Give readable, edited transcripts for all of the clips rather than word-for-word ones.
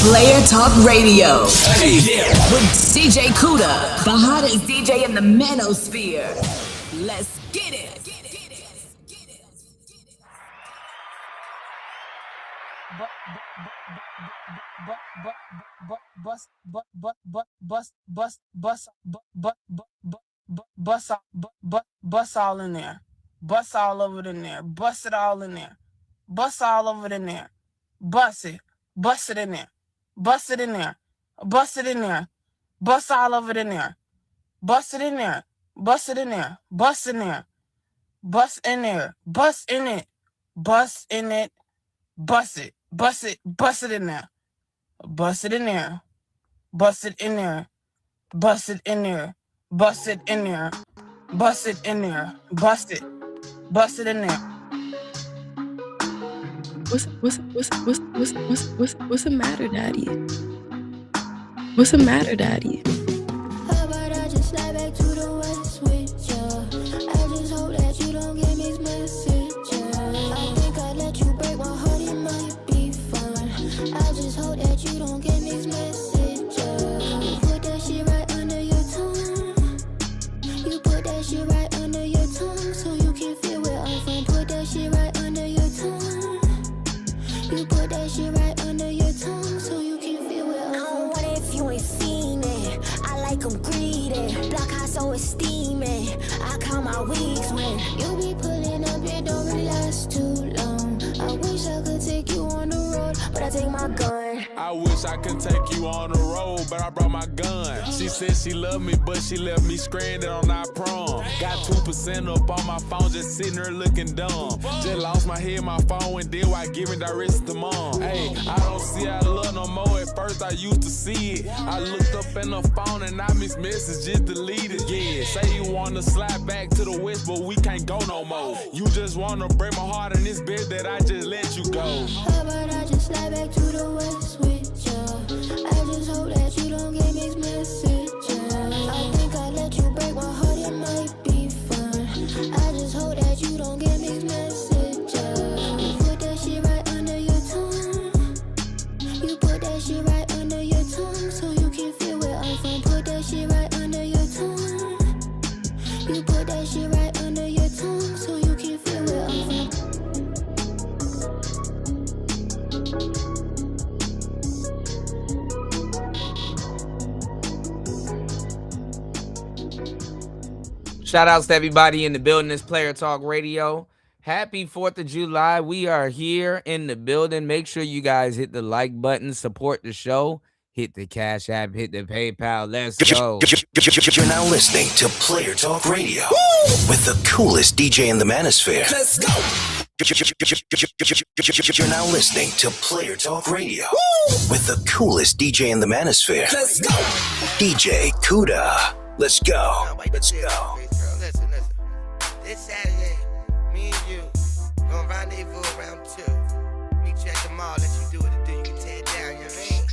Player Talk Radio with DJ Kuda, the hottest DJ in the manosphere. Let's get it. Bust all in there. Bust all over in there. Bust it all in there. Bust all over in there. Bust it. Bust it in there. Bust it in there. Bust it in there. Bust all over in there. Bust it in there. Bust it in there. Bust in there. Bust in there. Bust in it. Bust in it. Bust it. Bust it. Bust it in there. Bust it in there. Bust it in there. Bust it in there. Bust it in there. Bust it in there. Bust it. Bust it in there. What's the matter, Daddy? What's the matter, Daddy? How about I just slide back to the west with ya? I just hope that you don't get mixed messages. I think I let you break my heart, it might be fun. I just hope that you don't get mixed messages. You put that shit right under your tongue. You put that shit right under your tongue, so you can feel where I'm from. Put that shit right under your tongue. You put that shit right under your tongue, so you can feel where I'm from. I don't want it if you ain't seen it. I like 'em greedy, block high so it's steaming. I count my weeks when you be pulling up, it don't really last too long. I wish I could take you on the road, but I take my gun. I wish I could take you on the road, but I brought my gun. She said she loved me, but she left me stranded on our prom. Got 2% up on my phone, just sitting there looking dumb. Just lost my head, my phone, and then while giving directions to mom. Hey, I don't see how to love no more. At first I used to see it. I looked up in the phone and I missed messages deleted. Yeah, say you wanna slide back to the west, but we can't go no more. You just wanna break my heart in this bed that I just let you go. How about I just slide back to the west with ya? I just hope that you don't get mixed messages. I think I let you break my heart, it might be fun. I just hope that you don't get mixed messages. You put that shit right under your tongue. You put that shit right under your tongue, so you can feel where I'm from. Put that shit right under your tongue. You put that shit right under your tongue, so you can feel where I'm from. Shout outs to everybody in the building. This Player Talk Radio. Happy 4th of July. We are here in the building. Make sure you guys hit the like button, support the show, hit the Cash App, hit the PayPal. Let's go. You're now listening to Player Talk Radio with the coolest DJ in the manosphere. Let's go. You're now listening to Player Talk Radio with the coolest DJ in the manosphere. Let's go. DJ Kuda. Let's go. Let's go. Listen. This Saturday, me and you gonna rendezvous around 2. Meet you at the mall, let you do what it do. You can tear it down, you know what I mean?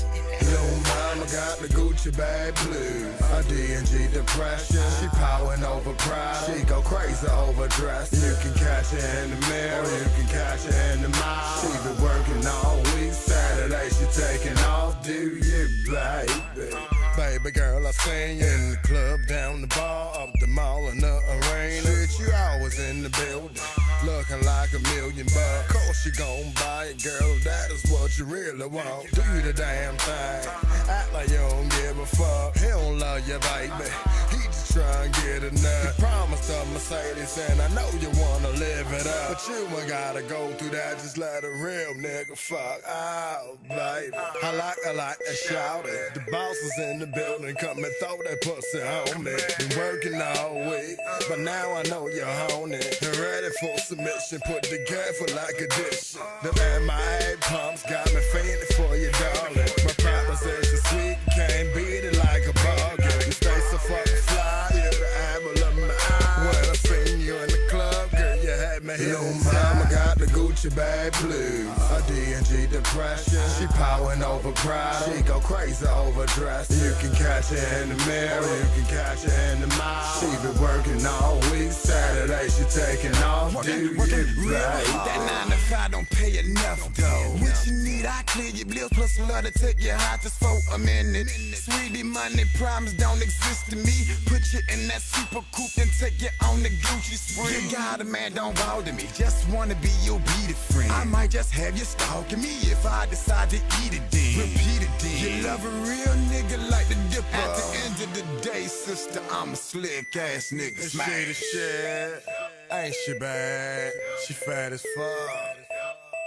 Yo, mama got the Gucci bag blues. A D&G depression. She powering over pride. She go crazy over dress. You can catch her in the mirror. You can catch her in the mall. She been working all week. Saturday she taking off. Do you, baby? Baby girl, I seen you in the club, down the bar, up the mall in the arena. Shit, you always in the building, looking like $1 million. Course you gon' buy it, girl, that is what you really want. Do the damn thing, act like you don't give a fuck. He don't love you, baby, he just try and get enough. He promised a Mercedes and I know you wanna live it up, but you ain't gotta go through that, just let a real nigga fuck out, baby. I like that shouty. The boss is in the building, come and throw that pussy on me. Been working all week, but now I know you're on it. Ready for submission, put together like a dish. The MIA pumps got me fainting for you, darling. My proposition sweet, can't beat it like a bargain. You stay so fucking fly, you're the apple of my eye. When I seen you in the club, girl, you had me hit. Mama got the Gucci bag blues. A D&G depression. She powering over pride. She go crazy over dress. You can catch her in the mirror. You can catch her in the mall. She been working all week. Saturday she taking off. Do you right? That 9 to 5 don't pay enough, though. What you need, I clear your bills, plus love to take you high just for a minute. Sweetie, money problems don't exist to me. Put you in that super coupe and take you on the Gucci spree. You got a man, don't bother me. Just wanna be your beat friend. I might just have you stalking me if I decide to eat it then. Repeat it then. You love a real nigga like the Dipper. At the end of the day, sister, I'm a slick ass nigga. She the shit. Ain't she bad? She fat as fuck.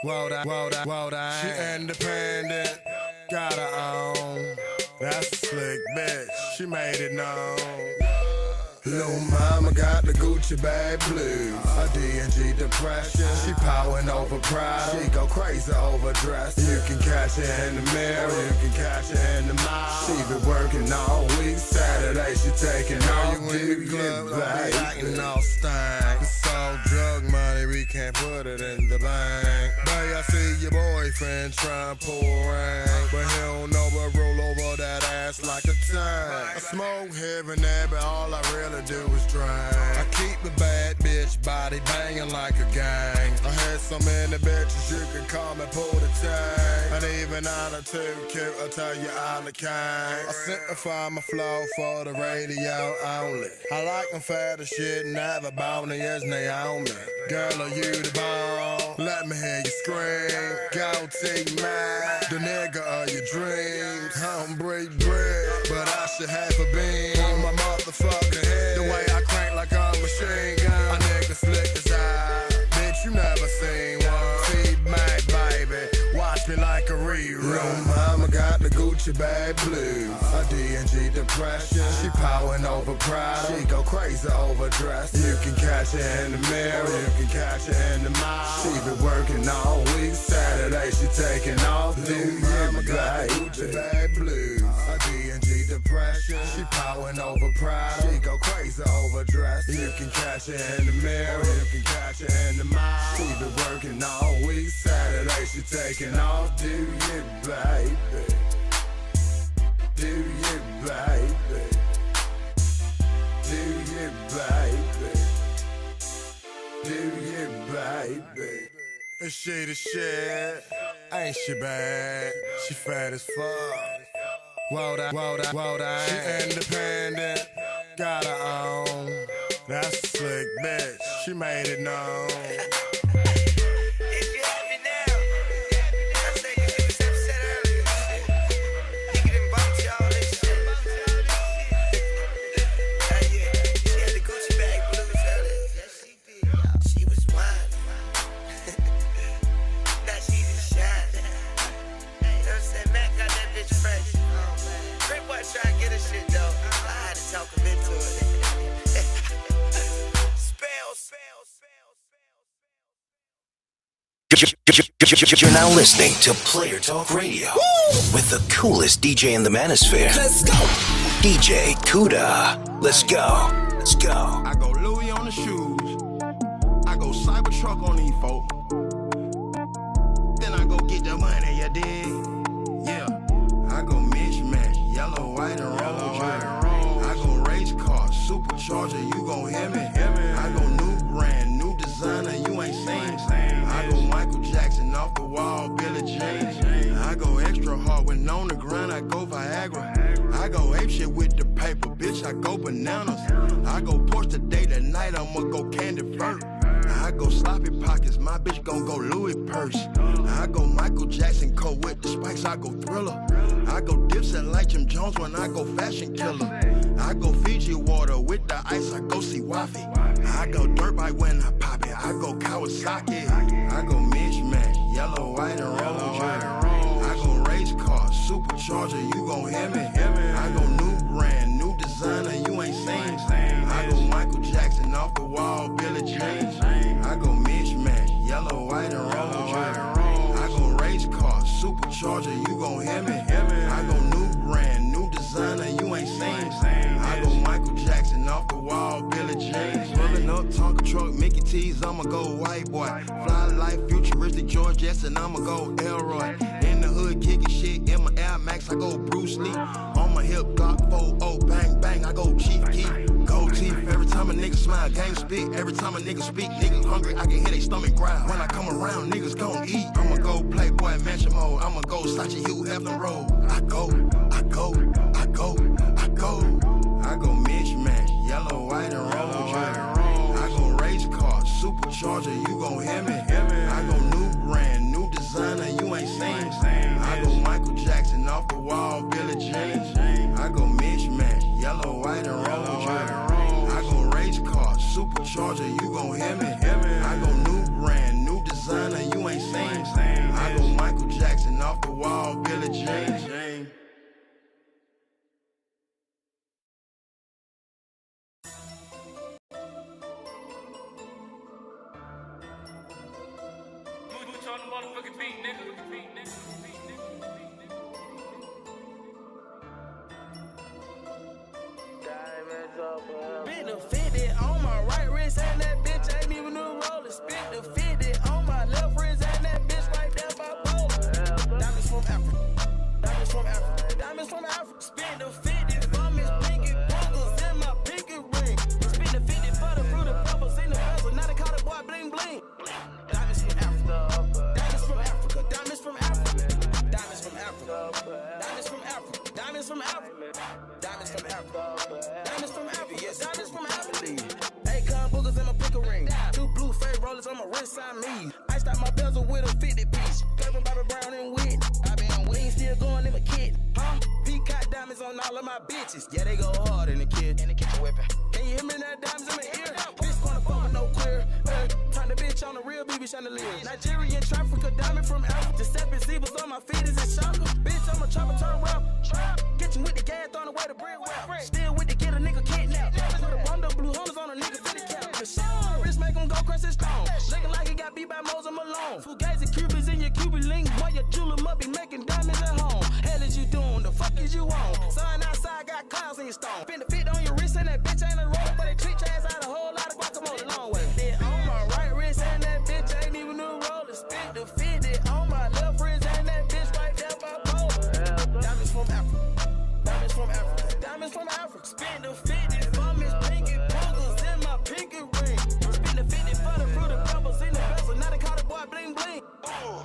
Whoa, that. She independent. Got her own. That's a slick bitch. She made it known. Lil' mama got the Gucci bag blues. A D&G depression. She powering over pride. She go crazy over dress. You can catch her in the mirror. You can catch her in the mall. She been working all week. Saturday she taking off. You in the club, don't be acting all stank. It's all drug money. We can't put it in the bank. Babe, I see your boyfriend trying to pull rank, but he don't know but roll over that ass like a tank. I smoke here and there, but all I really do is drink. I keep the bad bitch body banging like a gang. I had so many bitches you can call me pull the tag. And even out of too cute, I tell you I'm the king. I simplify my flow for the radio only. I like them fat as shit, never bony as Naomi. Girl, are you the bone? Let me hear you scream. Go take mine, the nigga of your dreams. I don't break bread, but I should have a beam on my motherfucking head. The way I crank like a machine gun. A nigga slick as I. Bitch, you never seen one. Feedback, baby. Watch me like a rerun. Lil' mama got the Gucci bag blues. A D&G depression. She powering over pride. She go crazy over dress. You can catch her in the mirror. You can catch her in the mall. She been working all week. Saturday she taking off. Lil' mama got the Gucci bag blues. A D&G depression. She powering over pride. She go crazy over dress. You can catch her in the mirror. You can catch her in the mall. She been working all week. Saturday she taking off. Do you, baby? Do you, baby? Do you, baby? Do you, baby? Is she the shit? Ain't she bad? She fat as fuck. Whoa, that. She independent, got her own. That's a slick bitch, she made it known. You're now listening to Player Talk Radio with the coolest DJ in the manosphere. Let's go. DJ Kuda. Let's go. Let's go. I go Louis on the shoes. I go Cybertruck on these folk. Then I go get the money, you dig? Yeah. I go mismatch, yellow, white, and roll. I go race car, supercharger, you gon' hear me. I go new brand, new designer, you ain't seen. I go Michael Jackson off the wall, Billie Jean. I go extra hard when on the ground, I go Viagra. I go ape shit with the paper, bitch, I go bananas. I go Porsche today, that night, I'ma go candy first. I go sloppy pockets, my bitch gon' go Louis purse. I go Michael Jackson coat with the spikes, I go Thriller. I go Dipset like Jim Jones when I go Fashion Killer. I go Fiji water with the ice, I go see Waffy. I go dirt bike when I pop it, I go Kawasaki. I go mismatch, yellow, white, and roll. I go race car, supercharger, you gon' hear me. I go new brand, new designer, you ain't seen. I go Michael Jackson off the wall, Billie Jean. I go mismatch, yellow, white, and roll. I go race car, supercharger, you gon' hear me. I go new brand, new designer, you ain't seen. I go Michael Jackson off the wall, Billie Jean. Pulling up Tonka truck, Mickey T's, I'ma go white boy. Fly life, futuristic George Jetson, I'ma go Elroy. In the hood, kicking shit, in my Air Max, I go Bruce Lee. On my hip, Glock 4-0, bang, bang, I go Chief Keef. Gold teeth, every time a nigga smile, gang spit. Every time a nigga speak, niggas hungry, I can hear they stomach growl. When I come around, niggas gon' eat. I'ma go Playboy Mansion mode, I'ma go Sachi Hugh Heflin Road. I go. I go mismatch, yellow, white, and roll. I go race car, supercharger, you gon' hear me. I go new brand, new designer, you ain't seen. I go Michael Jackson off the wall, Billie Jean. I go mismatch, yellow, white, and roll. I go race car, supercharger, you gon' hear me. I go new brand, new designer, you ain't seen. I go Michael Jackson off the wall, Billie Jean. Spit the 50 on my right wrist and that bitch ain't even a roller. Spit the 50 on my left wrist and that bitch right there by bowler. Diamonds from Africa. Diamonds from Africa. Diamonds from Africa. Spit the 50 for Miss Pinky Buggles in my pinky ring. Spit the 50 for the fruit of bubbles in the bezel. Now they call the boy bling bling. Diamonds from Africa. Diamonds from Africa. Diamonds from Africa. Diamonds from Africa. Diamonds from Africa. Diamonds from Africa. Diamonds from Africa. Diamonds from Africa. Yes, diamonds from Africa. Hey, con boogers in my picker ring. Two blue fake rollers on my wrist, I me. I start my bezel with a 50 piece. Curving Bobby Brown and wit. I been wings still going in my kit. Huh? Peacock diamonds on all of my bitches. Yeah, they go hard in the kid. In the kitchen whipping. Can you hear me now? Diamonds in my ear. Bitch gonna fuck with no clear. Turn the bitch on the real BB chandelier. Nigerian trafficker, diamond from Africa. Giuseppe Zebras on my feet is a shocker. Bitch, I'm a chopper, turn around. Get you with the gas, throwing away the bread well. Still with the get a nigga kidnapped. Put a bundle of blue hunters on a nigga 50 cap. The shit, wrist make him go crush his stone. Looking like he got beat by Moses Malone. Fugazi Cubans in your Cuban link. Boy, your jeweler must be making diamonds at home. Hell is you doing? The fuck is you on? Sun outside got clouds in your stone. Spin the fit on your wrist and that bitch ain't a roller. But they treat your ass out a whole lot of guacamole long way. Fit on my right wrist and that bitch ain't even a roller. Spit the 50 on my left wrist and that bitch right there by bowler. Diamonds from Africa. Diamonds from Africa. Diamonds from Africa. Spin the 50 for Miss Pinky Boogers in my pinky ring. Spin the 50 for the fruit of bubbles in the bezel. Now they call the boy bling bling.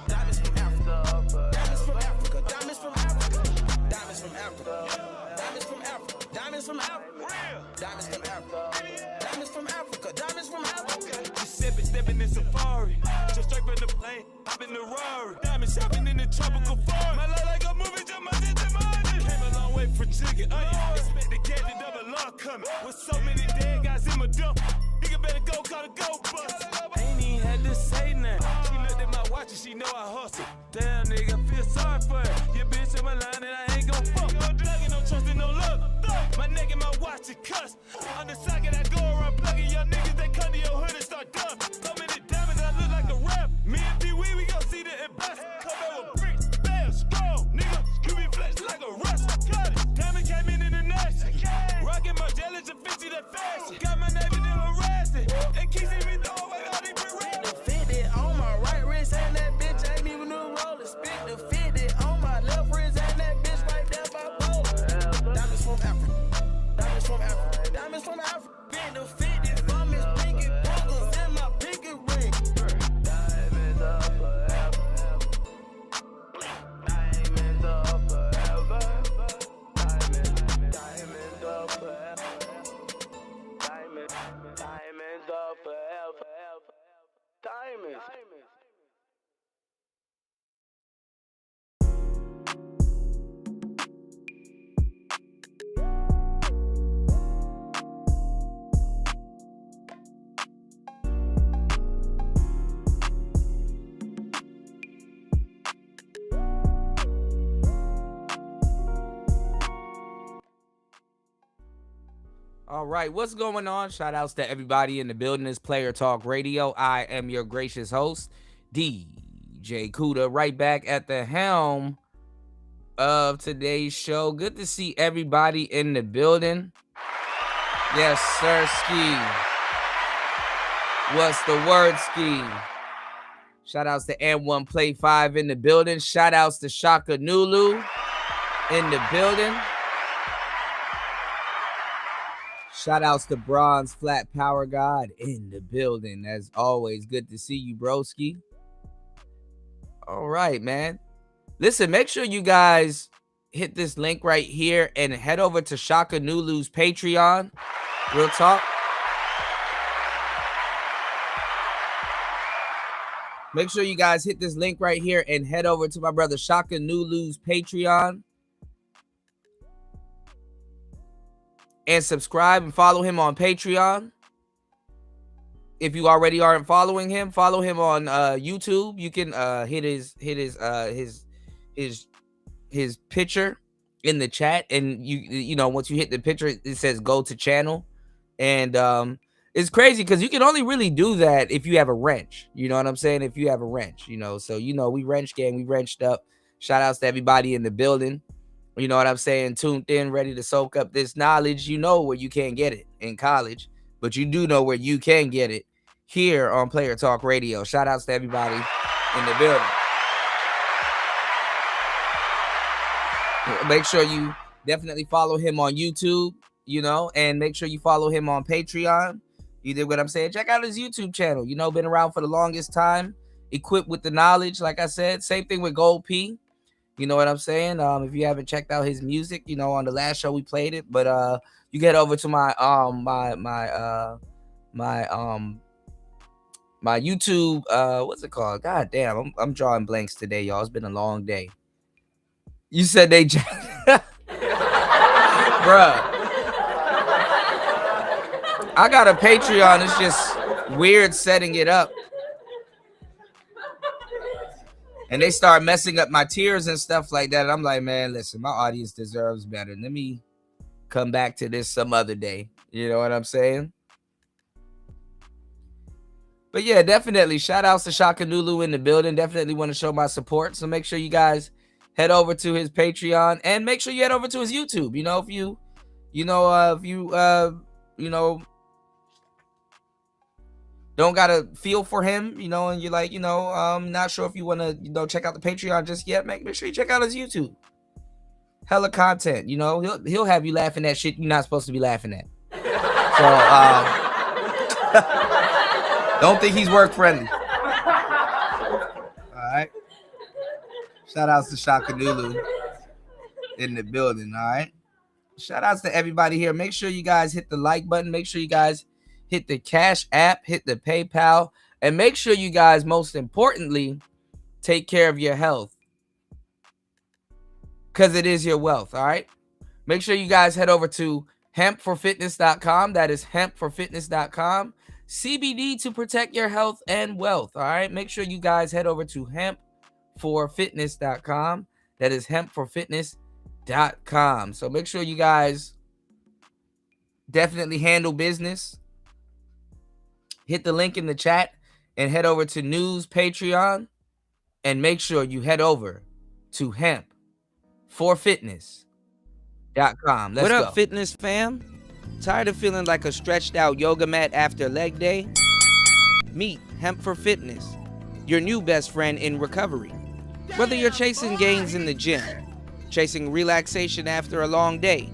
Diamonds from Africa. Diamonds from Africa. Diamonds from Africa. Diamonds from Africa. Diamonds from Africa. Diamonds from Africa. Diamonds from Africa. Diamonds from Africa. Diamonds from Africa. Giuseppe stepping in safari. Just straight from the plane, hop in the Rari. Diamond shopping in the tropical forest. My life like a movie, just my money. Came a long way for chicken. Expect the cat to double law coming. With so many dead guys in my dump. Nigga better go call the go bus. Ain't even had to say nothing. She looked at my watch and she know I hustle. Damn nigga, feel sorry for her. Your bitch in my line and I ain't gon' fuck. Plugging, no trust and no love. My neck and my watch it cuss. On the socket I go around plugging young niggas that come to your hood and start dumb. So many diamonds I look like a rap. Me and Pee-wee, we gon' see the best. Come back with bricks, bad, strong, nigga. You be flexed like a rust. Cut it. Diamond came in the night. Rockin' my jellies and 50 that fashion. Got my neighbor them harassing. And keep seeing me throw away all these Spit the 50 on my right wrist and that bitch ain't even a roller. Spit the 50 on my left wrist and that bitch right there by bowler. Diamonds from Africa. Diamonds from Africa. Diamonds from Africa. Spit the 50 for Miss Pinky Buggles in my pinky ring. Diamonds are forever. Diamonds are forever. Diamonds are forever. Diamonds are forever. Diamonds. All right, what's going on? Shout outs to everybody in the building. It's Player Talk Radio. I am your gracious host, DJ Kuda, right back at the helm of today's show. Good to see everybody in the building. Yes, sir, Ski. What's the word, Ski? Shout outs to N1 Play 5 in the building. Shout outs to Shaka Nulu in the building. Shout outs to Bronze Flat Power God in the building. As always, good to see you, broski. All right, man. Listen, make sure you guys hit this link right here and head over to Shaka Nulu's Patreon. Real talk. Make sure you guys hit this link right here and head over to my brother Shaka Nulu's Patreon. And subscribe and follow him on Patreon. If you already aren't following him, follow him on YouTube. You can hit his picture in the chat, and you know once you hit the picture, it says go to channel, and it's crazy because you can only really do that if you have a wrench. You know what I'm saying? If you have a wrench, So, we wrench gang, we wrenched up. Shout outs to everybody in the building. You know what I'm saying? Tuned in, ready to soak up this knowledge. You know where you can't get it in college, but you do know where you can get it here on Player Talk Radio. Shout outs to everybody in the building. Make sure you definitely follow him on YouTube, and make sure you follow him on Patreon. You did what I'm saying? Check out his YouTube channel. Been around for the longest time, equipped with the knowledge, like I said. Same thing with Gold P. You know what I'm saying? If you haven't checked out his music, on the last show we played it, but you get over to my my YouTube, what's it called? God damn, I'm drawing blanks today, y'all. It's been a long day. You said they bruh. I got a Patreon. It's just weird setting it up. And they start messing up my tiers and stuff like that. And I'm like, man, listen, my audience deserves better. Let me come back to this some other day. You know what I'm saying? But yeah, definitely. Shout outs to Shakanulu in the building. Definitely want to show my support. So make sure you guys head over to his Patreon and make sure you head over to his YouTube. If you don't got a feel for him, and you're like, not sure if you want to, check out the Patreon just yet, make sure you check out his YouTube. Hella content, he'll have you laughing at shit you're not supposed to be laughing at. So, don't think he's work friendly. All right. Shout outs to Shakanulu in the building. All right. Shout outs to everybody here. Make sure you guys hit the like button. Make sure you guys hit the Cash App, hit the PayPal, and make sure you guys, most importantly, take care of your health because it is your wealth, all right? Make sure you guys head over to hempforfitness.com. That is hempforfitness.com. CBD to protect your health and wealth, all right? Make sure you guys head over to hempforfitness.com. That is hempforfitness.com. So make sure you guys definitely handle business. Hit the link in the chat and head over to News Patreon and make sure you head over to hempforfitness.com. What up, fitness fam? Tired of feeling like a stretched out yoga mat after leg day? Meet Hemp for Fitness, your new best friend in recovery. Whether you're chasing gains in the gym, chasing relaxation after a long day,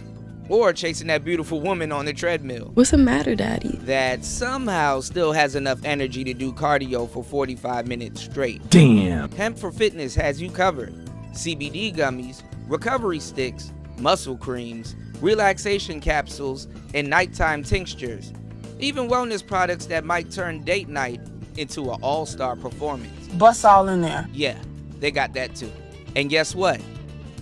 or chasing that beautiful woman on the treadmill. What's the matter, Daddy? That somehow still has enough energy to do cardio for 45 minutes straight. Damn. Hemp for Fitness has you covered. CBD gummies, recovery sticks, muscle creams, relaxation capsules, and nighttime tinctures. Even wellness products that might turn date night into an all-star performance. Bust all in there. Yeah, they got that too. And guess what?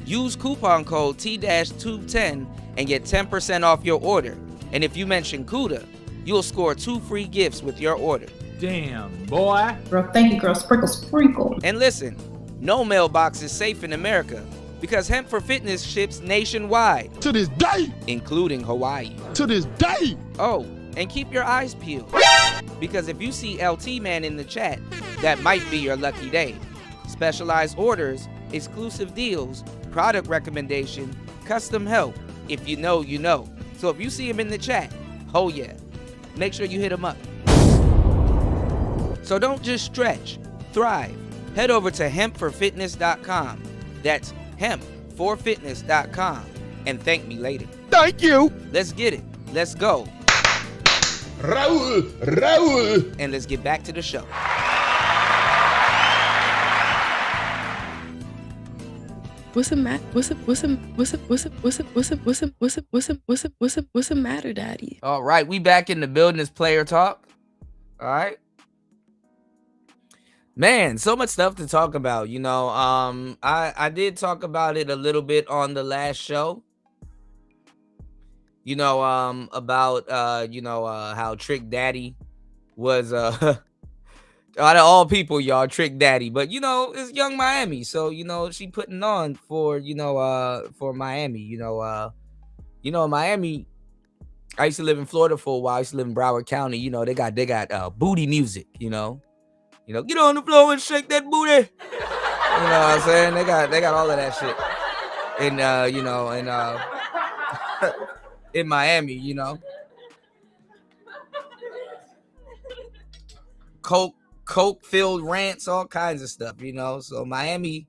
Use coupon code T-210 and get 10% off your order. And if you mention CUDA, you'll score 2 free gifts with your order. Damn, boy. Girl, thank you, girl. Sprinkle, sprinkle. And listen, no mailbox is safe in America because Hemp for Fitness ships nationwide. To this day. Including Hawaii. To this day. Oh, and keep your eyes peeled. Because if you see LT Man in the chat, that might be your lucky day. Specialized orders, exclusive deals, product recommendation, custom help. If you know, you know. So if you see him in the chat, oh yeah, make sure you hit him up. So don't just stretch, thrive. Head over to hempforfitness.com. That's hempforfitness.com. And thank me later. Thank you. Let's get it. Let's go. Raul. And let's get back to the show. What's the matter, Daddy? All right, we back in the building. This player talk. All right. Man, so much stuff to talk about. I did talk about it a little bit on the last show. About how Trick Daddy was out of all people, y'all, Trick Daddy. But it's Young Miami, so she putting on for Miami. Miami I used to live in Florida for a while. I used to live in Broward County. You know, they got booty music, you know. Get on the floor and shake that booty. You know what I'm saying? They got all of that shit. And in Miami, you know. Coke filled rants, all kinds of stuff, you know. So Miami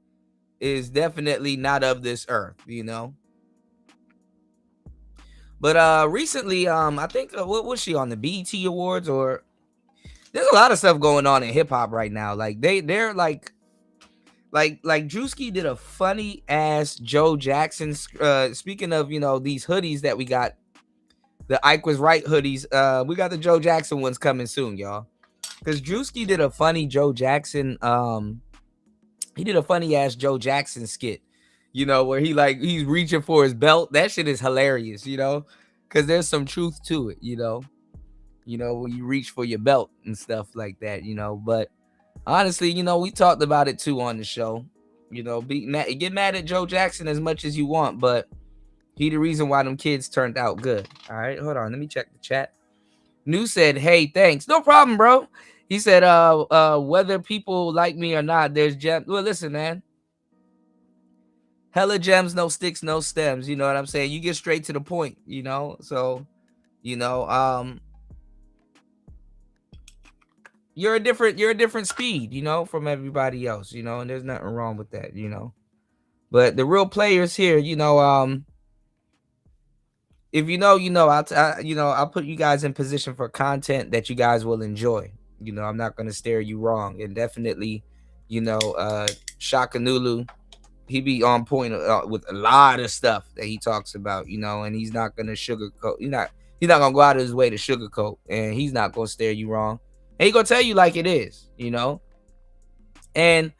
is definitely not of this earth, you know. But recently, I think what was she on the BET Awards, or there's a lot of stuff going on in hip hop right now. Like they're like Drewski did a funny ass Joe Jackson. Speaking of, you know, these hoodies that we got, the Ike Was Right hoodies. We got the Joe Jackson ones coming soon, y'all. Because Drewski did a funny Joe Jackson. He did a funny ass Joe Jackson skit, you know, where he's reaching for his belt. That shit is hilarious, you know, because there's some truth to it, you know, when you reach for your belt and stuff like that, you know. But honestly, you know, we talked about it too on the show. You know, get mad at Joe Jackson as much as you want, but he the reason why them kids turned out good. All right, hold on, let me check the chat. New said, "Hey, thanks. No problem, bro." He said, whether people like me or not, there's gems. Well, listen, man. Hella gems, no sticks, no stems. You know what I'm saying? You get straight to the point, you know? So, you know, you're a different speed, you know, from everybody else, you know, and there's nothing wrong with that, you know. But the real players here, you know, if you know, you know, I'll put you guys in position for content that you guys will enjoy. You know, I'm not going to stare you wrong. And definitely, you know, Shaka Nulu, he be on point with a lot of stuff that he talks about, you know, and he's not going to sugarcoat. He's not going to go out of his way to sugarcoat, and he's not going to stare you wrong. And he going to tell you like it is, you know. And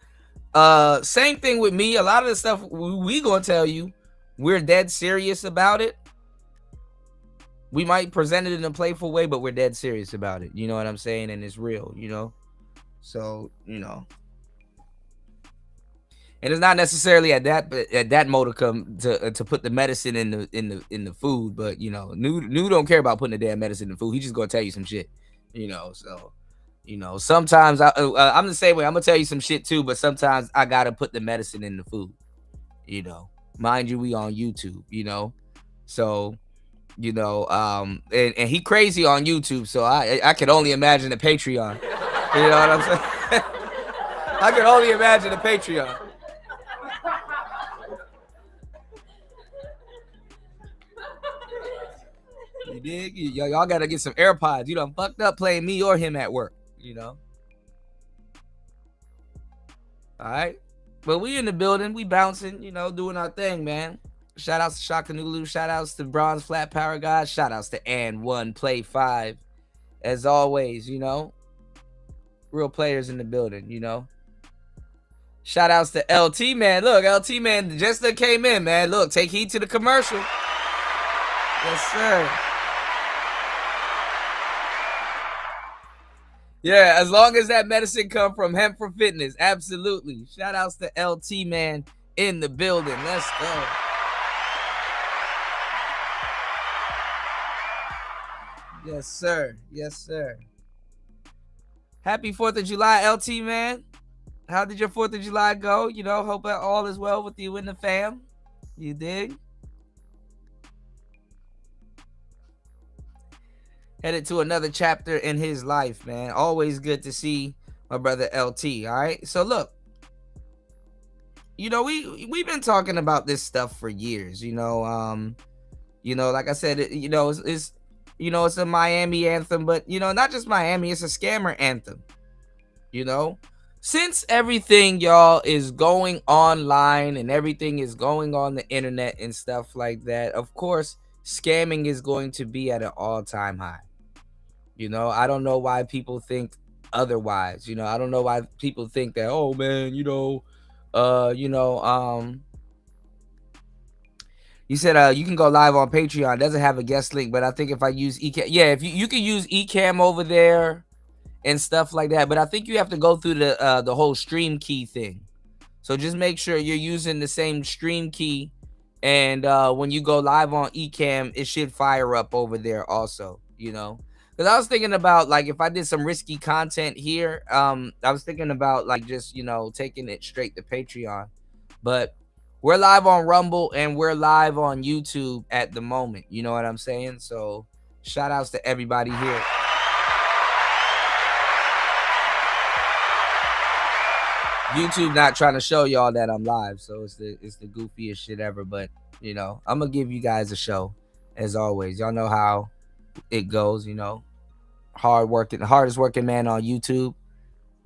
same thing with me. A lot of the stuff we going to tell you, we're dead serious about it. We might present it in a playful way, but we're dead serious about it. You know what I'm saying? And it's real, you know? So, you know. And it's not necessarily at that modicum to put the medicine in the food, but you know, New don't care about putting the damn medicine in the food. He's just gonna tell you some shit, you know. So, you know, sometimes I'm the same way. I'm gonna tell you some shit too, but sometimes I gotta put the medicine in the food, you know. Mind you, we on YouTube, you know. So, you know, and he crazy on YouTube, so I can only imagine the Patreon. You know what I'm saying? I can only imagine the Patreon. You dig? Y'all gotta get some AirPods. You done fucked up playing me or him at work, you know. All right, but we in the building, we bouncing, you know, doing our thing, man. Shout outs to Shaka Nulu. Shout outs to Bronze Flat Power God. Shout outs to And1 Play 5. As always, you know. Real players in the building, you know. Shout outs to LT Man. Look, LT Man just came in, man. Look, take heed to the commercial. Yes, sir. Yeah, as long as that medicine come from Hemp for Fitness. Absolutely. Shout outs to LT Man in the building. Let's go. Yes, sir. Yes, sir. Happy 4th of July, LT, man. How did your 4th of July go? You know, hope all is well with you and the fam. You dig? Headed to another chapter in his life, man. Always good to see my brother LT, all right? So, look. You know, we've been talking about this stuff for years, you know. Like I said, it's you know, it's a Miami anthem, but, you know, not just Miami, it's a scammer anthem, you know? Since everything, y'all, is going online and everything is going on the internet and stuff like that, of course, scamming is going to be at an all-time high. You know, I don't know why people think otherwise. You know, I don't know why people think that, oh, man, you said you can go live on Patreon. It doesn't have a guest link, but I think if I use Ecamm, yeah, if you can use Ecamm over there and stuff like that. But I think you have to go through the whole stream key thing. So just make sure you're using the same stream key And when you go live on Ecamm, it should fire up over there also, you know. Because I was thinking about, like, if I did some risky content here, I was thinking about, like, just, you know, taking it straight to Patreon. But we're live on Rumble and we're live on YouTube at the moment. You know what I'm saying? So shout outs to everybody here. YouTube not trying to show y'all that I'm live, so it's the goofiest shit ever. But you know, I'm gonna give you guys a show as always. Y'all know how it goes. You know, hardest working man on YouTube.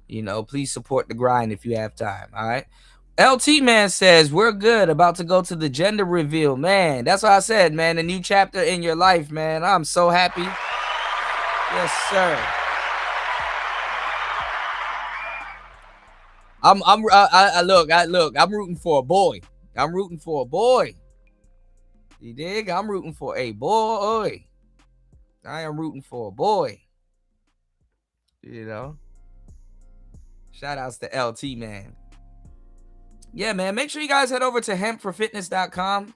You know, please support the grind if you have time. All right. LT man says we're good. About to go to the gender reveal, man. That's what I said, man. A new chapter in your life, man. I'm so happy. Yes, sir. Look. I'm rooting for a boy. I'm rooting for a boy. You dig? I'm rooting for a boy. I am rooting for a boy. You know. Shout outs to LT, man. Yeah, man. Make sure you guys head over to hempforfitness.com.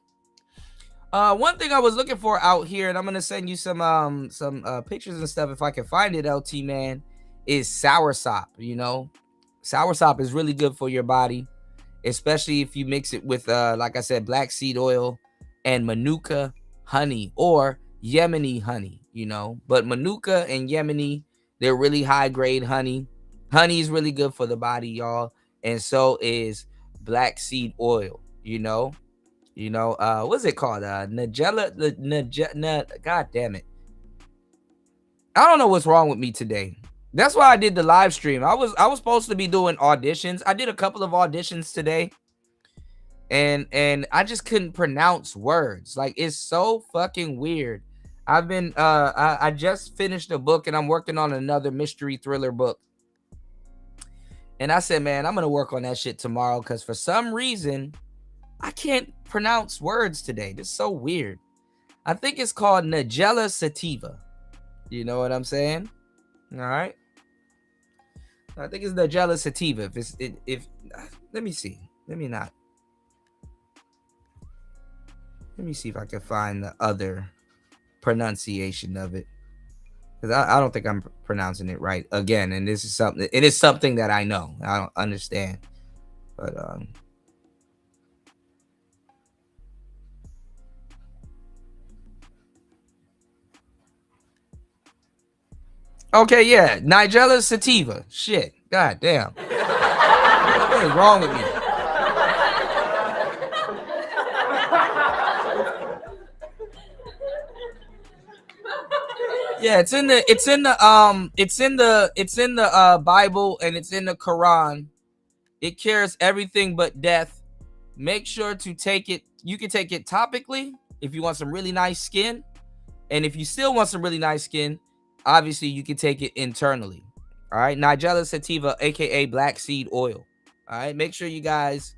One thing I was looking for out here, and I'm gonna send you some pictures and stuff if I can find it, LT man, is soursop. You know. Soursop is really good for your body, especially if you mix it with, like I said, black seed oil and Manuka honey or Yemeni honey, you know. But Manuka and Yemeni, they're really high grade honey. Honey is really good for the body, y'all. And so is black seed oil, you know. What's it called? Nigella, God damn it. I don't know what's wrong with me today. That's why I did the live stream. I was supposed to be doing auditions. I did a couple of auditions today. And I just couldn't pronounce words. Like, it's so fucking weird. I've been I just finished a book and I'm working on another mystery thriller book. And I said, man, I'm gonna work on that shit tomorrow because for some reason I can't pronounce words today. This is so weird. I think it's called Nigella sativa. You know what I'm saying? All right. I think it's the Nigella sativa. Let me see. Let me see if I can find the other pronunciation of it, because I don't think I'm pronouncing it right again. And this is something. It is something that I know. I don't understand, but okay, yeah, Nigella sativa. Shit, god damn. What is wrong with me? Yeah, it's in the Bible and it's in the Quran. It cures everything but death. Make sure to take it. You can take it topically if you want some really nice skin, and if you still want some really nice skin, obviously you can take it internally. All right, Nigella sativa, aka black seed oil. All right, make sure you guys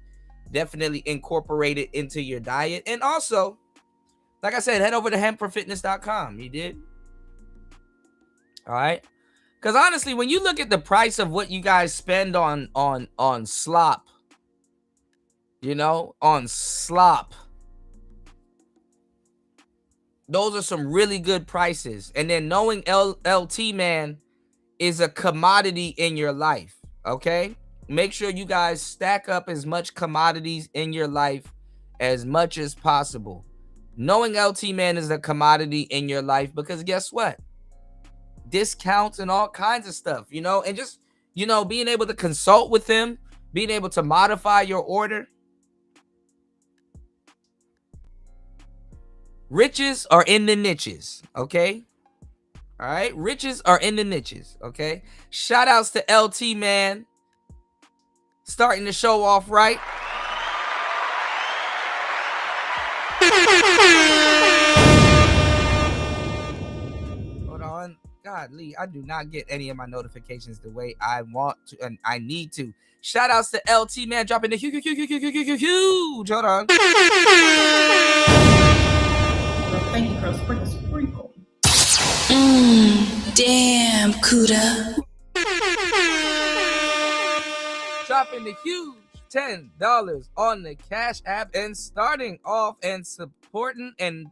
definitely incorporate it into your diet, and also, like I said, head over to hempforfitness.com. You did. All right, because honestly, when you look at the price of what you guys spend on slop, you know, on slop, those are some really good prices. And then knowing LT man is a commodity in your life. Okay, make sure you guys stack up as much commodities in your life as much as possible. Knowing LT man is a commodity in your life, because guess what? Discounts and all kinds of stuff, you know, and just, you know, being able to consult with him, being able to modify your order. Riches are in the niches, okay? All right, riches are in the niches, okay? Shout outs to LT man, starting the show off right. Hold on. God, Lee, I do not get any of my notifications the way I want to and I need to. Shout outs to LT man, dropping the huge. Hold on. Thank you, girl. Sprinkle. Damn, Kuda. Dropping the huge $10 on the Cash App. And starting off and supporting and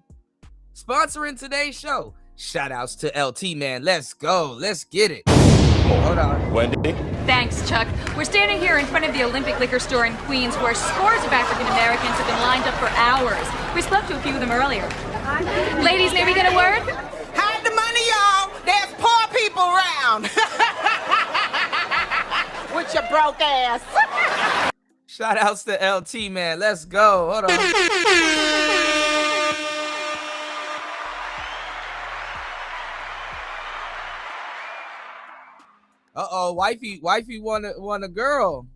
sponsoring today's show, shout outs to LT, man. Let's go. Let's get it. Hold on. Wendy? Thanks, Chuck. We're standing here in front of the Olympic Liquor Store in Queens where scores of African Americans have been lined up for hours. We spoke to a few of them earlier. Ladies, may we get a word? Hide the money, y'all. There's poor people around. With your broke ass. Shout outs to LT, man. Let's go. Hold on. Uh-oh, wifey won a girl.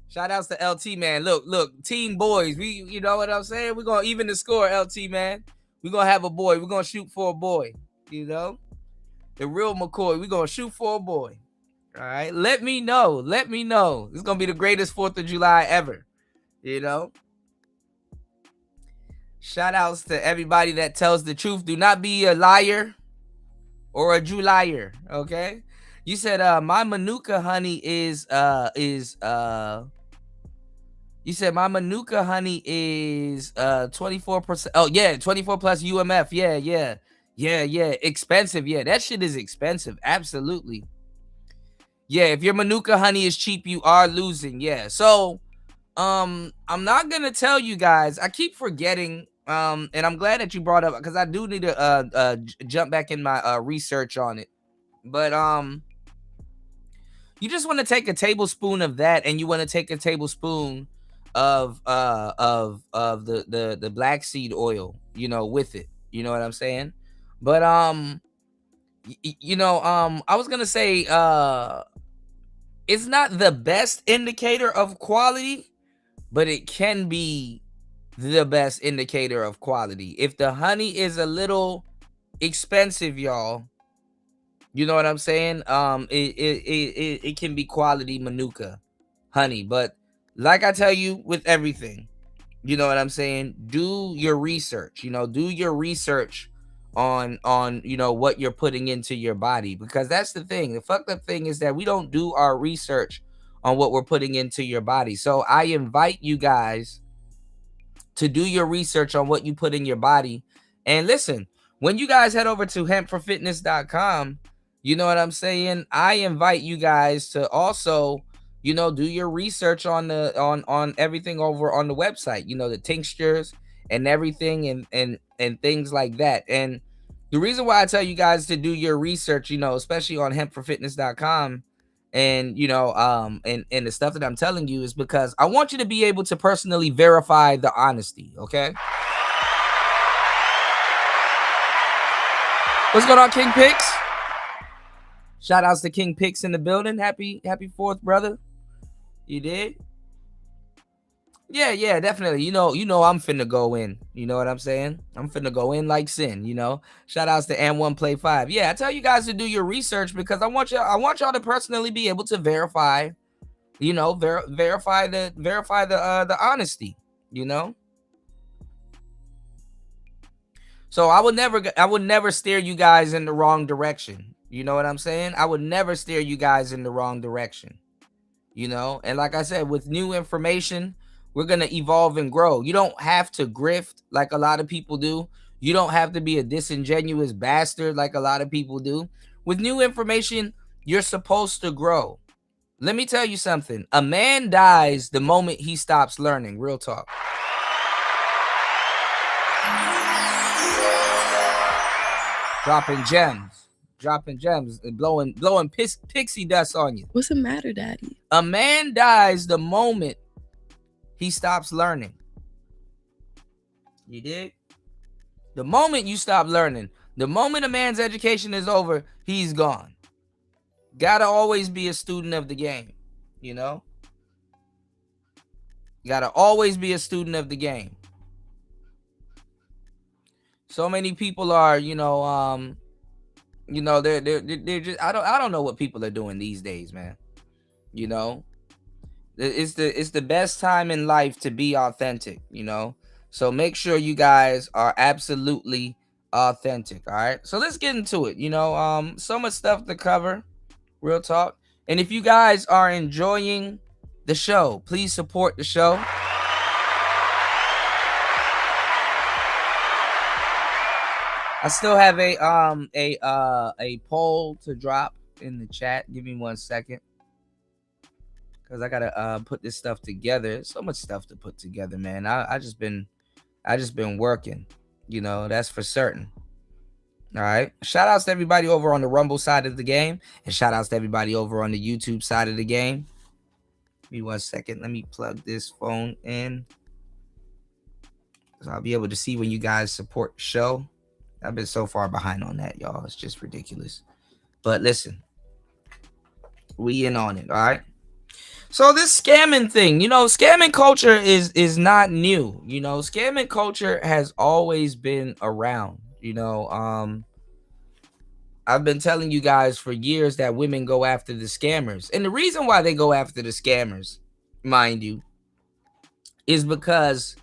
Shout outs to LT, man. Look, team boys. You know what I'm saying? We're gonna even the score, LT, man. We're gonna have a boy. We're gonna shoot for a boy. You know? The real McCoy. We're gonna shoot for a boy. All right. Let me know. This is gonna be the greatest 4th of July ever. You know? Shout outs to everybody that tells the truth. Do not be a liar or a Julier, okay? You said my Manuka honey is 24%. Oh yeah, 24 plus UMF. Yeah. Expensive. Yeah, that shit is expensive. Absolutely. Yeah, if your Manuka honey is cheap, you are losing. Yeah. So I'm not gonna tell you guys. I keep forgetting. And I'm glad that you brought up because I do need to jump back in my research on it. But you just want to take a tablespoon of that, and you want to take a tablespoon of the black seed oil, you know, with it. You know what I'm saying? But I was gonna say it's not the best indicator of quality, but it can be the best indicator of quality. If the honey is a little expensive, y'all, you know what I'm saying? It can be quality Manuka honey, but like I tell you with everything, you know what I'm saying? Do your research. You know, do your research on you know what you're putting into your body, because that's the thing. The fucked up thing is that we don't do our research on what we're putting into your body. So I invite you guys to do your research on what you put in your body. And listen, when you guys head over to hempforfitness.com, you know what I'm saying? I invite you guys to also, you know, do your research on the on everything over on the website, you know, the tinctures and everything and things like that. And the reason why I tell you guys to do your research, you know, especially on hempforfitness.com and, you know, and the stuff that I'm telling you is because I want you to be able to personally verify the honesty, okay? What's going on, King Picks? Shout outs to King Picks in the building. Happy 4th, brother. You did? Yeah, definitely. You know, I'm finna go in. You know what I'm saying? I'm finna go in like sin, you know. Shout outs to And1 Play 5. Yeah, I tell you guys to do your research because I want y'all to personally be able to verify, you know, verify the honesty, you know. So I would never steer you guys in the wrong direction. You know what I'm saying? I would never steer you guys in the wrong direction. You know, and like I said, with new information, we're going to evolve and grow. You don't have to grift like a lot of people do. You don't have to be a disingenuous bastard like a lot of people do. With new information, you're supposed to grow. Let me tell you something. A man dies the moment he stops learning. Real talk. Dropping gems and blowing pixie dust on you. What's the matter, Daddy? A man dies the moment he stops learning. You dig? The moment you stop learning, the moment a man's education is over, he's gone. Gotta always be a student of the game, you know? Gotta always be a student of the game. So many people are, you know, they're just I don't know what people are doing these days, man. You know, it's the best time in life to be authentic, you know. So make sure you guys are absolutely authentic. All right. So let's get into it. You know, so much stuff to cover. Real talk. And if you guys are enjoying the show. Please support the show. I still have a poll to drop in the chat. Give me 1 second, because I gotta put this stuff together. So much stuff to put together, man. I just been working, that's for certain. All right. Shout outs to everybody over on the Rumble side of the game, and shout outs to everybody over on the YouTube side of the game. Give me 1 second. Let me plug this phone in, so I'll be able to see when you guys support the show. I've been so far behind on that, y'all. It's just ridiculous. But listen, we in on it, all right? So this scamming thing, scamming culture is not new. Scamming culture has always been around. I've been telling you guys for years that women go after the scammers. And the reason why they go after the scammers, mind you, is because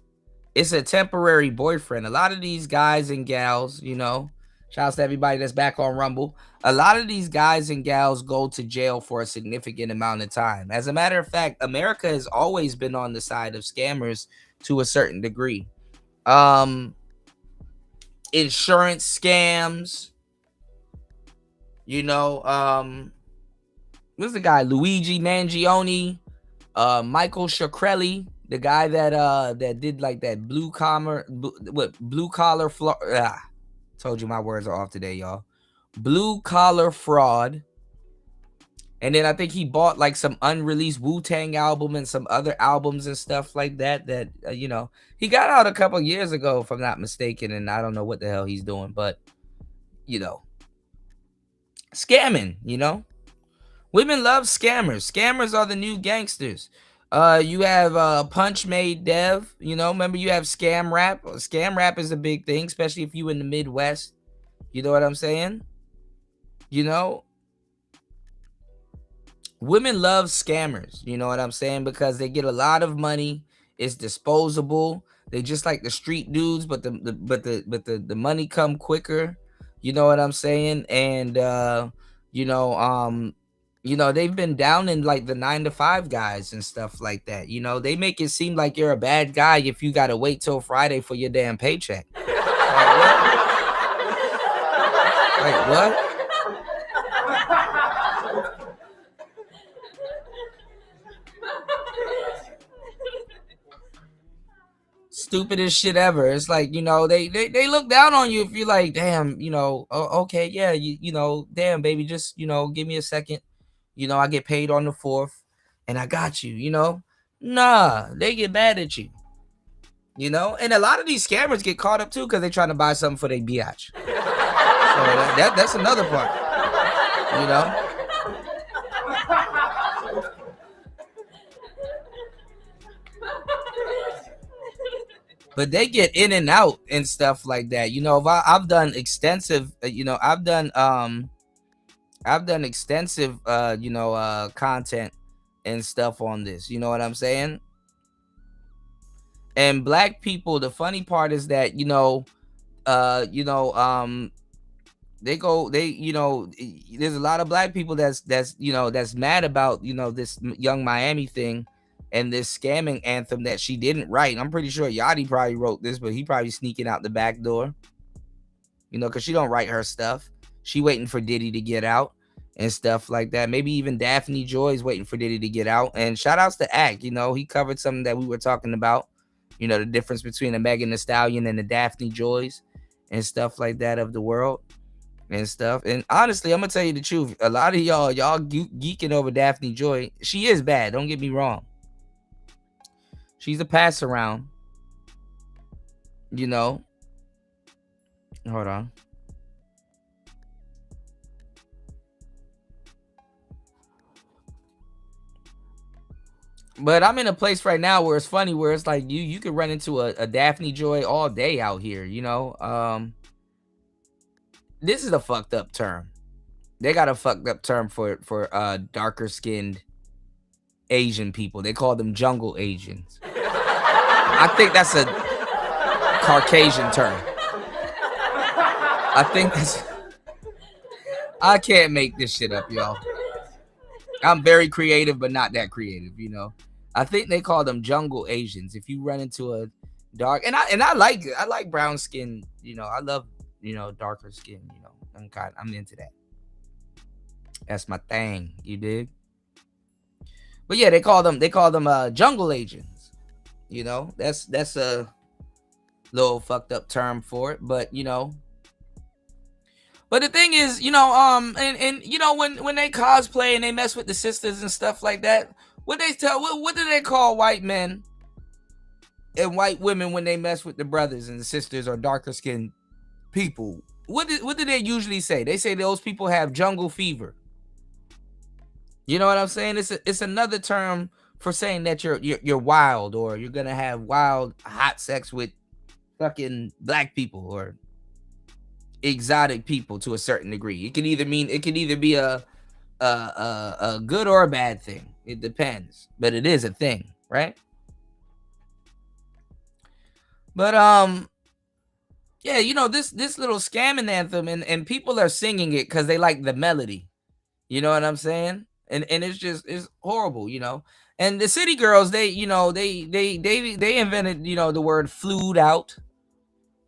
it's a temporary boyfriend. A lot of these guys and gals, shout out to everybody that's back on Rumble. A lot of these guys and gals go to jail for a significant amount of time. As a matter of fact, America has always been on the side of scammers to a certain degree. Insurance scams, what's the guy? Luigi Mangione, Michael Shkreli, the guy that did like that blue collar told you my words are off today, y'all. Blue collar fraud. And then I think he bought like some unreleased Wu-Tang album and some other albums and stuff like that he got out a couple years ago, if I'm not mistaken, and I don't know what the hell he's doing, but scamming, women love scammers. Scammers are the new gangsters. You have Punch Made Dev, remember you have scam rap. Scam rap is a big thing, especially if you in the Midwest. You know what I'm saying? Women love scammers, you know what I'm saying? Because they get a lot of money. It's disposable. They just like the street dudes, but the money come quicker. You know what I'm saying? And they've been down in like the 9-to-5 guys and stuff like that. They make it seem like you're a bad guy if you gotta wait till Friday for your damn paycheck. Like what? Stupidest shit ever. It's like, they look down on you if you're like, damn, okay, yeah, damn, baby, just, give me a second. I get paid on the 4th and I got you, Nah, they get mad at you. And a lot of these scammers get caught up too because they're trying to buy something for their biatch. So that's another part. But they get in and out and stuff like that. I've done extensive, I've done extensive, content and stuff on this. You know what I'm saying? And black people, the funny part is that, there's a lot of black people that's mad about, this Young Miami thing and this scamming anthem that she didn't write. I'm pretty sure Yachty probably wrote this, but he probably sneaking out the back door, because she don't write her stuff. She waiting for Diddy to get out and stuff like that. Maybe even Daphne Joy's waiting for Diddy to get out. And shout outs to Act, he covered something that we were talking about, the difference between a Megan Thee Stallion and the Daphne Joys and stuff like that of the world and stuff. And honestly, I'm gonna tell you the truth. A lot of y'all geeking over Daphne Joy. She is bad. Don't get me wrong. She's a pass around. Hold on. But I'm in a place right now where it's funny, where it's like you could run into a Daphne Joy all day out here, This is a fucked up term. They got a fucked up term for darker skinned Asian people. They call them jungle Asians. I think that's a Caucasian term. I can't make this shit up, y'all. I'm very creative, but not that creative, I think they call them jungle Asians. If you run into a dark, and I like brown skin. You know, I love, you know, darker skin. You know, I'm into that. That's my thing. You dig? But yeah, they call them jungle Asians. You know, that's a little fucked up term for it, but you know. But the thing is, you know, and you know, when they cosplay and they mess with the sisters and stuff like that, what do they call white men and white women when they mess with the brothers and the sisters or darker skinned people? What do they usually say? They say those people have jungle fever. You know what I'm saying? It's another term for saying that you're wild, or you're gonna have wild hot sex with fucking black people or exotic people to a certain degree. It can either be a good or a bad thing. It depends, but it is a thing, right? But yeah, you know, this little scamming anthem, and people are singing it because they like the melody. You know what I'm saying? And it's horrible, you know. And the city girls, they invented, you know, the word flued out.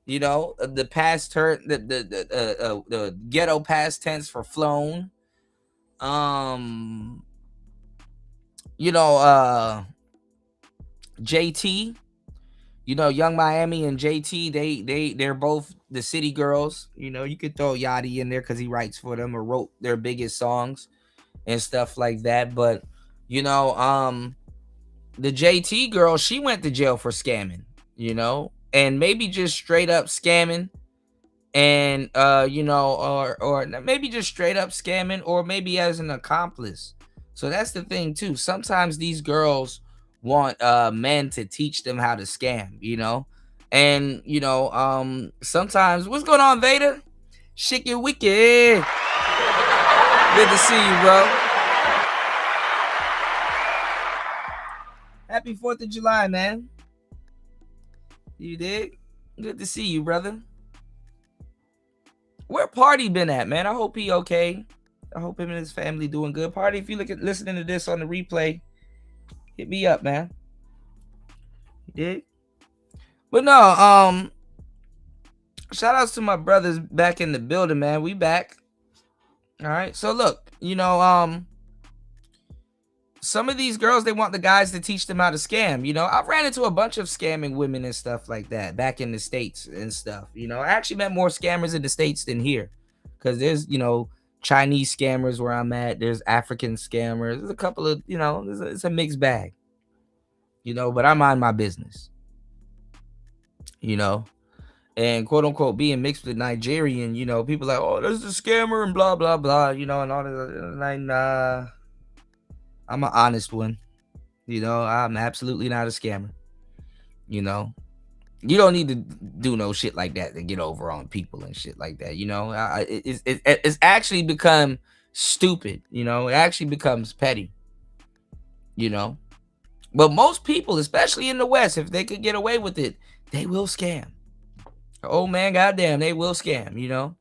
You know, the past turn, the ghetto past tense for flown. You know, JT, you know, Young Miami and JT, they're both the city girls. You know, you could throw Yachty in there because he writes for them or wrote their biggest songs and stuff like that. But you know, the JT girl, she went to jail for scamming. You know. And maybe just straight up scamming, and you know, or maybe just straight up scamming, or maybe as an accomplice. So that's the thing too. Sometimes these girls want men to teach them how to scam, you know. And you know, sometimes, what's going on, Vader? Shake it wicked. Good to see you, bro. Happy 4th of July, man. You dig? Good to see you, brother. Where Party been at, man? I hope he okay. I hope him and his family doing good. Party, if you listening to this on the replay, hit me up, man. You dig? But no, shout outs to my brothers back in the building, man. We back. All right. So look, you know, some of these girls, they want the guys to teach them how to scam. You know, I've ran into a bunch of scamming women and stuff like that back in the States and stuff. You know, I actually met more scammers in the States than here, because there's, you know, Chinese scammers where I'm at. There's African scammers. There's a couple of, you know, it's a mixed bag, you know, but I mind my business, you know, and quote unquote being mixed with Nigerian, you know, people like, oh, there's a scammer and blah, blah, blah, you know, and all that. Like, nah. I'm an honest one. You know, I'm absolutely not a scammer. You know, you don't need to do no shit like that to get over on people and shit like that. You know, it's actually become stupid. You know, it actually becomes petty. You know, but most people, especially in the West, if they could get away with it, they will scam. Oh man, goddamn, they will scam. You know,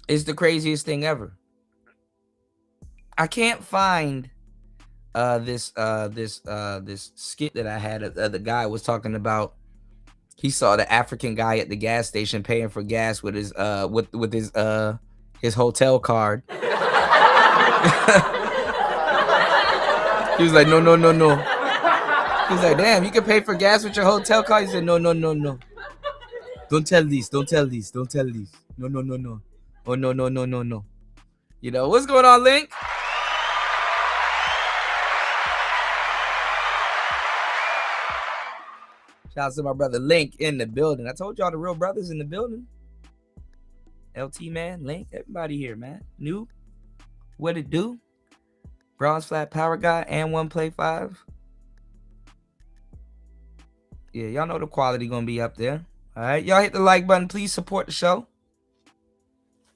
it's the craziest thing ever. I can't find this skit that I had. The guy was talking about, he saw the African guy at the gas station paying for gas with his with his hotel card. He was like, no. He was like, damn, you can pay for gas with your hotel card? He said, no. Don't tell these. No. Oh, no. You know, what's going on, Link? Shout out to my brother Link in the building. I told y'all the real brothers in the building. LT, man, Link, everybody here, man. New, what it do? Bronze Flat Power Guy and One Play 5. Yeah, y'all know the quality gonna be up there. All right, y'all hit the like button. Please support the show.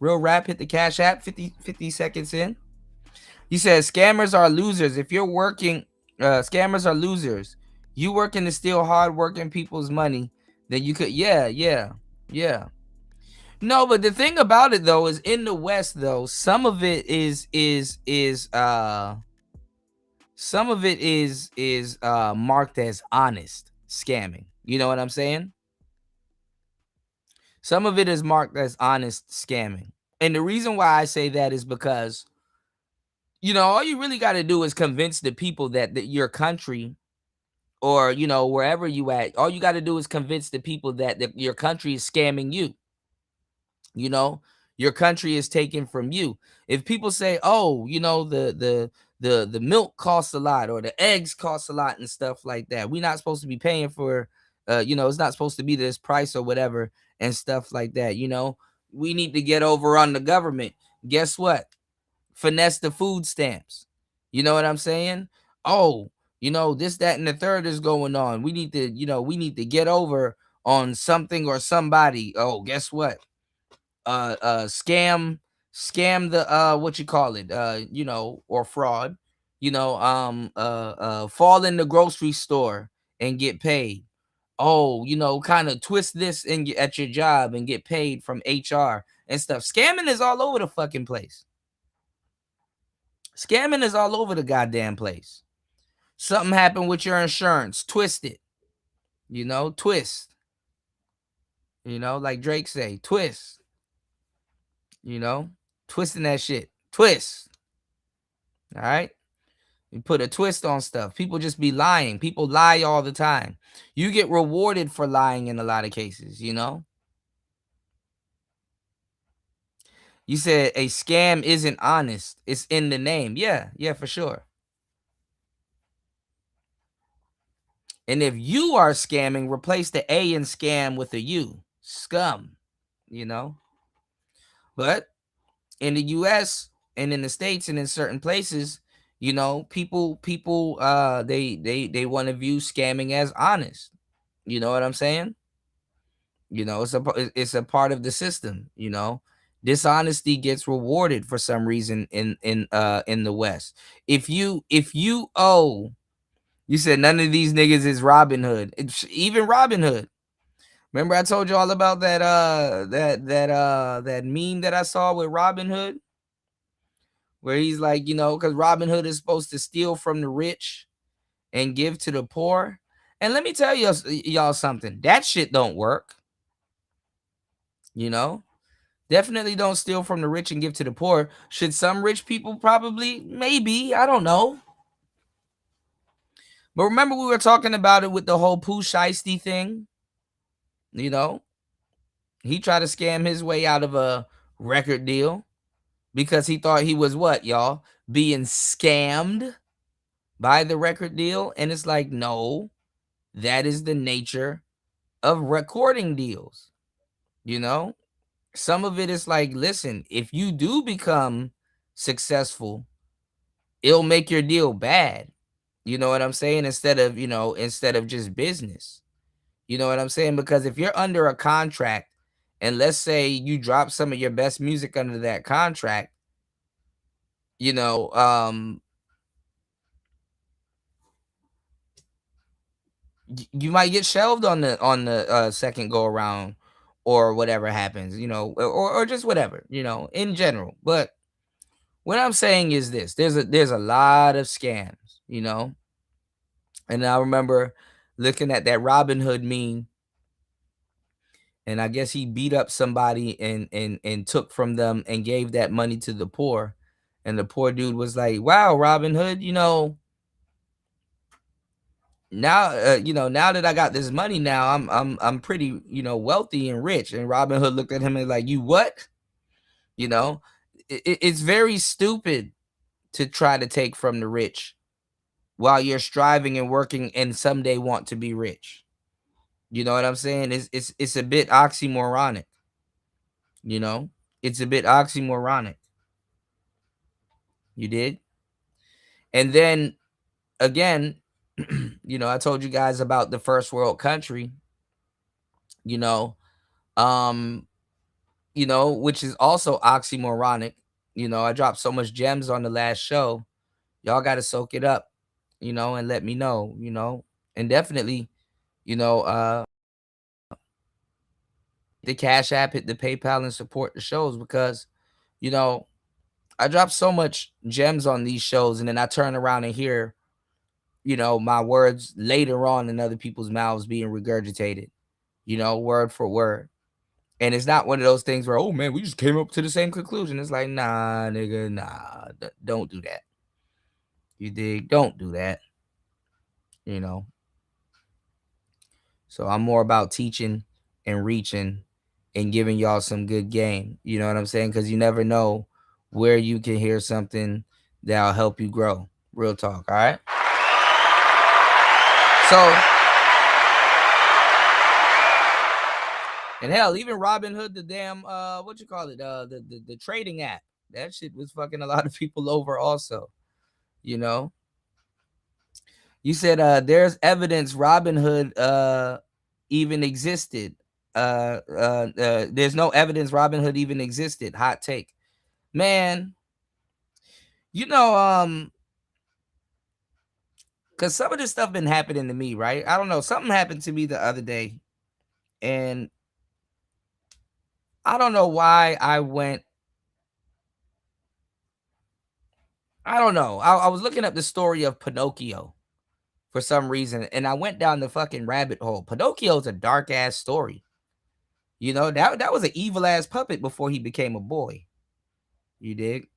Real Rap, hit the Cash App. 50 seconds in. He says, scammers are losers. If you're working, scammers are losers. You working to steal hard-working people's money, then you could, yeah. No, but the thing about it though is, in the West though, some of it is some of it is marked as honest scamming. You know what I'm saying? Some of it is marked as honest scamming. And the reason why I say that is because, all you really got to do is convince the people that your country, or, wherever you at, all you got to do is convince the people that your country is scamming you. Your country is taken from you. If people say, oh, the milk costs a lot, or the eggs cost a lot and stuff like that, we're not supposed to be paying for, it's not supposed to be this price or whatever and stuff like that. We need to get over on the government. Guess what? Finesse the food stamps. You know what I'm saying? Oh, this, that, and the third is going on. We need to get over on something or somebody. Oh, guess what? Scam the what you call it, or fraud, fall in the grocery store and get paid. Oh, kind of twist this and at your job and get paid from HR and stuff. Scamming is all over the fucking place. Scamming is all over the goddamn place. Something happened with your insurance, twist it. Twist. Like Drake say, twist. Twisting that shit. Twist. All right. You put a twist on stuff. People just be lying. People lie all the time. You get rewarded for lying in a lot of cases, You said a scam isn't honest. It's in the name. Yeah, for sure. And if you are scamming, replace the A in scam with a U. Scum. But in the US and in the States and in certain places, people they want to view scamming as honest. You know what I'm saying? It's a part of the system. Dishonesty gets rewarded for some reason in the West. If you owe, you said none of these niggas is Robin Hood. Even Robin Hood. Remember I told you all about that that meme that I saw with Robin Hood, where he's like, because Robin Hood is supposed to steal from the rich and give to the poor. And let me tell y'all something. That shit don't work. Definitely don't steal from the rich and give to the poor. Should some rich people probably? Maybe. I don't know. But remember we were talking about it with the whole Pooh Shiesty thing? He tried to scam his way out of a record deal because he thought he was what, y'all? Being scammed by the record deal. And it's like, no, that is the nature of recording deals. Some of it is like, listen, if you do become successful, it'll make your deal bad. You know what I'm saying? Instead of just business. You know what I'm saying? Because if you're under a contract and let's say you drop some of your best music under that contract, you might get shelved on the second go around or whatever happens, or just whatever, in general. But what I'm saying is this, there's a lot of scams, and I remember looking at that Robin Hood meme, and I guess he beat up somebody and took from them and gave that money to the poor. And the poor dude was like, wow, Robin Hood, now, now that I got this money now, I'm pretty, wealthy and rich. And Robin Hood looked at him and like, you what? It's very stupid to try to take from the rich while you're striving and working and someday want to be rich. You know what I'm saying? It's a bit oxymoronic. It's a bit oxymoronic. You did? And then again, I told you guys about the first world country, which is also oxymoronic. I dropped so much gems on the last show. Y'all got to soak it up, and let me know, and definitely, the Cash App, hit the PayPal and support the shows because, I drop so much gems on these shows and then I turn around and hear my words later on in other people's mouths being regurgitated, word for word. And it's not one of those things where, oh man, we just came up to the same conclusion. It's like, nah, nigga, nah, don't do that. You dig? Don't do that. So I'm more about teaching and reaching and giving y'all some good game. You know what I'm saying? Because you never know where you can hear something that'll help you grow. Real talk, all right? So, and hell, even Robinhood, the damn the trading app, that shit was fucking a lot of people over also. You said there's evidence Robinhood even existed. There's no evidence Robinhood even existed. Hot take. Man, because some of this stuff been happening to me, right? I don't know. Something happened to me the other day, and I don't know why I went. I don't know. I was looking up the story of Pinocchio for some reason, and I went down the fucking rabbit hole. Pinocchio's a dark ass story. That was an evil ass puppet before he became a boy. You dig?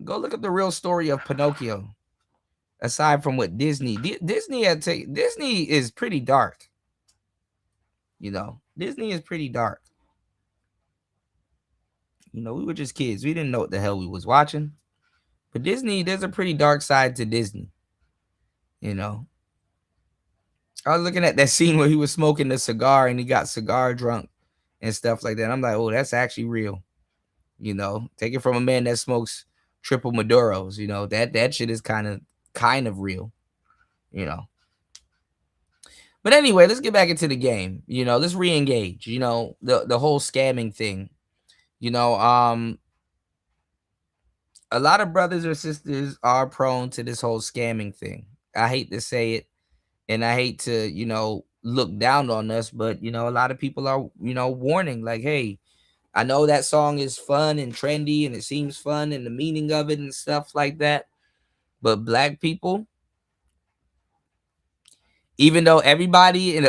Go look up the real story of Pinocchio. Aside from what Disney Disney is pretty dark. Disney is pretty dark. We were just kids. We didn't know what the hell we was watching. But Disney, there's a pretty dark side to Disney. I was looking at that scene where he was smoking a cigar and he got cigar drunk and stuff like that. I'm like, oh, that's actually real. Take it from a man that smokes triple Maduros. That shit is kind of real. But anyway, let's get back into the game. Let's re-engage. The whole scamming thing. A lot of brothers or sisters are prone to this whole scamming thing. I hate to say it, and I hate to, look down on us, but a lot of people are, warning, like, hey, I know that song is fun and trendy and it seems fun and the meaning of it and stuff like that. But black people, even though anybody in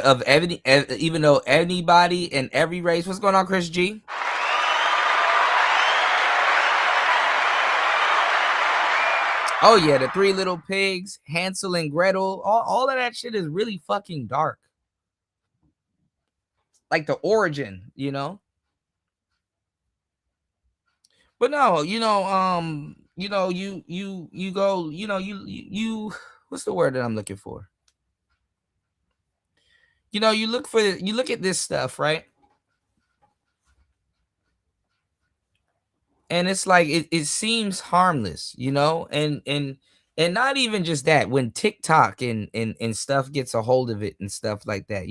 every race, what's going on, Chris G? Oh yeah, the Three Little Pigs, Hansel and Gretel, all of that shit is really fucking dark. Like the origin, But no, you go, you what's the word that I'm looking for? You look at this stuff, right? And it's like it seems harmless, and not even just that. When TikTok and stuff gets a hold of it and stuff like that,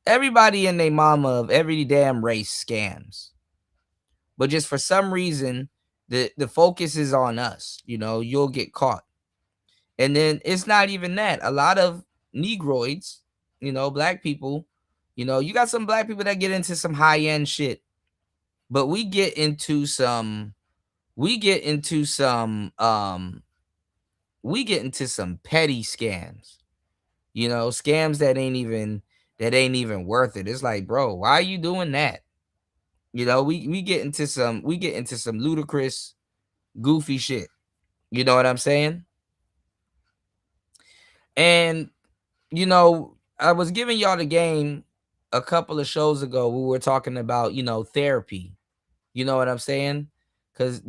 everybody and their mama of every damn race scams. But just for some reason, the focus is on us. You'll get caught. And then it's not even that. A lot of Negroids, black people, you got some black people that get into some high-end shit. But we get into some petty scams. Scams that ain't even worth it. It's like, bro, why are you doing that? We get into some ludicrous, goofy shit. You know what I'm saying? And I was giving y'all the game a couple of shows ago. We were talking about, therapy. You know what I'm saying? Because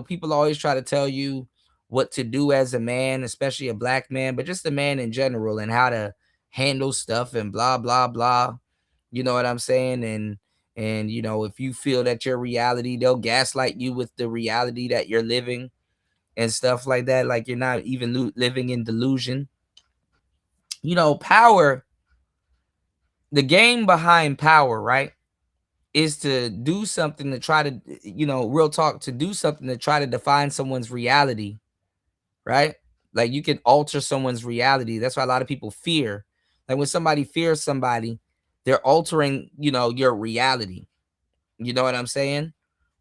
people always try to tell you what to do as a man, especially a black man, but just a man in general, and how to handle stuff and blah, blah, blah. You know what I'm saying? And if you feel that your reality, they'll gaslight you with the reality that you're living and stuff like that. Like you're not even living in delusion. Power, the game behind power, right, is to do something to try to, real talk, to do something to try to define someone's reality, right? Like you can alter someone's reality. That's why a lot of people fear. Like when somebody fears somebody, they're altering, your reality. You know what I'm saying?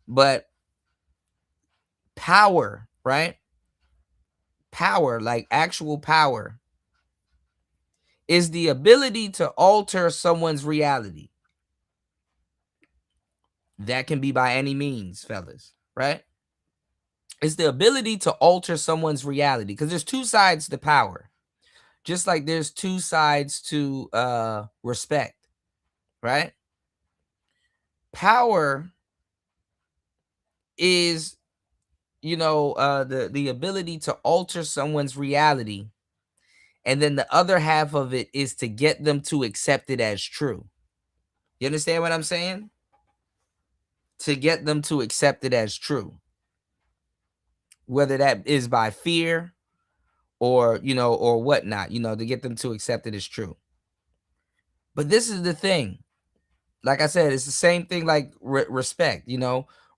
But power, right? Power, like actual power, is the ability to alter someone's reality. That can be by any means, fellas, right? It's the ability to alter someone's reality, because there's two sides to power. Just like there's two sides to respect, right? Power is, the ability to alter someone's reality, and then the other half of it is to get them to accept it as true. You understand what I'm saying? To get them to accept it as true, whether that is by fear or whatnot, to get them to accept it as true. But this is the thing. Like I said, it's the same thing like respect.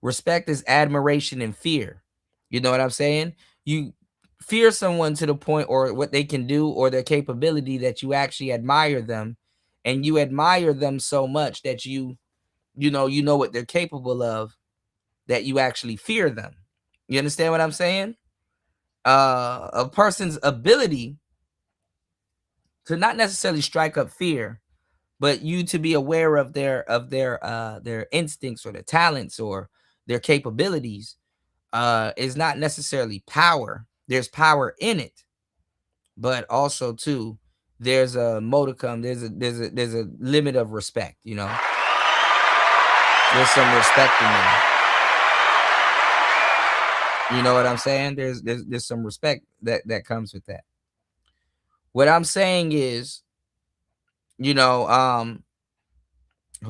Respect is admiration and fear. You know what I'm saying? You fear someone to the point, or what they can do, or their capability, that you actually admire them, and you admire them so much that you know what they're capable of, that you actually fear them. You understand what I'm saying? A person's ability to not necessarily strike up fear, but you to be aware of their instincts or their talents or their capabilities is not necessarily power. There's power in it, but also too, there's a modicum, there's a limit of respect. There's some respect in there. You know what I'm saying? There's some respect that comes with that. What I'm saying is, hold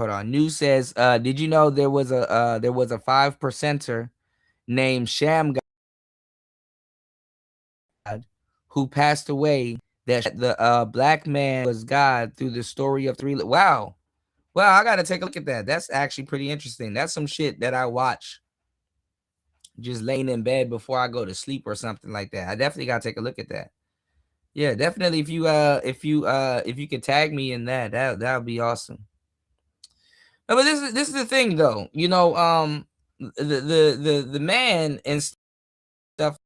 on. News says, did you know there was a 5%er named Sham God who passed away, that the black man was God through the story of three. Wow. Well, I got to take a look at that. That's actually pretty interesting. That's some shit that I watch just laying in bed before I go to sleep or something like that. I definitely got to take a look at that. Yeah, definitely. If you could tag me in that would be awesome. No, but this is the thing though. The man and stuff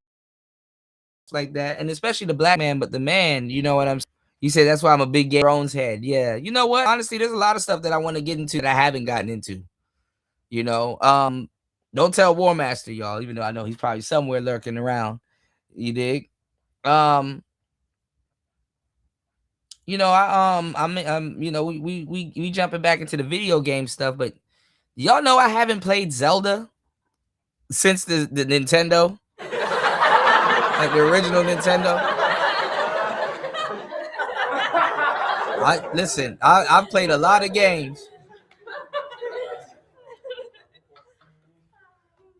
like that, and especially the black man, but the man, you know what I'm saying? You say that's why I'm a big Game of Thrones head. Yeah, you know what? Honestly, there's a lot of stuff that I want to get into that I haven't gotten into. Don't tell War Master, y'all, even though I know he's probably somewhere lurking around. You dig? We jumping back into the video game stuff, but y'all know I haven't played Zelda since the Nintendo, like the original Nintendo. I've played a lot of games,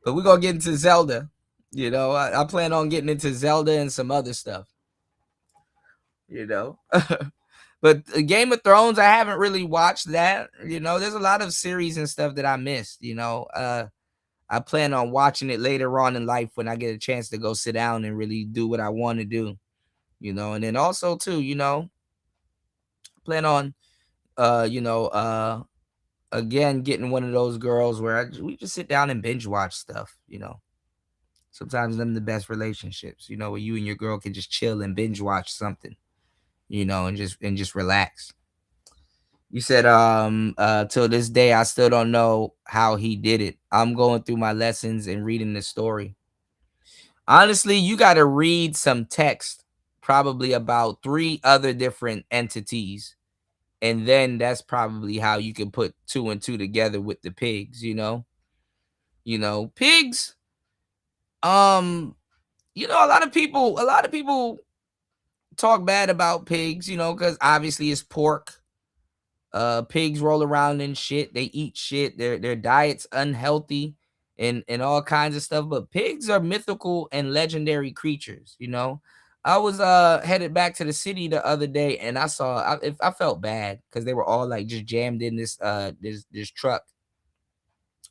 but we're gonna get into Zelda. I plan on getting into Zelda and some other stuff. But Game of Thrones, I haven't really watched that. There's a lot of series and stuff that I missed. I plan on watching it later on in life when I get a chance to go sit down and really do what I want to do. And then also too, plan on, again, getting one of those girls where we just sit down and binge watch stuff. Sometimes them the best relationships. Where you and your girl can just chill and binge watch something. And just relax. You said, till this day, I still don't know how he did it. I'm going through my lessons and reading the story. Honestly, you got to read some text, probably about 3 other different entities. And then that's probably how you can put 2 and 2 together with the pigs, pigs. A lot of people talk bad about pigs, because obviously it's pork. Pigs roll around in shit. They eat shit. Their diet's unhealthy and all kinds of stuff. But pigs are mythical and legendary creatures. I was headed back to the city the other day, and I felt bad because they were all like just jammed in this truck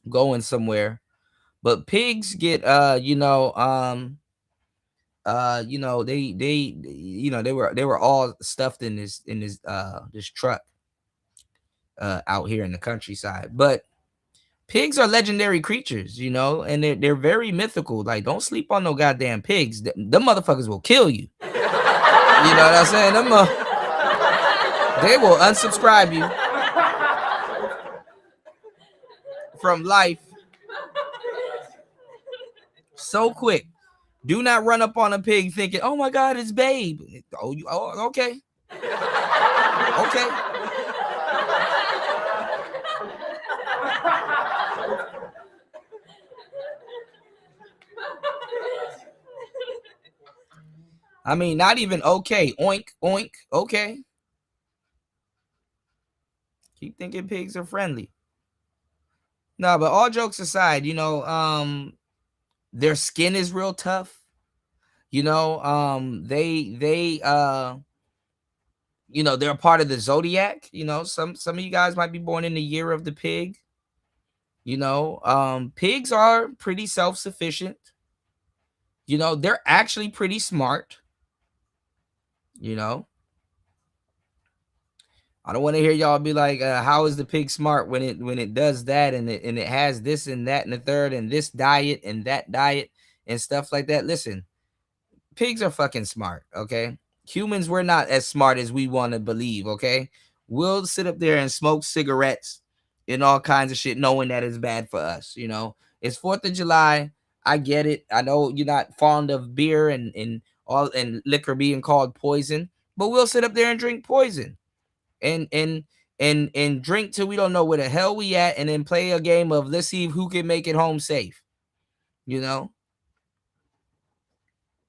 going somewhere. But pigs get they were all stuffed in this truck out here in the countryside. But pigs are legendary creatures, and they're very mythical. Like, don't sleep on no goddamn pigs. Them motherfuckers will kill you. You know what I'm saying? They will unsubscribe you from life so quick. Do not run up on a pig thinking, "Oh my God, it's Babe." Oh, okay. Okay. I mean, not even okay. Oink, oink. Okay. Keep thinking pigs are friendly. No, but all jokes aside, their skin is real tough. They they're a part of the zodiac. Some of you guys might be born in the year of the pig. Pigs are pretty self-sufficient. They're actually pretty smart. I don't want to hear y'all be like, how is the pig smart when it does that and it has this and that and the third and this diet and that diet and stuff like that. Listen, pigs are fucking smart, okay? Humans, we're not as smart as we want to believe, okay? We'll sit up there and smoke cigarettes and all kinds of shit knowing that it's bad for us, It's 4th of July. I get it. I know you're not fond of beer and liquor being called poison, but we'll sit up there and drink poison. And drink till we don't know where the hell we at, and then play a game of let's see who can make it home safe.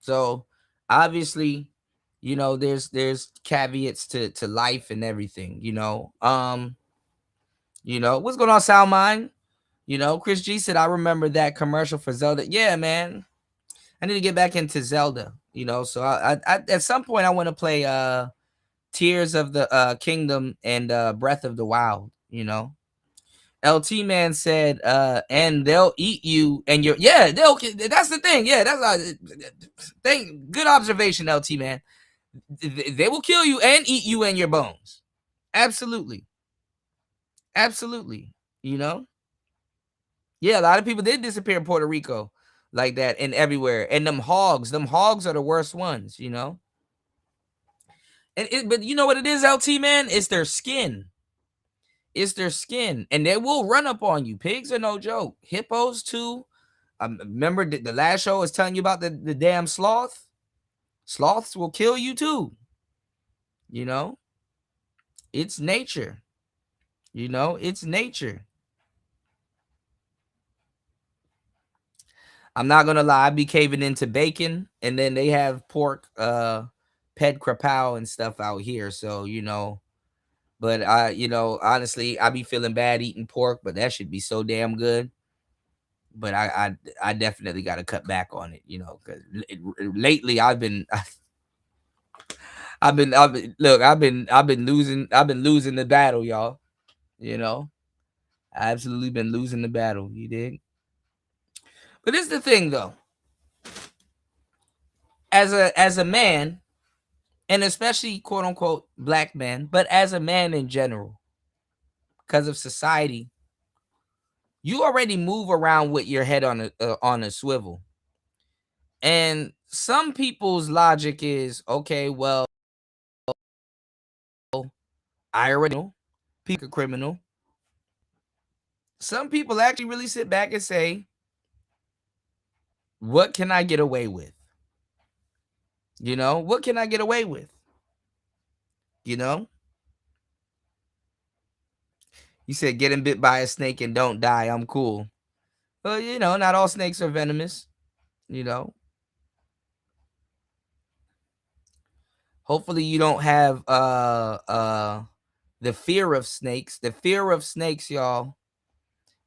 So obviously, there's caveats to life and everything. What's going on, Sound Mind? Chris G said, I remember that commercial for Zelda. Yeah, man, I need to get back into Zelda. So I at some point I want to play Tears of the Kingdom and Breath of the Wild. LT Man said, and they'll eat you and your that's the thing. Yeah, that's a thing. Good observation, LT Man. They will kill you and eat you and your bones. Absolutely. Absolutely. Yeah, a lot of people did disappear in Puerto Rico like that and everywhere. And them hogs are the worst ones, But you know what it is, LT Man? It's their skin. It's their skin, and they will run up on you. Pigs are no joke. Hippos too. Remember the last show I was telling you about the damn sloth. Sloths will kill you too. It's nature. It's nature. I'm not gonna lie. I be caving into bacon, and then they have pork, ped crapow and stuff out here. So but honestly, I be feeling bad eating pork, but that should be so damn good. But I definitely got to cut back on it, because lately I've been losing the battle, y'all. I absolutely been losing the battle. You dig? But this is the thing, though. As a man, and especially quote unquote black man, but as a man in general, because of society, you already move around with your head on a swivel. And some people's logic is, okay, well, I already know, pick a criminal. Some people actually really sit back and say, what can I get away with? What can I get away with? You said getting bit by a snake and don't die. I'm cool. Well, not all snakes are venomous. Hopefully you don't have the fear of snakes. The fear of snakes, y'all,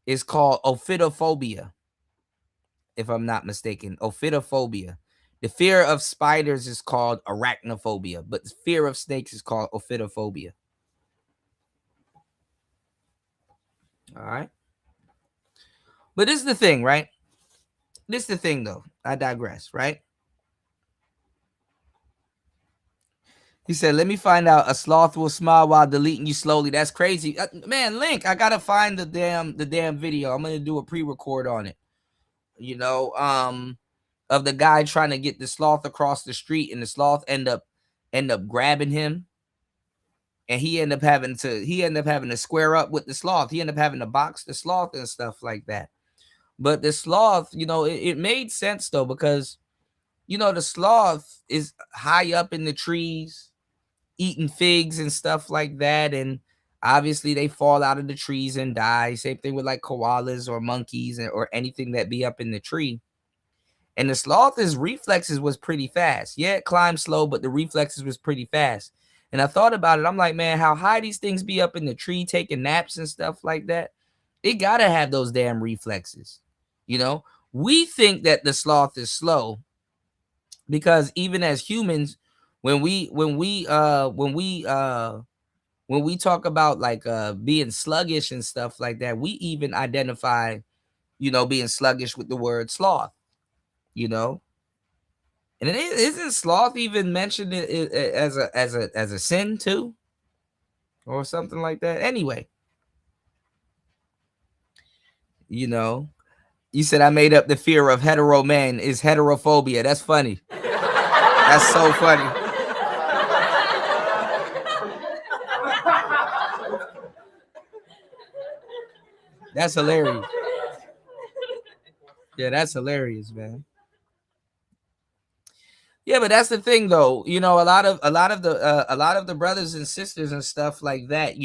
is called ophidiophobia, if I'm not mistaken. Ophidiophobia. The fear of spiders is called arachnophobia, but the fear of snakes is called ophidiophobia. All right. But this is the thing, right? This is the thing, though. I digress, right? He said, let me find out. A sloth will smile while deleting you slowly. That's crazy. Man, Link, I got to find the damn video. I'm going to do a pre-record on it. Of the guy trying to get the sloth across the street, and the sloth end up grabbing him. and he ended up having to square up with the sloth. He ended up having to box the sloth and stuff like that. But the sloth, it made sense though, because the sloth is high up in the trees eating figs and stuff like that, and obviously they fall out of the trees and die. Same thing with like koalas or monkeys or anything that be up in the tree. And the sloth's reflexes was pretty fast. Yeah, it climbed slow, but the reflexes was pretty fast. And I thought about it. I'm like, man, how high these things be up in the tree taking naps and stuff like that. It gotta have those damn reflexes. We think that the sloth is slow because even as humans, when we talk about like being sluggish and stuff like that, we even identify, being sluggish with the word sloth, and isn't sloth even mentioned as a sin too, or something like that? Anyway, you said I made up the fear of hetero men is heterophobia. That's funny. That's so funny. That's hilarious. Yeah, that's hilarious, man. Yeah, but that's the thing, though. A lot of the brothers and sisters and stuff like that.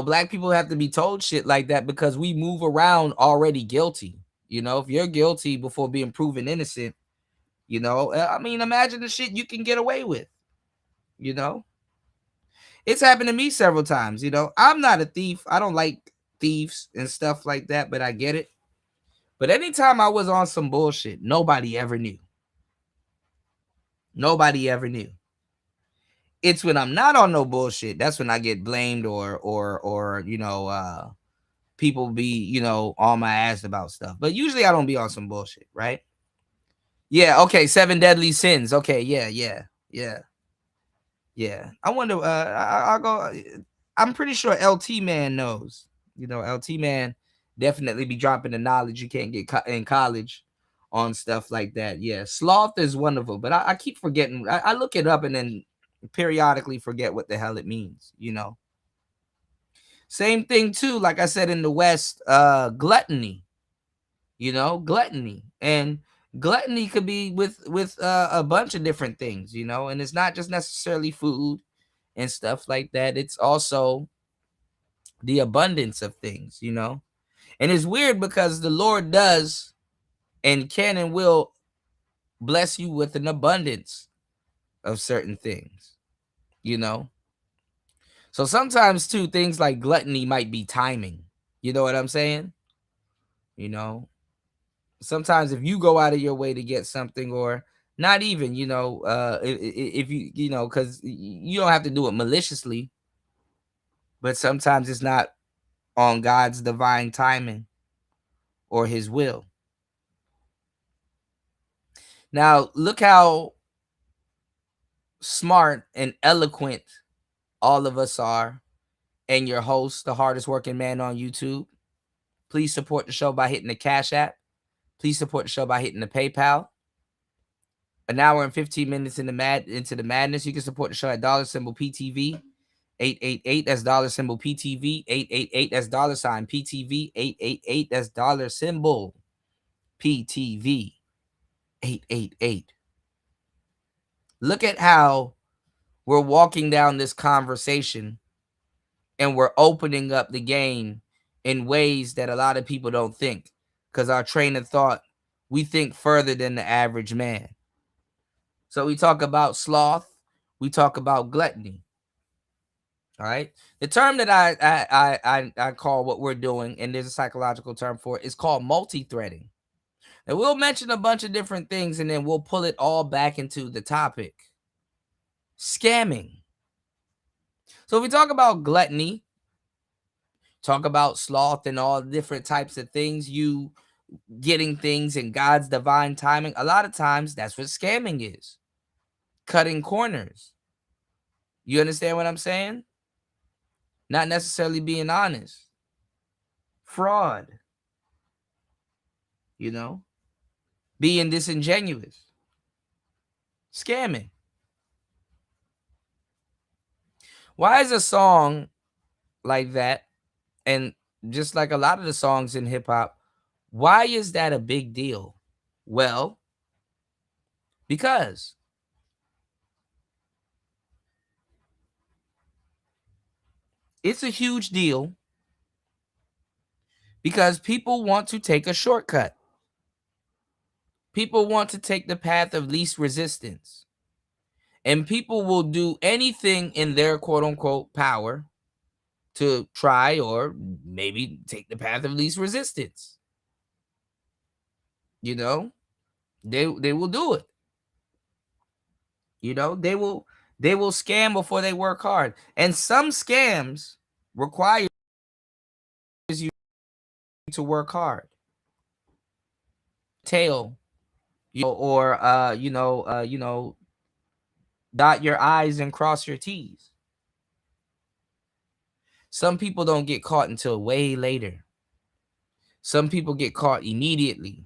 Black people have to be told shit like that because we move around already guilty. If you're guilty before being proven innocent, imagine the shit you can get away with. It's happened to me several times. I'm not a thief. I don't like thieves and stuff like that, but I get it. But anytime I was on some bullshit, nobody ever knew. Nobody ever knew. It's when I'm not on no bullshit, that's when I get blamed or people be, on my ass about stuff. But usually I don't be on some bullshit, right? Yeah, okay, 7 deadly sins. Okay, yeah. I wonder, I'll go. I'm pretty sure LT Man knows. LT Man definitely be dropping the knowledge you can't get in college on stuff like that. Yeah, sloth is one of them, but I keep forgetting. I look it up and then periodically forget what the hell it means. Same thing too. Like I said in the West, gluttony. Gluttony, and gluttony could be with a bunch of different things. And it's not just necessarily food and stuff like that. It's also the abundance of things. And it's weird because the Lord does and can and will bless you with an abundance of certain things, So sometimes too, things like gluttony might be timing. You know what I'm saying? Sometimes if you go out of your way to get something, or not even, if you, because you don't have to do it maliciously, but sometimes it's not on God's divine timing or his will. Now, look how smart and eloquent all of us are, and your host, the hardest working man on YouTube. Please support the show by hitting the Cash App. Please support the show by hitting the PayPal. An hour and 15 minutes into the madness. You can support the show at $PTV 888. That's $PTV 888. That's $PTV 888. That's $PTV 888. Look at how we're walking down this conversation and we're opening up the game in ways that a lot of people don't think, because our train of thought, we think further than the average man. So we talk about sloth, we talk about gluttony. All right. The term that I call what we're doing, and there's a psychological term for it, is called multi-threading. And we'll mention a bunch of different things and then we'll pull it all back into the topic. Scamming. So if we talk about gluttony, talk about sloth and all different types of things, you getting things in God's divine timing, a lot of times that's what scamming is. Cutting corners. You understand what I'm saying? Not necessarily being honest. Fraud. Being disingenuous. Scamming. Why is a song like that, and just like a lot of the songs in hip hop, why is that a big deal? Well, because it's a huge deal because people want to take a shortcut. People want to take the path of least resistance. And people will do anything in their quote unquote power to try or maybe take the path of least resistance. You know, they will do it. You know, they will scam before they work hard. And some scams require you to work hard. Tail, or dot your I's and cross your T's. Some people don't get caught until way later. Some people get caught immediately.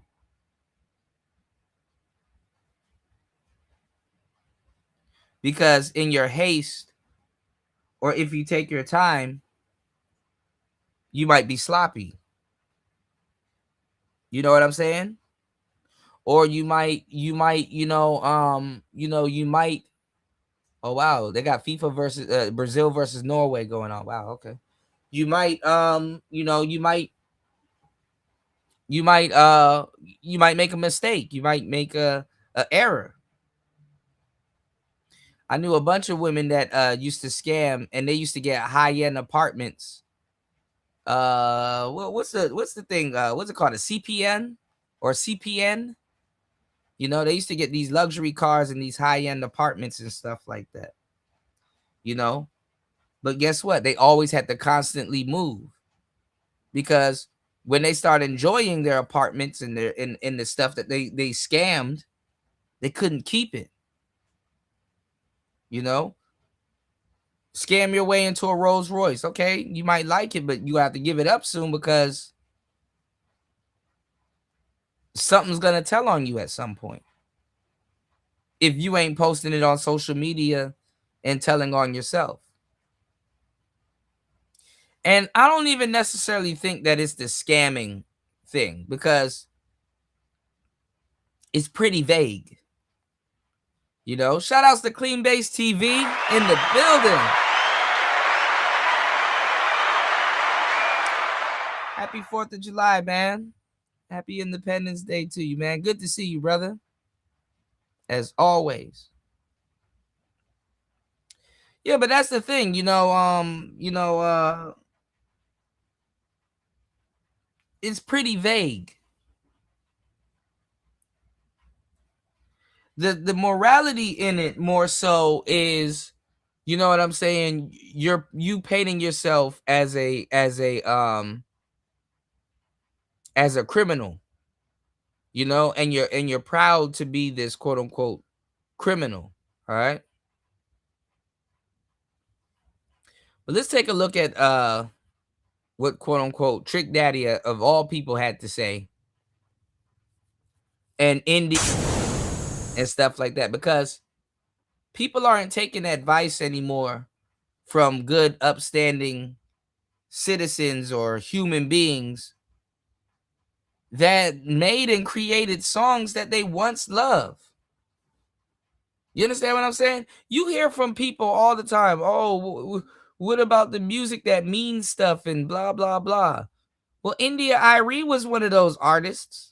Because in your haste, or if you take your time, you might be sloppy. You know what I'm saying? Or you might, oh wow, they got FIFA versus Brazil versus Norway going on. Wow, okay. You might you might make a mistake. You might make a error. I knew a bunch of women that used to scam, and they used to get high-end apartments. What's the thing? What's it called? A CPN or CPN? You know, they used to get these luxury cars and these high-end apartments and stuff like that. You know, but guess what? They always had to constantly move, because when they start enjoying their apartments and their in the stuff that they scammed, they couldn't keep it. You know, scam your way into a Rolls Royce. Okay, you might like it, but you have to give it up soon, because something's gonna tell on you at some point if you ain't posting it on social media and telling on yourself. And I don't even necessarily think that it's the scamming thing, because it's pretty vague. You know, shout outs to Clean Base TV in the building. Happy 4th of July, man. Happy Independence Day to you, man. Good to see you, brother. As always. Yeah, but that's the thing, it's pretty vague. The morality in it more so is, you know what I'm saying, you painting yourself as a criminal, you know, and you're proud to be this quote unquote criminal. All right. But let's take a look at what quote unquote Trick Daddy of all people had to say, and Indy and stuff like that, because people aren't taking advice anymore from good, upstanding citizens or human beings that made and created songs that they once loved. You understand what I'm saying? You hear from people all the time, oh, what about the music that means stuff and blah, blah, blah. Well, India Arie was one of those artists.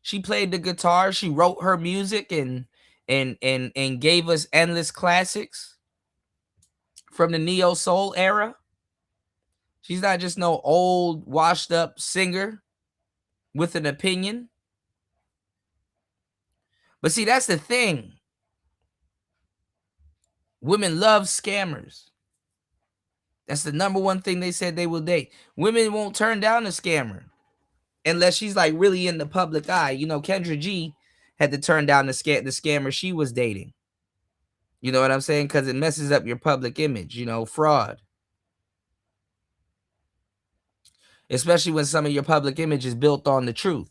She played the guitar. She wrote her music and gave us endless classics from the neo soul era. She's not just no old washed up singer with an opinion. But see, that's the thing. Women love scammers. That's the number one thing they said they will date. Women won't turn down a scammer unless she's like really in the public eye. You know, Kendra G had to turn down the scammer she was dating. You know what I'm saying? Because it messes up your public image, you know, fraud. Especially when some of your public image is built on the truth.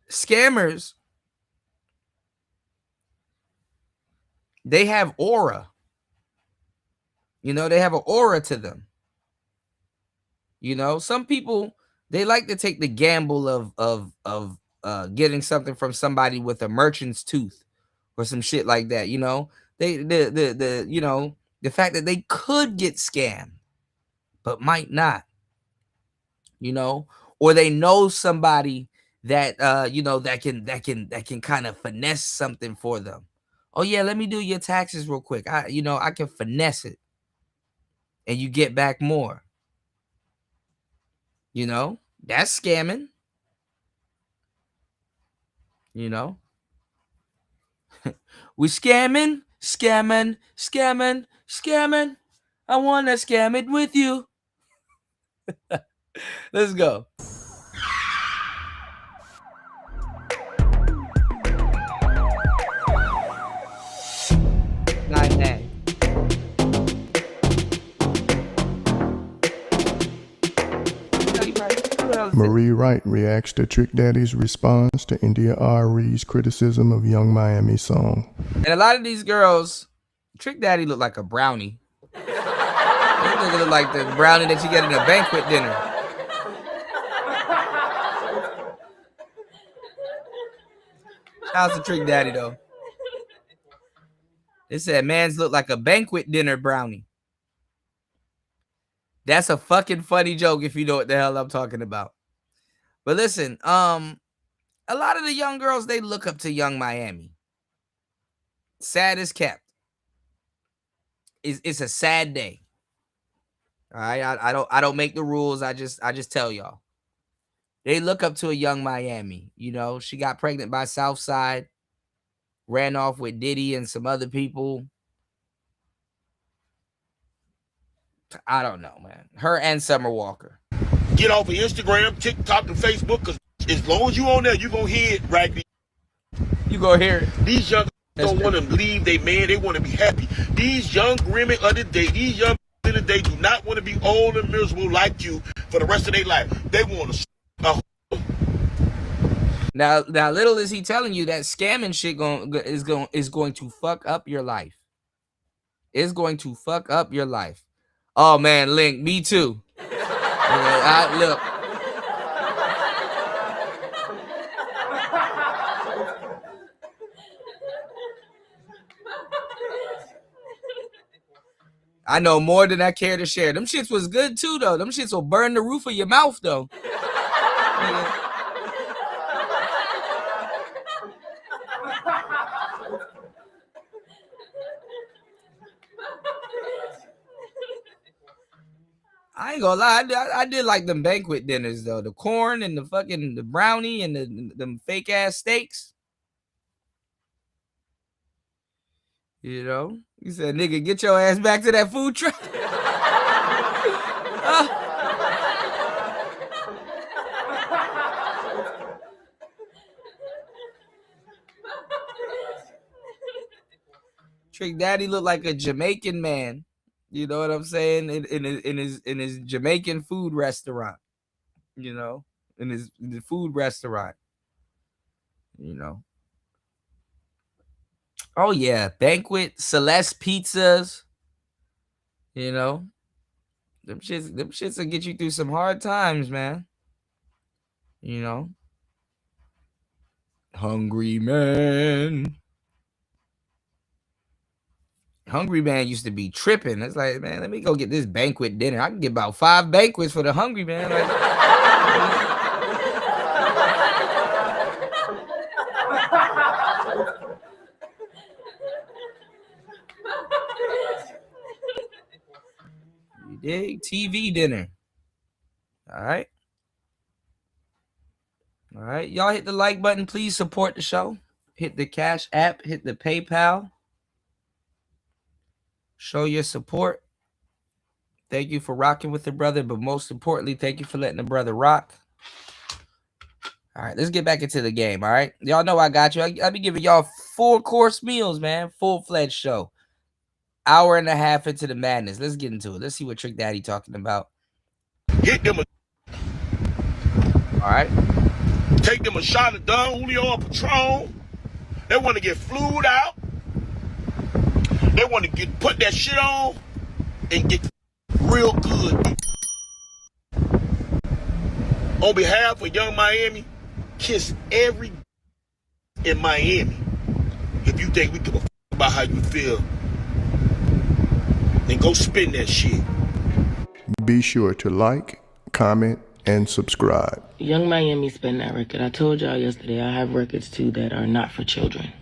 Scammers They have aura. You know, they have an aura to them. You know, some people, they like to take the gamble of getting something from somebody with a merchant's tooth or some shit like that. You know, you know, the fact that they could get scammed, but might not, you know, or they know somebody that, you know, that can kind of finesse something for them. Oh yeah, let me do your taxes real quick. You know, I can finesse it and you get back more. You know, that's scamming. You know, we scamming. I want to scam it with you. Let's go. Nine. Marie Wright reacts to Trick Daddy's response to India Ari's criticism of Young Miami's song. And a lot of these girls, Trick Daddy look like a brownie. They look like the brownie that you get in a banquet dinner. Shout out to Trick Daddy though. They said man's look like a banquet dinner brownie. That's a fucking funny joke if you know what the hell I'm talking about. But listen, a lot of the young girls, they look up to Young Miami. Sad as kept. It's a sad day. All right, I don't make the rules. I just tell y'all. They look up to a Young Miami. You know, she got pregnant by Southside, ran off with Diddy and some other people. I don't know, man. Her and Summer Walker. Get off of Instagram, TikTok, and Facebook, because as long as you on there, you gonna hear it right. You gonna hear it. These young don't want to leave their man. They want to be happy. These young women of the day, these young in the day do not want to be old and miserable like you for the rest of their life. They want to. Now, little is he telling you that scamming shit is going to fuck up your life. It's going to fuck up your life. Oh man, Link, me too. Look. I know more than I care to share. Them shits was good too, though. Them shits will burn the roof of your mouth, though. I ain't gonna lie, I did like them banquet dinners though. The corn and the brownie and them fake ass steaks. You know, he said, "Nigga, get your ass back to that food truck." Trick Daddy looked like a Jamaican man. You know what I'm saying? In his Jamaican food restaurant. You know, in the food restaurant. You know. Oh yeah, banquet, Celeste pizzas. You know, them shits will get you through some hard times, man. You know, Hungry Man. Hungry Man used to be tripping. It's like, man, let me go get this banquet dinner. I can get about 5 banquets for the Hungry Man. Like, you dig? TV dinner. All right. All right. Y'all hit the like button. Please support the show. Hit the Cash App. Hit the PayPal. Show your support. Thank you for rocking with the brother, but most importantly, thank you for letting the brother rock. All right, let's get back into the game, all right? Y'all know I got you. I'll be giving y'all 4-course meals, man. Full-fledged show. Hour and a half into the madness. Let's get into it. Let's see what Trick Daddy talking about. Hit them. All right. Take them a shot of Don Julio or Patron. They want to get flued out. They want to put that shit on and get real good. On behalf of Young Miami, kiss every in Miami. If you think we give a about how you feel, then go spin that shit. Be sure to like, comment, and subscribe. Young Miami spin that record. I told y'all yesterday I have records too that are not for children,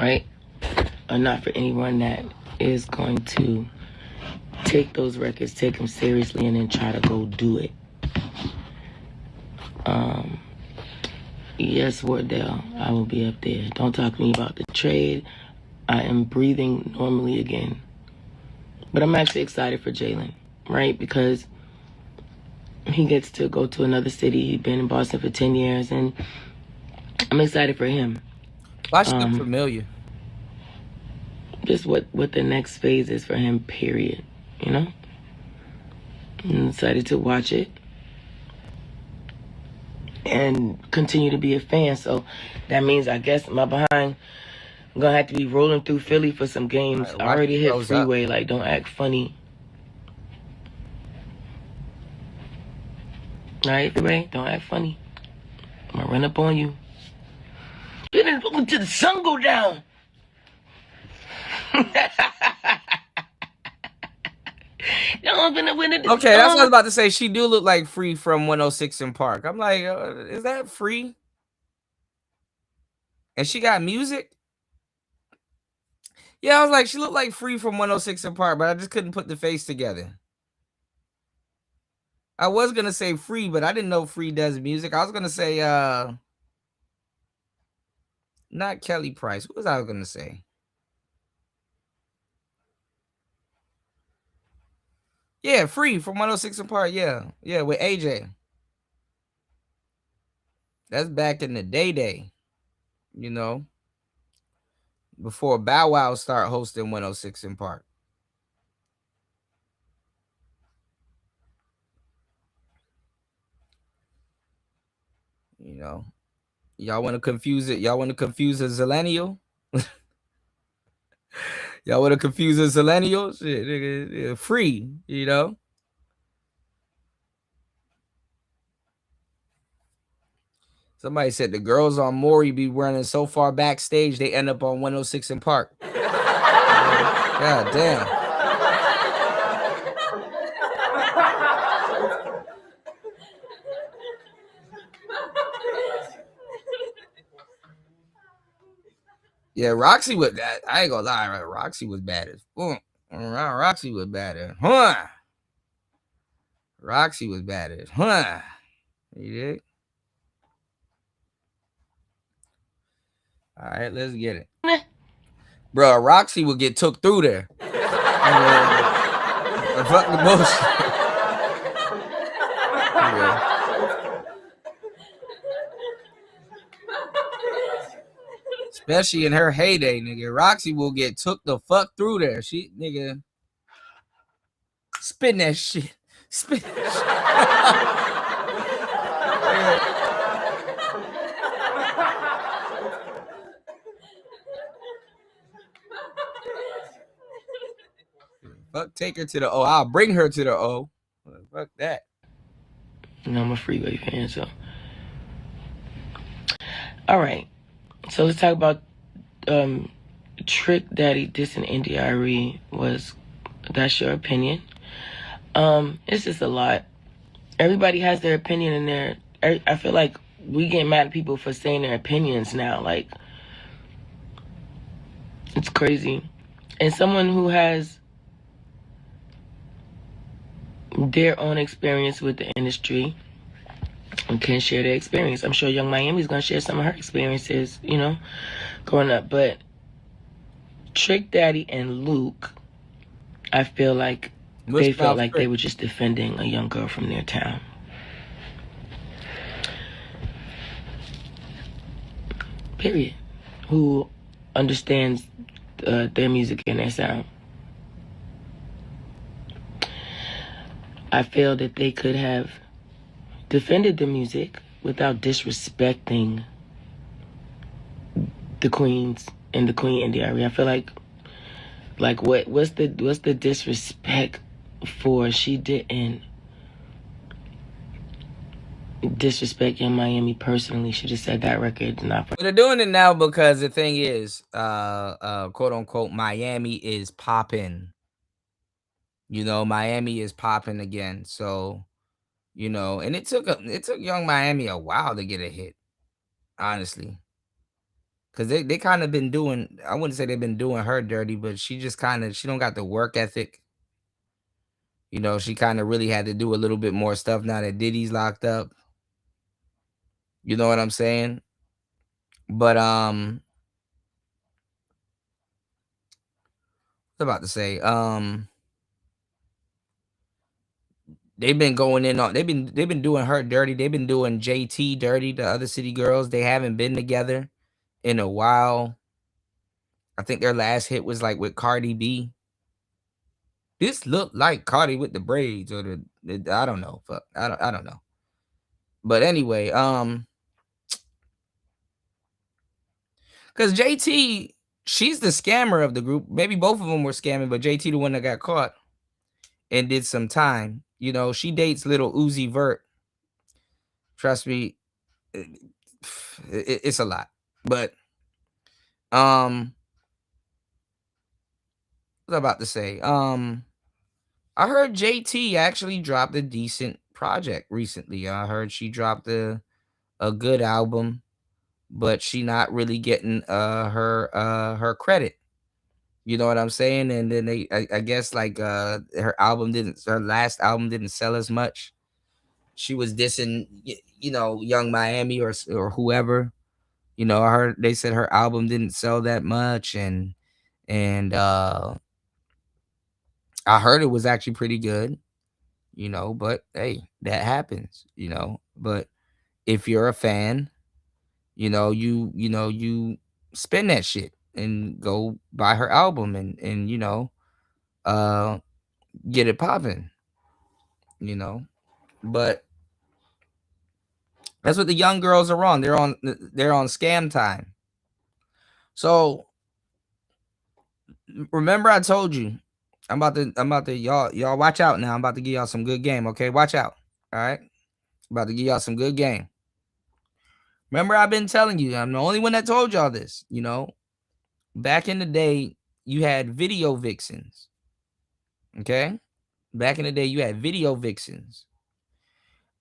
right? Are not for anyone that is going to take those records, take them seriously, and then try to go do it. Yes, Wardell, I will be up there. Don't talk to me about the trade. I am breathing normally again. But I'm actually excited for Jalen, right? Because he gets to go to another city. He's been in Boston for 10 years, and I'm excited for him. Why should look familiar? Just what the next phase is for him, period. You know? I'm excited to watch it and continue to be a fan. So that means, I guess, my behind, I'm going to have to be rolling through Philly for some games. Right, I already hit Freeway. Like, don't act funny. All right, Freeway, don't act funny. I'm going to run up on you. Been until the sun go down. Okay, that's what I was about to say. She do look like Free from 106 in Park. I'm like, is that Free? And she got music? Yeah, I was like, she looked like Free from 106 in Park, but I just couldn't put the face together. I was going to say Free, but I didn't know Free does music. I was going to say, not Kelly Price. What was I going to say? Yeah, Free from 106 in Park. Yeah, with AJ. That's back in the day, you know, before Bow Wow started hosting 106 in Park. You know, y'all want to confuse it. Y'all want to confuse a Zillennial? Y'all want to confuse a Zillennial? Shit, nigga, Free, you know? Somebody said the girls on Maury be running so far backstage, they end up on 106 in Park. God damn. Yeah, Roxy was that. I ain't gonna lie, Roxy was bad as Roxy was bad as Roxy was bad as You dig? All right, let's get it. Bro, Roxy would get took through there. Fuck the bullshit. Especially in her heyday, nigga. Roxy will get took the fuck through there. She, nigga. Spin that shit. Spin that shit. Fuck, take her to the O. I'll bring her to the O. Fuck that. You know, I'm a Freeway fan, so. All right. So let's talk about Trick Daddy dissing NDRE. That's your opinion. It's just a lot. Everybody has their opinion in there. I feel like we get mad at people for saying their opinions now. Like, it's crazy. And someone who has their own experience with the industry and can share their experience. I'm sure Young Miami's going to share some of her experiences, you know, growing up. But Trick Daddy and Luke, I feel like they felt like they were just defending a young girl from their town. Period. Who understands their music and their sound. I feel that they could have defended the music without disrespecting the queens and the Queen NDRE. I feel like Like what's the disrespect for? She didn't disrespect Young Miami personally. She just said that record not for. They're doing it now because the thing is, quote unquote, Miami is popping. You know, Miami is popping again. So, you know, and it took Young Miami a while to get a hit, honestly. Cause they kind of been doing, I wouldn't say they've been doing her dirty, but she don't got the work ethic. You know, she kind of really had to do a little bit more stuff now that Diddy's locked up. You know what I'm saying? But what was I about to say? They've been going in on they've been doing her dirty. They've been doing JT dirty, the other city girls. They haven't been together in a while. I think their last hit was like with Cardi B. This looked like Cardi with the braids or the I don't know. Fuck. I don't know. But anyway, because JT, she's the scammer of the group. Maybe both of them were scamming, but JT the one that got caught and did some time. You know, she dates little Uzi Vert. Trust me, it's a lot. But what was I about to say? I heard JT actually dropped a decent project recently. I heard she dropped a good album, but she not really getting her credit. You know what I'm saying? And then I guess like her last album didn't sell as much. She was dissing, you know, Young Miami or whoever. You know, they said her album didn't sell that much, and I heard it was actually pretty good. You know, but hey, that happens. You know, but if you're a fan, you know, you spend that shit and go buy her album and you know, get it popping, you know. But that's what the young girls are on. They're on scam time. So remember I told you I'm about to y'all watch out now. I'm about to give y'all some good game, okay? Watch out. All right? About to give y'all some good game. Remember I've been telling you, I'm the only one that told y'all this, you know. Back in the day, you had video vixens. Okay? Back in the day, you had video vixens.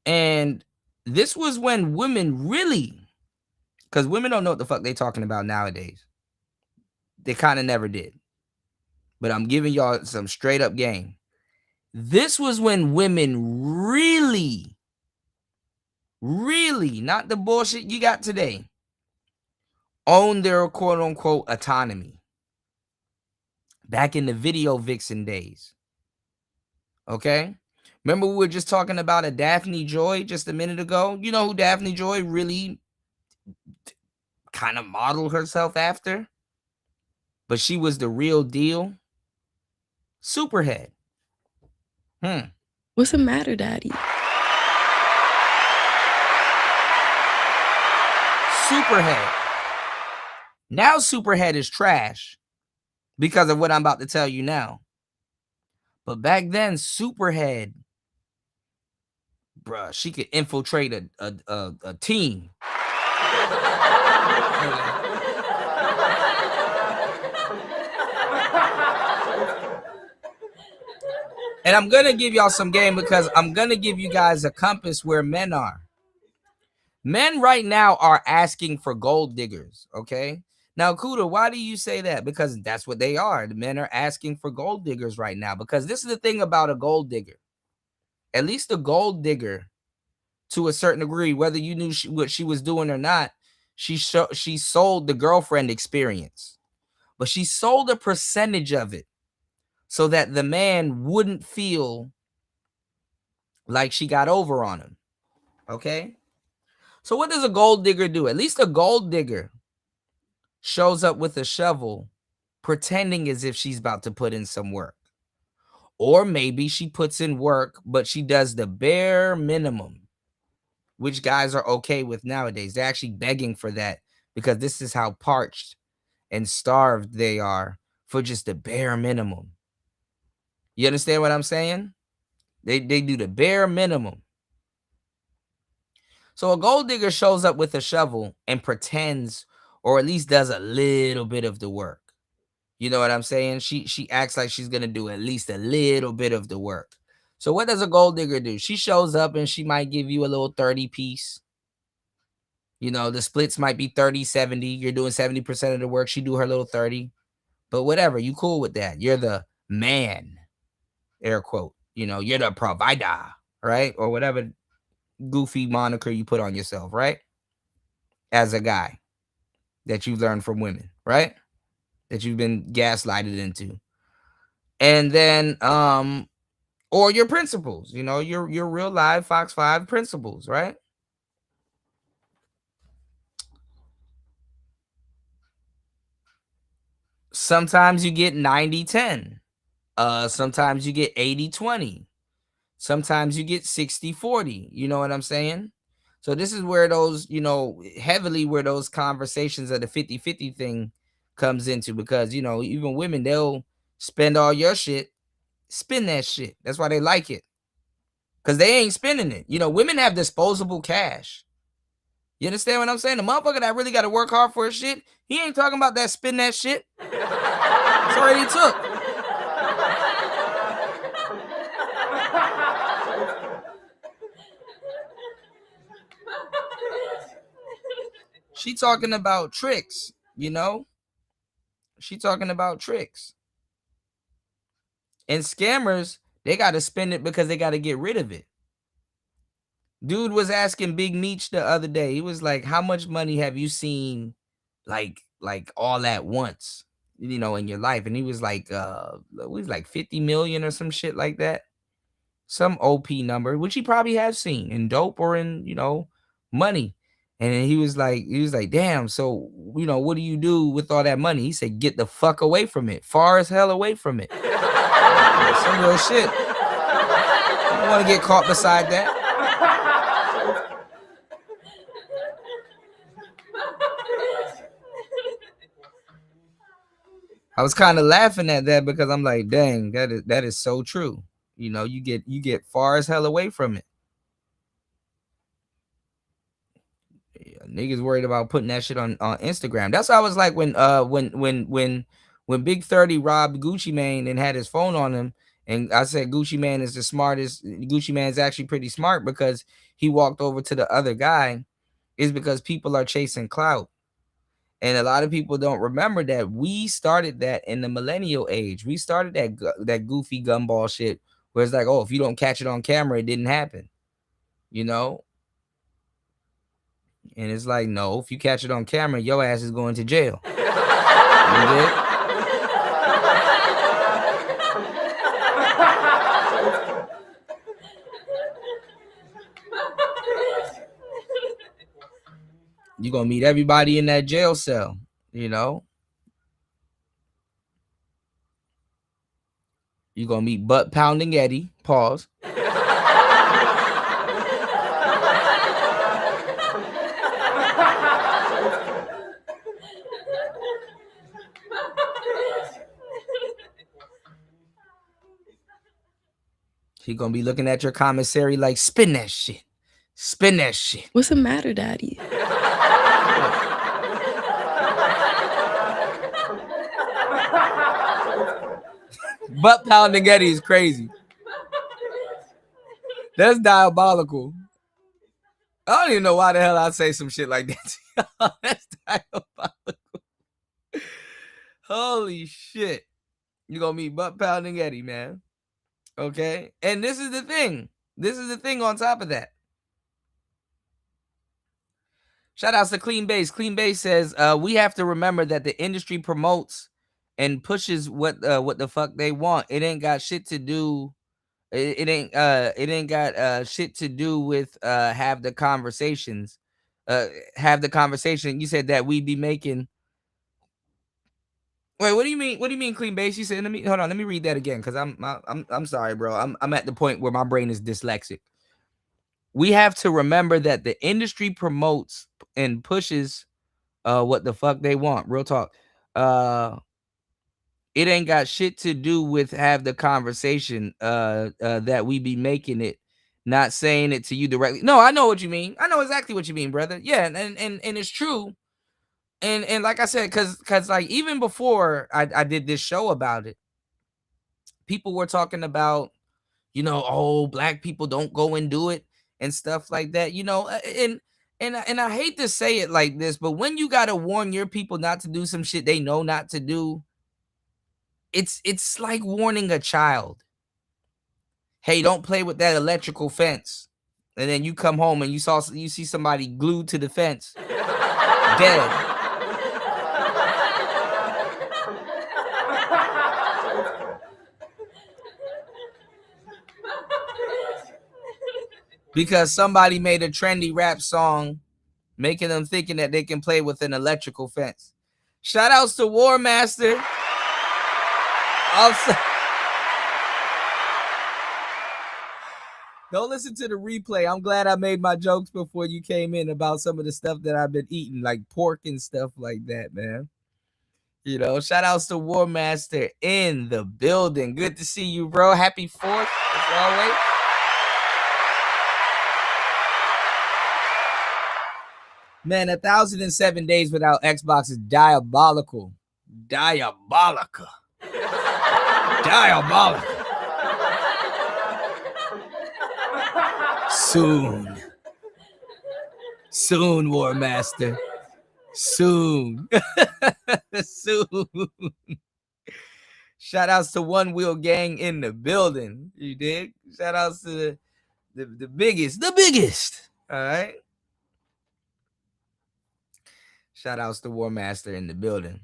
And this was when women really, because women don't know what the fuck they talking about nowadays. They kind of never did. But I'm giving y'all some straight up game. This was when women really, not the bullshit you got today, owned their quote unquote autonomy. Back in the video vixen days. Okay? Remember we were just talking about a Daphne Joy just a minute ago? You know who Daphne Joy really kind of modeled herself after? But she was the real deal? Superhead. What's the matter, Daddy? Superhead. Now Superhead is trash because of what I'm about to tell you now. But back then, Superhead, bruh, she could infiltrate a team. And I'm going to give y'all some game because I'm going to give you guys a compass where men are. Men right now are asking for gold diggers, okay? Now, Kuda, why do you say that? Because that's what they are. The men are asking for gold diggers right now because this is the thing about a gold digger. At least a gold digger, to a certain degree, whether you knew what she was doing or not, she sold the girlfriend experience. But she sold a percentage of it so that the man wouldn't feel like she got over on him, okay? So what does a gold digger do? At least a gold digger shows up with a shovel pretending as if she's about to put in some work. Or maybe she puts in work, but she does the bare minimum, which guys are okay with nowadays. They're actually begging for that because this is how parched and starved they are for just the bare minimum. You understand what I'm saying? They do the bare minimum. So a gold digger shows up with a shovel and pretends, or at least does a little bit of the work. You know what I'm saying? She acts like she's gonna do at least a little bit of the work. So what does a gold digger do? She shows up and she might give you a little 30 piece. You know, the splits might be 30-70. You're doing 70% of the work. She do her little 30. But whatever, you cool with that. You're the man, air quote. You know, you're the provider, right? Or whatever goofy moniker you put on yourself, right? As a guy that you've learned from women, right? That you've been gaslighted into. And then or your principles, you know, your real live Fox 5 principles, right? Sometimes you get 90-10. Sometimes you get 80-20. Sometimes you get 60-40. You know what I'm saying? So this is where those, you know, heavily where those conversations of the 50-50 thing comes into, because, you know, even women, they'll spend all your shit, spend that shit. That's why they like it. Because they ain't spending it. You know, women have disposable cash. You understand what I'm saying? The motherfucker that really got to work hard for his shit, he ain't talking about that spend that shit. It's already took. She talking about tricks, you know? She talking about tricks. And scammers, they got to spend it because they got to get rid of it. Dude was asking Big Meech the other day. He was like, how much money have you seen like all at once, you know, in your life? And he was like 50 million or some shit like that. Some OP number, which he probably has seen in dope or in, you know, money. And then he was like, damn, so, you know, what do you do with all that money? He said, get the fuck away from it. Far as hell away from it. Some real shit. I don't want to get caught beside that. I was kind of laughing at that because I'm like, dang, that is so true. You know, you get far as hell away from it. Yeah, niggas worried about putting that shit on Instagram. That's why I was like when Big 30 robbed Gucci Mane and had his phone on him, and I said Gucci Mane is the smartest. Gucci Mane's actually pretty smart because he walked over to the other guy, is because people are chasing clout. And a lot of people don't remember that we started that in the millennial age. We started that goofy gumball shit where it's like, oh, if you don't catch it on camera, it didn't happen, you know? And it's like, no, if you catch it on camera, your ass is going to jail. You did? You're going to meet everybody in that jail cell, you know? You're going to meet butt pounding Eddie. Pause. He gonna be looking at your commissary like, spin that shit. Spin that shit. What's the matter, Daddy? Butt pounding Eddie is crazy. That's diabolical. I don't even know why the hell I say some shit like that. That's diabolical. Holy shit. You're gonna meet butt pounding Eddie, man. Okay, and this is the thing. This is the thing on top of that. Shout outs to Clean Base. Clean Base says, we have to remember that the industry promotes and pushes what the fuck they want. It ain't got shit to do. It ain't got shit to do with have the conversations. Have the conversation. You said that we'd be making. Wait, what do you mean? What do you mean, Clean Base? You said, hold on, let me read that again, because I'm sorry, bro. I'm at the point where my brain is dyslexic. We have to remember that the industry promotes and pushes what the fuck they want. Real talk. It ain't got shit to do with have the conversation that we be making it, not saying it to you directly. No, I know what you mean. I know exactly what you mean, brother. Yeah, and it's true. And like I said, cause like even before I did this show about it, people were talking about, oh, black people don't go and do it and stuff like that, and I hate to say it like this, but when you gotta warn your people not to do some shit they know not to do, it's like warning a child. Hey, don't play with that electrical fence. And then you come home and you see somebody glued to the fence, dead. Because somebody made a trendy rap song making them thinking that they can play with an electrical fence. Shout outs to War Master. Also, don't listen to the replay. I'm glad I made my jokes before you came in about some of the stuff that I've been eating, like pork and stuff like that, man. Shout outs to War Master in the building. Good to see you, bro. Happy 4th, as always. Man, 1,007 days without Xbox is diabolical. Diabolical. Soon, War Master. Soon. Shout outs to One Wheel Gang in the building. You dig? Shout outs to the biggest. All right. Shout outs to War Master in the building.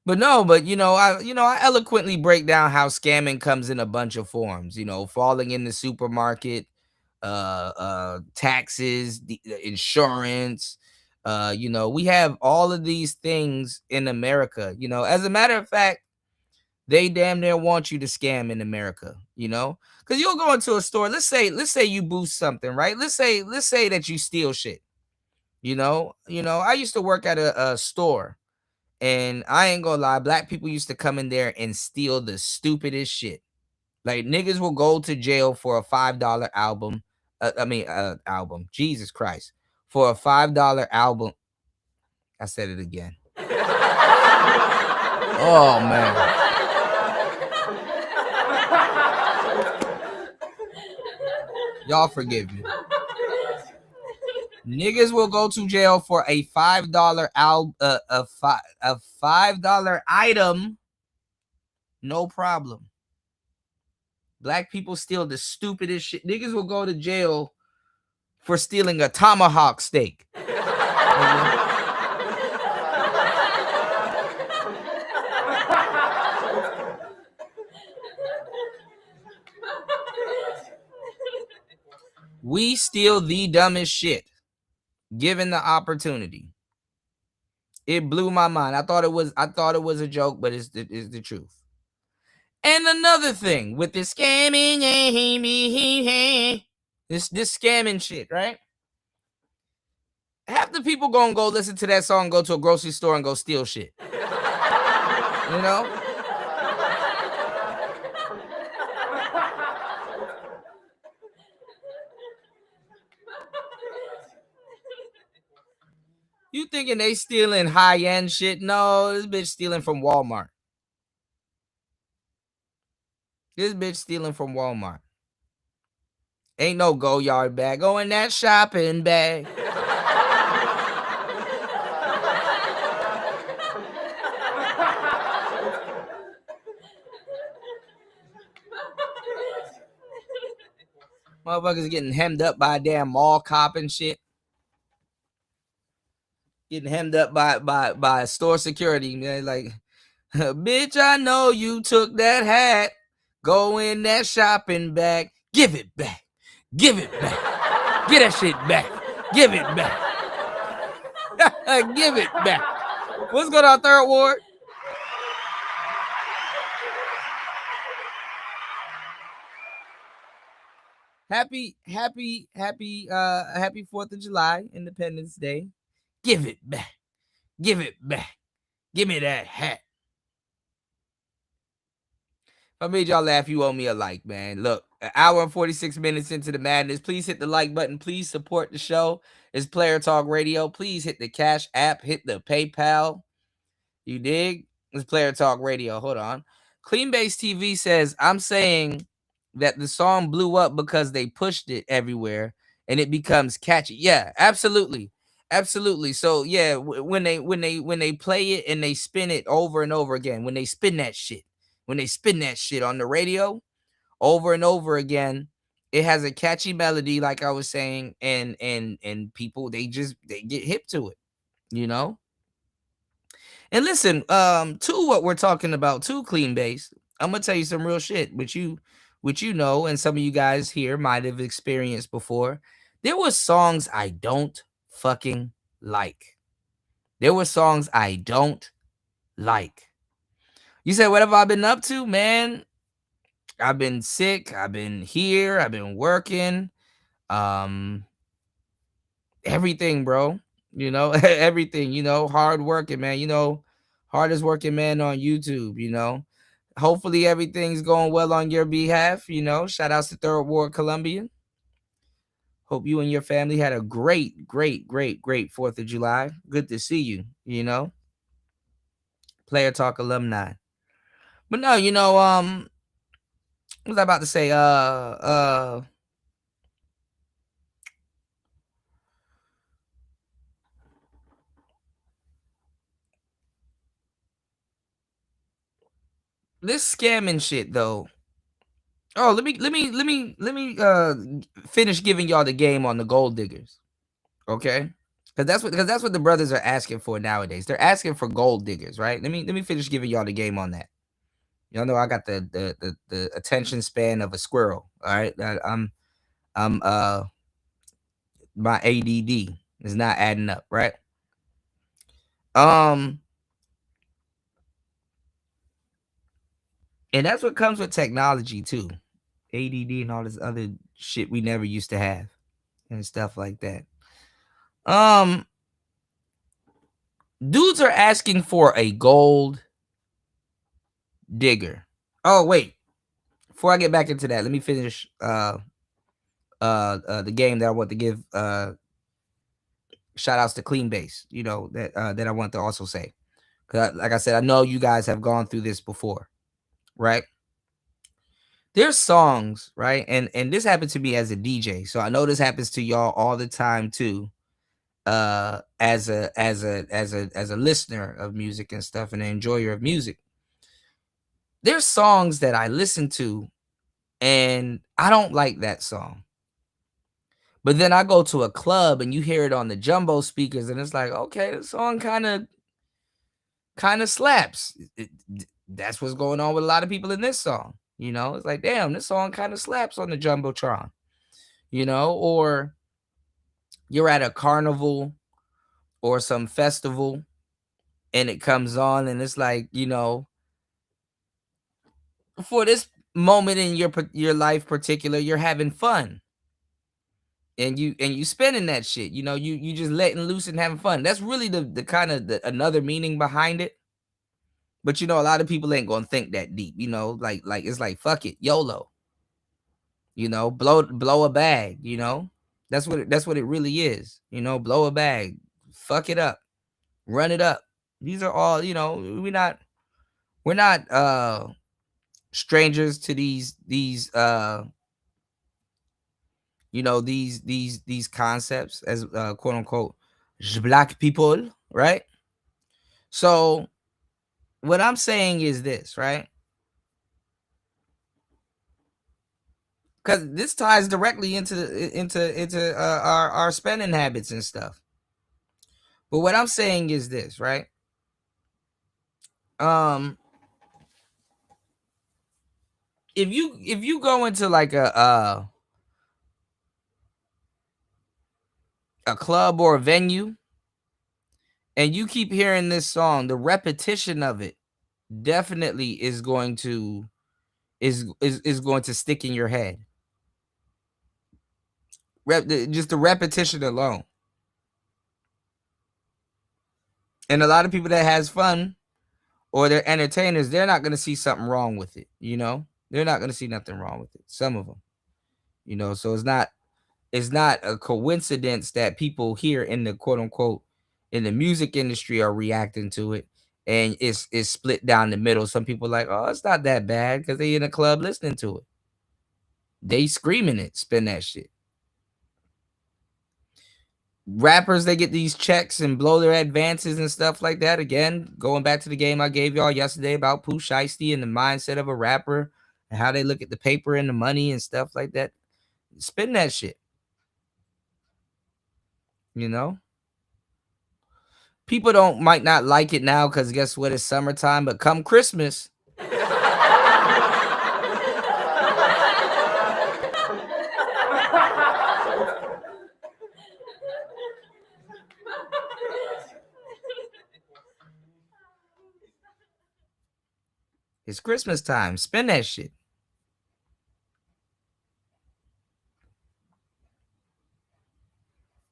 But I eloquently break down how scamming comes in a bunch of forms, falling in the supermarket, taxes, the insurance, we have all of these things in America. As a matter of fact, they damn near want you to scam in America, because you'll go into a store. Let's say you boost something, right? Let's say that you steal shit. I used to work at a store, and I ain't gonna lie, black people used to come in there and steal the stupidest shit. Like, niggas will go to jail for a $5 album. Album. Jesus Christ. For a $5 album. I said it again. Oh, man. Y'all forgive me. Niggas will go to jail for a $5 a $5 item. No problem. Black people steal the stupidest shit. Niggas will go to jail for stealing a tomahawk steak. We steal the dumbest shit given the opportunity. It blew my mind. I thought it was a joke, but it's the truth. And another thing with this scamming, this scamming shit, right? Half the people gonna go listen to that song, go to a grocery store and go steal shit. You thinking they stealing high-end shit? No, this bitch stealing from Walmart. Ain't no go yard bag. Go in that shopping bag. Motherfuckers getting hemmed up by a damn mall cop and shit. Getting hemmed up by store security, man. Like, bitch, I know you took that hat. Go in that shopping bag. Give it back. Give it back. Get that shit back. Give it back. Give it back. What's going on, Third Ward? Happy 4th of July, Independence Day. Give it back. Give it back. Give me that hat. I made y'all laugh, you owe me a like, man. Look, an hour and 46 minutes into the madness. Please hit the like button. Please support the show. It's Player Talk Radio. Please hit the Cash App. Hit the PayPal. You dig? It's Player Talk Radio. Hold on. Clean Base TV says, I'm saying that the song blew up because they pushed it everywhere and it becomes catchy. Yeah, absolutely. Absolutely. So yeah, when they play it and they spin it over and over again, when they spin that shit on the radio over and over again, it has a catchy melody, like I was saying, and people they get hip to it, you know. And listen, to what we're talking about, too, Clean Base, I'm gonna tell you some real shit, which you know, and some of you guys here might have experienced before. There were songs I don't fucking like. There were songs I don't like. You said, what have I been up to, man? I've been sick. I've been here. I've been working. Everything, bro. You know, everything, you know, hard working, man. You know, hardest working man on YouTube, you know. Hopefully everything's going well on your behalf, you know. Shout outs to Third Ward Colombian. Hope you and your family had a great 4th of July. Good to see you, you know. Player Talk alumni. But no, you know, what was I about to say? This scamming shit though. Oh, let me finish giving y'all the game on the gold diggers. Okay? Because that's what the brothers are asking for nowadays. They're asking for gold diggers, right? Let me finish giving y'all the game on that. Y'all know I got the attention span of a squirrel. All right. I'm my ADD is not adding up, right? And that's what comes with technology too. ADD and all this other shit we never used to have and stuff like that. Dudes are asking for a gold digger. Oh, wait. Before I get back into that, let me finish the game that I want to give shout outs to Clean Base, you know, that I want to also say. Cause like I said, I know you guys have gone through this before, right? There's songs, right? And this happened to me as a DJ. So I know this happens to y'all all the time too. As a listener of music and stuff and an enjoyer of music. There's songs that I listen to and I don't like that song. But then I go to a club and you hear it on the jumbo speakers and it's like, okay, the song kind of slaps. That's what's going on with a lot of people in this song. You know, it's like, damn, this song kind of slaps on the Jumbotron. You know, or you're at a carnival or some festival and it comes on and it's like, you know, for this moment in your life particular, you're having fun. And you spending that shit, you know, you just letting loose and having fun. That's really the kind of another meaning behind it. But you know, a lot of people ain't gonna think that deep, you know, like it's like fuck it, YOLO. You know, blow a bag, you know. That's what it really is. You know, blow a bag, fuck it up, run it up. These are all, you know, we're not strangers to these you know, these concepts as quote unquote black people, right? So what I'm saying is this, right? Because this ties directly into our spending habits and stuff. But what I'm saying is this, right? If you go into like a club or a venue and you keep hearing this song, the repetition of it definitely is going to stick in your head. Just the repetition alone. And a lot of people that has fun or they're entertainers, they're not going to see something wrong with it. You know, they're not going to see nothing wrong with it. Some of them, you know, so it's not a coincidence that people here in the quote unquote in the music industry are reacting to it, and it's split down the middle. Some people are like, oh, it's not that bad because they in a club listening to it. They screaming it, spin that shit. Rappers, they get these checks and blow their advances and stuff like that. Again, going back to the game I gave y'all yesterday about Pooh Shiesty and the mindset of a rapper and how they look at the paper and the money and stuff like that. Spin that shit. You know? People might not like it now because guess what? It's summertime, but come Christmas. It's Christmas time. Spin that shit.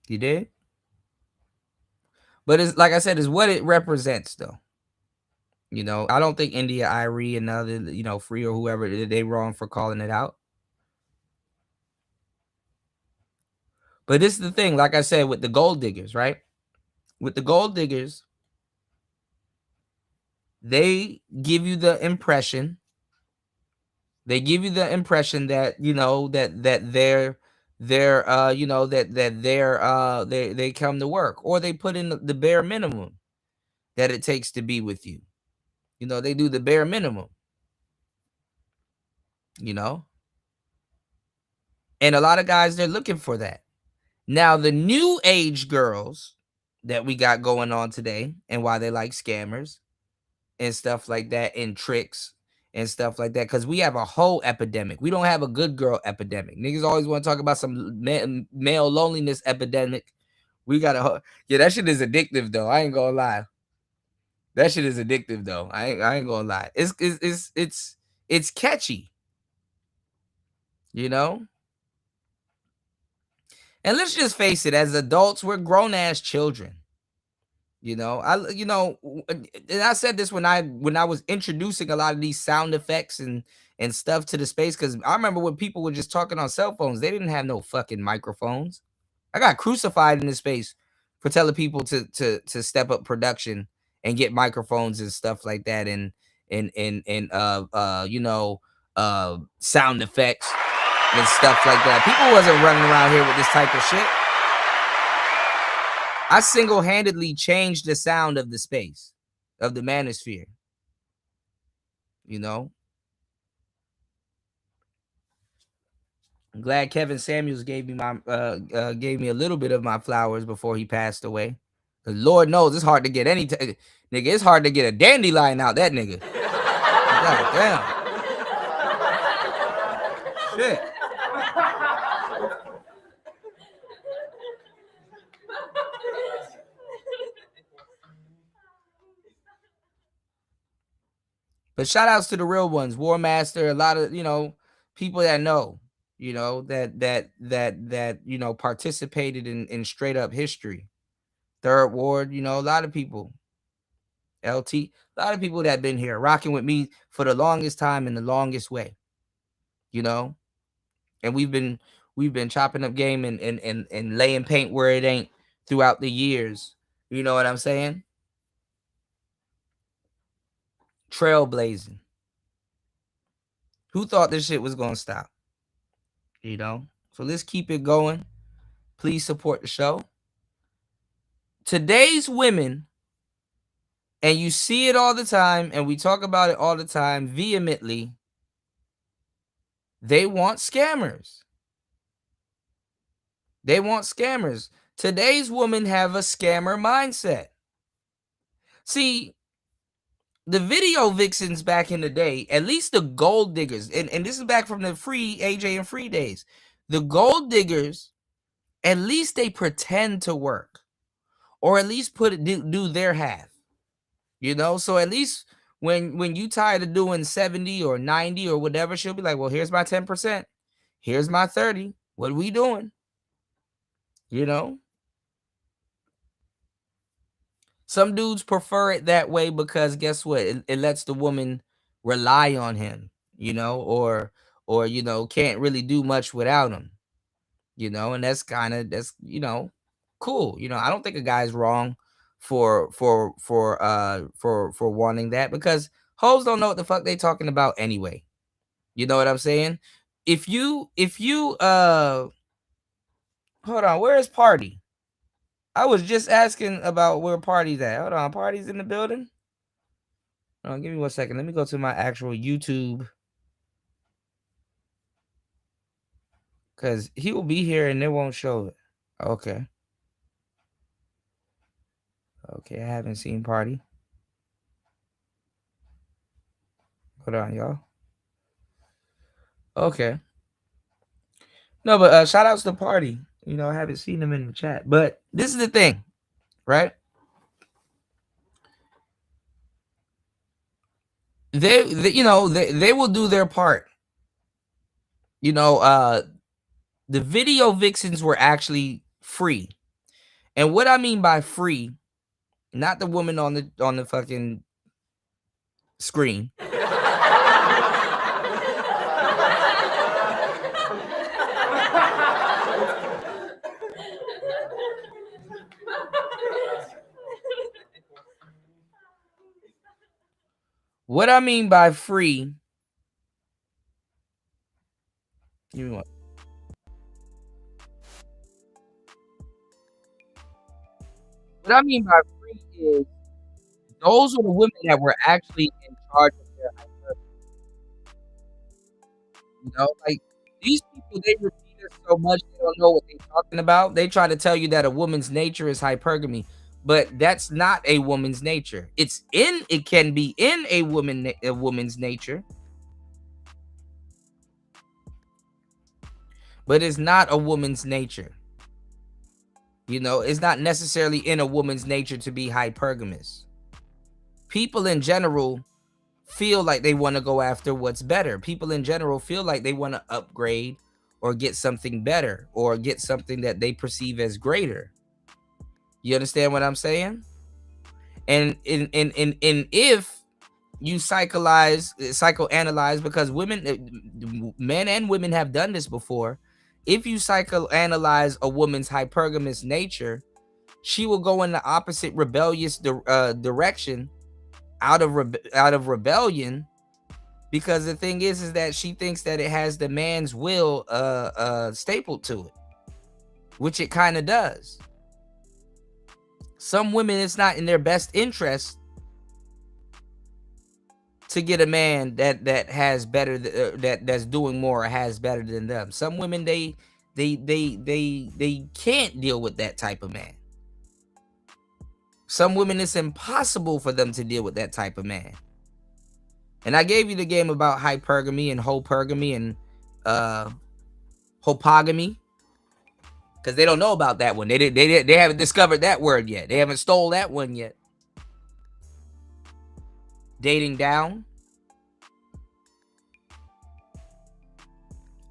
You did? But it's like I said, it's what it represents, though. You know, I don't think India, Irie, and other, you know, Free or whoever, they wrong for calling it out. But this is the thing, like I said, with the gold diggers, right? With the gold diggers, they give you the impression. They give you the impression that, you know, that they're you know, that they come to work, or they put in the bare minimum that it takes to be with you. You know, they do the bare minimum. You know? And a lot of guys, they're looking for that. Now, the new age girls that we got going on today, and why they like scammers and stuff like that, and tricks and stuff like that, because we have a whole epidemic. We don't have a good girl epidemic. Niggas always want to talk about some male loneliness epidemic. We got a yeah, that shit is addictive though. I ain't gonna lie. That shit is addictive though. I ain't gonna lie. It's catchy. You know? And let's just face it, as adults, we're grown ass children. You know, and I said this when I was introducing a lot of these sound effects and stuff to the space, because I remember when people were just talking on cell phones, they didn't have no fucking microphones. I got crucified in this space for telling people to step up production and get microphones and stuff like that, and you know, sound effects and stuff like that. People wasn't running around here with this type of shit. I single-handedly changed the sound of the space, of the manosphere. You know? I'm glad Kevin Samuels gave me a little bit of my flowers before he passed away. Cause Lord knows it's hard to get nigga, it's hard to get a dandelion out that nigga. God damn. Shit. But shout outs to the real ones, War Master, a lot of, you know, people that know, you know, that you know, participated in straight up history. Third Ward, you know, a lot of people. LT, a lot of people that been here rocking with me for the longest time in the longest way. You know? And we've been chopping up game and laying paint where it ain't throughout the years. You know what I'm saying? Trailblazing. Who thought this shit was gonna stop? You know? So let's keep it going. Please support the show. Today's women, and you see it all the time, and we talk about it all the time vehemently, they want scammers. They want scammers. Today's women have a scammer mindset. See, the video vixens back in the day, at least the gold diggers, and this is back from the free AJ and free days. The gold diggers, at least they pretend to work, or at least do their half. You know, so at least when you tired of doing 70 or 90 or whatever, she'll be like, well, here's my 10%. Here's my 30. What are we doing? You know? Some dudes prefer it that way because guess what? It lets the woman rely on him, or can't really do much without him, and that's cool. I don't think a guy's wrong for wanting that, because hoes don't know what the fuck they talking about anyway. You know what I'm saying? If you hold on, where is Party? I was just asking about where Party's at. Hold on, Party's in the building? Hold on, give me 1 second. Let me go to my actual YouTube, because he will be here and it won't show it. Okay. Okay, I haven't seen Party. Hold on, y'all. Okay. No, but shout outs to Party. I haven't seen him in the chat. But this is the thing, right? They will do their part. The video vixens were actually free. And what I mean by free, not the woman on the fucking screen. What I mean by free, give me one. What I mean by free is those are the women that were actually in charge of their hypergamy. Like these people, they repeat it so much they don't know what they're talking about. They try to tell you that a woman's nature is hypergamy, but that's not a woman's nature. It can be in a woman's nature, but it's not a woman's nature. It's not necessarily in a woman's nature to be hypergamous. People in general feel like they want to go after what's better. People in general feel like they want to upgrade or get something better or get something that they perceive as greater. You understand what I'm saying? And if you psychoanalyze, because men and women have done this before. If you psychoanalyze a woman's hypergamous nature, she will go in the opposite rebellious direction out of rebellion, because the thing is that she thinks that it has the man's will stapled to it, which it kind of does. Some women, it's not in their best interest to get a man that has better that's doing more or has better than them. Some women they can't deal with that type of man. Some women, it's impossible for them to deal with that type of man. And I gave you the game about hypergamy and hopergamy and hopogamy, because they don't know about that one. They haven't discovered that word yet. They haven't stole that one yet. Dating down.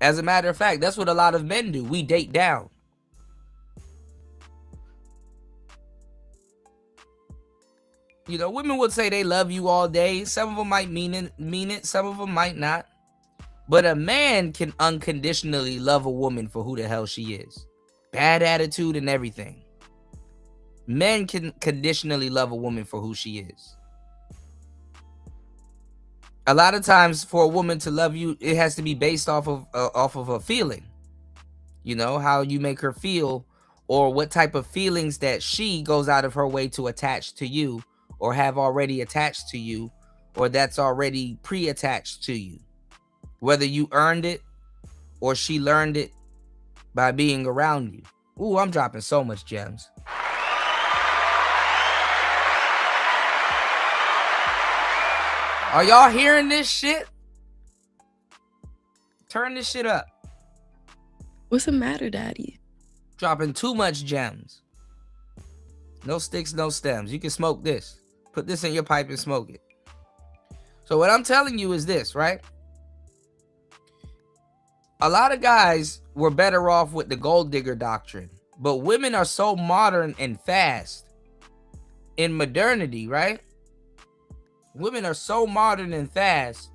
As a matter of fact, that's what a lot of men do. We date down. Women would say they love you all day. Some of them might mean it. Some of them might not. But a man can unconditionally love a woman for who the hell she is. Bad attitude and everything. Men can conditionally love a woman for who she is. A lot of times, for a woman to love you, it has to be based off of a feeling. How you make her feel, or what type of feelings that she goes out of her way to attach to you, or have already attached to you, or that's already pre-attached to you. Whether you earned it or she learned it by being around you. Ooh, I'm dropping so much gems. Are y'all hearing this shit? Turn this shit up. What's the matter, Daddy? Dropping too much gems. No sticks, no stems. You can smoke this. Put this in your pipe and smoke it. So what I'm telling you is this, right? A lot of guys were better off with the gold digger doctrine, but women are so modern and fast in modernity, right? Women are so modern and fast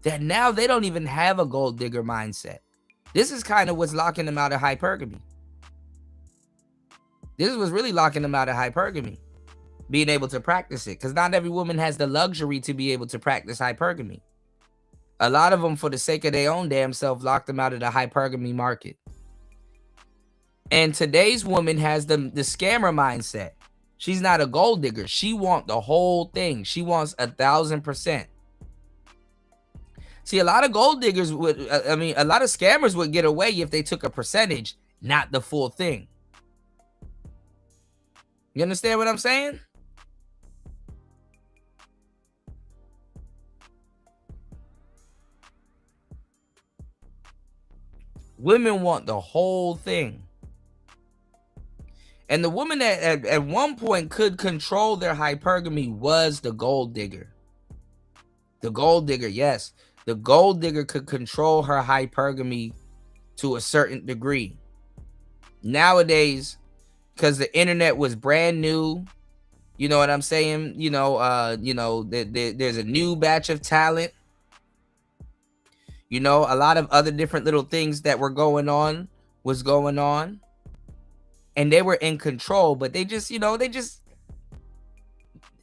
that now they don't even have a gold digger mindset. This is kind of what's locking them out of hypergamy. This is what's really locking them out of hypergamy, being able to practice it, because not every woman has the luxury to be able to practice hypergamy. A lot of them, for the sake of their own damn self, lock them out of the hypergamy market. And today's woman has the scammer mindset. She's not a gold digger. She wants the whole thing. She wants 1,000%. See, a lot of gold diggers would, a lot of scammers would get away if they took a percentage, not the full thing. You understand what I'm saying? Women want the whole thing. And the woman that at one point could control their hypergamy was the gold digger. The gold digger, yes. The gold digger could control her hypergamy to a certain degree. Nowadays, because the internet was brand new, you know what I'm saying? There's a new batch of talent. A lot of other different little things that were going on was going on. And they were in control, but it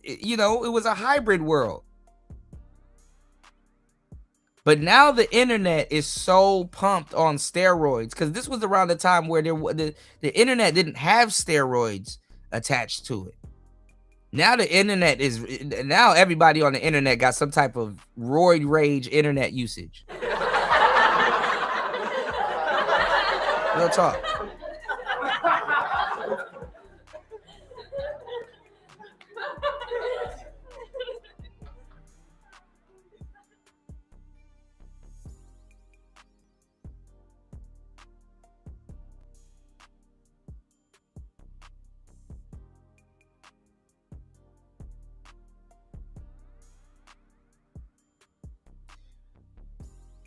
was a hybrid world. But now the internet is so pumped on steroids, because this was around the time where the internet didn't have steroids attached to it. Now now everybody on the internet got some type of roid rage internet usage. Real talk.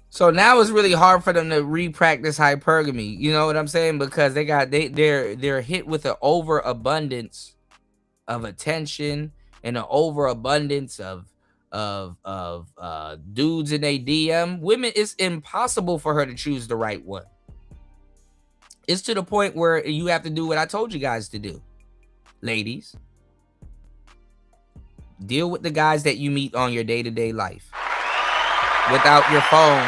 So now it's really hard for them to re-practice hypergamy. You know what I'm saying? Because they're hit with an overabundance of attention and an overabundance of dudes in a DM. Women, it's impossible for her to choose the right one. It's to the point where you have to do what I told you guys to do. Ladies, deal with the guys that you meet on your day-to-day life without your phone.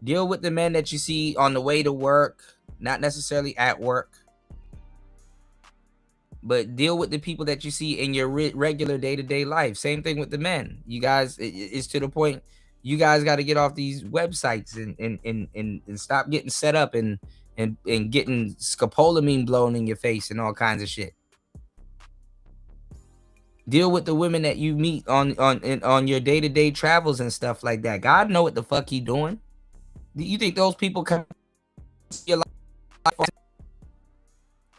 Deal with the men that you see on the way to work, not necessarily at work, but deal with the people that you see in your regular day-to-day life. Same thing with the men. You guys, it's to the point you guys got to get off these websites and stop getting set up and getting scopolamine blown in your face and all kinds of shit. Deal with the women that you meet on your day-to-day travels and stuff like that. God know what the fuck he doing. You think those people come to your life?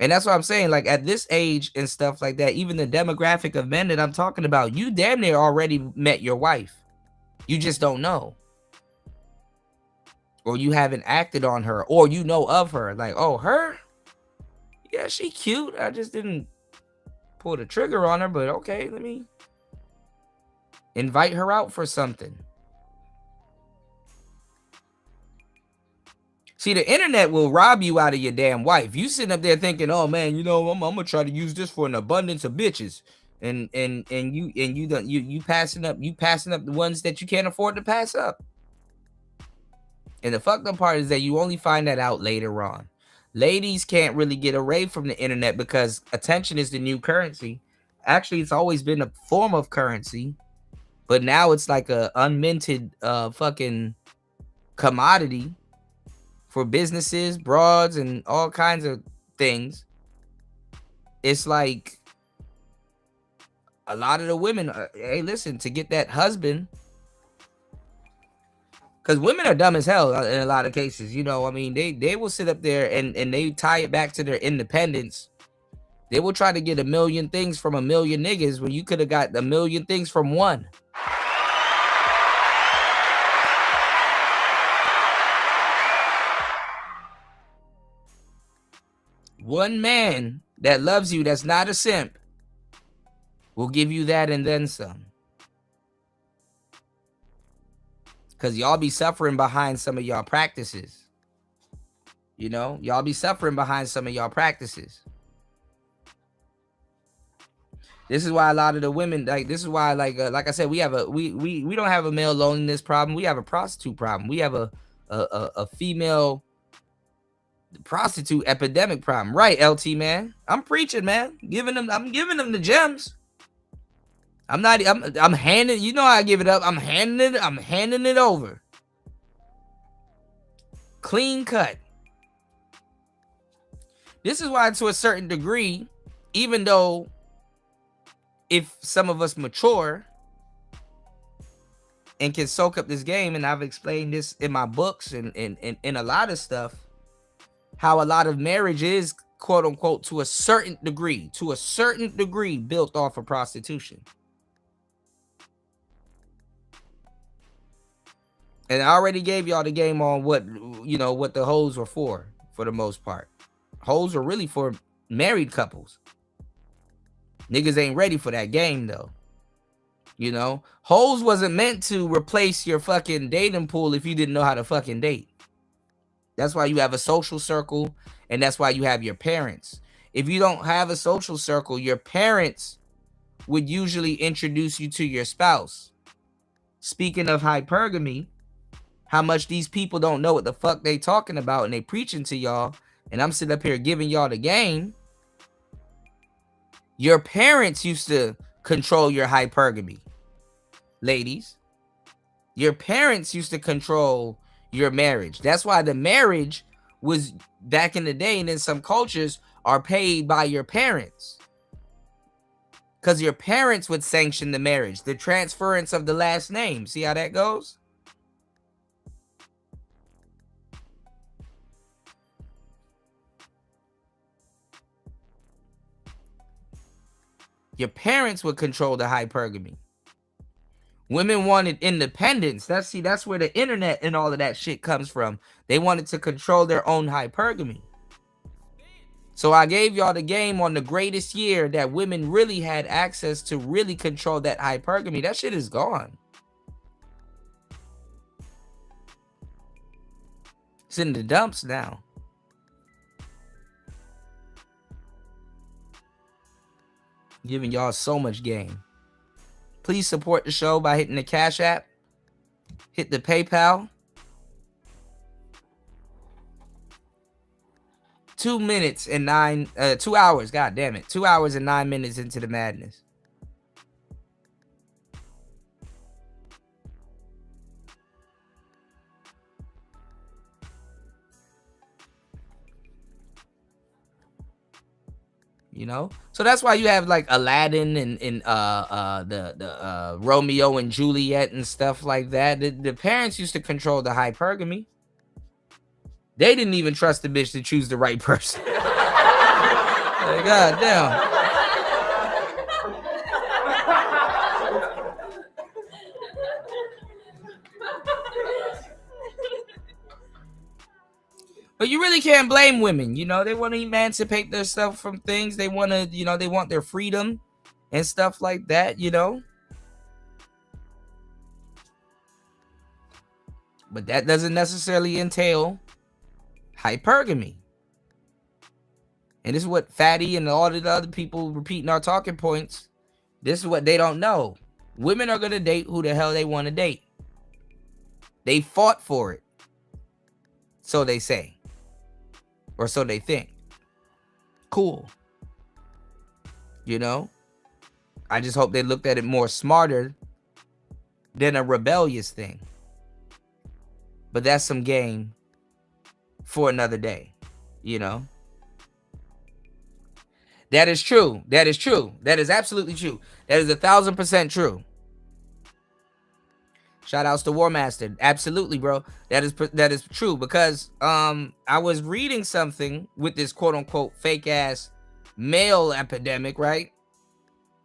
And that's what I'm saying. Like, at this age and stuff like that, even the demographic of men that I'm talking about, you damn near already met your wife. You just don't know. Or you haven't acted on her, or you know of her. Like, oh, her? Yeah, she cute. I just didn't pull the trigger on her, but okay, let me invite her out for something. See, the internet will rob you out of your damn wife. You sitting up there thinking, oh man, I'm gonna try to use this for an abundance of bitches. And you passing up the ones that you can't afford to pass up. And the fucked up part is that you only find that out later on. Ladies can't really get away from the internet because attention is the new currency. Actually, it's always been a form of currency, but now it's like a unminted fucking commodity for businesses, broads, and all kinds of things. It's like a lot of the women, hey, listen, to get that husband, because women are dumb as hell in a lot of cases. They will sit up there and they tie it back to their independence. They will try to get a million things from a million niggas when you could have got a million things from one. One man that loves you that's not a simp will give you that and then some. Because y'all be suffering behind some of y'all practices. You know, y'all be suffering behind some of y'all practices. This is why a lot of the women, this is why, like I said, we don't have a male loneliness problem. We have a prostitute problem. We have a female prostitute epidemic problem. Right, LT, man? I'm preaching, man. I'm giving them the gems. I'm handing, you know how I give it up. I'm handing it over. Clean cut. This is why, to a certain degree, even though if some of us mature and can soak up this game, and I've explained this in my books and in a lot of stuff, how a lot of marriage is, quote unquote, to a certain degree built off of prostitution. And I already gave y'all the game on what the hoes were for the most part. Hoes are really for married couples. Niggas ain't ready for that game, though. You know, hoes wasn't meant to replace your fucking dating pool if you didn't know how to fucking date. That's why you have a social circle, and that's why you have your parents. If you don't have a social circle, your parents would usually introduce you to your spouse. Speaking of hypergamy, how much these people don't know what the fuck they talking about, and they preaching to y'all, and I'm sitting up here giving y'all the game. Your parents used to control your hypergamy, ladies. Your parents used to control your marriage. That's why the marriage was, back in the day and in some cultures, are paid by your parents. Because your parents would sanction the marriage, the transference of the last name. See how that goes? Your parents would control the hypergamy. Women wanted independence. That's where the internet and all of that shit comes from. They wanted to control their own hypergamy. So I gave y'all the game on the greatest year that women really had access to really control that hypergamy. That shit is gone. It's in the dumps now. Giving y'all so much game. Please support the show by hitting the Cash App. Hit the PayPal. 2 hours, god damn it. 2 hours and 9 minutes into the madness. You know, so that's why you have like Aladdin and the Romeo and Juliet and stuff like that. The parents used to control the hypergamy. They didn't even trust the bitch to choose the right person. Like, god damn. But you really can't blame women. You know, they want to emancipate themselves from things. They want to, they want their freedom and stuff like that, But that doesn't necessarily entail hypergamy. And this is what Fatty and all the other people repeating our talking points. This is what they don't know. Women are going to date who the hell they want to date. They fought for it. So they say. Or so they think. Cool. I just hope they looked at it more smarter than a rebellious thing. But that's some game for another day. That is true. That is true. That is absolutely true. That is 1,000% true. Shout outs to War Master. Absolutely, bro. That is true, because I was reading something with this quote unquote fake ass male epidemic, right?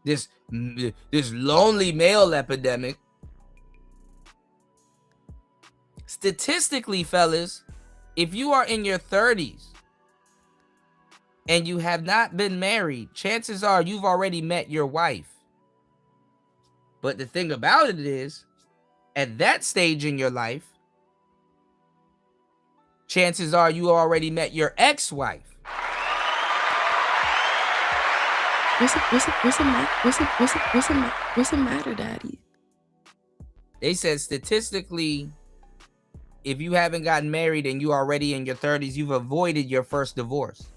This lonely male epidemic. Statistically, fellas, if you are in your 30s and you have not been married, chances are you've already met your wife. But the thing about it is, at that stage in your life, chances are you already met your ex-wife. What's the matter, Daddy? They said statistically, if you haven't gotten married and you're already in your 30s, you've avoided your first divorce.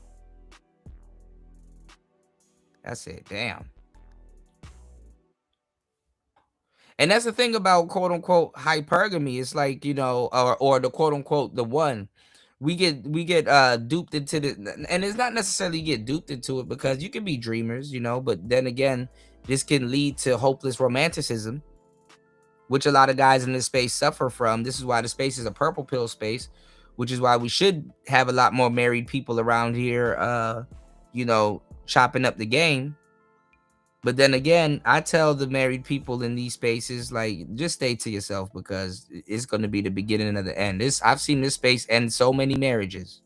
That's it. Damn. And that's the thing about quote unquote hypergamy. It's like, you know, or the quote unquote the one. We get duped into the, and it's not necessarily get duped into it, because you can be dreamers, you know, but then again, this can lead to hopeless romanticism, which a lot of guys in this space suffer from. This is why the space is a purple pill space, which is why we should have a lot more married people around here, you know, chopping up the game. But then again, I tell the married people in these spaces, like, just stay to yourself, because it's going to be the beginning of the end. I've seen this space end so many marriages.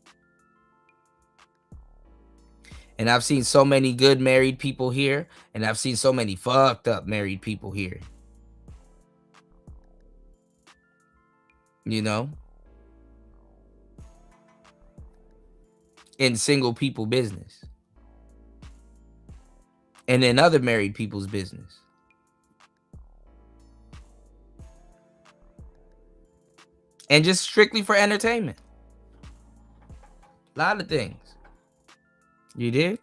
And I've seen so many good married people here, and I've seen so many fucked up married people here. You know? In single people business. And in other married people's business. And just strictly for entertainment. A lot of things. You did?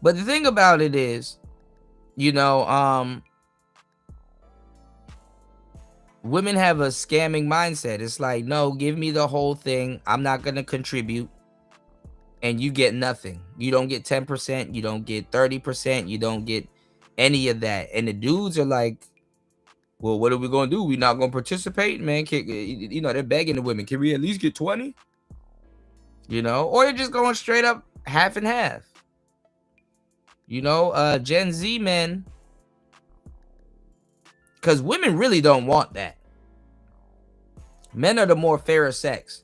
But the thing about it is, you know, women have a scamming mindset. It's like, no, give me the whole thing. I'm not going to contribute. And you get nothing. You don't get 10%. You don't get 30%. You don't get any of that. And the dudes are like, well, what are we going to do? We're not going to participate, man. You know, they're begging the women. Can we at least get 20? You know, or they're just going straight up half and half. You know, Gen Z men. Because women really don't want that. Men are the more fairer sex.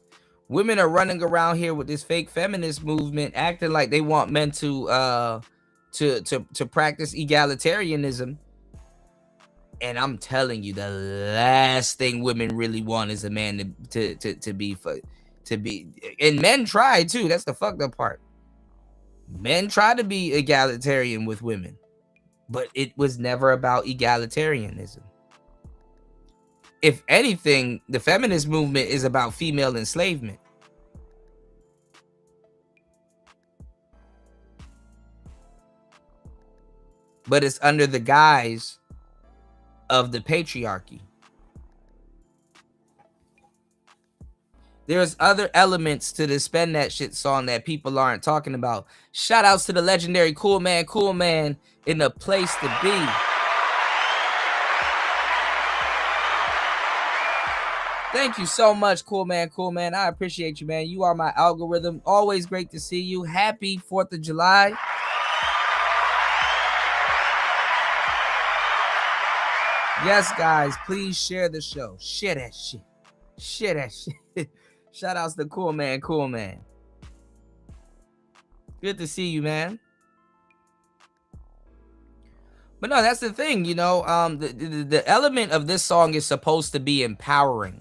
Women are running around here with this fake feminist movement, acting like they want men to practice egalitarianism. And I'm telling you, the last thing women really want is a man to be. And men try too. That's the fucked up part. Men try to be egalitarian with women, but it was never about egalitarianism. If anything, the feminist movement is about female enslavement. But it's under the guise of the patriarchy. There's other elements to the Spend That Shit song that people aren't talking about. Shout outs to the legendary Cool Man in the place to be. Thank you so much, Cool Man. I appreciate you, man. You are my algorithm. Always great to see you. Happy 4th of July. Yes, guys, please share the show. Share that shit. Share that shit. Shout outs to Cool Man. Good to see you, man. But no, that's the thing, you know. The element of this song is supposed to be empowering.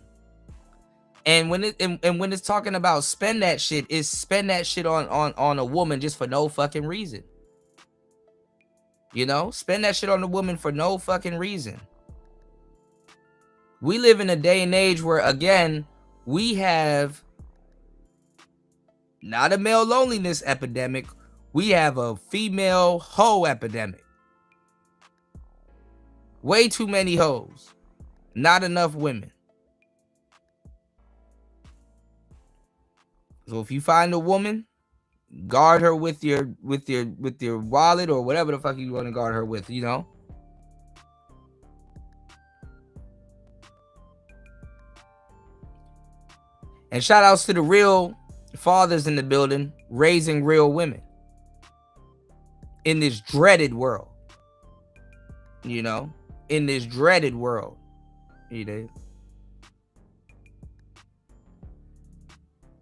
And when it's talking about spend that shit, it's spend that shit on a woman just for no fucking reason. You know, spend that shit on a woman for no fucking reason. We live in a day and age where, again, we have not a male loneliness epidemic. We have a female hoe epidemic. Way too many hoes. Not enough women. So if you find a woman, guard her with your wallet or whatever the fuck you want to guard her with, you know. And shout outs to the real fathers in the building, raising real women in this dreaded world. You know, in this dreaded world. You know.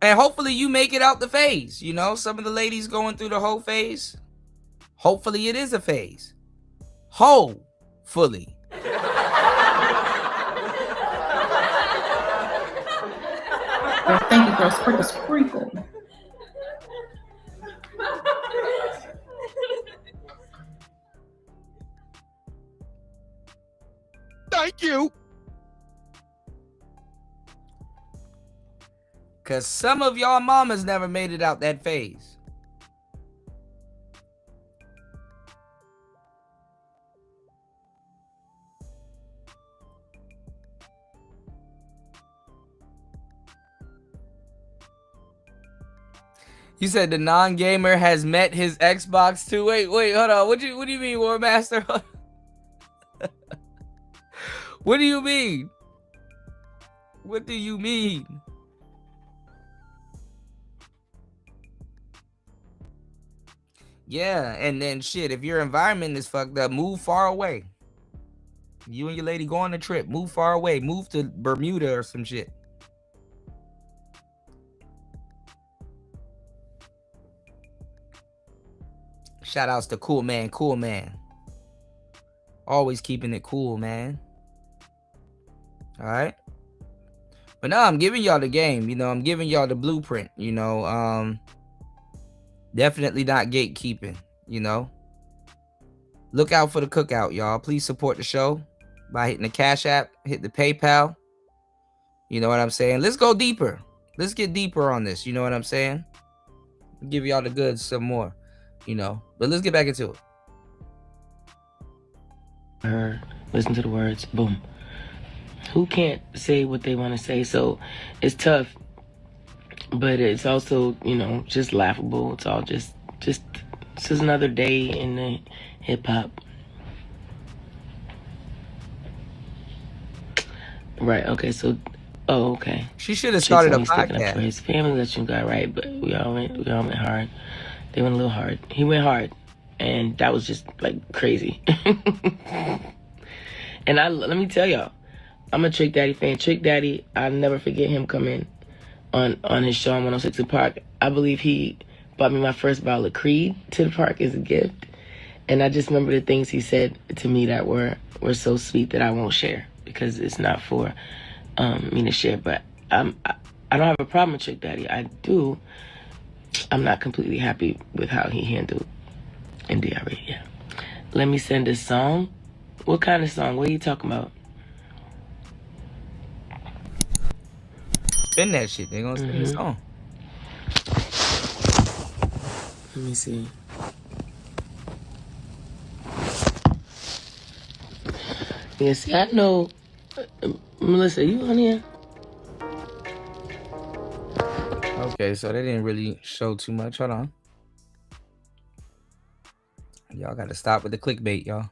And hopefully you make it out the phase. You know, some of the ladies going through the whole phase. Hopefully it is a phase. Hopefully. Thank you, girl. Sprinkle, sprinkle. Thank you. Because some of y'all mamas never made it out that phase. You said the non-gamer has met his Xbox too. Wait, hold on. What do you mean, War Master? What do you mean? What do you mean? Yeah, and then shit, if your environment is fucked up, move far away. You and your lady go on a trip, move far away, move to Bermuda or some shit. Shout outs to Cool Man. Always keeping it cool, man. All right. But now I'm giving y'all the game, you know, I'm giving y'all the blueprint, you know. Definitely not gatekeeping, you know. Look out for the cookout, y'all. Please support the show by hitting the Cash App, hit the PayPal. You know what I'm saying? Let's go deeper. Let's get deeper on this. You know what I'm saying? Give y'all the goods some more, you know. But let's get back into it. Listen to the words. Boom. Who can't say what they want to say? So it's tough, but it's also, you know, just laughable. It's all just this is another day in the hip hop. Right. Okay. So, okay. She should have started a podcast. podcast. For his family that you got right, but we all went hard. They went a little hard. He went hard, and that was just like crazy. And let me tell y'all, I'm a Trick Daddy fan. Trick Daddy, I'll never forget him coming on his show on 106 in Park. I believe he bought me my first bottle of Creed to the park as a gift. And I just remember the things he said to me that were so sweet that I won't share because it's not for me to share. But I don't have a problem with Trick Daddy. I'm not completely happy with how he handled NDRE. Yeah. Let me send a song. What kind of song? What are you talking about? Spin that shit. They're gonna spin the song. Let me see. Yeah, see, I know. Melissa, you on here? Okay, so they didn't really show too much. Hold on. Y'all gotta stop with the clickbait, y'all.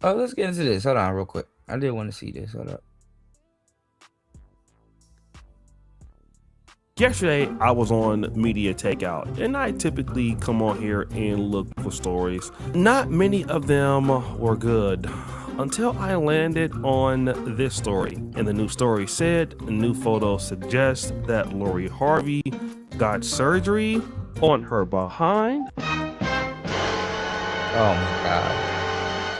Oh, let's get into this. Hold on real quick. I did want to see this. Hold up. Yesterday, I was on Media Takeout, and I typically come on here and look for stories. Not many of them were good until I landed on this story. And the new story said, a new photo suggests that Lori Harvey got surgery on her behind. Oh my God.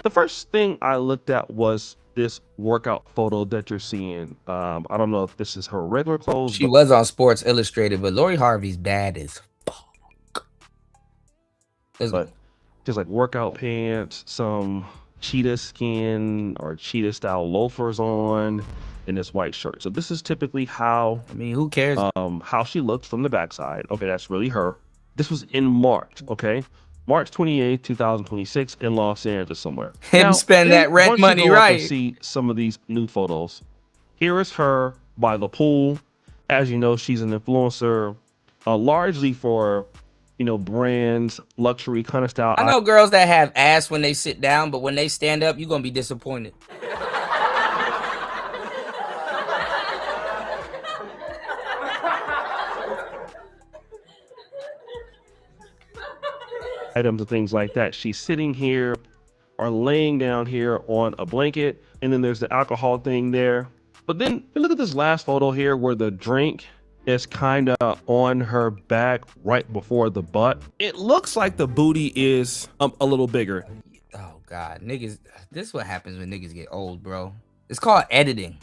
The first thing I looked at was this workout photo that you're seeing. I don't know if this is her regular clothes. She was on Sports Illustrated, but Lori Harvey's bad as fuck. But just like workout pants, some cheetah skin or cheetah style loafers on, and this white shirt. So this is typically how, I mean, who cares? How she looks from the backside. Okay, that's really her. This was in March, okay? March 28th, 2026 in Los Angeles somewhere. Him now, spend that rent money, right? And see some of these new photos. Here is her by the pool. As you know, she's an influencer, largely for, you know, brands, luxury kind of style. I know girls that have ass when they sit down, but when they stand up, you're going to be disappointed. Items and things like that. She's sitting here are laying down here on a blanket, and then there's the alcohol thing there. But then look at this last photo here where the drink is kind of on her back right before the butt. It looks like the booty is a little bigger. Oh God, niggas, this is what happens when niggas get old, bro. It's called editing.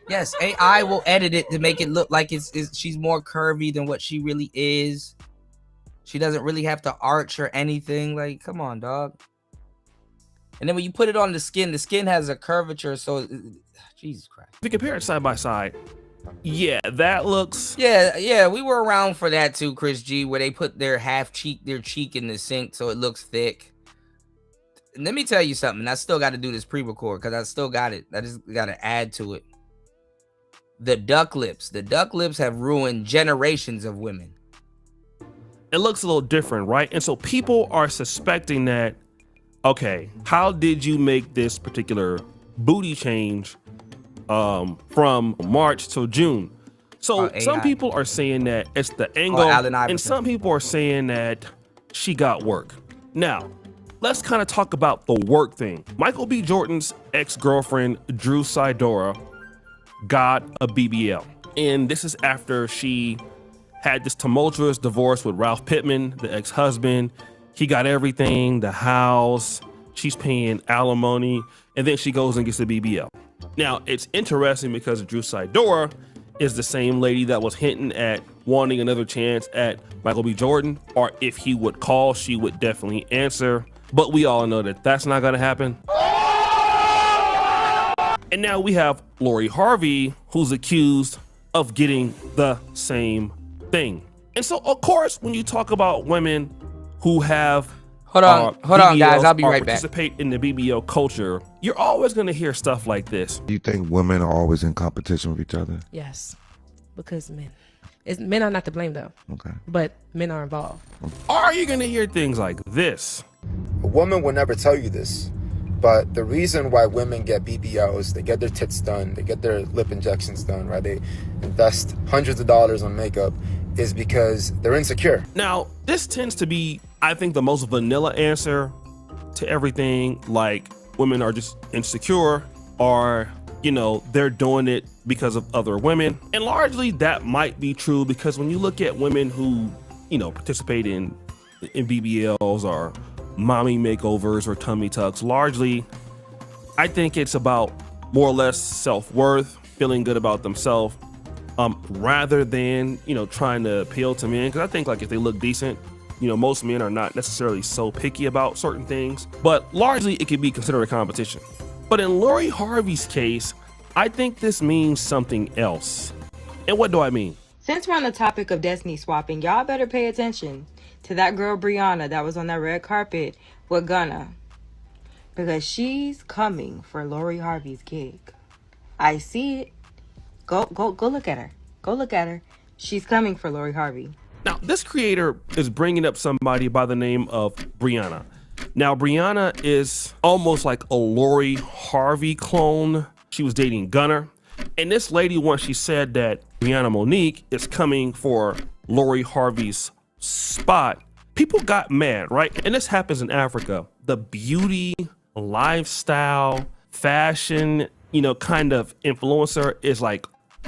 Yes, AI will edit it to make it look like she's more curvy than what she really is. She doesn't really have to arch or anything. Like, come on, dog. And then when you put it on the skin has a curvature. So, Jesus Christ. If you compare it side by side, yeah, that looks. Yeah, we were around for that too, Chris G, where they put their cheek in the sink so it looks thick. And let me tell you something. I still got to do this pre-record because I still got it. I just got to add to it. The duck lips have ruined generations of women. It looks a little different, right? And so people are suspecting that, okay, how did you make this particular booty change from March to June? So some people are saying that it's the angle, and some people are saying that she got work. Now, let's kind of talk about the work thing. Michael B. Jordan's ex-girlfriend, Drew Sidora, got a BBL. And this is after she had this tumultuous divorce with Ralph Pittman, the ex-husband. He got everything, the house, she's paying alimony, and then she goes and gets a BBL. Now, it's interesting because Drew Sidora is the same lady that was hinting at wanting another chance at Michael B. Jordan, or if he would call, she would definitely answer. But we all know that that's not gonna happen. And now we have Lori Harvey, who's accused of getting the same thing. And so, of course, when you talk about women who have hold on, guys, I'll be right back. Participate in the BBL culture, you're always going to hear stuff like this. Do you think women are always in competition with each other? Yes, because men are not to blame though. Okay. But men are involved. Are you going to hear things like this? A woman will never tell you this, but the reason why women get BBLs, they get their tits done, they get their lip injections done, right? They invest hundreds of dollars on makeup, is because they're insecure. Now, this tends to be, I think, the most vanilla answer to everything. Like, women are just insecure, or, they're doing it because of other women. And largely that might be true, because when you look at women who, participate in BBLs or mommy makeovers or tummy tucks, largely, I think it's about more or less self-worth, feeling good about themselves, rather than, trying to appeal to men. Because I think, like, if they look decent, most men are not necessarily so picky about certain things, but largely it can be considered a competition. But in Lori Harvey's case, I think this means something else. And what do I mean? Since we're on the topic of destiny swapping, y'all better pay attention to that girl Brianna that was on that red carpet with Gunna, because she's coming for Lori Harvey's gig. I see it. Go look at her. Go look at her. She's coming for Lori Harvey. Now, this creator is bringing up somebody by the name of Brianna. Now, Brianna is almost like a Lori Harvey clone. She was dating Gunna. And this lady, once she said that Brianna Monique is coming for Lori Harvey's spot, people got mad, right? And this happens in Africa. The beauty, lifestyle, fashion, kind of influencer is like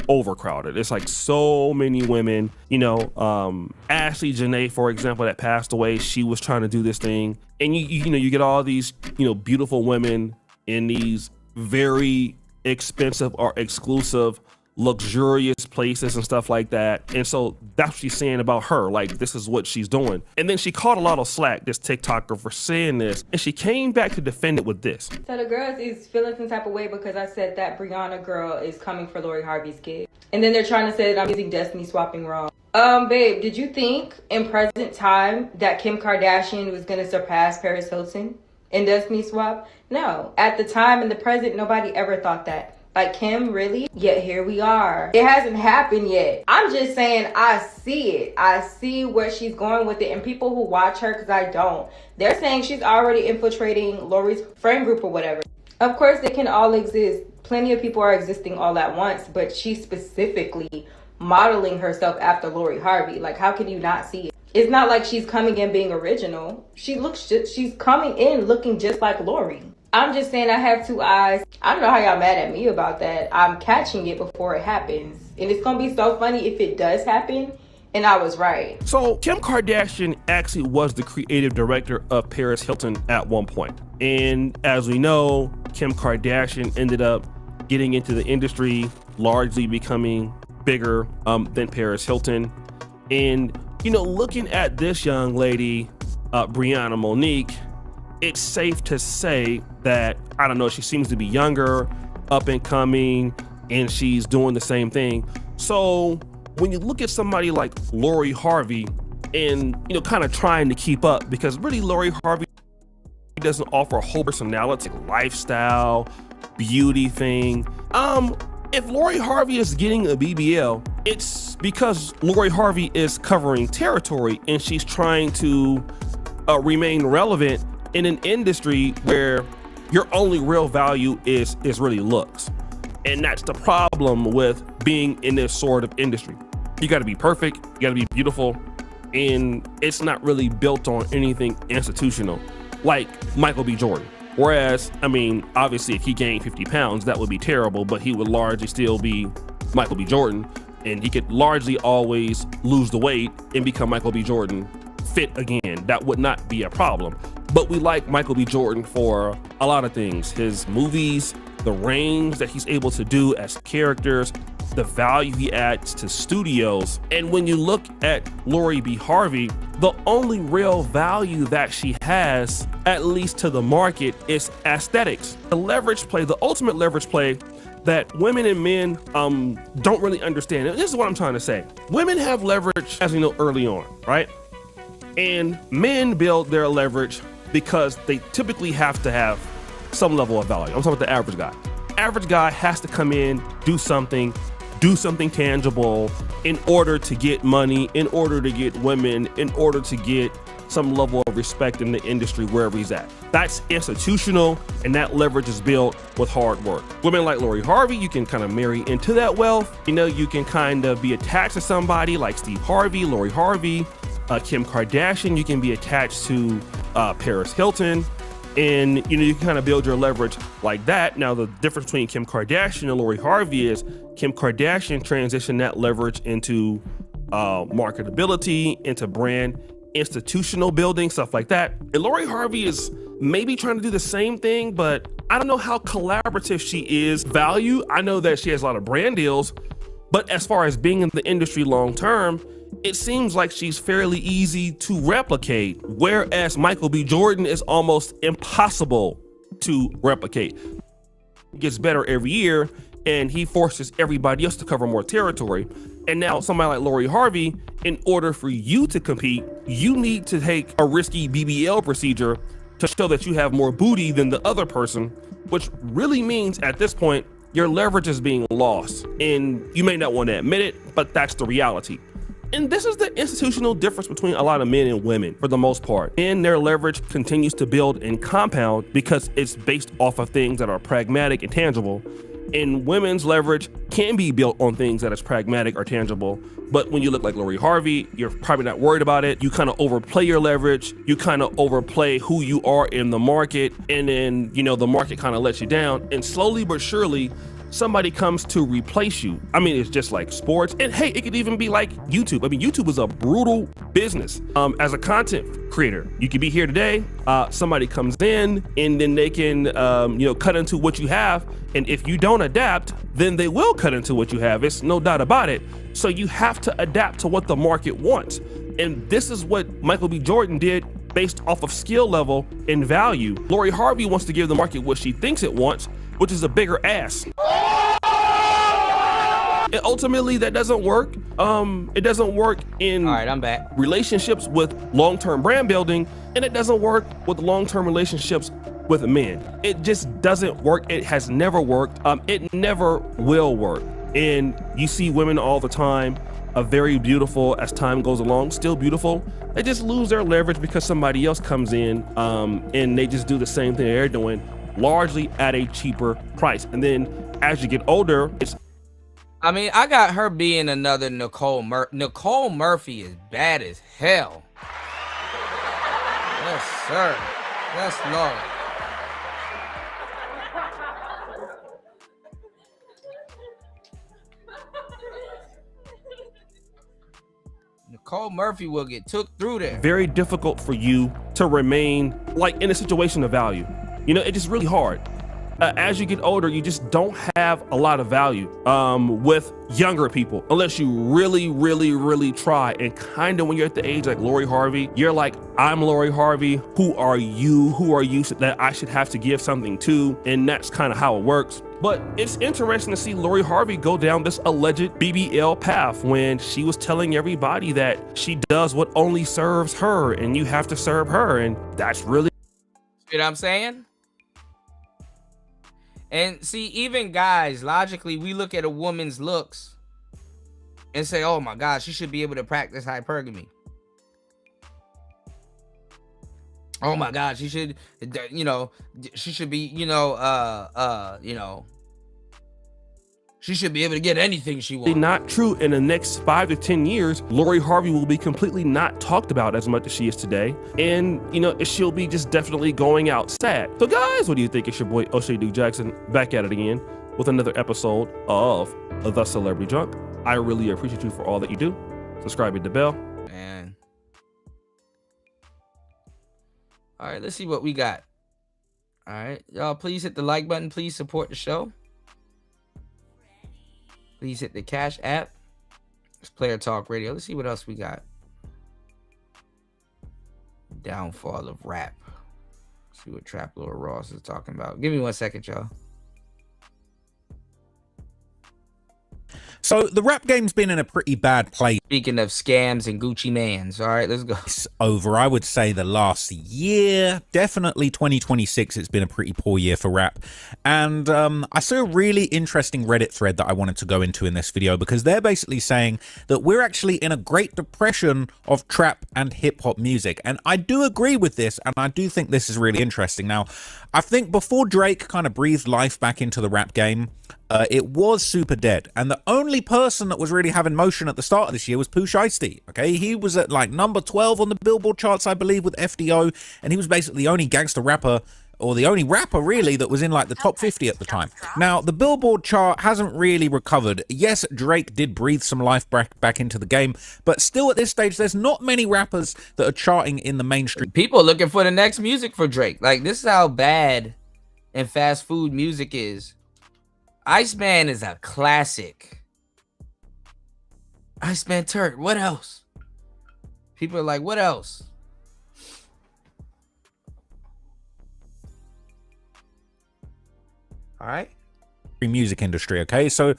overcrowded. It's like so many women, Ashley Janae, for example, that passed away, she was trying to do this thing. And you get all these, beautiful women in these very expensive or exclusive, luxurious places and stuff like that. And so that's what she's saying about her. Like, this is what she's doing. And then she caught a lot of slack, this TikToker, for saying this. And she came back to defend it with this. So the girls is feeling some type of way because I said that Brianna girl is coming for Lori Harvey's kid. And then they're trying to say that I'm using destiny swapping wrong. Babe, did you think in present time that Kim Kardashian was going to surpass Paris Hilton in destiny swap? No. At the time, in the present, nobody ever thought that. Like, Kim, really? Yet here we are. It hasn't happened yet. I'm just saying, I see it. I see where she's going with it. And people who watch her, because I don't, they're saying she's already infiltrating Lori's friend group or whatever. Of course, they can all exist. Plenty of people are existing all at once, but she's specifically modeling herself after Lori Harvey. Like, how can you not see it? It's not like she's coming in being original. She's coming in looking just like Lori. I'm just saying I have two eyes. I don't know how y'all mad at me about that. I'm catching it before it happens. And it's gonna be so funny if it does happen and I was right. So Kim Kardashian actually was the creative director of Paris Hilton at one point. And as we know, Kim Kardashian ended up getting into the industry, largely becoming bigger than Paris Hilton. And, you know, looking at this young lady, Brianna Monique, it's safe to say that, I don't know, she seems to be younger, up and coming, and she's doing the same thing. So when you look at somebody like Lori Harvey and, you know, kind of trying to keep up, because really Lori Harvey doesn't offer a whole personality, lifestyle, beauty thing. If Lori Harvey is getting a BBL, it's because Lori Harvey is covering territory and she's trying to remain relevant in an industry where your only real value is really looks. And that's the problem with being in this sort of industry. You gotta be perfect, you gotta be beautiful, and it's not really built on anything institutional, like Michael B. Jordan. Whereas, I mean, obviously if he gained 50 pounds, that would be terrible, but he would largely still be Michael B. Jordan, and he could largely always lose the weight and become Michael B. Jordan fit again. That would not be a problem. But we like Michael B. Jordan for a lot of things. His movies, the range that he's able to do as characters, the value he adds to studios. And when you look at Lori B. Harvey, the only real value that she has, at least to the market, is aesthetics. The leverage play, the ultimate leverage play that women and men don't really understand. And this is what I'm trying to say. Women have leverage, as we know, early on, right? And men build their leverage because they typically have to have some level of value. I'm talking about the average guy. Average guy has to come in, do something tangible in order to get money, in order to get women, in order to get some level of respect in the industry wherever he's at. That's institutional, and that leverage is built with hard work. Women like Lori Harvey, you can kind of marry into that wealth. You know, you can kind of be attached to somebody like Steve Harvey, Lori Harvey, Kim Kardashian. You can be attached to Paris Hilton. And, you know, you can kind of build your leverage like that. Now, the difference between Kim Kardashian and Lori Harvey is Kim Kardashian transitioned that leverage into marketability, into brand, institutional building, stuff like that. And Lori Harvey is maybe trying to do the same thing, but I don't know how collaborative she is. Value, I know that she has a lot of brand deals, but as far as being in the industry long term, it seems like she's fairly easy to replicate, whereas Michael B. Jordan is almost impossible to replicate. He gets better every year, and he forces everybody else to cover more territory. And now somebody like Lori Harvey, in order for you to compete, you need to take a risky BBL procedure to show that you have more booty than the other person, which really means at this point, your leverage is being lost. And you may not want to admit it, but that's the reality. And this is the institutional difference between a lot of men and women for the most part. And their leverage continues to build and compound because it's based off of things that are pragmatic and tangible. And women's leverage can be built on things that is pragmatic or tangible. But when you look like Lori Harvey, you're probably not worried about it. You kind of overplay your leverage. You kind of overplay who you are in the market. And then, you know, the market kind of lets you down. And slowly but surely, somebody comes to replace you. I mean, it's just like sports. And hey, it could even be like YouTube. I mean, YouTube is a brutal business. As a content creator, you could be here today, somebody comes in and then they can, you know, cut into what you have. And if you don't adapt, then they will cut into what you have. It's no doubt about it. So you have to adapt to what the market wants. And this is what Michael B. Jordan did based off of skill level and value. Lori Harvey wants to give the market what she thinks it wants, which is a bigger ass. And ultimately, that doesn't work. It doesn't work in relationships with long-term brand building, and it doesn't work with long-term relationships with men. It just doesn't work. It has never worked. It never will work. And you see women all the time, very beautiful as time goes along, still beautiful. They just lose their leverage because somebody else comes in and they just do the same thing they're doing. largely at a cheaper price. And then as you get older, it's I mean, I got her being another Nicole Murphy. Nicole Murphy is bad as hell. Yes, sir. Yes, Lord. Nicole Murphy will get took through there. very difficult for you to remain like in a situation of value. You know, it's just really hard. As you get older, you just don't have a lot of value with younger people unless you really, really, really try. And kind of when you're at the age like Lori Harvey, you're like, I'm Lori Harvey. Who are you? Who are you that I should have to give something to? And that's kind of how it works. But it's interesting to see Lori Harvey go down this alleged BBL path when she was telling everybody that she does what only serves her and you have to serve her. And that's really, You know what I'm saying? And see, even guys, logically, we look at a woman's looks and say, oh my God, she should be able to practice hypergamy. Oh my God, she should, she should be, she should be able to get anything she wants. not true. In the next 5 to 10 years, Lori Harvey will be completely not talked about as much as she is today. And, she'll be just definitely going out sad. So guys, what do you think? It's your boy, O'Shea Duke Jackson, back at it again with another episode of The Celebrity Junk. I really appreciate you for all that you do. Subscribe, hit the bell. Man. All right, let's see what we got. All right, y'all, please hit the like button. Please support the show. Please hit the Cash app. It's Player Talk Radio. Let's see what else we got. Downfall of rap. Let's see what Trap Lord Ross is talking about. Give me 1 second, y'all. So the rap game's been in a pretty bad place. Speaking of scams and Gucci Mans, all right, let's go. Over, I would say, the last year, definitely 2026, it's been a pretty poor year for rap. And I saw a really interesting Reddit thread that I wanted to go into in this video because they're basically saying that we're actually in a great depression of trap and hip hop music. And I do agree with this, and I do think this is really interesting. Now, I think before Drake kind of breathed life back into the rap game, it was super dead, and the only person that was really having motion at the start of this year was Pooh Shiesty. Okay, he was at like number 12 on the Billboard charts, I believe, with FDO, and he was basically the only gangster rapper, or the only rapper really, that was in like the top 50 at the time. Now, the Billboard chart hasn't really recovered. Yes, Drake did breathe some life back into the game, but still at this stage, there's not many rappers that are charting in the mainstream. People are looking for the next music for Drake. Like, this is how bad and fast food music is. Iceman is a classic. Iceman Turk. What else? People are like, what else? All right. Music industry, okay? So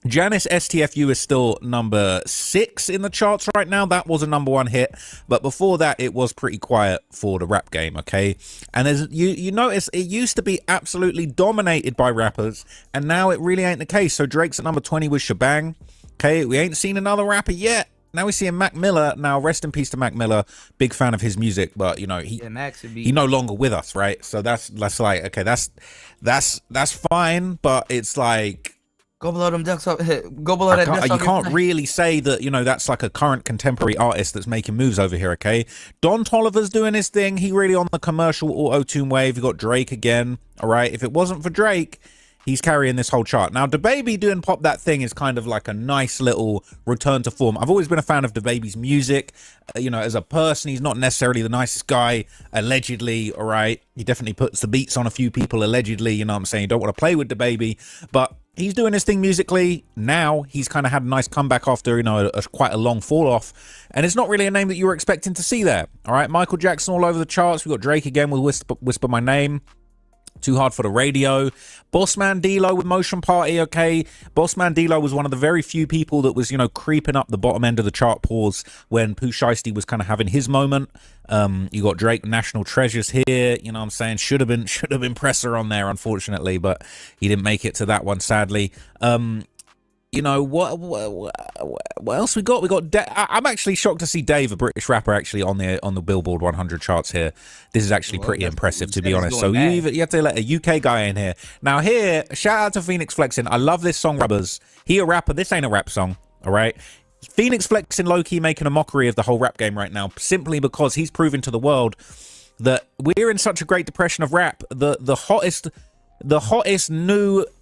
Janice STFU is still number 6 in the charts right now. That was a number 1 hit, but before that it was pretty quiet for the rap game, okay? And as you notice, it used to be absolutely dominated by rappers, and now it really ain't the case. So Drake's at number 20 with Shebang. Okay, we ain't seen another rapper yet. Now we're seeing Mac Miller. Now, rest in peace to Mac Miller. Big fan of his music, but he no longer with us, right? So that's like, okay, that's fine, but it's like, go below them ducks up. Go below that ducks. You can't really say that, that's like a current contemporary artist that's making moves over here, okay? Don Toliver's doing his thing. He really on the commercial auto-tune wave. You got Drake again, all right? If it wasn't for Drake, he's carrying this whole chart. Now, DaBaby doing Pop That Thing is kind of like a nice little return to form. I've always been a fan of DaBaby's music. As a person, he's not necessarily the nicest guy, allegedly, all right? He definitely puts the beats on a few people, allegedly, you know what I'm saying? You don't want to play with DaBaby, but he's doing his thing musically. Now, he's kind of had a nice comeback after, quite a long fall off. And it's not really a name that you were expecting to see there, all right? Michael Jackson all over the charts. We've got Drake again with Whisper My Name. Too Hard for the Radio. Bossman D-Lo with Motion Party, okay? Bossman D-Lo was one of the very few people that was, creeping up the bottom end of the chart pause when Pooh Shiesty was kind of having his moment. You got Drake, National Treasures here, you know what I'm saying? Should have been Presser on there, unfortunately, but he didn't make it to that one, sadly. You know, what else we got? We got I'm actually shocked to see Dave, a British rapper, actually on the Billboard 100 charts here. This is actually pretty impressive, to be honest. So you have to let a UK guy in here. Now here, shout out to Phoenix Flexin. I love this song, Rubbers. He a rapper. This ain't a rap song, all right? Phoenix Flexin low-key making a mockery of the whole rap game right now, simply because he's proving to the world that we're in such a great depression of rap. The hottest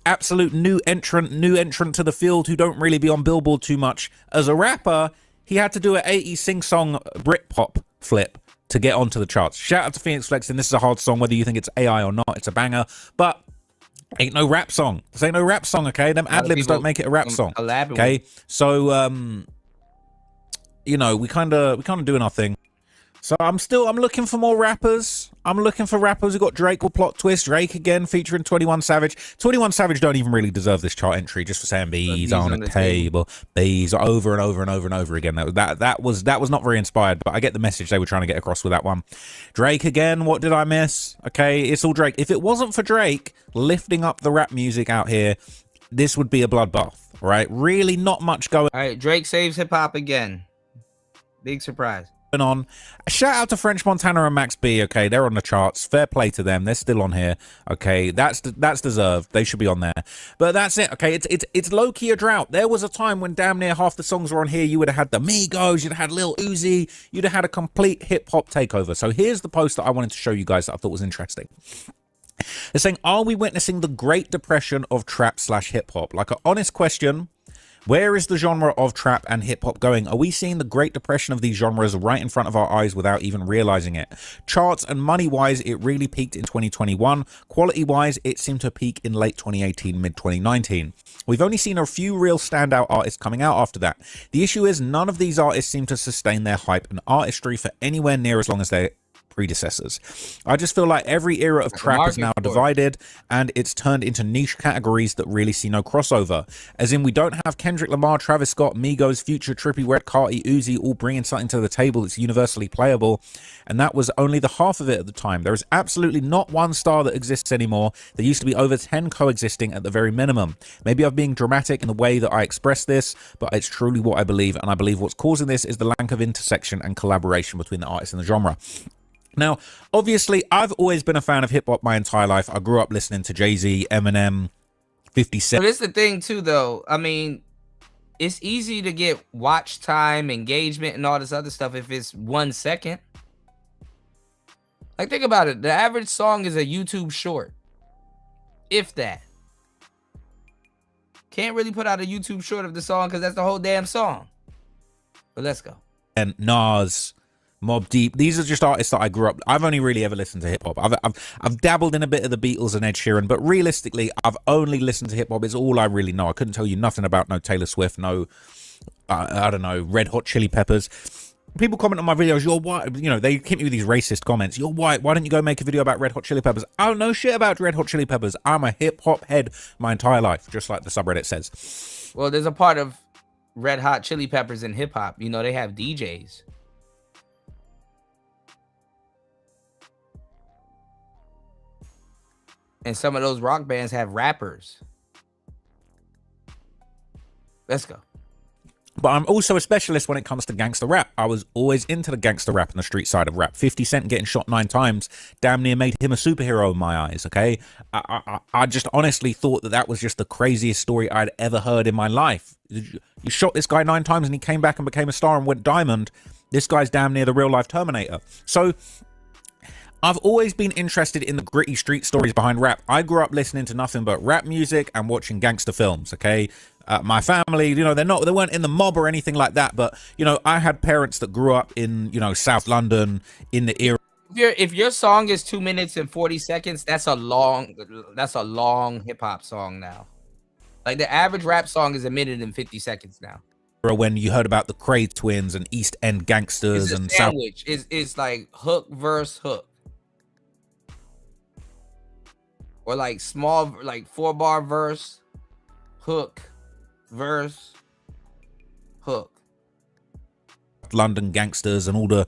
absolute new entrant to the field who don't really be on Billboard too much. As a rapper, he had to do an 80s sing-song Britpop flip to get onto the charts. Shout out to Phoenix Flexin. This is a hard song, whether you think it's AI or not. It's a banger, but ain't no rap song. This ain't no rap song, okay? Them ad-libs don't make it a rap song, okay? So, you know, we kind of doing our thing. So I'm looking for more rappers. I'm looking for rappers. We've got Drake with Plot Twist. Drake again featuring 21 Savage. 21 Savage don't even really deserve this chart entry just for saying bees on the table. Bees over and over and over and over again. That was not very inspired, but I get the message they were trying to get across with that one. Drake again. What did I miss? Okay, it's all Drake. If it wasn't for Drake lifting up the rap music out here, this would be a bloodbath, right? Really not much going on. All right, Drake saves hip-hop again. Big surprise. On. Shout out to French Montana and Max B. Okay, they're on the charts. Fair play to them. They're still on here. Okay, that's deserved. They should be on there. But that's it. Okay, it's low key a drought. There was a time when damn near half the songs were on here. You would have had the Migos. You'd have had Lil Uzi. You'd have had a complete hip hop takeover. So here's the post that I wanted to show you guys that I thought was interesting. They're saying, are we witnessing the Great Depression of trap/hip hop? Like an honest question. Where is the genre of trap and hip-hop going? Are we seeing the Great Depression of these genres right in front of our eyes without even realizing it? Charts and money-wise, it really peaked in 2021. Quality-wise, it seemed to peak in late 2018, mid-2019. We've only seen a few real standout artists coming out after that. The issue is none of these artists seem to sustain their hype and artistry for anywhere near as long as they predecessors. I just feel like every era of trap is now divided and it's turned into niche categories that really see no crossover. As in, we don't have Kendrick Lamar, Travis Scott, Migos, Future, Trippie Redd, Carti, Uzi all bringing something to the table that's universally playable, and that was only the half of it at the time. There is absolutely not one star that exists anymore. There used to be over 10 coexisting at the very minimum. Maybe I'm being dramatic in the way that I express this, but it's truly what I believe, and I believe what's causing this is the lack of intersection and collaboration between the artists and the genre. Now, obviously, I've always been a fan of hip-hop my entire life. I grew up listening to Jay-Z, Eminem, 50 Cent. But it's the thing, too, though. I mean, it's easy to get watch time, engagement, and all this other stuff if it's 1 second. Like, think about it. The average song is a YouTube short. If that. Can't really put out a YouTube short of the song because that's the whole damn song. But let's go. And Nas, Mobb Deep. These are just artists that I grew up. I've only really ever listened to hip hop. I've dabbled in a bit of the Beatles and Ed Sheeran, but realistically, I've only listened to hip hop. It's all I really know. I couldn't tell you nothing about no Taylor Swift, no, I don't know, Red Hot Chili Peppers. People comment on my videos, you're white. You know, they hit me with these racist comments. You're white. Why don't you go make a video about Red Hot Chili Peppers? I don't know shit about Red Hot Chili Peppers. I'm a hip hop head my entire life, just like the subreddit says. Well, there's a part of Red Hot Chili Peppers in hip hop. You know, they have DJs. And some of those rock bands have rappers. Let's go. But I'm also a specialist when it comes to gangster rap. I was always into the gangster rap and the street side of rap. 50 Cent getting shot 9 times damn near made him a superhero in my eyes, okay? I just honestly thought that was just the craziest story I'd ever heard in my life. You shot this guy 9 times and he came back and became a star and went diamond. This guy's damn near the real life Terminator. So I've always been interested in the gritty street stories behind rap. I grew up listening to nothing but rap music and watching gangster films, okay? My family, you know, they weren't in the mob or anything like that, but, you know, I had parents that grew up in, you know, South London in the era. If your song is 2 minutes and 40 seconds, that's a long hip hop song now. Like the average rap song is a minute and 50 seconds now. When you heard about the Cray Twins and East End Gangsters and sandwich, it's like hook verse hook. Or like small, like 4-bar verse, hook, verse, hook. London Gangsters and all the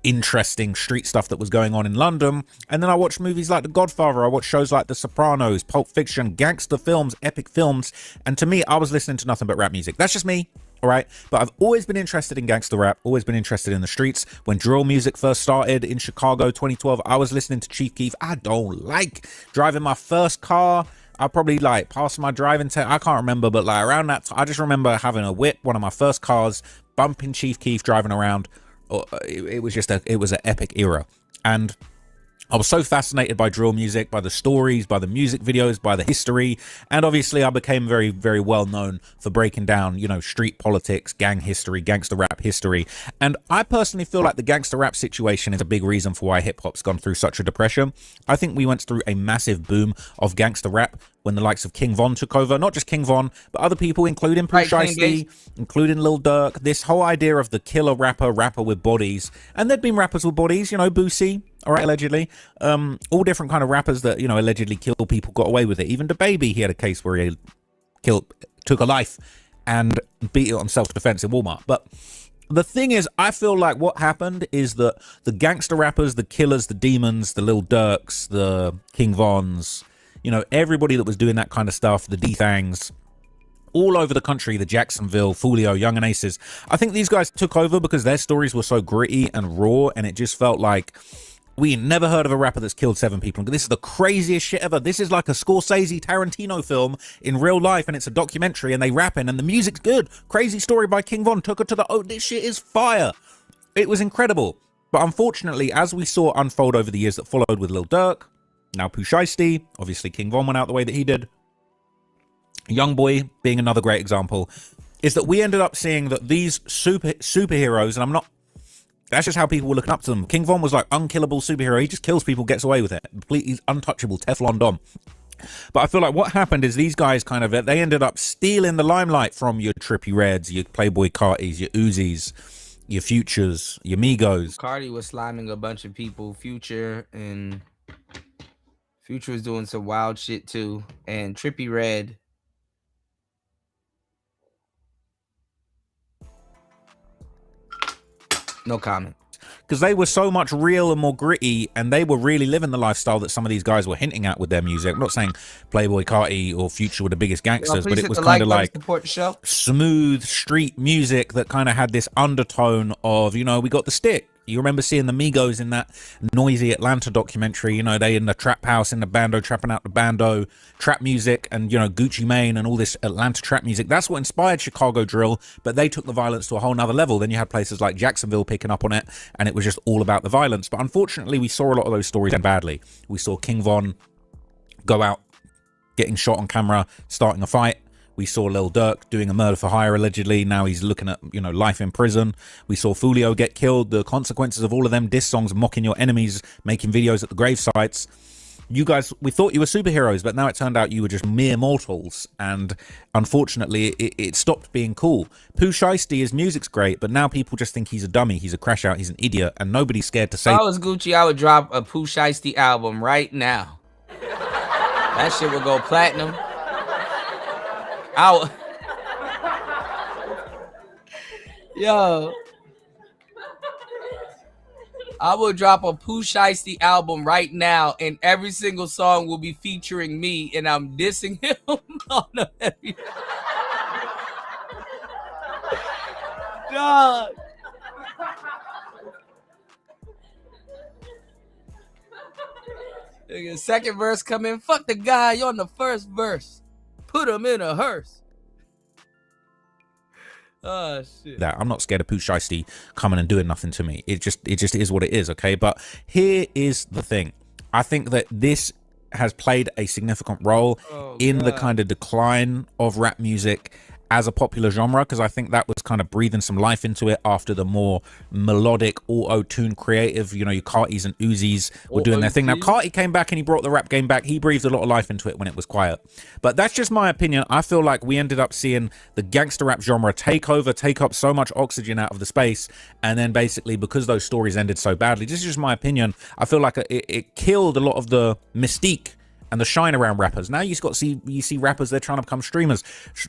interesting street stuff that was going on in London. And then I watched movies like The Godfather. I watched shows like The Sopranos, Pulp Fiction, gangster films, epic films. And to me, I was listening to nothing but rap music. That's just me. All right. But I've always been interested in gangster rap, always been interested in the streets. When drill music first started in Chicago 2012, I was listening to Chief Keef. I don't like driving my first car. I probably like passed my driving test. I can't remember, but like around that time, I just remember having a whip, one of my first cars, bumping Chief Keef, driving around. It was just it was an epic era. And I was so fascinated by drill music, by the stories, by the music videos, by the history. And obviously I became very, very well known for breaking down, you know, street politics, gang history, gangster rap history. And I personally feel like the gangster rap situation is a big reason for why hip hop's gone through such a depression. I think we went through a massive boom of gangster rap when the likes of King Von took over. Not just King Von, but other people, including Pooh Shiesty, including Lil Durk. This whole idea of the killer rapper with bodies. And there'd been rappers with bodies, you know, Boosie, all right, allegedly. All different kind of rappers that, you know, allegedly killed people, got away with it. Even DaBaby, he had a case where he took a life and beat it on self-defense in Walmart. But the thing is, I feel like what happened is that the gangster rappers, the killers, the demons, the Lil Durks, the King Vons, you know, everybody that was doing that kind of stuff, the D-Thangs, all over the country, the Jacksonville, Foolio, Young and Aces. I think these guys took over because their stories were so gritty and raw, and it just felt like we never heard of a rapper that's killed 7 people. This is the craziest shit ever. This is like a Scorsese Tarantino film in real life, and it's a documentary, and they rapping, and the music's good. Crazy story by King Von. Took her to the, oh, this shit is fire. It was incredible. But unfortunately, as we saw unfold over the years that followed with Lil Durk, now Pooh Shiesty, obviously King Von went out the way that he did, Youngboy being another great example, is that we ended up seeing that these superheroes, and I'm not, that's just how people were looking up to them. King Von was like unkillable superhero. He just kills people, gets away with it. Completely untouchable, Teflon Dom. But I feel like what happened is these guys kind of, they ended up stealing the limelight from your Trippie Reds, your Playboy Cartis, your Uzis, your Futures, your Migos. Cardi was sliming a bunch of people. Future was doing some wild shit too. And Trippie Red, no comment. Because they were so much real and more gritty, and they were really living the lifestyle that some of these guys were hinting at with their music. I'm not saying Playboy Carti or Future were the biggest gangsters, but it was kind of like smooth street music that kind of had this undertone of, you know, we got the stick. You remember seeing the Migos in that noisy Atlanta documentary, you know, they in the trap house in the bando, trapping out the bando, trap music, and, you know, Gucci Mane and all this Atlanta trap music. That's what inspired Chicago drill, but they took the violence to a whole nother level. Then you had places like Jacksonville picking up on it, and it was just all about the violence. But unfortunately, we saw a lot of those stories end badly. We saw King Von go out, getting shot on camera, starting a fight. We saw Lil Durk doing a murder for hire, allegedly. Now he's looking at, you know, life in prison. We saw Foolio get killed. The consequences of all of them diss songs, mocking your enemies, making videos at the grave sites. You guys, we thought you were superheroes, but now it turned out you were just mere mortals. And unfortunately, it stopped being cool. Pooh Shiesty, his music's great, but now people just think he's a dummy. He's a crash out. He's an idiot. And nobody's scared to say. If I was Gucci, I would drop a Pooh Shiesty album right now. That shit would go platinum. Yo, I will drop a Pooh Shiesty album right now, and every single song will be featuring me, and I'm dissing him on every. Dog. Second verse come in. Fuck the guy on the first verse. Put him in a hearse. Oh shit. That I'm not scared of Pooh Shiesty coming and doing nothing to me. It just is what it is, okay? But here is the thing. I think that this has played a significant role in the kind of decline of rap music as a popular genre, because I think that was kind of breathing some life into it after the more melodic auto-tune creative, you know, your Cartis and Uzis were doing their thing. Now Carti came back and he brought the rap game back. He breathed a lot of life into it when it was quiet. But that's just my opinion. I feel like we ended up seeing the gangster rap genre take up so much oxygen out of the space, and then basically because those stories ended so badly, this is just my opinion, I feel like it killed a lot of the mystique and the shine around rappers. Now you see rappers, they're trying to become streamers.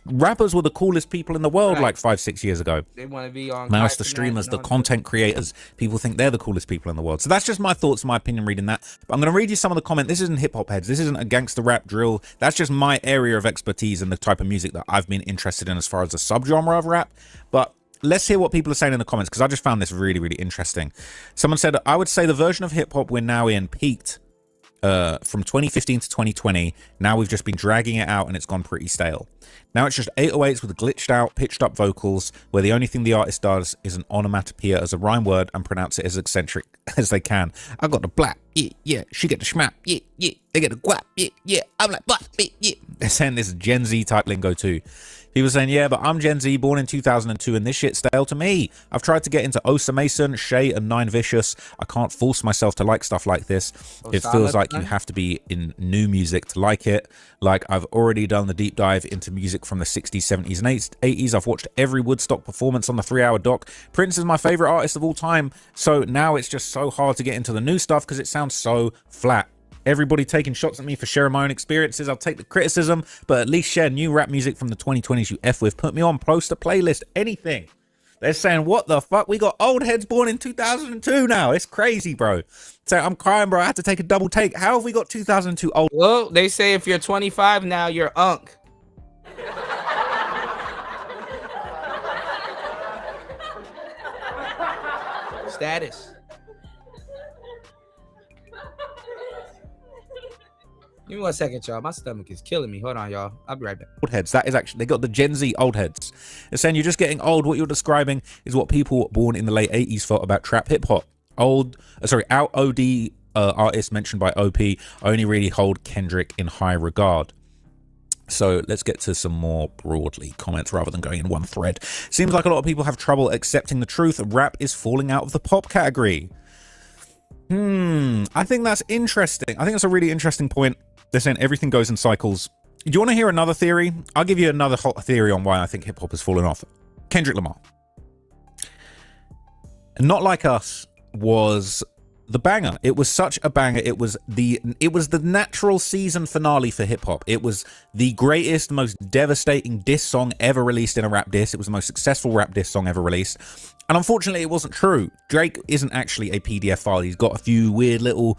Rappers were the coolest people in the world like 5-6 years ago. They want to be on. Now it's the streamers, the content creators. People think they're the coolest people in the world. So that's just my thoughts, my opinion reading that. But I'm going to read you some of the comment. This isn't hip hop heads. This isn't a gangster rap drill. That's just my area of expertise and the type of music that I've been interested in as far as the subgenre of rap. But let's hear what people are saying in the comments, because I just found this really, really interesting. Someone said, I would say the version of hip hop we're now in peaked from 2015 to 2020. Now we've just been dragging it out and it's gone pretty stale. Now it's just 808s with glitched out, pitched up vocals where the only thing the artist does is an onomatopoeia as a rhyme word and pronounce it as eccentric as they can. I got the black, yeah, yeah. She get the schmap, yeah, yeah. They get the guap, yeah, yeah. I'm like, black, yeah. They're saying this Gen Z type lingo too. People saying, yeah, but I'm Gen Z, born in 2002, and this shit's stale to me. I've tried to get into Osa Mason, Shay, and Nine Vicious. I can't force myself to like stuff like this. It feels like you have to be in new music to like it. Like, I've already done the deep dive into music from the 60s, 70s, and 80s. I've watched every Woodstock performance on the 3-hour doc. Prince is my favorite artist of all time. So now it's just so hard to get into the new stuff because it sounds so flat. Everybody taking shots at me for sharing my own experiences. I'll take the criticism, but at least share new rap music from the 2020s you F with. Put me on, post a playlist, anything. They're saying, what the fuck? We got old heads born in 2002 now. It's crazy, bro. So I'm crying, bro. I had to take a double take. How have we got 2002 old? Well, they say if you're 25 now, you're unk. Status. Give me 1 second, y'all. My stomach is killing me. Hold on, y'all. I'll be right back. Old heads. That is actually, they got the Gen Z old heads. They're saying you're just getting old. What you're describing is what people born in the late 80s felt about trap hip hop. Out OD artists mentioned by OP only really hold Kendrick in high regard. So let's get to some more broadly comments rather than going in one thread. Seems like a lot of people have trouble accepting the truth. Rap is falling out of the pop category. I think that's interesting. I think that's a really interesting point. They're saying everything goes in cycles. Do you want to hear another theory? I'll give you another hot theory on why I think hip hop has fallen off. Kendrick Lamar. Not Like Us was the banger. It was such a banger. It was the natural season finale for hip hop. It was the greatest, most devastating diss song ever released in a rap diss. It was the most successful rap diss song ever released. And unfortunately, it wasn't true. Drake isn't actually a PDF file. He's got a few weird little,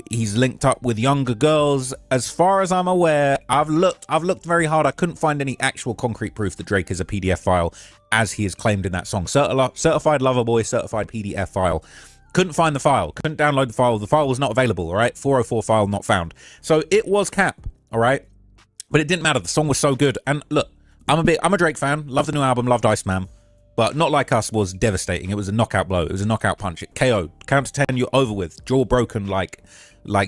he's linked up with younger girls. As far as I'm aware, I've looked very hard. I couldn't find any actual concrete proof that Drake is a PDF file, as he is claimed in that song. Certified Lover Boy, certified PDF file. Couldn't find the file. Couldn't download the file. The file was not available, all right? 404 file not found. So it was cap, all right? But it didn't matter. The song was so good. And look, I'm a Drake fan. Love the new album. Loved Iceman. But Not Like Us was devastating. It was a knockout blow. It was a knockout punch. It KO'd. Count to 10, you're over with. Jaw broken like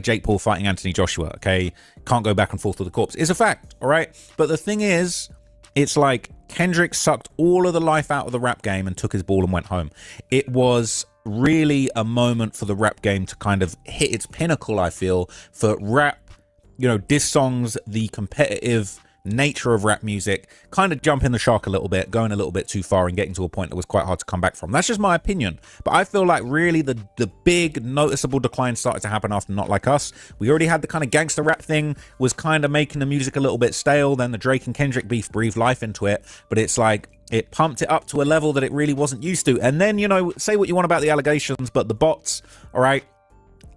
Jake Paul fighting Anthony Joshua, okay? Can't go back and forth with the corpse. It's a fact, all right? But the thing is, it's like Kendrick sucked all of the life out of the rap game and took his ball and went home. It was really a moment for the rap game to kind of hit its pinnacle, I feel, for rap, diss songs, the competitive nature of rap music, kind of jumping the shark a little bit, going a little bit too far and getting to a point that was quite hard to come back from. That's just my opinion. But I feel like really the big noticeable decline started to happen after Not Like Us. We already had the kind of gangster rap thing, was kind of making the music a little bit stale. Then the Drake and Kendrick beef breathed life into it. But it's like, it pumped it up to a level that it really wasn't used to. And then, say what you want about the allegations, but the bots, all right,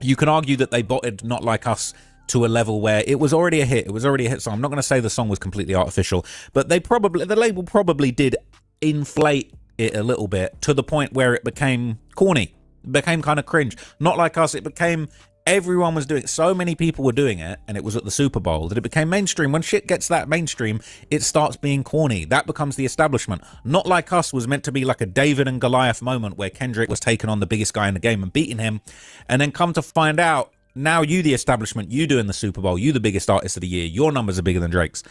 you can argue that they botted Not Like Us to a level where it was already a hit. It was already a hit song. I'm not going to say the song was completely artificial, but the label probably did inflate it a little bit to the point where it became corny. It became kind of cringe. Not Like Us, it became, everyone was doing it. So many people were doing it, and it was at the Super Bowl, that it became mainstream. When shit gets that mainstream, it starts being corny. That becomes the establishment. Not Like Us was meant to be like a David and Goliath moment where Kendrick was taking on the biggest guy in the game and beating him, and then come to find out, now you, the establishment, you doing the Super Bowl, you the biggest artist of the year, your numbers are bigger than Drake's.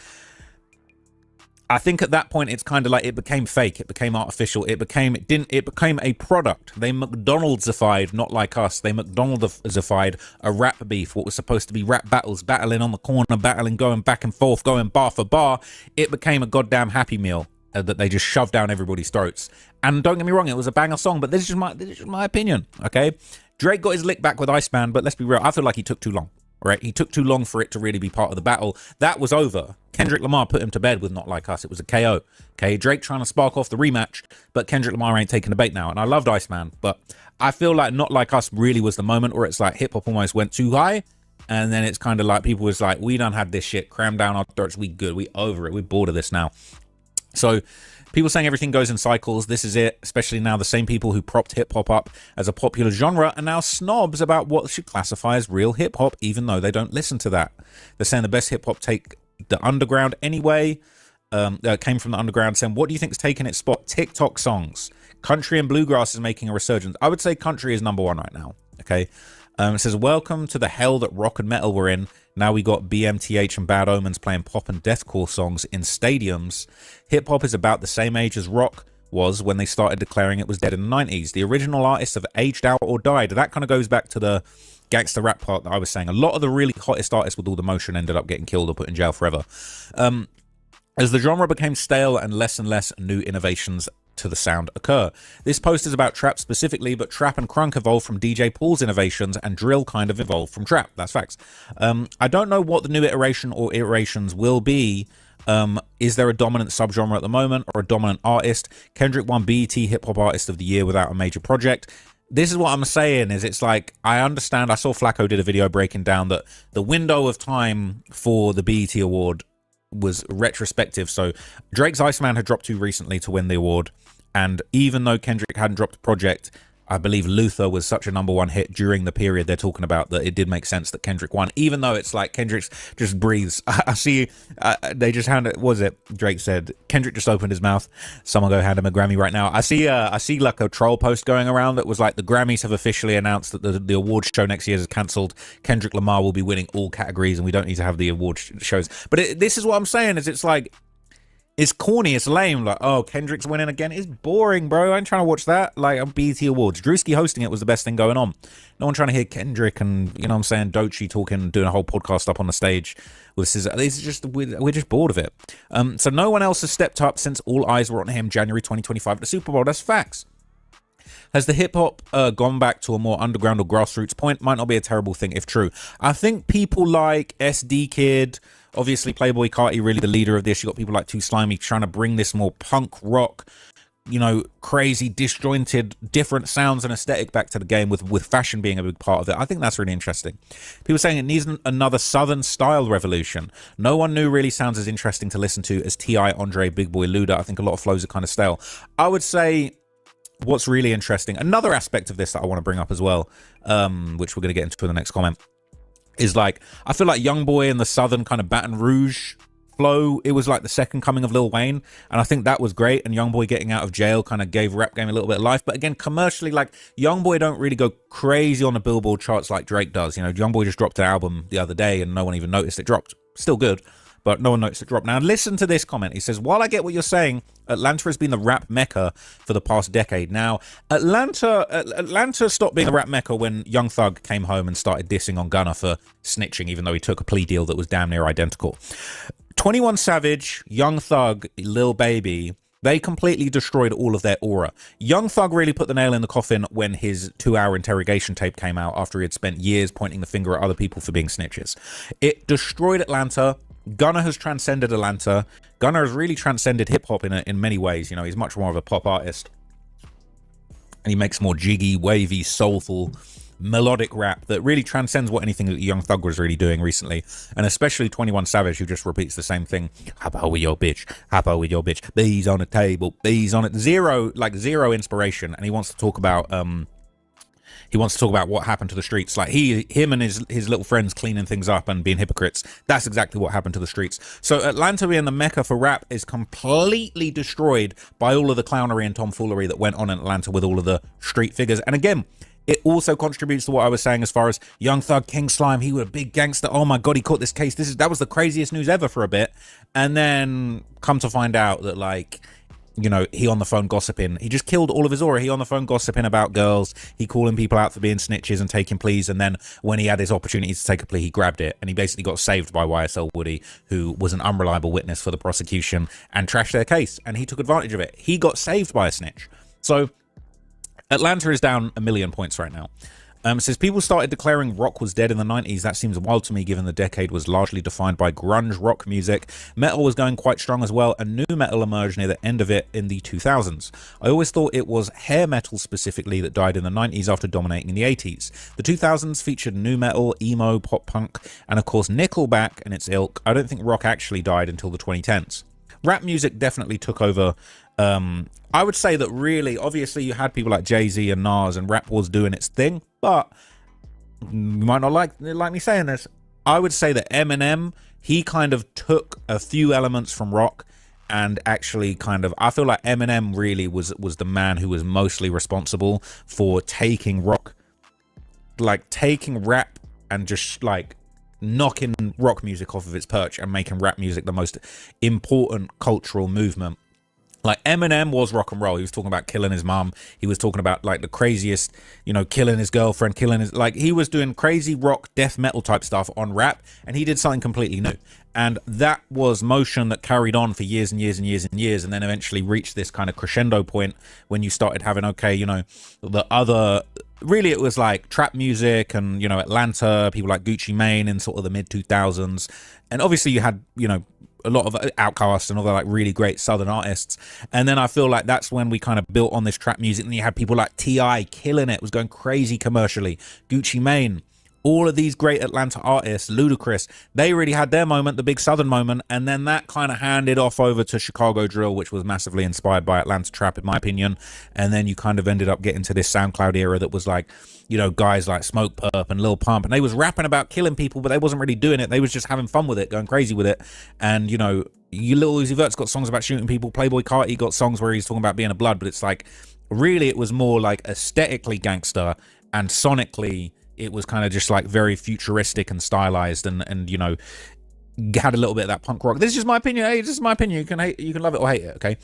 I think at that point it's kind of like it became fake, it became artificial, it became a product. They McDonald'sified Not Like Us. They McDonald'sified a rap beef, what was supposed to be rap battles, battling on the corner, battling, going back and forth, going bar for bar. It became a goddamn Happy Meal that they just shoved down everybody's throats. And don't get me wrong, it was a banger song, but this is just my opinion, okay? Drake got his lick back with Iceman, but let's be real, I feel like he took too long. right? He took too long for it to really be part of the battle. That was over. Kendrick Lamar put him to bed with Not Like Us. It was a KO. Okay, Drake trying to spark off the rematch, but Kendrick Lamar ain't taking the bait now. And I loved Iceman, but I feel like Not Like Us really was the moment where it's like hip hop almost went too high. And then it's kind of like people was like, we done had this shit crammed down our throats. We good. We over it. We're bored of this now. So people saying everything goes in cycles. This is it. Especially now the same people who propped hip hop up as a popular genre are now snobs about what should classify as real hip hop, even though they don't listen to that. They're saying the best hip hop take the underground anyway. Came from the underground, saying, what do you think is taking its spot? TikTok songs. Country and bluegrass is making a resurgence. I would say country is #1 right now. Okay. It says, welcome to the hell that rock and metal were in. Now we got BMTH and Bad Omens playing pop and deathcore songs in stadiums. Hip hop is about the same age as rock was when they started declaring it was dead in the 90s. The original artists have aged out or died. That kind of goes back to the gangster rap part that I was saying. A lot of the really hottest artists with all the motion ended up getting killed or put in jail forever. As the genre became stale and less new innovations to the sound occur. This post is about trap specifically, but trap and crunk evolved from DJ Paul's innovations and drill kind of evolved from trap. That's facts. I don't know what the new iteration or iterations will be. Is there a dominant subgenre at the moment or a dominant artist? Kendrick won BET Hip Hop Artist of the Year without a major project. This is what I'm saying, is it's like, I understand, I saw Flacco did a video breaking down that the window of time for the BET award was retrospective. So Drake's Iceman had dropped too recently to win the award, and even though Kendrick hadn't dropped a project, I believe Luther was such a #1 hit during the period they're talking about that it did make sense that Kendrick won, even though it's like Kendrick just breathes. I see they just handed, what was it Drake said, Kendrick just opened his mouth, someone go hand him a Grammy right now. I see like a troll post going around that was like, the Grammys have officially announced that the awards show next year is cancelled. Kendrick Lamar will be winning all categories and we don't need to have the award shows. But this is what I'm saying, is it's like, it's corny, it's lame, like, oh, Kendrick's winning again. It's boring, bro. I ain't trying to watch that. Like, on BET Awards, Drewski hosting it was the best thing going on. No one trying to hear Kendrick and, you know what I'm saying, Doechii talking, doing a whole podcast up on the stage with SZA. It's just, we're just bored of it. So no one else has stepped up since all eyes were on him January 2025 at the Super Bowl. That's facts. Has the hip-hop gone back to a more underground or grassroots point? Might not be a terrible thing if true. I think people like SD Kid, obviously Playboy Carti, really the leader of this. You got people like Too Slimy trying to bring this more punk rock, you know, crazy, disjointed, different sounds and aesthetic back to the game, with fashion being a big part of it. I think that's really interesting. People saying it needs another Southern style revolution. No one new really sounds as interesting to listen to as T.I., Andre, Big Boy, Luda. I think a lot of flows are kind of stale. I would say what's really interesting, another aspect of this that I want to bring up as well, which we're going to get into in the next comment, is like, I feel like Youngboy and the Southern kind of Baton Rouge flow, it was like the second coming of Lil Wayne, and I think that was great, and Youngboy getting out of jail kind of gave rap game a little bit of life. But again, commercially, like, Youngboy don't really go crazy on the Billboard charts like Drake does. You know, Youngboy just dropped an album the other day and no one even noticed it dropped. Still good, but no one noticed it drop. Now listen to this comment. He says, while I get what you're saying, Atlanta has been the rap mecca for the past decade. Now, Atlanta stopped being a rap mecca when Young Thug came home and started dissing on Gunna for snitching, even though he took a plea deal that was damn near identical. 21 Savage, Young Thug, Lil Baby, they completely destroyed all of their aura. Young Thug really put the nail in the coffin when his 2-hour interrogation tape came out after he had spent years pointing the finger at other people for being snitches. It destroyed Atlanta. Gunna has transcended Atlanta. Gunna has really transcended hip-hop in many ways. You know, he's much more of a pop artist. And he makes more jiggy, wavy, soulful, melodic rap that really transcends what anything that Young Thug was really doing recently. And especially 21 Savage, who just repeats the same thing. Hop out with your bitch. Hop out with your bitch. Bees on the table. Bees on it. Zero inspiration. And he wants to talk about what happened to the streets. Like him and his little friends cleaning things up and being hypocrites. That's exactly what happened to the streets. So Atlanta being the mecca for rap is completely destroyed by all of the clownery and tomfoolery that went on in Atlanta with all of the street figures. And again, it also contributes to what I was saying as far as Young Thug, King Slime. He was a big gangster. Oh my God, he caught this case. That was the craziest news ever for a bit. And then come to find out that, like, you know, he on the phone gossiping. He just killed all of his aura. He on the phone gossiping about girls. He calling people out for being snitches and taking pleas. And then when he had his opportunity to take a plea, he grabbed it. And he basically got saved by YSL Woody, who was an unreliable witness for the prosecution and trashed their case. And he took advantage of it. He got saved by a snitch. So Atlanta is down 1,000,000 points right now. It says people started declaring rock was dead in the 90s. That seems wild to me, given the decade was largely defined by grunge rock music. Metal was going quite strong as well, and new metal emerged near the end of it in the 2000s. I always thought it was hair metal specifically that died in the 90s after dominating in the 80s. The 2000s featured new metal, emo, pop punk, and of course Nickelback and its ilk. I don't think rock actually died until the 2010s. Rap music definitely took over. I would say that really, obviously, you had people like Jay-Z and Nas, and rap was doing its thing, but you might not like me saying this. I would say that Eminem, he kind of took a few elements from rock and actually kind of, I feel like Eminem really was the man who was mostly responsible for taking rock, like taking rap and just like knocking rock music off of its perch and making rap music the most important cultural movement. Like Eminem was rock and roll. He was talking about killing his mom. He was talking about like the craziest, killing his girlfriend, like he was doing crazy rock, death metal type stuff on rap, and he did something completely new. And that was motion that carried on for years and years and years and years, and then eventually reached this kind of crescendo point when you started having, the other, really it was like trap music and, Atlanta, people like Gucci Mane in sort of the mid 2000s. And obviously you had, a lot of Outkast and other like really great southern artists, and then I feel like that's when we kind of built on this trap music, and you had people like T.I. killing it, was going crazy commercially, Gucci Mane, all of these great Atlanta artists, Ludacris, they really had their moment, the big southern moment, and then that kind of handed off over to Chicago drill, which was massively inspired by Atlanta trap in my opinion. And then you kind of ended up getting to this SoundCloud era that was like, guys like Smoke Purp and Lil Pump, and they was rapping about killing people, but they wasn't really doing it. They was just having fun with it, going crazy with it. And you Lil Uzi Vert's got songs about shooting people, Playboy Carti got songs where he's talking about being a blood, but it's like really it was more like aesthetically gangster, and sonically it was kind of just like very futuristic and stylized, and had a little bit of that punk rock. This is just my opinion. Hey, this is my opinion. You can love it or hate it, okay?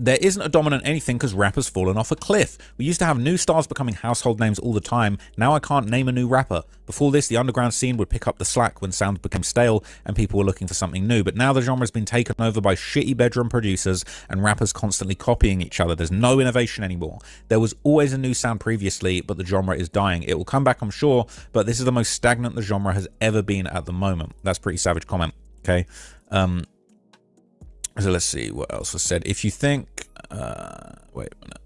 There isn't a dominant anything because rap has fallen off a cliff. We used to have new stars becoming household names all the time. Now I can't name a new rapper. Before this, the underground scene would pick up the slack when sounds became stale and people were looking for something new. But now the genre has been taken over by shitty bedroom producers and rappers constantly copying each other. There's no innovation anymore. There was always a new sound previously, but the genre is dying. It will come back, I'm sure, but this is the most stagnant the genre has ever been at the moment. That's a pretty savage comment, okay? So let's see what else was said. If you think, wait a minute.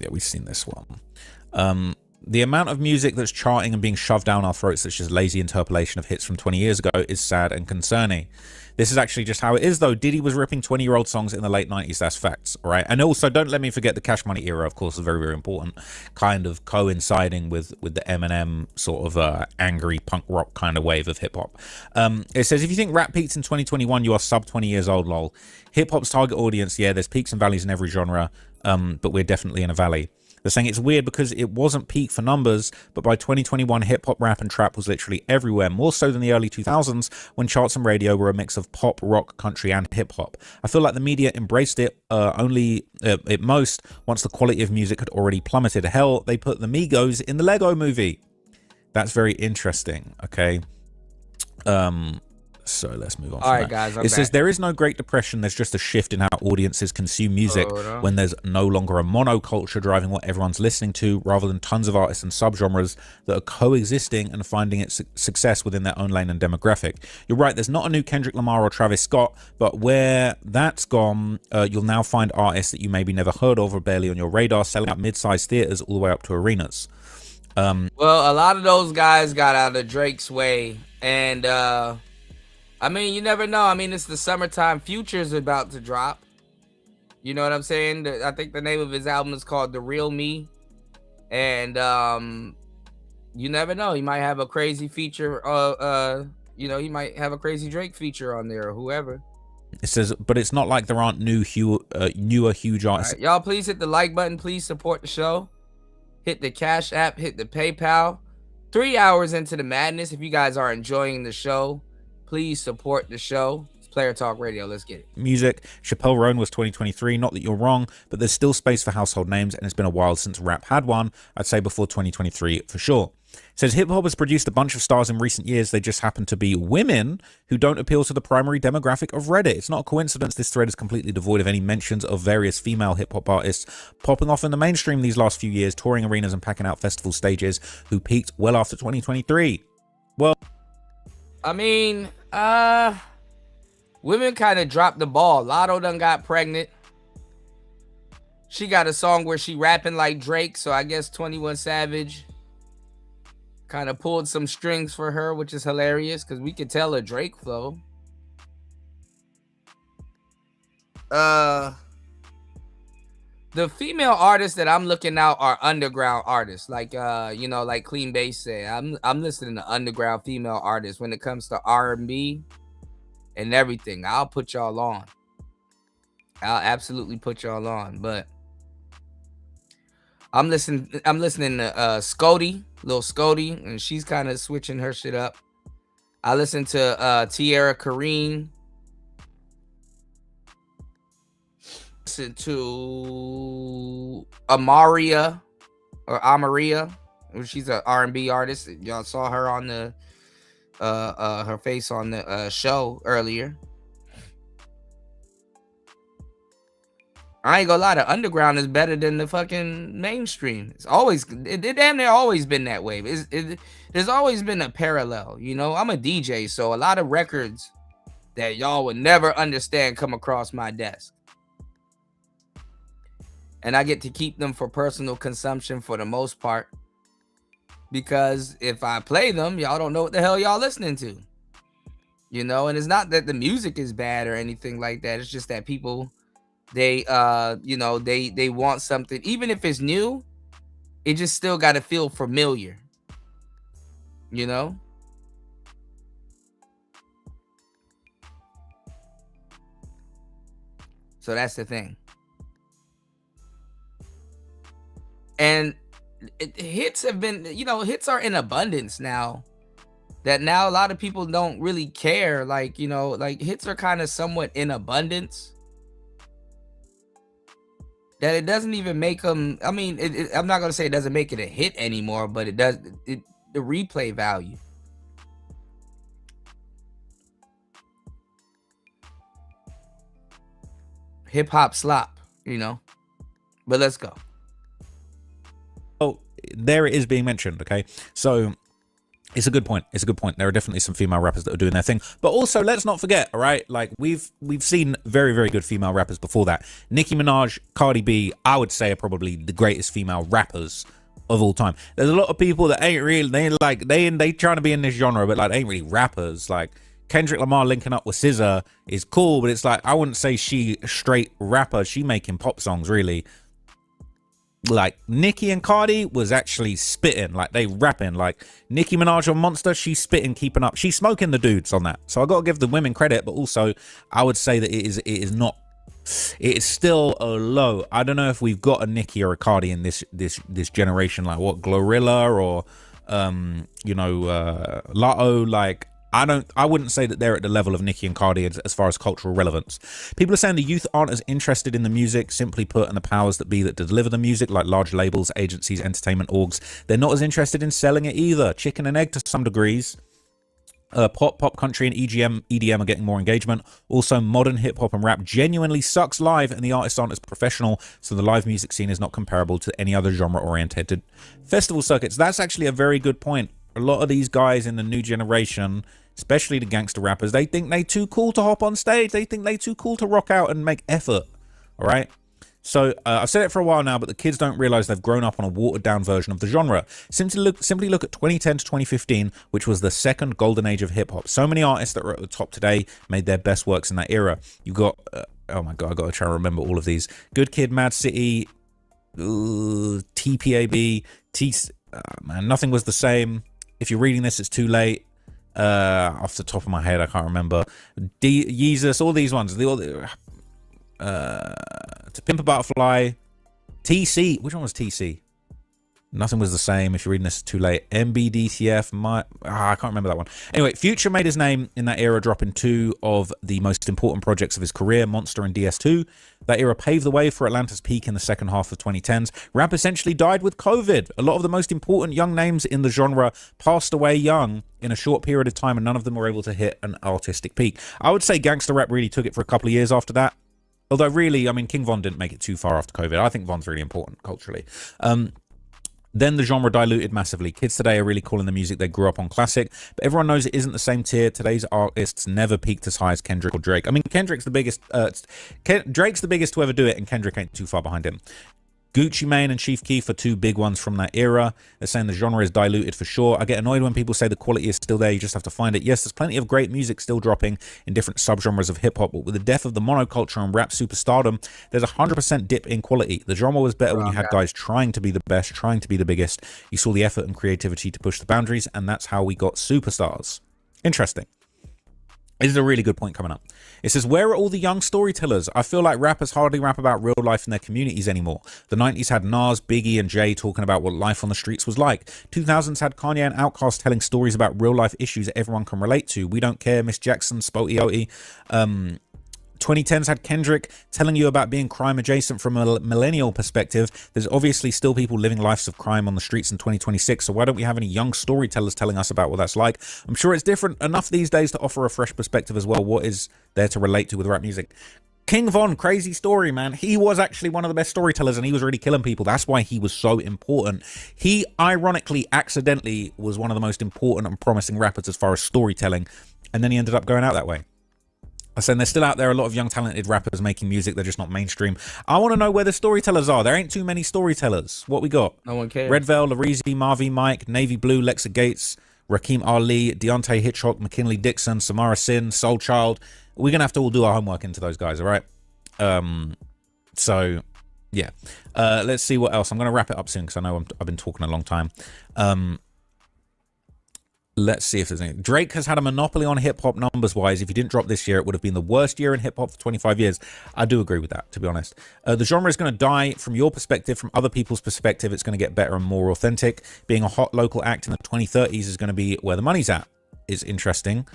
Yeah, we've seen this one. The amount of music that's charting and being shoved down our throats that's just lazy interpolation of hits from 20 years ago is sad and concerning. This is actually just how it is, though. Diddy was ripping 20-year-old songs in the late 90s. That's facts, all right? And also, don't let me forget the Cash Money era, of course, is very, very important. Kind of coinciding with the Eminem sort of angry punk rock kind of wave of hip-hop. It says, if you think rap peaked in 2021, you are sub 20 years old, lol. Hip-hop's target audience, yeah, there's peaks and valleys in every genre, but we're definitely in a valley. They're saying it's weird because it wasn't peak for numbers, but by 2021, hip-hop, rap, and trap was literally everywhere, more so than the early 2000s, when charts and radio were a mix of pop, rock, country, and hip-hop. I feel like the media embraced it only at most once the quality of music had already plummeted. Hell, they put the Migos in the Lego movie. That's very interesting, okay? So let's move on. All right, guys. It says there is no Great Depression. There's just a shift in how audiences consume music when there's no longer a monoculture driving what everyone's listening to, rather than tons of artists and subgenres that are coexisting and finding its success within their own lane and demographic. You're right. There's not a new Kendrick Lamar or Travis Scott, but where that's gone, you'll now find artists that you maybe never heard of or barely on your radar selling out mid-sized theaters all the way up to arenas. Well, a lot of those guys got out of Drake's way, and I mean, you never know. I mean, it's the summertime. Future's about to drop. You know what I'm saying? I think the name of his album is called The Real Me. And you never know. He might have a crazy feature. He might have a crazy Drake feature on there or whoever. It says, but it's not like there aren't newer huge artists. Right, y'all, please hit the like button. Please support the show. Hit the Cash App. Hit the PayPal. 3 hours into the madness. If you guys are enjoying the show, please support the show. It's Player Talk Radio. Let's get it. Music. Chappelle Roan was 2023. Not that you're wrong, but there's still space for household names, and it's been a while since rap had one. I'd say before 2023 for sure. says hip hop has produced a bunch of stars in recent years. They just happen to be women who don't appeal to the primary demographic of Reddit. It's not a coincidence this thread is completely devoid of any mentions of various female hip hop artists popping off in the mainstream these last few years, touring arenas and packing out festival stages, who peaked well after 2023. Well, I mean, women kind of dropped the ball. Lotto done got pregnant. She got a song where she rapping like Drake, so I guess 21 Savage kind of pulled some strings for her, which is hilarious because we could tell a Drake flow. The female artists that I'm looking out are underground artists, like like Clean Bass said. I'm listening to underground female artists when it comes to R&B and everything. I'll put y'all on. I'll absolutely put y'all on, but I'm listening to Scody, Lil Scody, and she's kind of switching her shit up. I listen to Tierra Kareen. Listen to Amaria. She's an R&B artist. Y'all saw her on the her face on the show earlier. I ain't gonna lie, the underground is better than the fucking mainstream. It's always, it damn near always been that way. There's always been a parallel, you know? I'm a DJ, so a lot of records that y'all would never understand come across my desk. And I get to keep them for personal consumption for the most part. Because if I play them, y'all don't know what the hell y'all listening to. You know, and it's not that the music is bad or anything like that. It's just that people... they want something, even if it's new, it just still got to feel familiar, you know? So that's the thing. And hits have been, hits are in abundance now. That now a lot of people don't really care. Like, hits are kind of somewhat in abundance. That it doesn't even make them, I mean, I'm not going to say it doesn't make it a hit anymore, but it does, the replay value. Hip hop slop, but let's go. Oh, there it is being mentioned, okay? So it's a good point. It's a good point. There are definitely some female rappers that are doing their thing. But also, let's not forget, all right? Like, we've seen very, very good female rappers before that. Nicki Minaj, Cardi B, I would say are probably the greatest female rappers of all time. There's a lot of people that ain't really, they trying to be in this genre, but, like, they ain't really rappers. Like, Kendrick Lamar linking up with SZA is cool, but it's like, I wouldn't say she a straight rapper. She making pop songs, really. Like, Nicki and Cardi was actually spitting, like, they rapping. Like, Nicki Minaj on Monster, she's spitting, keeping up. She's smoking the dudes on that. So I gotta give the women credit, but also I would say that it is still a low. I don't know if we've got a Nicki or a Cardi in this generation, like what, Glorilla or Lotto. Like, I wouldn't say that they're at the level of Nicki and Cardi as far as cultural relevance. People are saying the youth aren't as interested in the music, simply put, and the powers that be that deliver the music, like large labels, agencies, entertainment orgs, they're not as interested in selling it either. Chicken and egg to some degrees. Pop country and EDM are getting more engagement. Also, modern hip hop and rap genuinely sucks live, and the artists aren't as professional, so the live music scene is not comparable to any other genre-oriented festival circuits. That's actually a very good point. A lot of these guys in the new generation, especially the gangster rappers, they think they too cool to hop on stage. They think they too cool to rock out and make effort. All right. So I've said it for a while now, but the kids don't realize they've grown up on a watered down version of the genre. Simply look at 2010 to 2015, which was the second golden age of hip hop. So many artists that are at the top today made their best works in that era. You got, oh my God, I got to try and remember all of these. Good Kid, Mad City, TPAB, man, Nothing Was the Same. If you're reading this, it's too late. Off the top of my head, I can't remember. Yeezus, all these ones. To Pimp a Butterfly, TC. Which one was TC? Nothing was the same. If you're reading this too late, MBDTF, I can't remember that one. Anyway, Future made his name in that era, dropping two of the most important projects of his career, Monster and DS2. That era paved the way for Atlanta's peak in the second half of 2010s. Rap essentially died with COVID. A lot of the most important young names in the genre passed away young in a short period of time, and none of them were able to hit an artistic peak. I would say gangster rap really took it for a couple of years after that. Although really, I mean, King Von didn't make it too far after COVID. I think Von's really important culturally. Then the genre diluted massively. Kids today are really calling the music they grew up on classic, but everyone knows it isn't the same tier. Today's artists never peaked as high as Kendrick or Drake. I mean, Kendrick's the biggest, Drake's the biggest to ever do it, and Kendrick ain't too far behind him. Gucci Mane and Chief Keef are two big ones from that era. They're saying the genre is diluted for sure. I get annoyed when people say the quality is still there, you just have to find it. Yes, there's plenty of great music still dropping in different subgenres of hip-hop, but with the death of the monoculture and rap superstardom, there's a 100% dip in quality. The genre was better when you had guys trying to be the best, trying to be the biggest. You saw the effort and creativity to push the boundaries, and that's how we got superstars. Interesting. This is a really good point coming up. It says, where are all the young storytellers? I feel like rappers hardly rap about real life in their communities anymore. The 90s had Nas, Biggie, and Jay talking about what life on the streets was like. 2000s had Kanye and Outkast telling stories about real life issues everyone can relate to. We Don't Care, Miss Jackson, Spotty Oty. 2010s had Kendrick telling you about being crime adjacent from a millennial perspective. There's obviously still people living lives of crime on the streets in 2026, so why don't we have any young storytellers telling us about what that's like? I'm sure it's different enough these days to offer a fresh perspective as well. What is there to relate to with rap music? King Von, crazy story, man. He was actually one of the best storytellers, and he was really killing people. That's why he was so important. He, ironically, accidentally was one of the most important and promising rappers as far as storytelling, and then he ended up going out that way. I said they're still out there, a lot of young talented rappers making music, they're just not mainstream. I want to know where the storytellers are. There ain't too many storytellers. What we got? No one cares. Red Veil, Lareezy, Marvy, Mike, Navy Blue, Lexa Gates, Rakim Ali, Deontay Hitchcock, McKinley Dixon, Samara Sin, Soul Child. We're gonna have to all do our homework into those guys, all right? So yeah, let's see what else. I'm gonna wrap it up soon because I know I've been talking a long time. Let's see if there's anything. Drake has had a monopoly on hip-hop numbers-wise. If he didn't drop this year, it would have been the worst year in hip-hop for 25 years. I do agree with that, to be honest. The genre is going to die from your perspective, from other people's perspective. It's going to get better and more authentic. Being a hot local act in the 2030s is going to be where the money's at. Is interesting.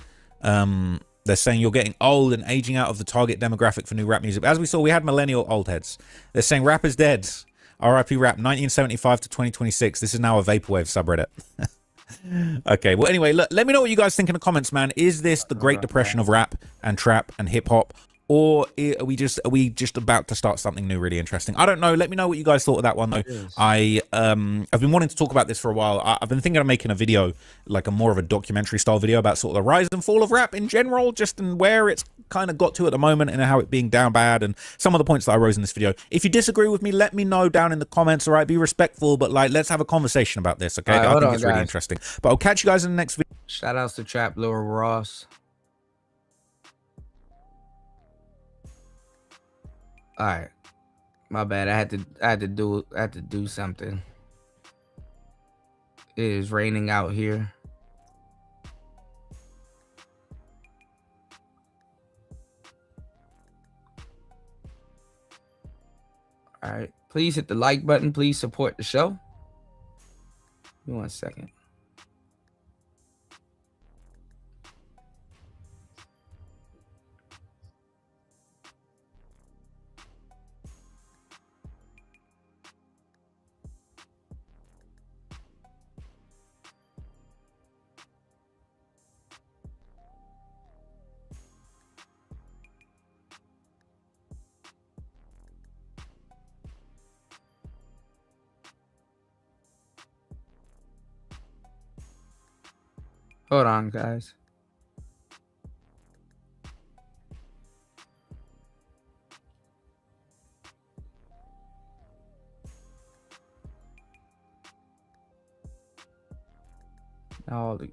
They're saying you're getting old and aging out of the target demographic for new rap music. As we saw, we had millennial old heads. They're saying rap is dead. RIP rap, 1975 to 2026. This is now a vaporwave subreddit. Okay, well, anyway, look, let me know what you guys think in the comments, man. Is this the Great Depression of rap and trap and hip-hop, or are we just about to start something new really interesting? I don't know. Let me know what you guys thought of that one, though. I've been wanting to talk about this for a while. I've been thinking of making a video, like a more of a documentary style video about sort of the rise and fall of rap in general, just in where it's kind of got to at the moment and how it being down bad and some of the points that I rose in this video. If you disagree with me, let me know down in the comments, all right? Be respectful, but like, let's have a conversation about this, okay? I think it's really interesting. But I'll catch you guys in the next video. Shout outs to Trap Lil Ross. All right, my bad. I had to do something. It is raining out here. All right, please hit the like button. Please support the show. Give me 1 second. Hold on, guys. Now the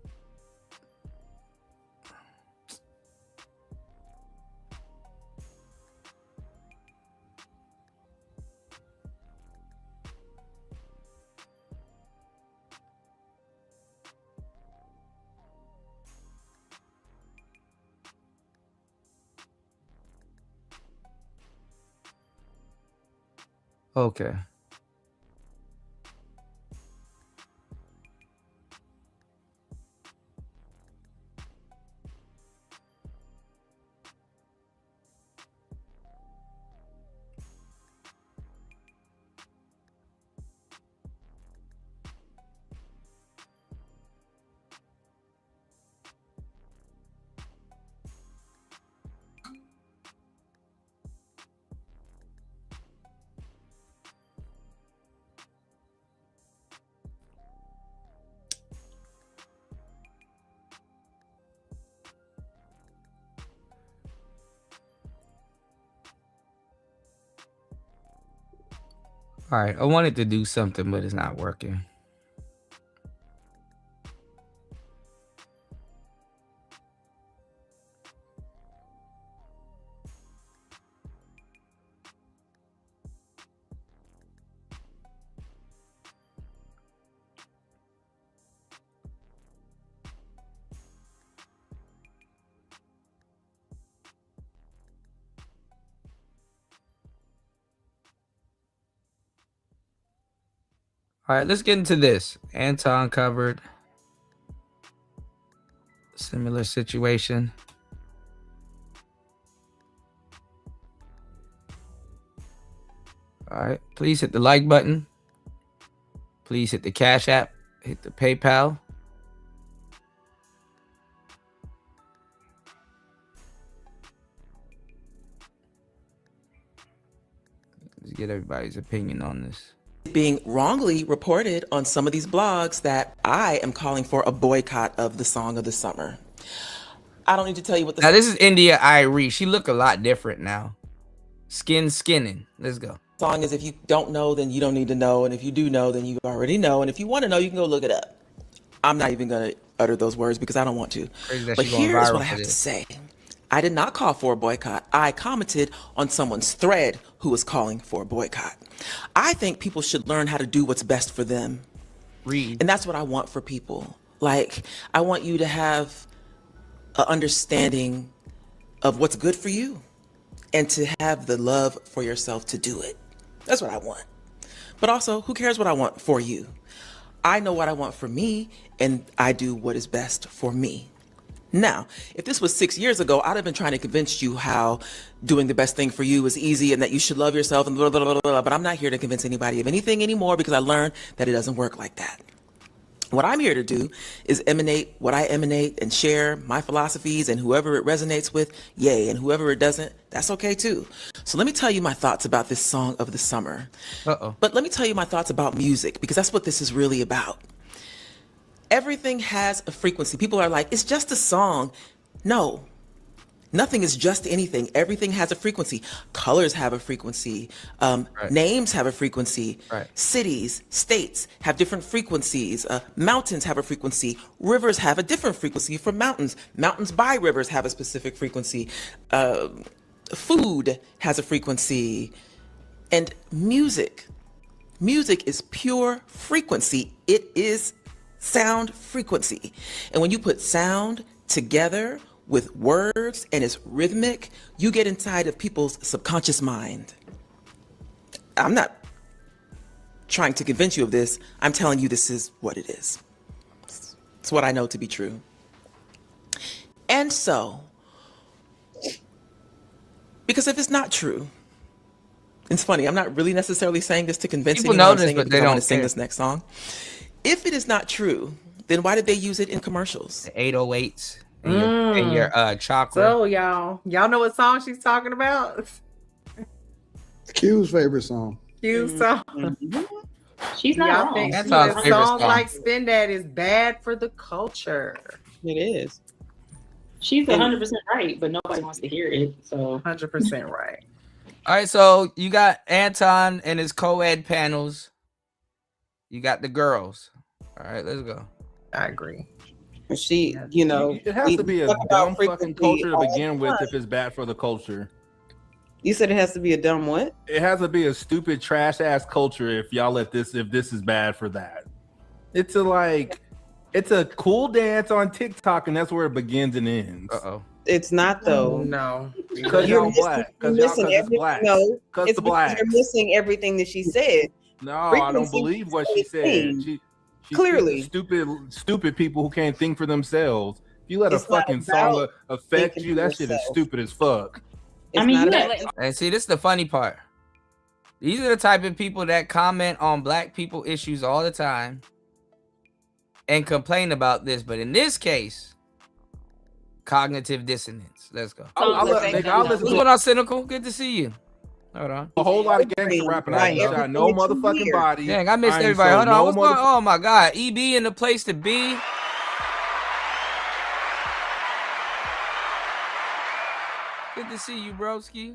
okay. All right, I wanted to do something, but it's not working. All right, let's get into this. Anton covered similar situation. All right, please hit the like button. Please hit the Cash App. Hit the PayPal. Let's get everybody's opinion on this. Being wrongly reported on some of these blogs that I am calling for a boycott of the song of the summer. I don't need to tell you what the Now this is India Irie. She look a lot different now. Skinning. Let's go. Song is. If you don't know, then you don't need to know, and if you do know, then you already know, and if you want to know, you can go look it up. I'm not even going to utter those words because I don't want to. But here's what I have to say. I did not call for a boycott. I commented on someone's thread who was calling for a boycott. I think people should learn how to do what's best for them. Read. And that's what I want for people. Like, I want you to have an understanding of what's good for you and to have the love for yourself to do it. That's what I want. But also, who cares what I want for you? I know what I want for me, and I do what is best for me. Now, if this was 6 years ago, I'd have been trying to convince you how doing the best thing for you is easy and that you should love yourself and blah, blah, blah, blah, but I'm not here to convince anybody of anything anymore because I learned that it doesn't work like that. What I'm here to do is emanate what I emanate and share my philosophies, and whoever it resonates with, yay, and whoever it doesn't, that's okay too. So let me tell you my thoughts about this song of the summer. But let me tell you my thoughts about music, because that's what this is really about. Everything has a frequency. People are like, it's just a song. No, nothing is just anything. Everything has a frequency. Colors have a frequency. Names have a frequency. Cities, states have different frequencies. Mountains have a frequency. Rivers have a different frequency from mountains. Mountains by rivers have a specific frequency. Food has a frequency. And music is pure frequency. It is sound frequency. And when you put sound together with words and it's rhythmic, you get inside of people's subconscious mind. I'm not trying to convince you of this. I'm telling you this is what it is. It's what I know to be true. And so, because if it's not true, it's funny, I'm not really necessarily saying this to convince People anyone. know I'm this, saying but it they because I don't want to sing care. this next song. If it is not true, then why did they use it in commercials? The 808s and your chocolate. So y'all know what song she's talking about? Q's favorite song. Q's song. She's not Y'all wrong. think That's that our favorite songs song. like Spin That is bad for the culture. It is. She's 100% right, but nobody wants to hear it. So 100% right. All right, so you got Anton and his co-ed panels. You got the girls. All right, let's go. I agree. She, you know, It has to be a dumb fucking culture to begin with if it's bad for the culture. You said it has to be a dumb what? It has to be a stupid trash ass culture if y'all let this, if this is bad for that. It's a cool dance on TikTok and that's where it begins and ends. It's not though. No. Because y'all black. Because it's black. No, Because it's the because blacks. you're missing everything that she said. No, I don't believe what she said. She Clearly. stupid people who can't think for themselves. If you let It's a not fucking song about affect thinking you, for that shit is yourself. stupid as fuck. I mean, And see, this is the funny part. These are the type of people that comment on black people issues all the time and complain about this. But in this case, cognitive dissonance. Let's go. What's going on, Cynical? Good to see you. Hold on. A whole lot of gangster rapping. I ain't shot no motherfucking body. Dang, I missed ain't everybody. sold Hold on. no What's going on? Oh my God. EB in the place to be. Good to see you, broski.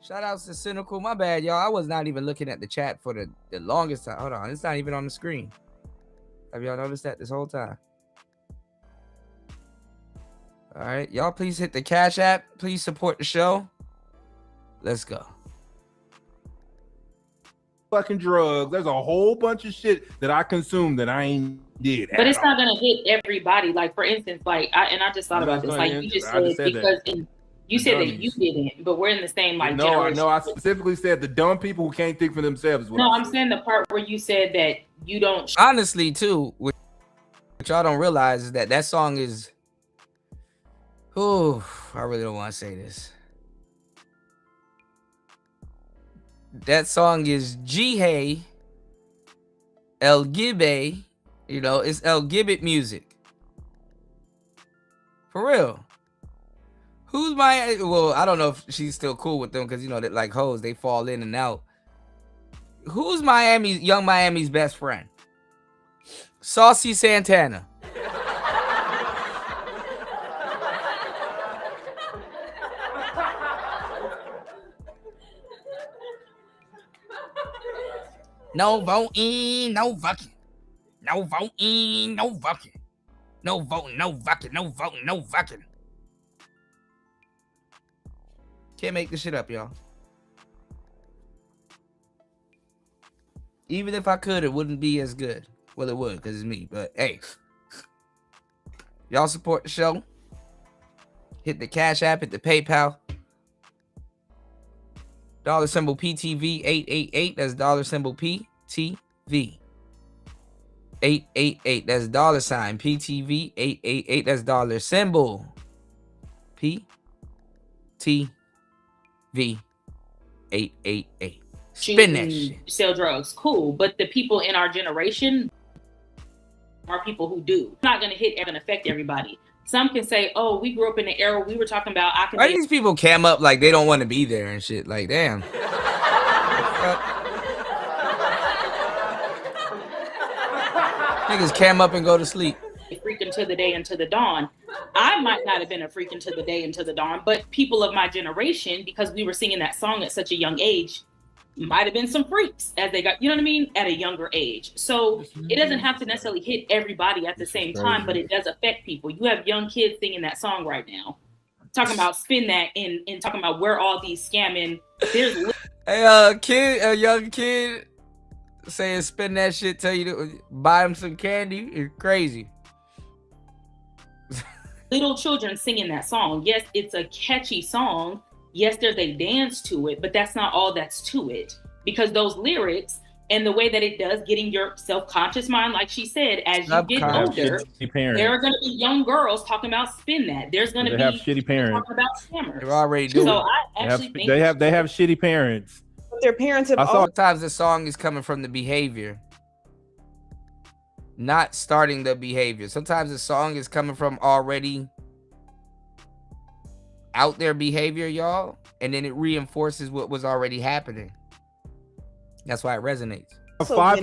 Shout outs to Cynical. My bad, y'all. I was not even looking at the chat for the longest time. Hold on. It's not even on the screen. Have y'all noticed that this whole time? All right. Y'all please hit the Cash App. Please support the show. Let's go. Fucking drugs. There's a whole bunch of shit that I consumed that I ain't did. But it's not gonna hit everybody. Like for instance, like I just thought about this. Like you just said because you said that you didn't, but we're in the same like generation. No, I specifically said the dumb people who can't think for themselves. No, I'm saying the part where you said that you don't. Honestly, too, what y'all don't realize is that song is. Oh, I really don't want to say this. That song is Jihei El Gibbe. You know, it's El Gibbet music. For real. Who's my... Well, I don't know if she's still cool with them because, you know, that like hoes, they fall in and out. Who's Young Miami's best friend? Saucy Santana. No voting, no fucking. No voting, no fucking. No voting, no fucking. No voting, no fucking. Can't make this shit up, y'all. Even if I could, it wouldn't be as good. Well, it would, because it's me. But, hey. Y'all support the show. Hit the Cash App, hit the PayPal. $ symbol PTV 888. That's $ PTV 888. That's $ PTV 888. That's $ symbol PTV 888. Spin that shit. Sell drugs, cool. But the people in our generation are people who do. It's not gonna affect everybody. Some can say, "Oh, we grew up in the era we were talking about." Why these people cam up like they don't want to be there and shit? Like, damn. Niggas cam up and go to sleep. Freak into the day into the dawn. I might not have been a freak into the day into the dawn, but people of my generation, because we were singing that song at such a young age, might have been some freaks as they got, you know what I mean, at a younger age. So it doesn't have to necessarily hit everybody at the same time, but it does affect people. You have young kids singing that song right now, talking about spin that and talking about where all these scamming. There's a young kid saying spin that shit, tell you to buy him some candy. It's crazy. Little children singing that song. Yes, it's a catchy song. Yes, there's a dance to it, but that's not all that's to it. Because those lyrics and the way that it does get in your self-conscious mind, like she said, as you get older, there are going to be young girls talking about spin that. There's going to be shitty parents talking about scammers. They're already doing so it. I actually think they have shitty parents. But their parents have sometimes the song is coming from the behavior, not starting the behavior. Sometimes the song is coming from already out there behavior, y'all, and then it reinforces what was already happening. That's why it resonates. I saw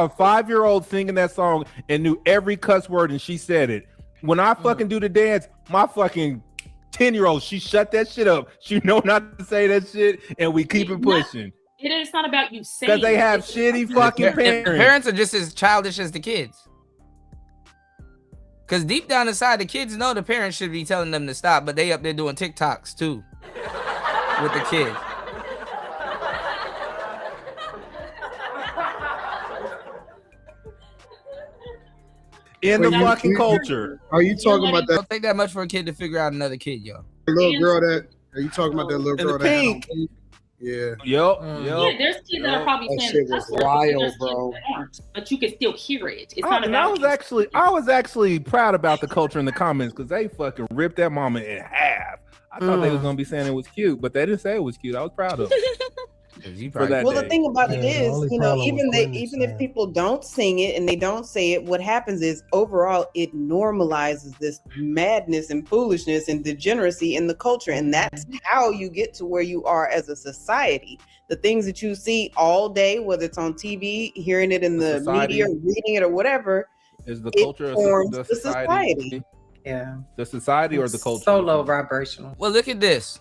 a 5-year-old singing that song and knew every cuss word, and she said it. When I fucking do the dance, my fucking 10-year-old, she shut that shit up. She know not to say that shit, and we keep it pushing. It's not about you saying, because they have shitty fucking parents. Parents are just as childish as the kids. Because deep down inside, the kids know the parents should be telling them to stop, but they up there doing TikToks too with the kids. In the fucking culture. Are you talking about that? Don't take that much for a kid to figure out another kid, yo. Little girl that? Are you talking about that little girl that? Pink. Yeah. Yep. Yeah, there's kids that are probably That saying shit cuss was words, wild, bro. but you can still hear it. It's Oh, not and about I was actually proud about the culture in the comments because they fucking ripped that mama in half. I thought they was gonna be saying it was cute, but they didn't say it was cute. I was proud of it. The thing about it is, you know, even if people don't sing it and they don't say it, what happens is overall it normalizes this madness and foolishness and degeneracy in the culture, and that's how you get to where you are as a society. The things that you see all day, whether it's on TV, hearing it in the media, reading it, or whatever, is the culture forms of the society. Yeah, the society or the culture. So low vibrational. Well, look at this.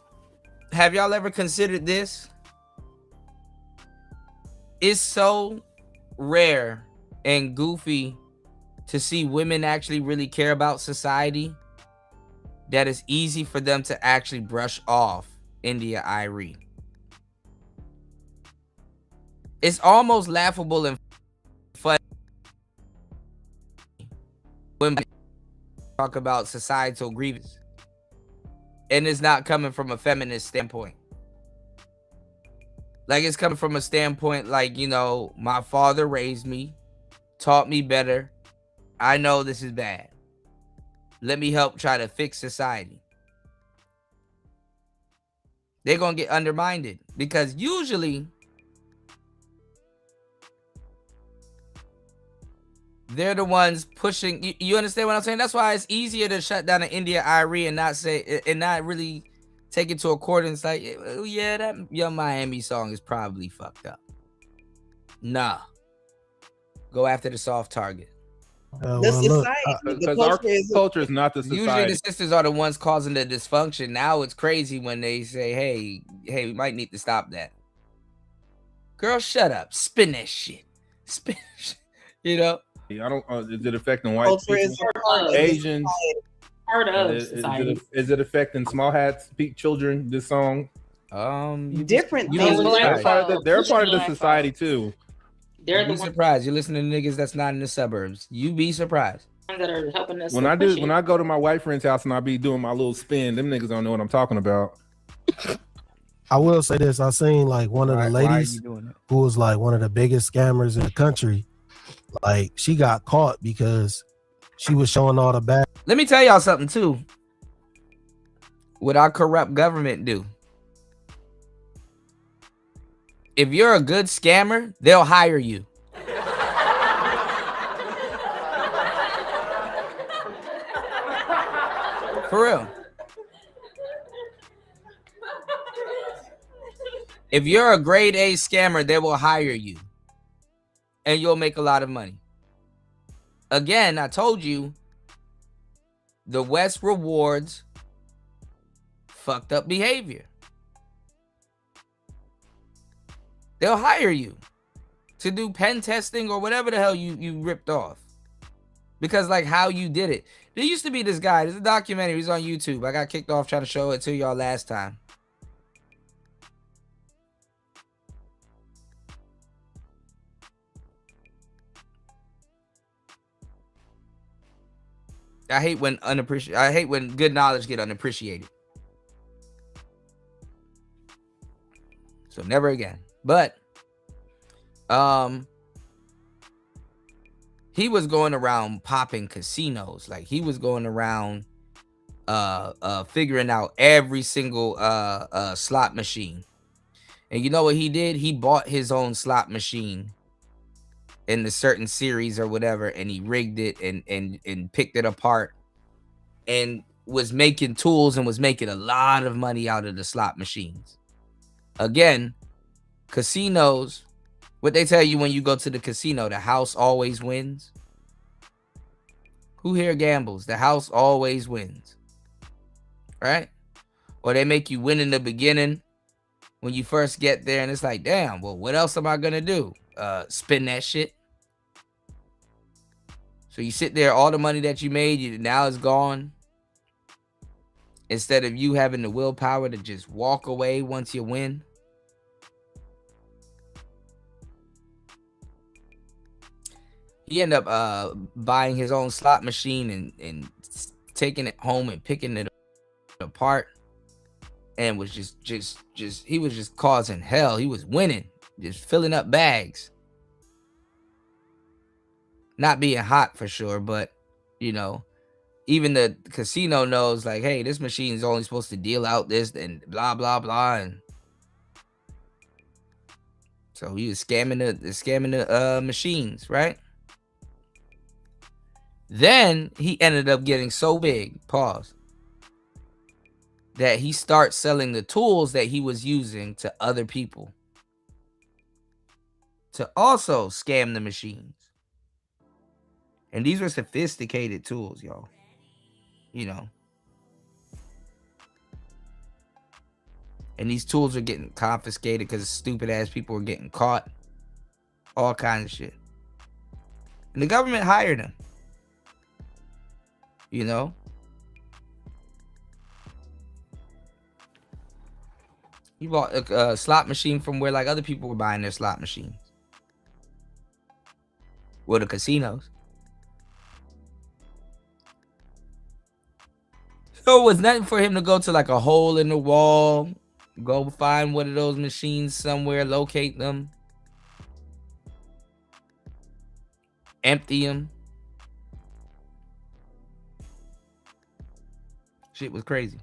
have y'all ever considered this? It's so rare and goofy to see women actually really care about society that it's easy for them to actually brush off India Arie. It's almost laughable and funny when talk about societal grievance, and it's not coming from a feminist standpoint. Like, it's coming from a standpoint like, you know, my father raised me, taught me better. I know this is bad. Let me help try to fix society. They're going to get undermined because usually they're the ones pushing. You understand what I'm saying? That's why it's easier to shut down an India Arie and not say, and not really take it to accordance. Like, oh, yeah, that Young Miami song is probably fucked up. Nah. Go after the soft target. Because our culture is not the society. Usually the sisters are the ones causing the dysfunction. Now it's crazy when they say, hey, we might need to stop that. Girl, shut up. Spin that shit. Spin that shit. You know? I don't. Is it affecting white people, Asians? Part of society. Is it affecting small hats, children? This song. Different. They're part of the society too. They're the surprised. You're listening to niggas that's not in the suburbs. You be surprised. That are helping us. When I go to my white friend's house and I be doing my little spin, them niggas don't know what I'm talking about. I will say this: I seen like one of the ladies who was like one of the biggest scammers in the country. Like, she got caught because she was showing all the bad. Let me tell y'all something too. What our corrupt government do. If you're a good scammer, they'll hire you. For real. If you're a grade A scammer, they will hire you. And you'll make a lot of money. Again, I told you, the West rewards fucked up behavior. They'll hire you to do pen testing or whatever the hell you ripped off. Because like how you did it. There used to be this guy, there's a documentary, he's on YouTube. I got kicked off trying to show it to y'all last time. I hate when good knowledge get unappreciated. So never again. But he was going around popping casinos. Like, he was going around figuring out every single slot machine. And you know what he did? He bought his own slot machine in a certain series or whatever, and he rigged it and picked it apart and was making tools and was making a lot of money out of the slot machines. Again, casinos, what they tell you when you go to the casino, the house always wins. Who here gambles? The house always wins. Right? Or they make you win in the beginning when you first get there, and it's like, damn, well, what else am I gonna do? Spend that shit. So you sit there, all the money that you made, now is gone. Instead of you having the willpower to just walk away once you win. He ended up buying his own slot machine and taking it home and picking it apart. And was just he was just causing hell. He was winning, just filling up bags. Not being hot for sure, but you know, even the casino knows, like, hey, this machine is only supposed to deal out this and blah blah blah. And so he was scamming the machines, right? Then he ended up getting so big, that he starts selling the tools that he was using to other people to also scam the machines. And these were sophisticated tools, y'all. You know. And these tools are getting confiscated because stupid ass people are getting caught. All kinds of shit. And the government hired them. You know? He bought a slot machine from where like other people were buying their slot machines. Well, the casinos. So it was nothing for him to go to like a hole in the wall, go find one of those machines somewhere, locate them, empty them. Shit was crazy.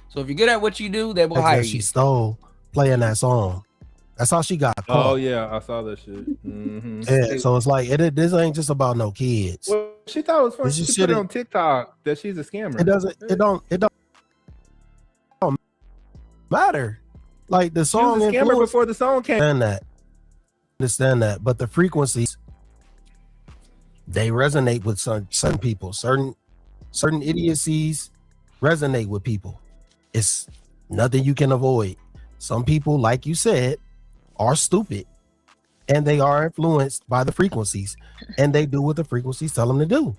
So if you're good at what you do, they will hire She you. stole playing that song. That's how she got caught. Oh yeah, I saw that shit. Mm-hmm. Yeah, so it's like this ain't just about no kids. Well, she thought it was funny. This She is put shit it on TikTok that she's a scammer. It don't matter. Like the song She was a scammer before the song came. Understand that, but the frequencies, they resonate with certain people. Certain idiocies resonate with people. It's nothing you can avoid. Some people, like you said, are stupid, and they are influenced by the frequencies, and they do what the frequencies tell them to do.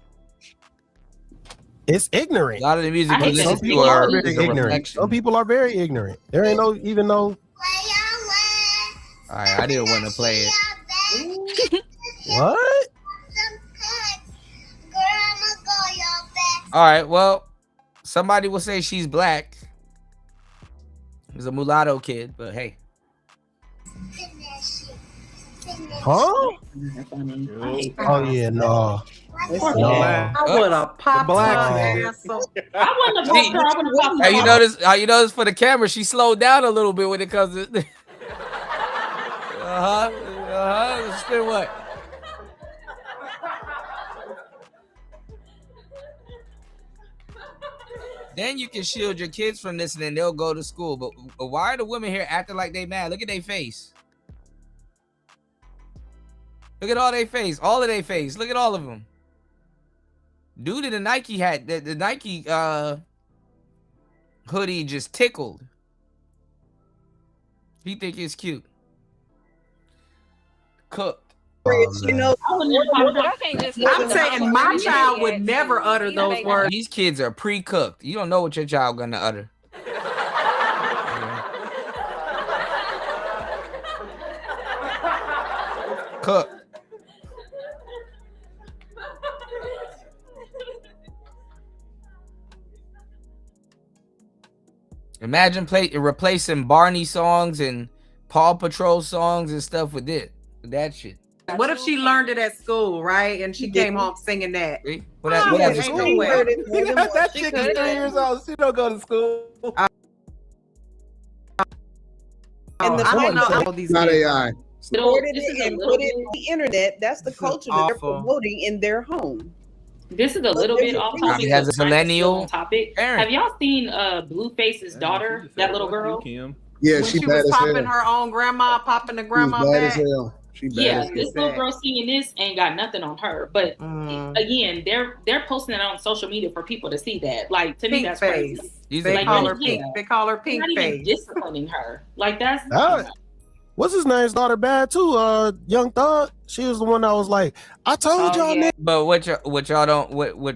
It's ignorant. A lot of the music we listen to are is very a ignorant. reflection. Some people are very ignorant. There ain't no even no. All right, I didn't want to play it. What? All right, well, somebody will say she's black. He's a mulatto kid, but hey. Huh? Oh yeah, no. I would have popped her ass up. I wouldn't have popped her. I would have popped her. Hey, you notice for the camera, she slowed down a little bit when it comes to. Spin what? Then you can shield your kids from this, and then they'll go to school. But why are the women here acting like they mad? Look at their face. Look at all their face. All of their face. Look at all of them. Dude in the Nike hat, the Nike hoodie just tickled. He think it's cute. Cooked. You know, I'm saying my child would never utter those words. These kids are pre-cooked. You don't know what your child gonna utter. Cook. Imagine replacing Barney songs and Paw Patrol songs and stuff with that shit. What if she learned it at school, right? And she came home singing that. What happened? That chick is 3 years old. She don't go to school. And I don't know all these not AI. Recorded it and put it on the internet. That's the culture that they're promoting in their home. This is a little bit off topic. He has a millennial topic. Have y'all seen Blueface's daughter? That little girl. Yeah, when she she bad was as popping hell. her own grandma, popping the grandma She's bad back. as hell. She bad Yeah, as hell. this little girl singing this ain't got nothing on her. But again, they're posting it on social media for people to see that. Like to me, Pink that's face. crazy. They Like, call her yeah. pink. They call her pink Not even face. disciplining her. Like that's. What's his name's daughter bad too? Young Thug. She was the one that was like, I told y'all, nigga. But what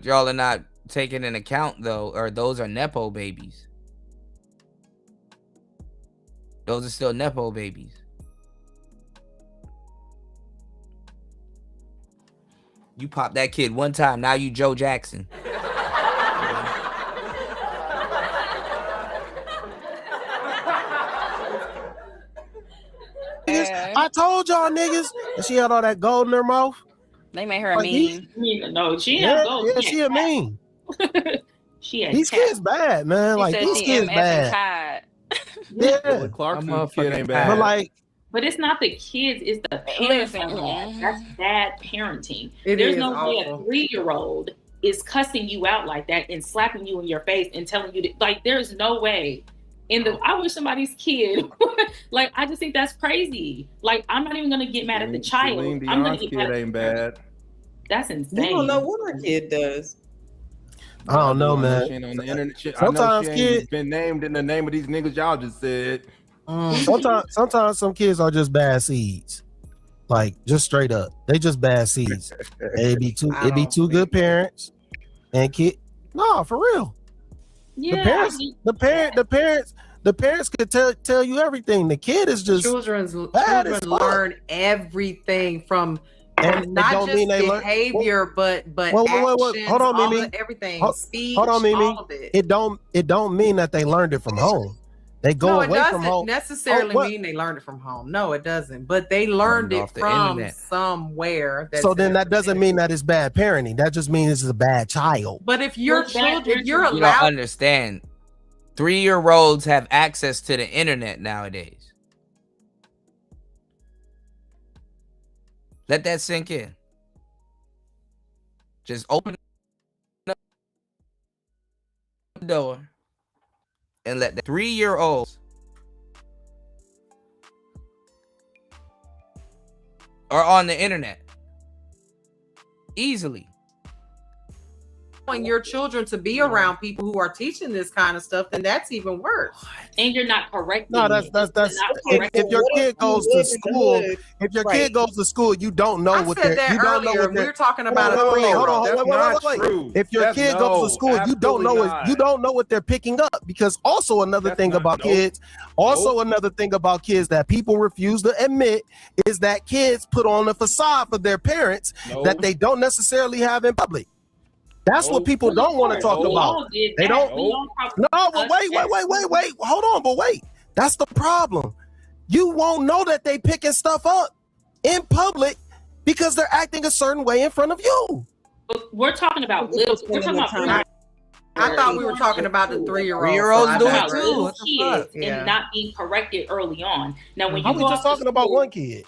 y'all are not taking into account though, or those are Nepo babies. Those are still Nepo babies. You pop that kid one time, now you Joe Jackson. I told y'all niggas. And she had all that gold in her mouth. They made her a meme. No, she Yeah, had gold. yeah, she a meme. She had These kids bad, man. Like these kids bad. Yeah, Clarkson's kid ain't bad. But like, but it's not the kids, it's the parents. That's bad parenting. There's no way a 3-year-old is cussing you out like that and slapping you in your face and telling you that, like, there's no way. I wish somebody's kid. Like, I just think that's crazy. Like, I'm not even gonna get mad at the child. I'm gonna get mad at ain't bad. That's insane. You don't know what her kid does. I don't know, man. Shit on the internet. Shit, Sometimes I know kids been named in the name of these niggas y'all just said. Sometimes some kids are just bad seeds. Like just straight up, they just bad seeds. It be two good parents and kid. No, for real. Yeah, the parents could tell you everything. The kid is just children learn everything from and not don't just mean they behavior, but wait. actions, Hold on, Mimi. everything, speech, hold on, Mimi. all of it. It don't mean that they learned it from home. They go away from home. It doesn't necessarily mean they learned it from home. No, it doesn't. But they learned it from somewhere. So then that doesn't mean that it's bad parenting. That just means it's a bad child. But if you're children, you're allowed. You don't understand. 3-year-olds have access to the internet nowadays. Let that sink in. Just open up the door and let the 3-year-olds are on the internet easily. Your children to be around people who are teaching this kind of stuff, then that's even worse. And you're not correcting. No, that's if your kid goes to school, you don't know what they're you don't know what we're talking about. Wait. If your kid goes to school, you don't know what they're picking up, because also another thing about kids that people refuse to admit is that kids put on a facade for their parents that they don't necessarily have in public. That's what people don't want to talk about. They don't. No, but wait. Hold on, but wait. That's the problem. You won't know that they picking stuff up in public because they're acting a certain way in front of you. We're talking about little. We're talking about. I thought we were talking about the 3-year-olds. 3-year-olds do it too. Kids and not being corrected early on. Now, when How you we just talking about one kid?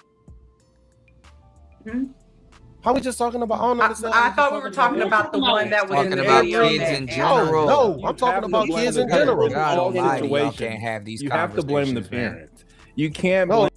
How we just talking about? I thought we were talking about the one that was talking about kids in general. No, I'm talking about kids in general. God almighty, y'all can't have these You have to blame the parents. You can't No,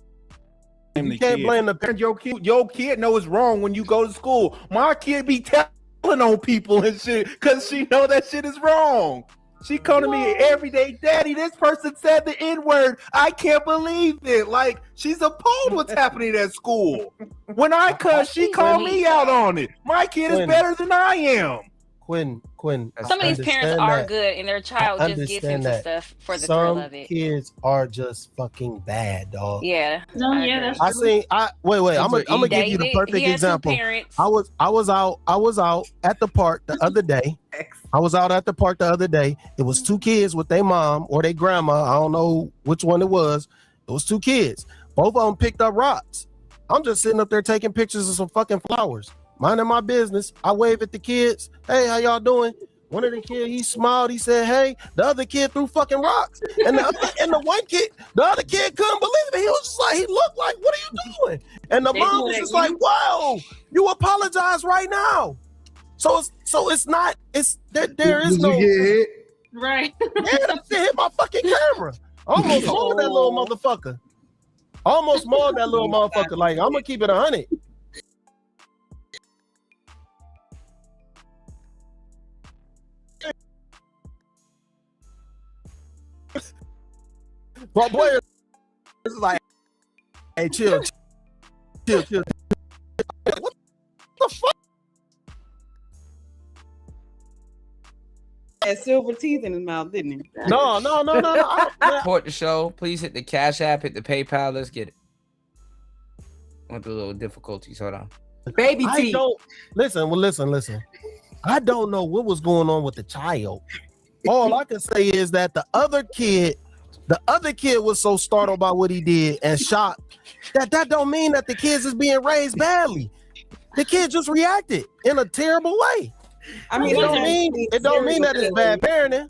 blame the you can't kid. blame the parents. Your kid knows wrong when you go to school. My kid be telling on people and shit because she know that shit is wrong. She come to me every day, Daddy, this person said the N-word. I can't believe it. Like, she's appalled what's happening at school. When I cuss, she called me out on it. My kid is better than I am. Quinn. Some of these parents are good, and their child just gets into stuff for the thrill of it. Some kids are just fucking bad, dog. Yeah. No, yeah, that's I seen. Wait. I'm gonna give you the perfect example. I was out at the park the other day. It was 2 kids with their mom or their grandma. I don't know which one it was. It was 2 kids. Both of them picked up rocks. I'm just sitting up there taking pictures of some fucking flowers, minding my business. I wave at the kids. Hey, how y'all doing? One of the kids, he smiled. He said, hey. The other kid threw fucking rocks. And the other kid couldn't believe it. He was just like, he looked like, what are you doing? And the mom was just like, wow, you apologize right now. So it's not, there is no. Did you get hit? right. Yeah, that shit hit my fucking camera. Almost mauled that little motherfucker. Like, I'm gonna keep it 100. But boy, this is like, hey, chill. What the fuck? Had silver teeth in his mouth, didn't he? No. Support the show. Please hit the Cash App, hit the PayPal. Let's get it. Want the little difficulties. Hold on. Baby teeth. Listen. I don't know what was going on with the child. All I can say is that the other kid was so startled by what he did and shocked that don't mean that the kids is being raised badly. The kid just reacted in a terrible way. I mean, it don't mean that it's bad parenting.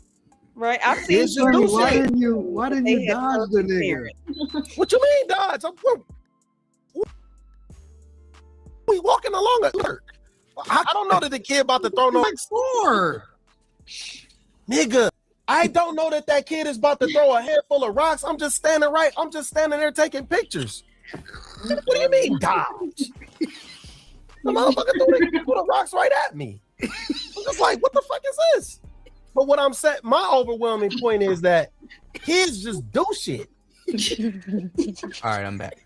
Right. I've seen Why didn't you dodge the nigga? What you mean dodge? We walking along alert. I don't know that the kid about to throw no sword. Nigga, I don't know that kid is about to throw a head full of rocks. I'm just standing there taking pictures. What do you mean dodge? The motherfucker threw the rocks right at me. just like, what the fuck is this? But what I'm saying, my overwhelming point is that kids just do shit. All right, I'm back.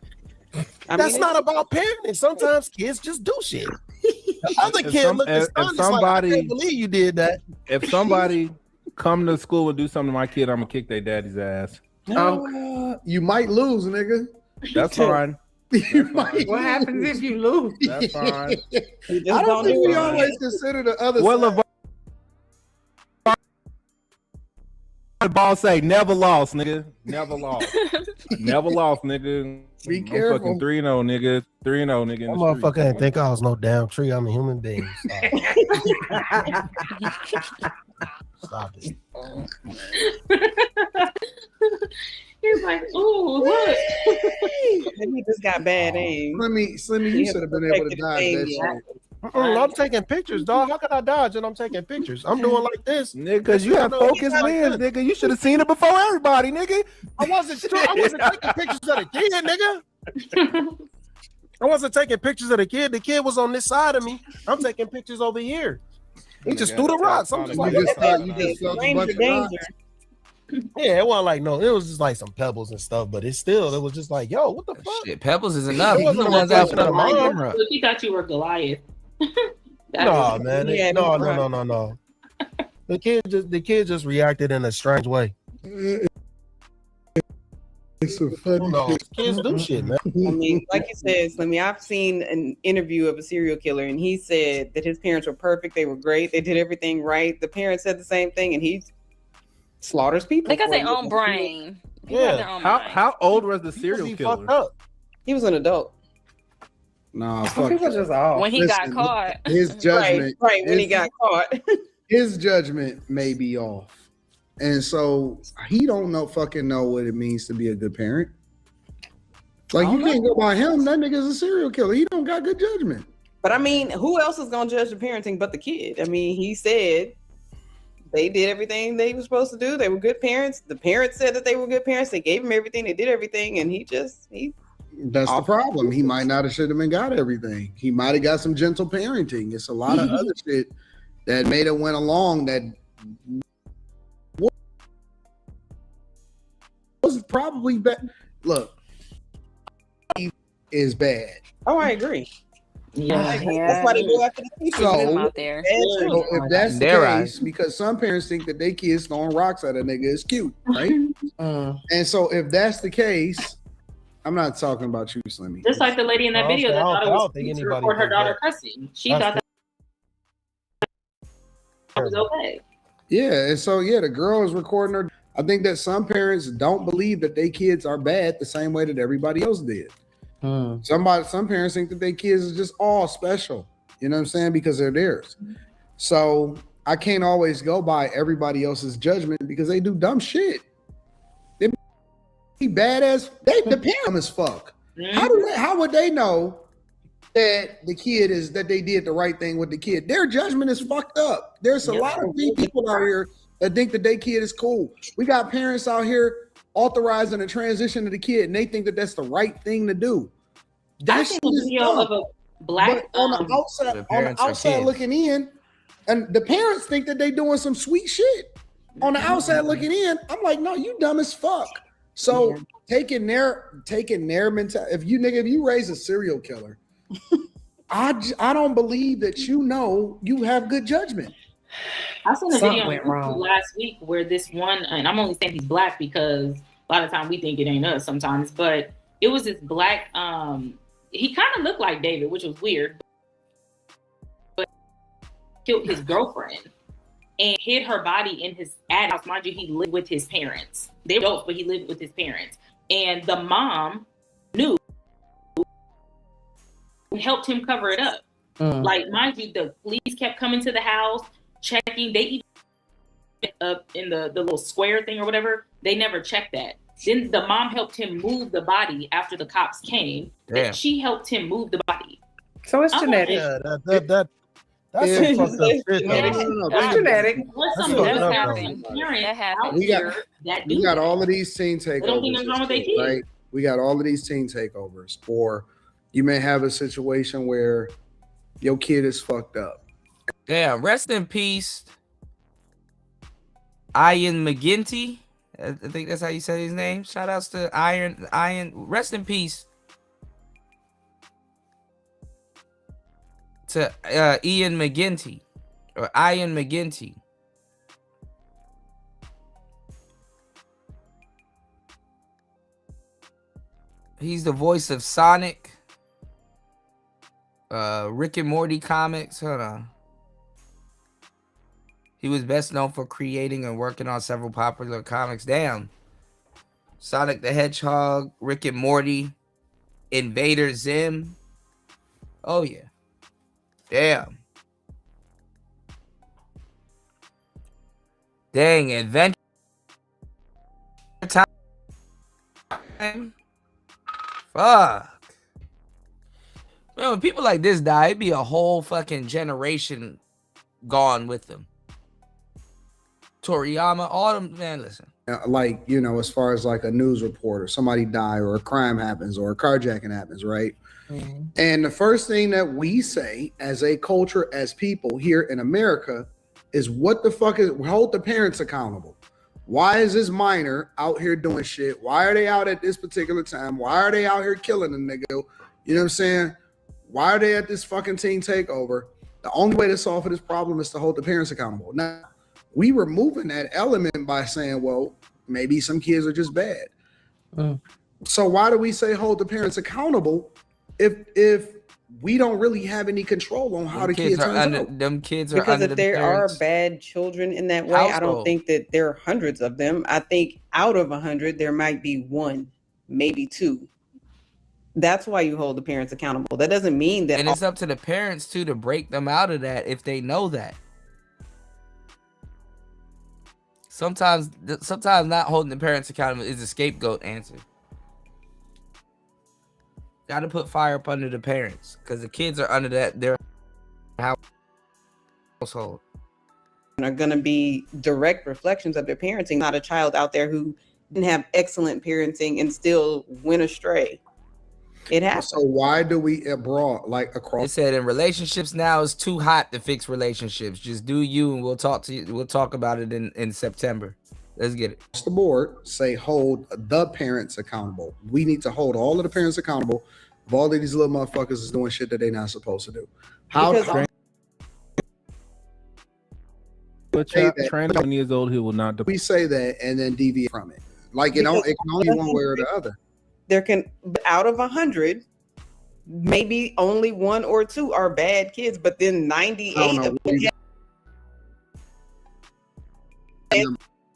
That's not about parenting. Sometimes kids just do shit. The other kid looked astonished, like, I can't believe you did that. If somebody come to school and do something to my kid, I'm gonna kick their daddy's ass. You might lose, nigga. That's fine. What happens if you lose? That's fine. I don't think we always consider the other side. The ball say never lost, nigga. Never lost. Never lost, nigga. Be I'm careful. fucking 3-0, nigga. 3-0, nigga. That motherfucker didn't think I was no damn tree. I'm a human being. Stop it. He's like, ooh, look. Maybe he just got bad aim. Slimmy, you should have been able to dodge that shit. I'm taking pictures, dog. How can I dodge and I'm taking pictures? I'm doing like this, nigga, because you have focused lens, nigga. You should have seen it before everybody, nigga. I wasn't taking pictures of the kid, nigga. I wasn't taking pictures of the kid. The kid was on this side of me. I'm taking pictures over here. He just threw the rocks. I'm just like, you just felt a bunch of rocks. Yeah, it wasn't like it was just like some pebbles and stuff, but it was just like, yo, what the fuck? Shit, pebbles is enough. It wasn't a reflection of the mom. Look, he thought you were Goliath. No, man. No. The kid just reacted in a strange way. It's a funny kids do shit, man. I mean, like you said, Slimmy, I've seen an interview of a serial killer, and he said that his parents were perfect. They were great. They did everything right. The parents said the same thing, and he slaughters people. They got their own brain. Yeah. How old was the serial killer? He was an adult. No, People just off. When he got caught. His judgment. Right, when he got caught. His judgment may be off. And so he don't know what it means to be a good parent. Like, you can't go by him. That nigga's a serial killer. He don't got good judgment. But I mean, who else is gonna judge the parenting but the kid? I mean, he said they did everything they were supposed to do. They were good parents. The parents said that they were good parents. They gave him everything. They did everything, and that's the problem. He might not have should have been got everything. He might have got some gentle parenting. It's a lot of other shit that made it went along that was probably bad. Look, he is bad. Oh, I agree. Yeah, that's why they go after the teachers out there. So if that's the case, because some parents think that their kids throwing rocks at a nigga is cute, right? And so if that's the case, I'm not talking about you, Slimmy. Just like the lady in that video that thought it was cute to record her daughter cussing. She thought that was okay. Yeah, and so the girl is recording her. I think that some parents don't believe that their kids are bad the same way that everybody else did. Some parents think that their kids is just all special. You know what I'm saying? Because they're theirs. So I can't always go by everybody else's judgment because they do dumb shit. They be badass. The parent as fuck. How would they know that the kid that they did the right thing with the kid? Their judgment is fucked up. There's a lot of people out here that think that their kid is cool. We got parents out here authorizing the transition of the kid, and they think that that's the right thing to do. I think a video of a black on the outside looking in, and the parents think that they doing some sweet shit. On the outside looking in, I'm like, no, you dumb as fuck. So taking their mentality. If you raise a serial killer, I don't believe that you have good judgment. I seen a video on YouTube last week where this one, and I'm only saying he's black because a lot of times we think it ain't us sometimes, but it was this black, he kind of looked like David, which was weird, but killed his girlfriend and hid her body in his ad house. Mind you, he lived with his parents. They were adults, but he lived with his parents. And the mom knew and helped him cover it up. Like, mind you, the police kept coming to the house, checking. They even up in the little square thing or whatever, they never checked that. Then the mom helped him move the body after the cops came. And she helped him move the body. So it's genetic. That's some fucked up shit. It's genetic. We got all of these teen takeovers, right? We got all of these teen takeovers. Or you may have a situation where your kid is fucked up Damn, rest in peace, Ian McGinty. I think that's how you say his name. Shout outs to Iron. Rest in peace to Ian McGinty or Ian McGinty. He's the voice of Sonic, Rick and Morty comics. Hold on. He was best known for creating and working on several popular comics. Damn. Sonic the Hedgehog, Rick and Morty, Invader Zim. Oh, yeah. Damn. Dang, Adventure Time. Fuck. Man, when people like this die, it'd be a whole fucking generation gone with them. Toriyama, all them, man, listen. Like, you know, as far as like a news reporter, somebody die or a crime happens or a carjacking happens, right? Mm-hmm. And the first thing that we say as a culture, as people here in America, is what the fuck is, hold the parents accountable. Why is this minor out here doing shit? Why are they out at this particular time? Why are they out here killing a nigga? You know what I'm saying? Why are they at this fucking team takeover? The only way to solve this problem is to hold the parents accountable. Now, we removing that element by saying, well, maybe some kids are just bad. So why do we say hold the parents accountable if we don't really have any control on how the kids turns out? Them kids are because under if there are bad children in that way, I don't think that there are hundreds of them. I think out of 100, there might be one, maybe two. That's why you hold the parents accountable. That doesn't mean that. And it's up to the parents too to break them out of that if they know that. Sometimes not holding the parents accountable is a scapegoat answer. Got to put fire up under the parents because the kids are under their household. Are going to be direct reflections of their parenting, not a child out there who didn't have excellent parenting and still went astray. It happens. So why do we abroad like across? It said in relationships now it's too hot to fix relationships. Just do you, and we'll talk to you. We'll talk about it in September. Let's get it. Across the board, say hold the parents accountable. We need to hold all of the parents accountable. If all of these little motherfuckers is doing shit that they're not supposed to do. Train 20 years old, he will not. We say that and then deviate from it. Like it can only be one way or the other. There can, out of 100, maybe only one or two are bad kids, but then 98 of them.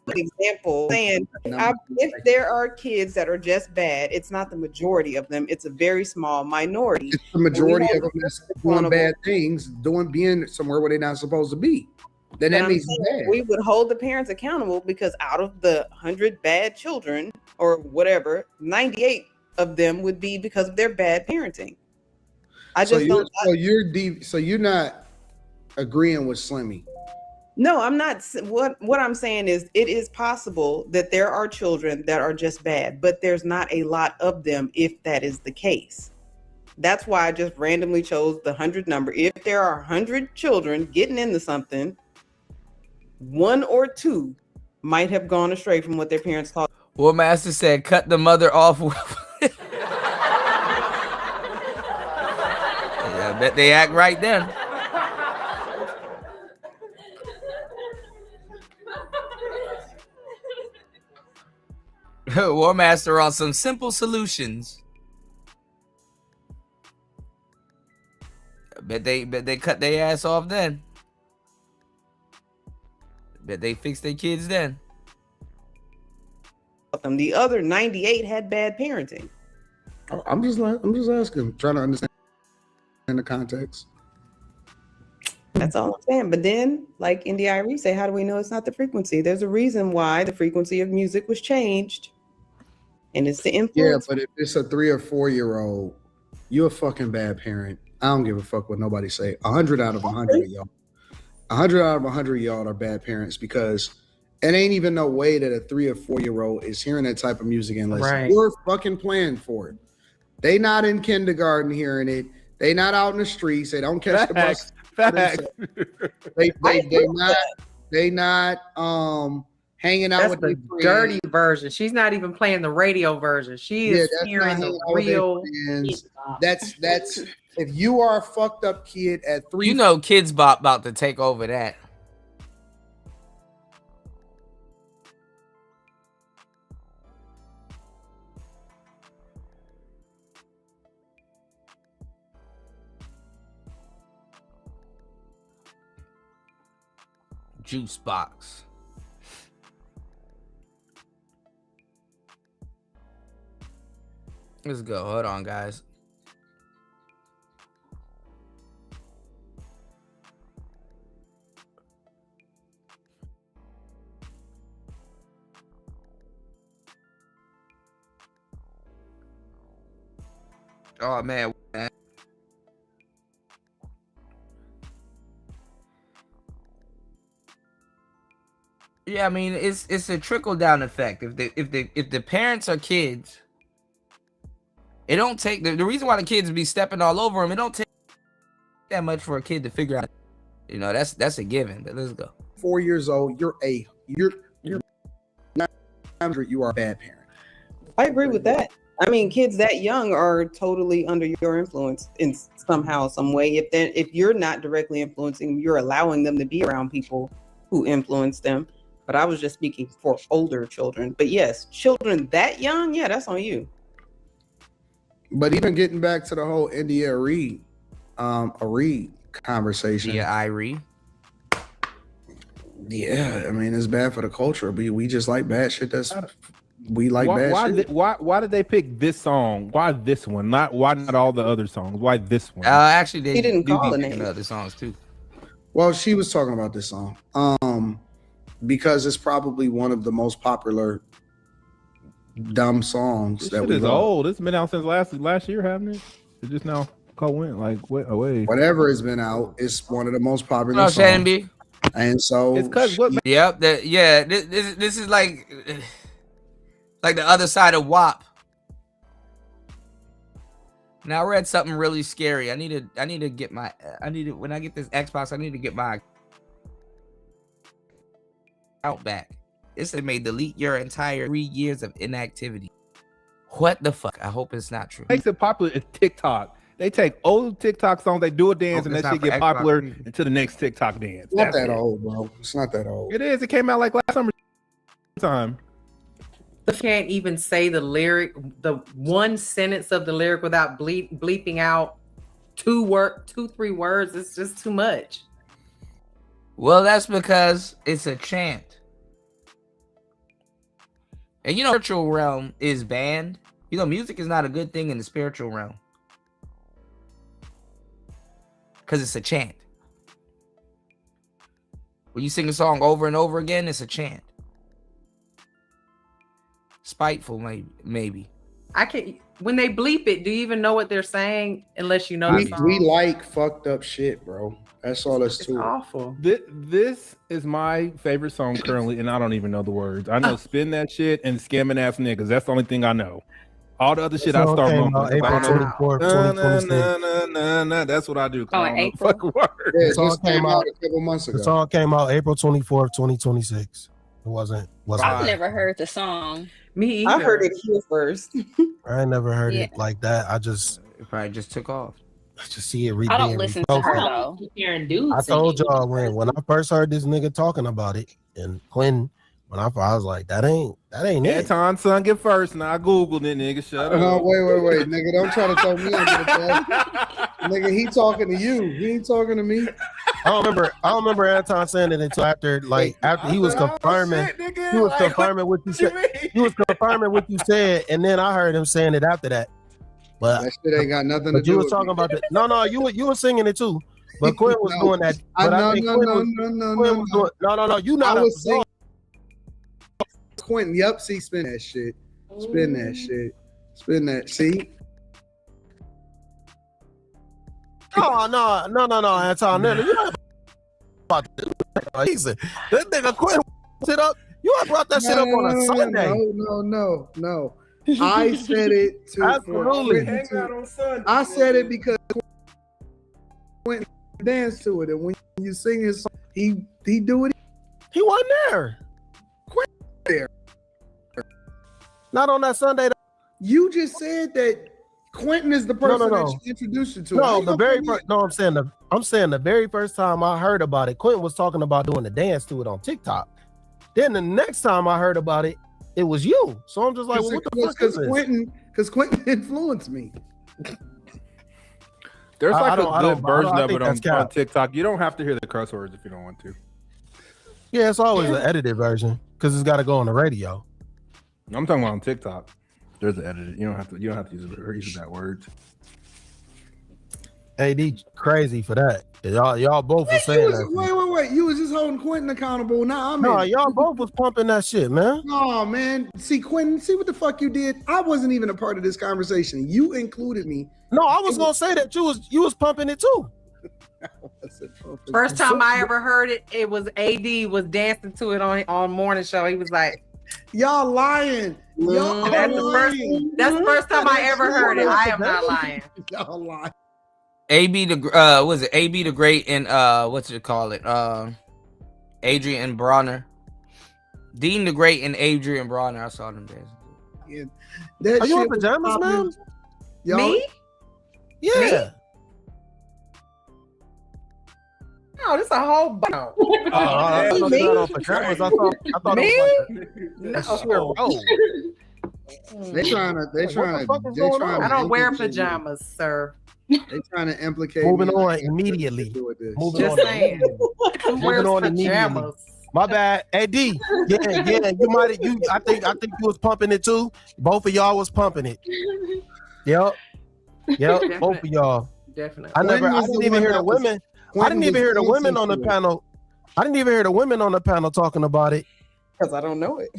Example saying if there are kids that are just bad, it's not the majority of them, it's a very small minority. It's the majority of them that's doing bad things, being somewhere where they're not supposed to be. Then that means we would hold the parents accountable because out of the 100 bad children or whatever, 98 of them would be because of their bad parenting. So you're not agreeing with Slimmy. No, I'm not. What I'm saying is it is possible that there are children that are just bad, but there's not a lot of them if that is the case. That's why I just randomly chose the 100 number. If there are 100 children getting into something, one or two might have gone astray from what their parents taught. War Master said, cut the mother off. Yeah, I bet they act right then. War Master on some simple solutions. I bet they cut their ass off then. Bet they fix their kids then. The other 98 had bad parenting. I'm just asking, trying to understand the context. That's all I'm saying. But then, like Indy Irie say, how do we know it's not the frequency? There's a reason why the frequency of music was changed. And it's the influence. Yeah, but if it's a 3 or 4 year old, you're a fucking bad parent. I don't give a fuck what nobody say. 100 out of 100 of y'all. 100 out of 100 of y'all are bad parents because it ain't even no way that a 3 or 4 year old is hearing that type of music unless you're fucking playing for it. They not in kindergarten hearing it. They not out in the streets. They don't catch the bus. Facts. They not hanging out That's with the their dirty version. She's not even playing the radio version. She is hearing the real. That's if you are a fucked up kid at 3. You know, Kids Bop about to take over that. Juice box. Let's go. Hold on, guys. Oh man. Yeah, I mean it's a trickle down effect. If the parents are kids, it don't take the reason why the kids be stepping all over them. It don't take that much for a kid to figure out. You know, that's a given. But let's go. 4 years old, you're 900. You are a bad parent. I agree with that. I mean, kids that young are totally under your influence in somehow, some way. If you're not directly influencing them, you're allowing them to be around people who influence them. But I was just speaking for older children. But yes, children that young, yeah, that's on you. But even getting back to the whole India Reed conversation. Yeah, Irie. Yeah, I mean, it's bad for the culture. We just like bad shit. We like bad shit. Why did they pick this song? Why this one? Why not all the other songs? Why this one? Actually, they didn't call the name other songs too. Well, she was talking about this song. Because it's probably one of the most popular dumb songs This that shit we is love. old. It's been out since last year, haven't it? It just now went like wait away. Whatever has been out, it's one of the most popular What up, songs. Shannon B? And so It's because what? Yep. This is like the other side of WAP. Now I read something really scary. when I get this Xbox, I need to get my out back. This may delete your entire 3 years of inactivity. What the fuck? I hope it's not true. Makes it popular is TikTok. They take old TikTok songs, they do a dance, and it's that not shit for get Xbox popular either. into the next TikTok dance. It's not That's that it. old, bro. It's not that old. It is. It came out like last summer time. You can't even say the lyric, the one sentence of the lyric without bleeping out 3 words. It's just too much. Well, that's because it's a chant. And you know, spiritual realm is banned. You know, music is not a good thing in the spiritual realm. Because it's a chant. When you sing a song over and over again, it's a chant. Spiteful, maybe. I can't. When they bleep it, do you even know what they're saying unless you know the song? We like fucked up shit, bro. That's all that's to it. Awful. This is my favorite song currently, and I don't even know the words. I know "Spin That Shit" and "Scamming Ass Niggas." That's the only thing I know. All the other shit I start came out mumbling. April 24th, 2026. Nah. That's what I do. Oh, in April? Fucking word. Yeah, The song just came came out out. a couple months ago. The song came out April 24th, 2026. It wasn't. I've never heard the song. Me either. I heard it here first. I ain't never heard it Yeah. like that. It probably just took off. I just see it. I don't listen to her though. Hearing dudes. I told y'all when I first heard this nigga talking about it, and Quinn, when I was like, that ain't it. Anton sung it first, and I googled it, nigga. Shut up. No, wait, nigga. Don't try to throw me under the bus. Nigga, he talking to you. He ain't talking to me. I don't remember Anton saying it until after he was confirming. He was confirming what you said. He was confirming what you said, and then I heard him saying it after that. But that shit ain't got nothing to do. You was with talking me. about that. No, you were singing it too. But Quinn was doing that. But I think Quinn was doing. No. You not. I was singing. Quentin, yep. See, spin that shit. Spin that shit. Spin that. See. No, Anton. No, you not about this. That nigga Quinn sit up. You had brought that shit up on a Sunday. No. I said it to Absolutely. I said it because Quentin dance to it, and when you sing his song, he do it. He wasn't there. Quentin there. Not on that Sunday. You just said that Quentin is the person that you introduced you to. No, the very first. No, I'm saying the very first time I heard about it, Quentin was talking about doing the dance to it on TikTok. Then the next time I heard about it, it was you. So I'm just like, well, what the fuck is this? Because Quentin influenced me. There's like a good version of it on TikTok. You don't have to hear the cuss words if you don't want to. Yeah, it's always an edited version because it's got to go on the radio. I'm talking about on TikTok. There's an edited. You don't have to use that word. AD crazy for that. Y'all both were saying that. Wait. You was just holding Quentin accountable. Now y'all both was pumping that shit, man. No, man. See, Quentin, see what the fuck you did? I wasn't even a part of this conversation. You included me. No, I was gonna say that you was pumping it too. First time I ever heard it, it was AD was dancing to it on morning show. He was like, y'all lying. That's the first time I ever heard it. I am not lying. Y'all lying. AB the Great and what's it call it? Adrian Bronner. Dean the Great and Adrian Bronner. I saw them dancing. Yeah. Are you in pajamas, man? Me? Yeah. Me? No, this is a whole bunch. I thought you were on pajamas. I thought me? No. They trying to. I don't wear pajamas, sir. They trying to implicate. Moving me on like immediately. Just saying. Who wears pajamas? My bad. AD. Yeah. You might have. I think you was pumping it too. Both of y'all was pumping it. Yep. Both of y'all. Definitely. I didn't even hear the women. I didn't even hear the women on the panel. I didn't even hear the women on the panel talking about it because I don't know it.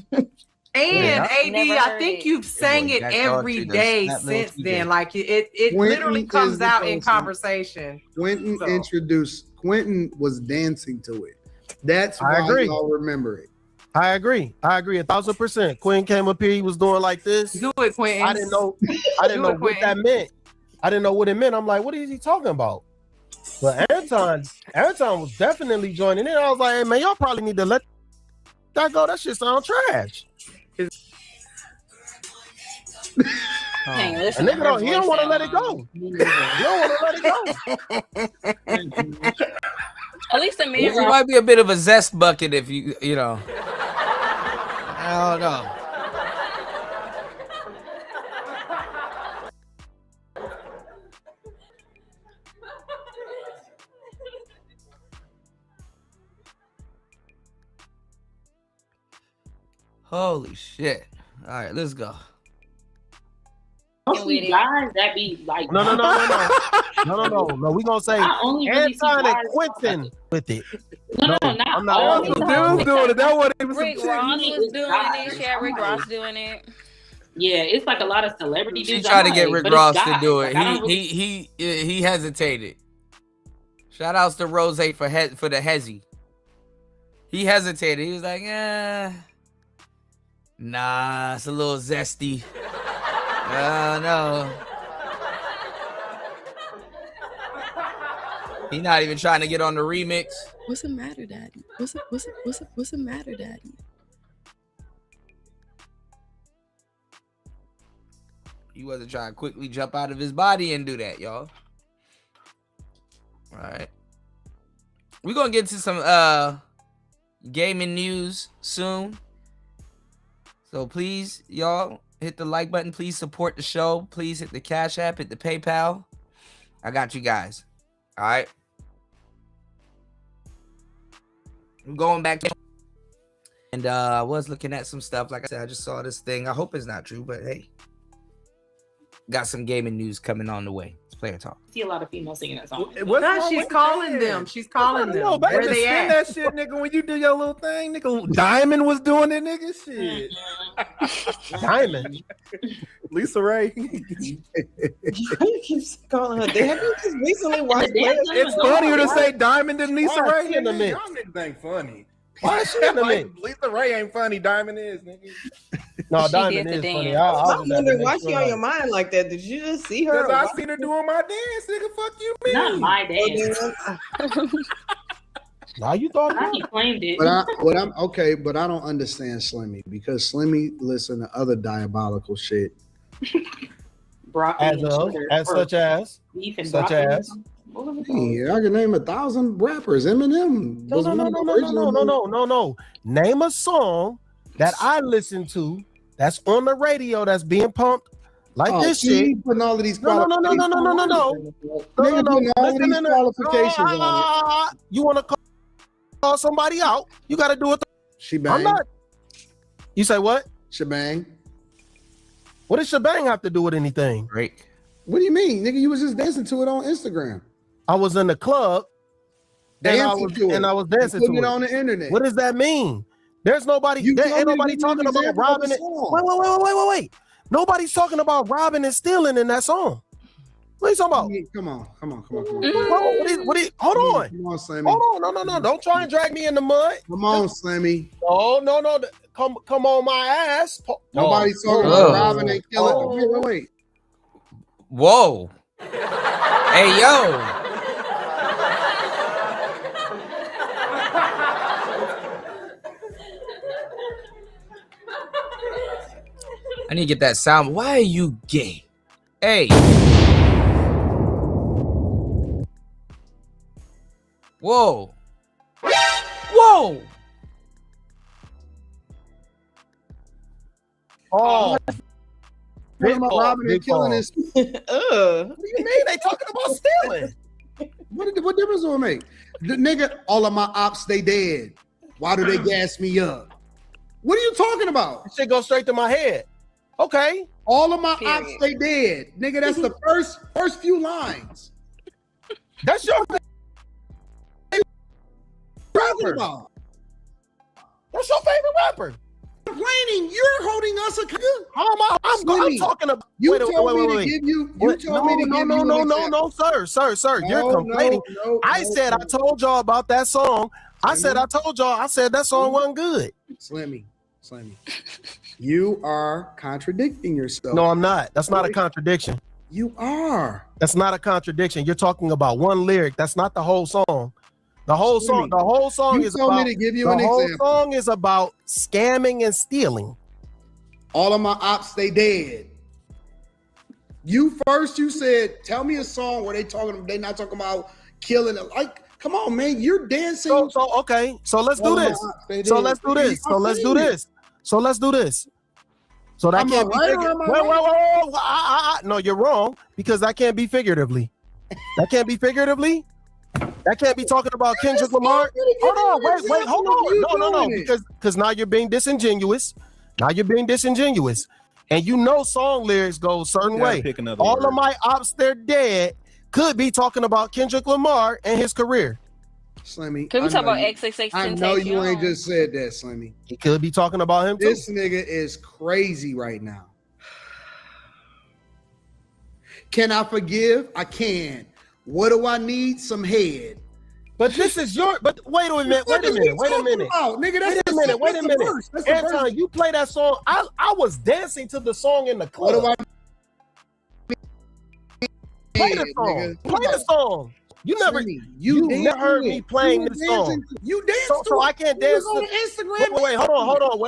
And AD, I think you've sang it every day since then. Like it literally comes out in conversation. Quentin introduced. Quentin was dancing to it. That's why y'all remember it. I agree 1,000%. Quentin came up here. He was doing like this. Do it, Quentin. I didn't know what that meant. I didn't know what it meant. I'm like, what is he talking about? But Anton was definitely joining in. I was like, hey man, y'all probably need to let that go. That shit sound trash. He don't want to let it go. He don't want to let it go. At least the man. It might be a bit of a zest bucket if you know. I don't know. Holy shit. All right, let's go. Mostly guys that be like no. We gonna say Anton and Quentin with it. No, I'm not. Dude's doing it. That wasn't even Rick Ross was doing it. Yeah, Rick Ross doing it. Yeah, it's like a lot of celebrity dudes. She tried to get Rick Ross to do it. He hesitated. Shout outs to Rose for the hezzy. He hesitated. He was like, nah, it's a little zesty. No. He not even trying to get on the remix. What's the matter, Daddy? What's the matter, Daddy? He wasn't trying to quickly jump out of his body and do that, y'all. All right. We're going to get to some gaming news soon. So please, y'all, hit the like button. Please support the show. Please hit the Cash App, hit the PayPal. I got you guys. All right. I'm going back to, and I was looking at some stuff. Like I said, I just saw this thing. I hope it's not true, but hey, got some gaming news coming on the way. It's player talk. See a lot of females singing that song. She's calling them. She's calling them. Where they at? That shit, nigga. When you do your little thing, nigga. Diamond was doing it, nigga. Shit. Diamond. Lisa Ray. You keep calling her. Have you just recently watched? It's funnier to say Diamond than Lisa Ray. Y'all niggas ain't funny. Why is she in the mix? Lisa Ray ain't funny. Diamond is, nigga. No, She Diamond did the is funny. dance. I'm wondering why she on your mind like that. Did you just see her? Because I seen her doing my dance, nigga. Fuck you, man. Not my dance. Now you thought about He claimed it. But I don't understand Slimmy because Slimmy listen to other diabolical shit. Broccoli such as beef and such broccoli. as. Yeah, I can name 1,000 rappers. Eminem. No. Name a song that I listen to that's on the radio that's being pumped like this shit. Putting all of these No. You want to call somebody out? You got to do it. Shebang. I'm not. You say what? Shebang. What does shebang have to do with anything? Drake. What do you mean, nigga? You was just dancing to it on Instagram. I was in the club and I was dancing to it on the internet. What does that mean? There's nobody. Ain't nobody talking about robbing it. Wait. Nobody's talking about robbing and stealing in that song. What are you talking about? Come on. Hold on. Come on, Slimmy. Hold on. No. Don't try and drag me in the mud. Come on, Slimmy. No. Come on my ass. Nobody's talking about robbing and killing. Wait. Whoa. Hey, yo. I need to get that sound. Why are you gay? Hey. Whoa. Oh. Robbing and killing is. What do you mean? They talking about stealing. What difference will it make? The nigga, all of my ops, they dead. Why do they gas me up? What are you talking about? That shit go straight to my head. Okay. All of my ops, they dead. Nigga, that's the first few lines. That's your rapper. That's your favorite rapper. Complaining, you're holding us accountable. I'm talking about. You told me to give you. You told me to give you. No, sir. You're complaining. I said I told y'all about that song. I said that song wasn't good. Slimmy. You are contradicting yourself. No, I'm not. That's not a contradiction. You are. That's not a contradiction. You're talking about one lyric. That's not the whole song. The whole song is about. Me to give you an example. Song is about scamming and stealing. All of my ops, they dead. You said, tell me a song where they not talking about killing it. Like, come on, man, you're dancing. Okay, so let's do this. So let's do this. So that can't be wait. No, you're wrong because that can't be figuratively. That can't be talking about Kendrick Lamar. Hold on, wait, hold on. No, because now you're being disingenuous. And you know song lyrics go a certain way. All of my ops, they're dead, could be talking about Kendrick Lamar and his career. Slimmy. Can we talk about XXX? I know you ain't just said that, Slimmy. He could be talking about him too. This nigga is crazy right now. Can I forgive? I can. What do I need? Some head. But this is your. But wait a minute. Nigga, Wait a minute. Anton, you play that song. I was dancing to the song in the club. What do I play the song? Play the song. You never heard me playing this song. You danced so I can't dance on Instagram. Wait, hold on.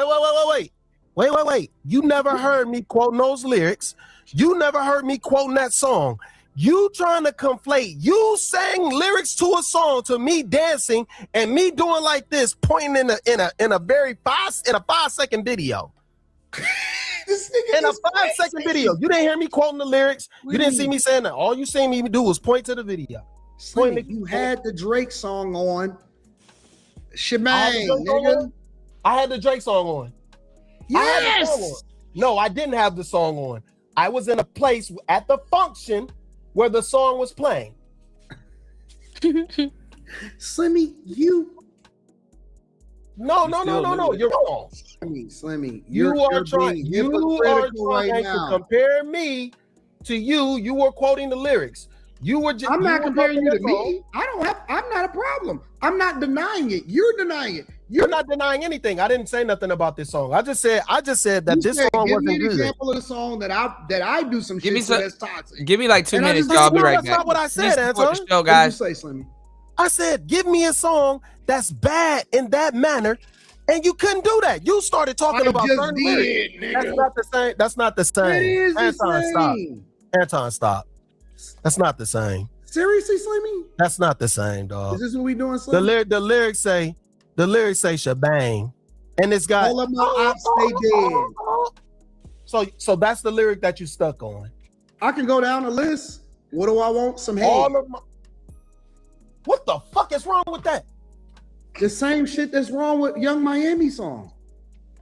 Wait. You never heard me quoting those lyrics. You never heard me quoting that song. You trying to conflate. You sang lyrics to a song to me dancing and me doing like this, pointing in a 5-second video. This nigga in a 5-second video. You didn't hear me quoting the lyrics. You didn't see me saying that. All you seen me do was point to the video. You had the Drake song on. Shebang, nigga. I had the Drake song on. Yes. No, I didn't have the song on. I was in a place at the function where the song was playing. Slimmy, you. No. You're wrong. Slimmy, you are trying to compare me to you. You were quoting the lyrics. I'm not comparing you to me. I'm not a problem. I'm not denying it. You're denying it. You're not denying anything. I didn't say nothing about this song. I just said that You this said, song give me wasn't an good. example of the song that I do some Give me shit some. that's toxic. Give me like 2 And I minutes. just- I'll be right That's back. not what I said, Please support Anton. the show, What guys. did you say, Slimmy? I said, give me a song that's bad in that manner, and you couldn't do that. You started talking about just certain did, lyrics. nigga. That's not the same. That's not the same. It is the Anton, stop. same. Anton, stop. That's not the same. Seriously, Slimmy? That's not the same, dog. Is this what we doing, Slimmy? The lyrics say shebang, and it's got all of my ops stay dead. So that's the lyric that you stuck on. I can go down the list. What do I want? Some head. What the fuck is wrong with that? The same shit that's wrong with Young Miami song.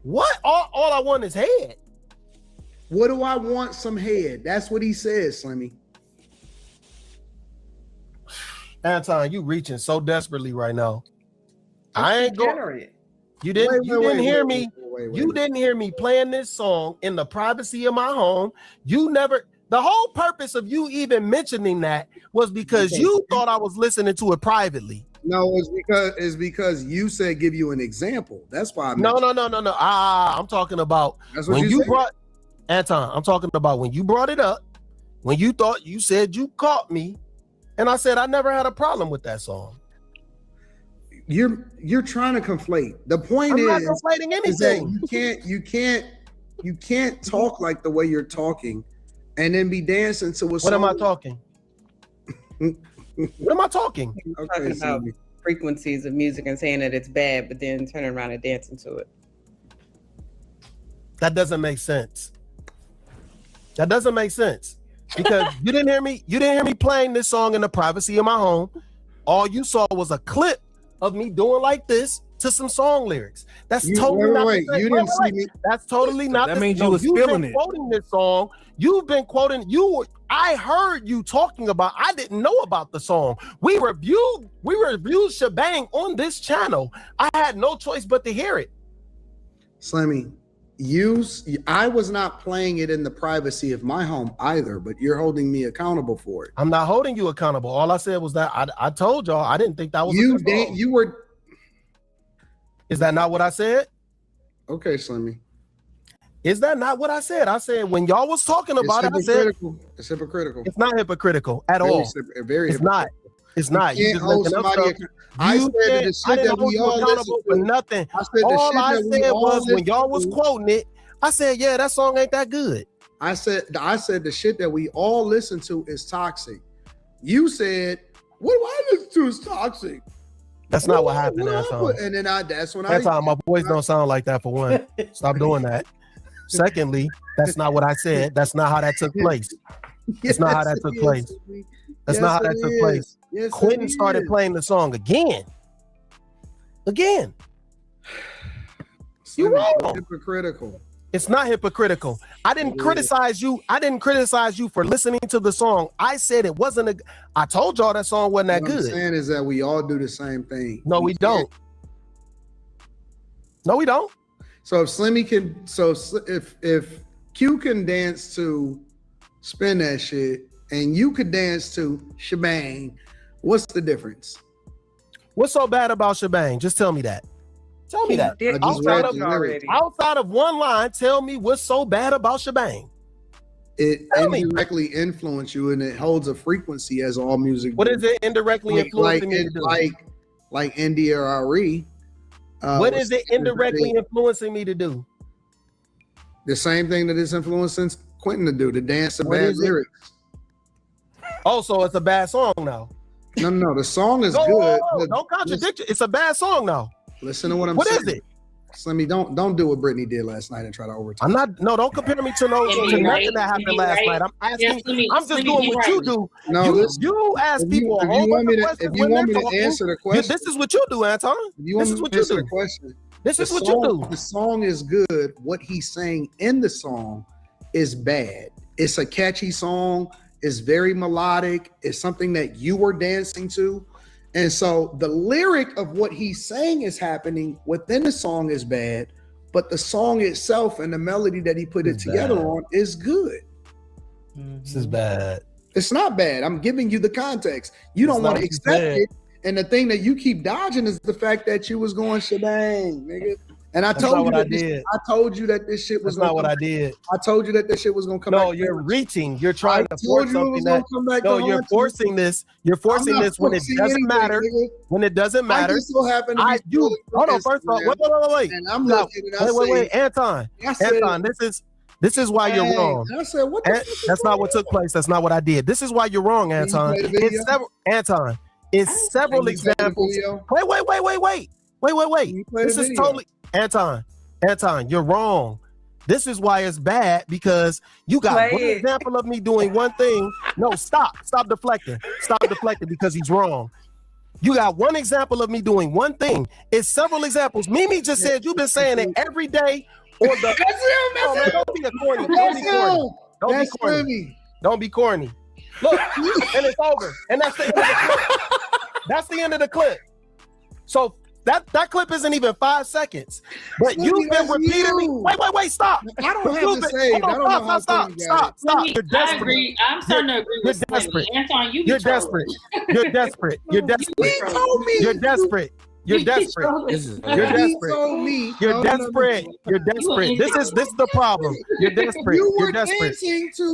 What? All I want is head. What do I want? Some head. That's what he says, Slimmy. Anton, you reaching so desperately right now. I ain't going. You Wait, didn't hear me. You didn't hear me playing this song in the privacy of my home. You never. The whole purpose of you even mentioning that was because you thought I was listening to it privately. No, it's because you said give you an example. That's why. No. I'm talking about That's what when you you said? brought Anton. I'm talking about when you brought it up. When you thought you said you caught me, and I said I never had a problem with that song. You're trying to conflate. The point I'm not is conflating is that anything. you can't talk like the way you're talking, and then be dancing to a song. What am I talking? What am I talking? Okay, Talking about frequencies of music and saying that it's bad, but then turning around and dancing to it. That doesn't make sense. That doesn't make sense because you didn't hear me. You didn't hear me playing this song in the privacy of my home. All you saw was a clip of me doing like this to some song lyrics. That's totally not the same. You didn't see me. That's totally not. That means you was feeling it. Quoting this song. You've been quoting. I heard you talking about. I didn't know about the song. We reviewed Shebang on this channel. I had no choice but to hear it. Slimmy, I was not playing it in the privacy of my home either, but you're holding me accountable for it. I'm not holding you accountable. All I said was that I told y'all I didn't think that was you were. Is that not what I said? Okay, Slimmy. Is that not what I said? I said when y'all was talking about it, I said it's hypocritical. It's not hypocritical at all. It's not. It's not. You just making up stuff. I said that the shit that we all listen for nothing. All I said was when y'all was quoting it, I said, yeah, that song ain't that good. I said the shit that we all listen to is toxic. You said, what do I listen to is toxic? That's not what happened, Anton. And then that's when That's how my voice don't sound like that for one. Stop doing that. Secondly, that's not what I said. That's not how that took place. That's not how that took place. That's not how that took place. Yes, Quentin started playing the song again. You wrong. Hypocritical. It's not hypocritical. I didn't criticize you. I didn't criticize you for listening to the song. I said it wasn't I told y'all that song wasn't that What good. I'm saying is that we all do the same thing. No, we don't. No, we don't. So if Slimmy can, if Q can dance to Spin That Shit and you could dance to Shebang, what's the difference? What's so bad about Shebang? Just tell me that. Tell me that. Outside of one line, tell me what's so bad about Shebang. It indirectly influences you, and it holds a frequency as all music. What is it indirectly influencing me to do? Like NDRE. What is it indirectly influencing me to do? The same thing that it's influencing Quentin to do, to dance to bad lyrics. Oh, so it's a bad song now. No, the song is good. Whoa, don't contradict it. It's a bad song now. Listen to what I'm saying. What is it? Slimmy, don't do what Britney did last night and try to overtime. Don't compare me to nothing that happened last night. I'm asking. I'm just doing what you do. No, you ask people. If you want me to answer the question, this is what you do, Anton. This is what you do. This is what you do. The song is good. What he's saying in the song is bad. It's a catchy song. It's very melodic. It's something that you were dancing to. And so the lyric of what he's saying is happening within the song is bad, but the song itself and the melody that he put it together on is good. This is bad. It's not bad. I'm giving you the context. You don't want to accept it And the thing that you keep dodging is the fact that you was going shebang, nigga. And I told you that I told you that this shit was not what I did. I told you that this shit was gonna come back. No, you're reaching. You're trying to force something that. No, you're forcing this. You're forcing this when it doesn't matter. When it doesn't matter. I just so happen to be hold on. First of all, wait. And I'm looking and wait, Anton. Anton, this is why you're wrong. I said, what the fuck that's not what took place. That's not what I did. This is why you're wrong, Anton. It's several examples. Wait. This is totally Anton, you're wrong. This is why it's bad, because you got one example of me doing one thing. No, stop deflecting. Stop deflecting because he's wrong. You got one example of me doing one thing. It's several examples. Mimi just said you've been saying it every day. Or the don't be a corny. Don't be corny. Look, and it's over. And that's the end of the clip. That's the end of the clip. So that clip isn't even 5 seconds. But you've been repeatedly. Wait, stop. I don't have to say. Stop. You're desperate. I'm starting to agree with Slimmy. Anton, You're desperate. You're desperate. You're desperate. You're desperate. You're desperate. You're desperate. You're desperate. You're desperate. This is the problem. You're desperate. You're desperate.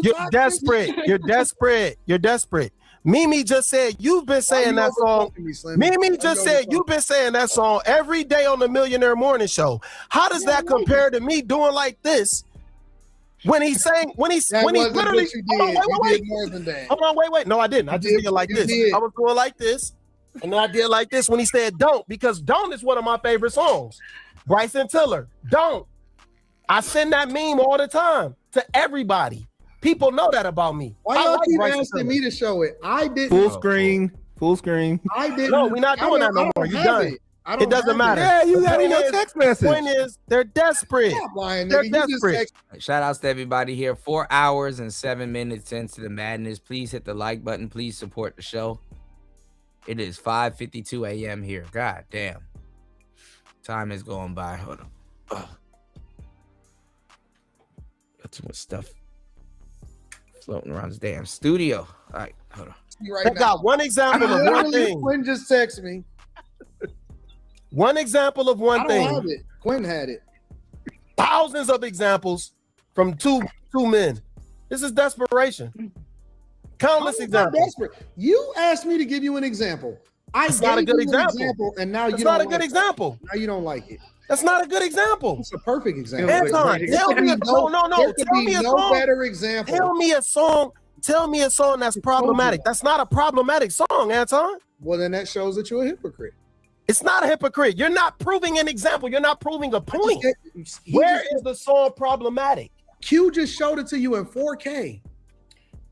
You're desperate. You're desperate. You're desperate. Mimi just said you've been saying that song. Mimi just said you've been saying that song every day on the Millionaire Morning Show. How does that compare to me doing like this? When he literally hold on, wait. No, I didn't. I just did like this. I was doing like this. And then I did like this when he said "Don't," because "Don't" is one of my favorite songs. Bryson Tiller, "Don't." I send that meme all the time to everybody. People know that about me. Why y'all keep asking me to show it? I didn't. Full screen. I didn't. No, we're not doing that no more. You done. It doesn't matter. Yeah, you got in your text message. The point is, they're desperate. They're desperate. Shout outs to everybody here. 4 hours and 7 minutes into the madness. Please hit the like button. Please support the show. It is 5:52 a.m. here. God damn. Time is going by. Hold on. Got too much stuff floating around this damn studio. All right, hold on. I got one example of one thing. Quinn just texted me. One example of one thing. I don't have it. Quinn had it. Thousands of examples from two men. This is desperation. Countless examples. Desperate. You asked me to give you an example. It's not a good example. And now it's not a good example. Now you don't like it. That's not a good example. It's a perfect example. Anton, tell me a song. Tell me a song. Better example. Tell me a song. Tell me a song that's problematic. That's not a problematic song, Anton. Well, then that shows that you're a hypocrite. It's not a hypocrite. You're not proving an example. You're not proving a point. Where is the song problematic? Q just showed it to you in 4K.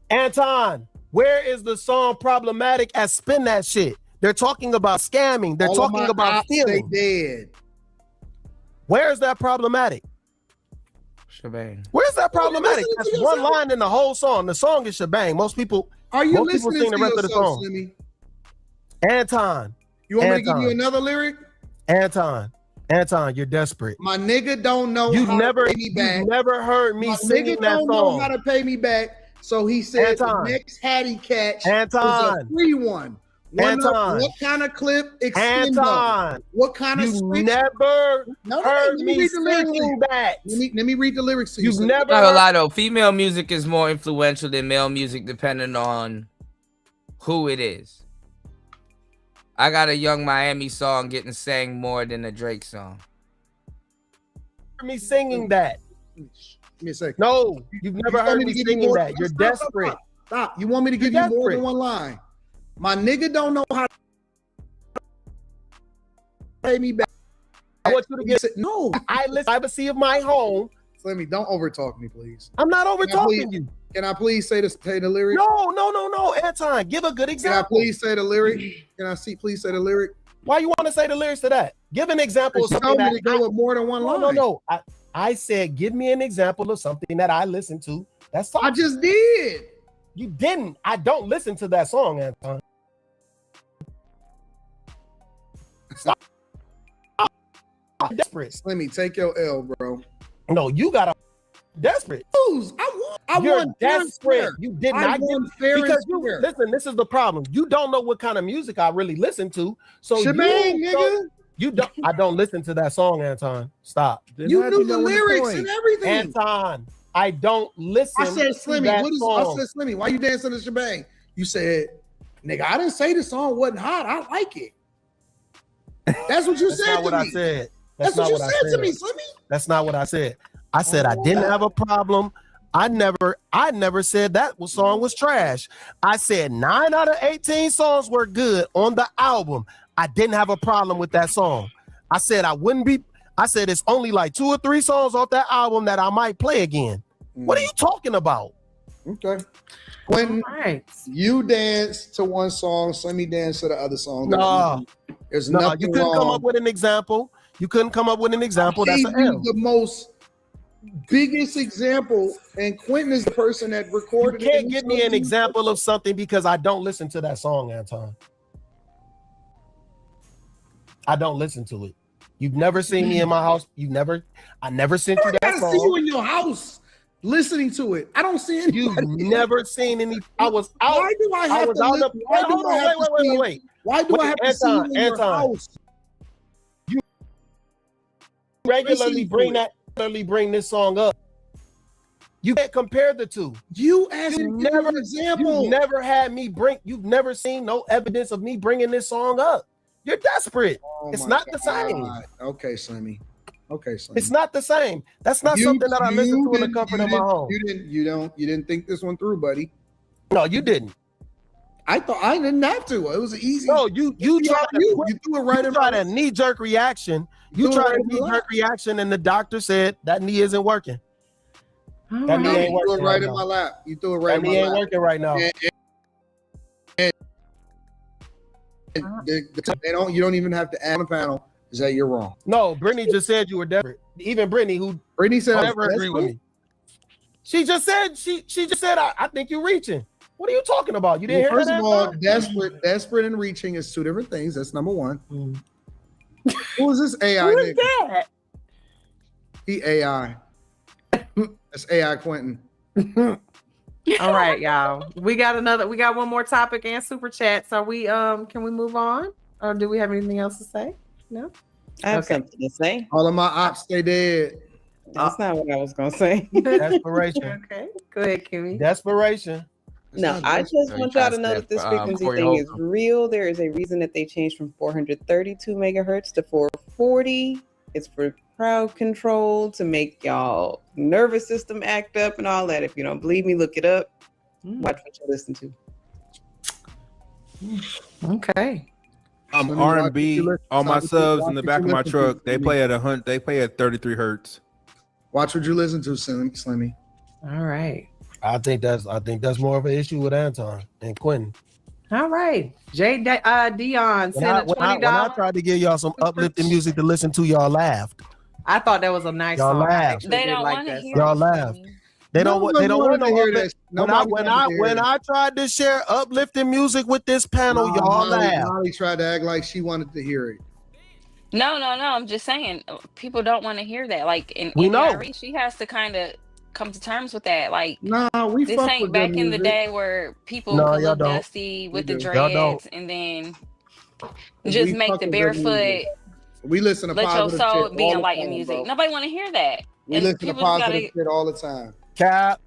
Anton, where is the song problematic at Spin That Shit? They're talking about scamming. They're talking about stealing. They did. Where is that problematic? Shebang. Where's that problematic? That's one line in the whole song. The song is shebang. Most people sing the rest of the song. Slimmy? Anton. You want me to give you another lyric? Anton, you're desperate. My nigga don't know how to pay me back. You never heard me singing that song. My nigga don't know how to pay me back. So he said the next Hattie catch is a free one. What kind of clip? What kind of you never heard me singing that. Let me read the lyrics to you. You've never not a lot though. Female music is more influential than male music, depending on who it is. I got a Young Miami song getting sang more than a Drake song. Me singing that. Give me a second. No, you've never heard me singing that. You're desperate. Stop. You want me to give you more than one line? My nigga don't know how to pay me back. I want you to get no. I listen. Privacy of my home. Slimmy, don't overtalk me, please. I'm not overtalking you. Can I please say the lyric? No, Anton, give a good example. Can I please say the lyric? Please say the lyric? Why you want to say the lyrics to that? Give an example of something that to go with more than one line. No. I said, give me an example of something that I listened to. That's all. I just did. You didn't. I don't listen to that song, Anton. Stop. Desperate. Slimmy, take your L, bro. No, you gotta desperate. I You're desperate. You did not get because you square. listen. This is the problem. You don't know what kind of music I really listen to. So Shebang, nigga. You don't. I don't listen to that song, Anton. Stop. You knew the lyrics and everything. Anton, I don't listen. I said, Slimmy, to that what is? song. I said, Slimmy, why you dancing to Shebang? You said, nigga, I didn't say the song wasn't hot. I like it. That's what you That's said not what to I me. said. That's what you I said to me, Slimmy. That's not what I said. I said I didn't have a problem. I never said that song was trash. I said 9 out of 18 songs were good on the album. I didn't have a problem with that song. I said I said it's only like 2 or 3 songs off that album that I might play again. What are you talking about? Okay. When you dance to one song, Slimmy dance to the other song. There's nothing you couldn't wrong. come up with an example. You couldn't come up with an example. I That's gave an you L. the most biggest example, and Quentin is the person that recorded You it. can't give me an example of something because I don't listen to that song, Anton. I don't listen to it. You've never seen me in my house. I never sent you I that gotta song. see you in your house listening to it. I don't see anybody. You've never seen any. I was out. Why do I have was to out listen? up. Wait. Why do I have to see you in your house? You regularly Listen bring this song up. You can't compare the two. You asked me for an example. You've never seen no evidence of me bringing this song up. You're desperate. It's not the same. Okay, Slimmy. Okay, Slimmy. It's not the same. That's not something that I listen to in the comfort of my home. You didn't think this one through, buddy. No, you didn't. I thought I didn't have to. It was easy. No, you tried you threw it right in tried a knee-jerk reaction. You tried a knee-jerk reaction, and the doctor said that knee isn't working. That knee ain't You threw working it right now. in my lap. You threw it right That in knee my ain't lap. working right now. You don't even have to add on the panel. Is that you're wrong? No, Brittany just said you were desperate. Even Brittany, who said I never was agree with desperate? me. She just said I think you're reaching. What are you talking about? You didn't hear First that? of all, desperate and reaching is 2 different things. That's number one. Who is this AI? Who is that? He AI. That's AI Quentin. All right, y'all. We got one more topic and super chat. So can we move on? Or do we have anything else to say? No? I have something to say. All of my ops stay dead. That's not what I was gonna say. Desperation. Okay. Go ahead, Kimmy. Desperation. No, I just want y'all to know that this frequency thing is real. There is a reason that they changed from 432 megahertz to 440. It's for crowd control to make y'all nervous system act up and all that. If you don't believe me, look it up. Watch what you listen to. Okay. I'm R&B. All my subs in the back of my truck, they play at 33 hertz. Watch what you listen to, Slimmy. All right. I think that's more of an issue with Anton and Quentin. All right. Dion sent a $20. When I tried to give y'all some uplifting music to listen to, y'all laughed. I thought that was a nice Y'all song. laughed. They don't want to hear Y'all laughed. They don't want to hear that. When I tried to share uplifting music with this panel, y'all laughed. Molly tried to act like she wanted to hear it. No. I'm just saying people don't want to hear that. Like We know. she has to kind of come to terms with that. Like, we this fuck ain't with back good in the music. day where people No, could y'all look don't. dusty with the do. Y'all don't. dreads and then just make fuck the with good barefoot. music. We listen to Let your positive soul shit be all the enlightened time, music. bro. Nobody want to hear that. We And listen to people just positive shit all the time. Cap.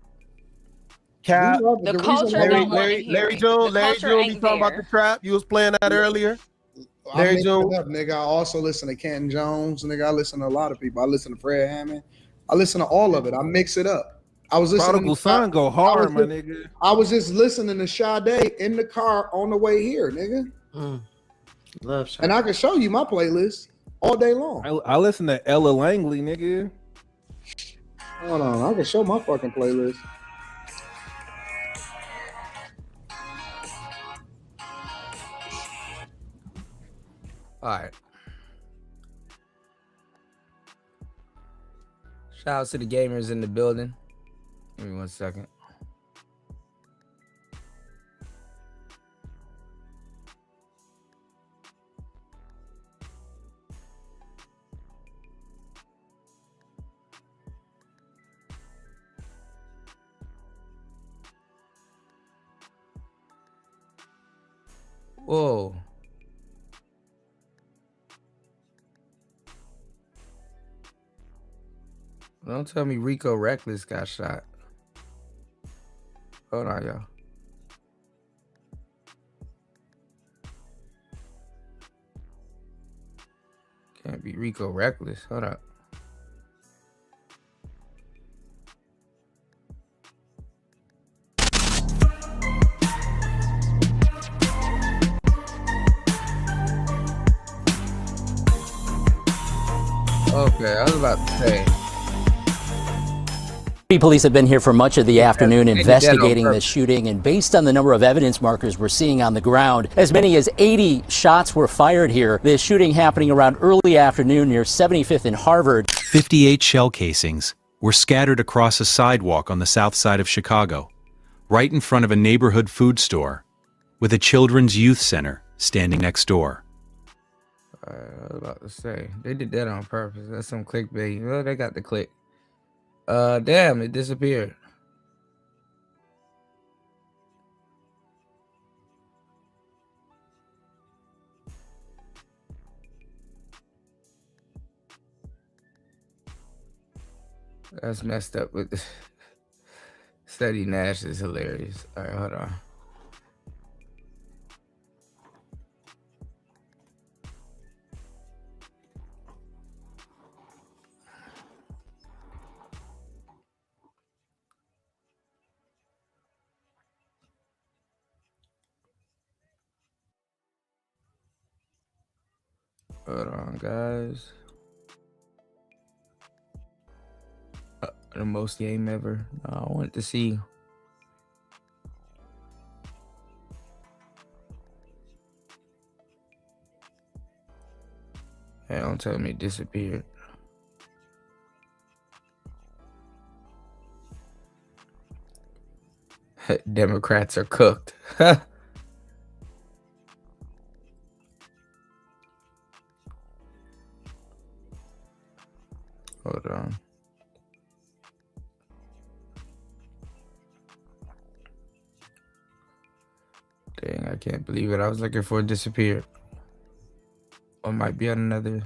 The culture don't want to hear Larry it. June, The Larry culture June, be ain't talking about there. the trap. You was playing that earlier. I Larry mix June. it up, nigga. I also listen to Canton Jones, nigga. I listen to a lot of people. I listen to Fred Hammond. I listen to all of it. I mix it up. I was listening Prodigal Son go hard, my nigga. I was just listening to Sade in the car on the way here, nigga. Love Sade. And I can show you my playlist all day long. I listen to Ella Langley, nigga. Hold on, I can show my fucking playlist. All right. Shout out to the gamers in the building. Give me 1 second. Whoa. Don't tell me Rico Reckless got shot. Hold on, y'all. Can't be Rico Reckless. Hold up. Okay, I was about to say. Police have been here for much of the afternoon investigating the shooting, and based on the number of evidence markers we're seeing on the ground, as many as 80 shots were fired here. This shooting happening around early afternoon near 75th and Harvard. 58 shell casings were scattered across a sidewalk on the south side of Chicago, right in front of a neighborhood food store, with a children's youth center standing next door. I was about to say, they did that on purpose. That's some clickbait. Well, they got the click. Damn, it disappeared. That's messed up with Steady Nash is hilarious. All right, hold on. Hold on, guys. The most game ever. I wanted to see. Hey, don't tell me it disappeared. Democrats are cooked. Hold on. Dang, I can't believe it. I was looking for it disappeared. Or might be on another.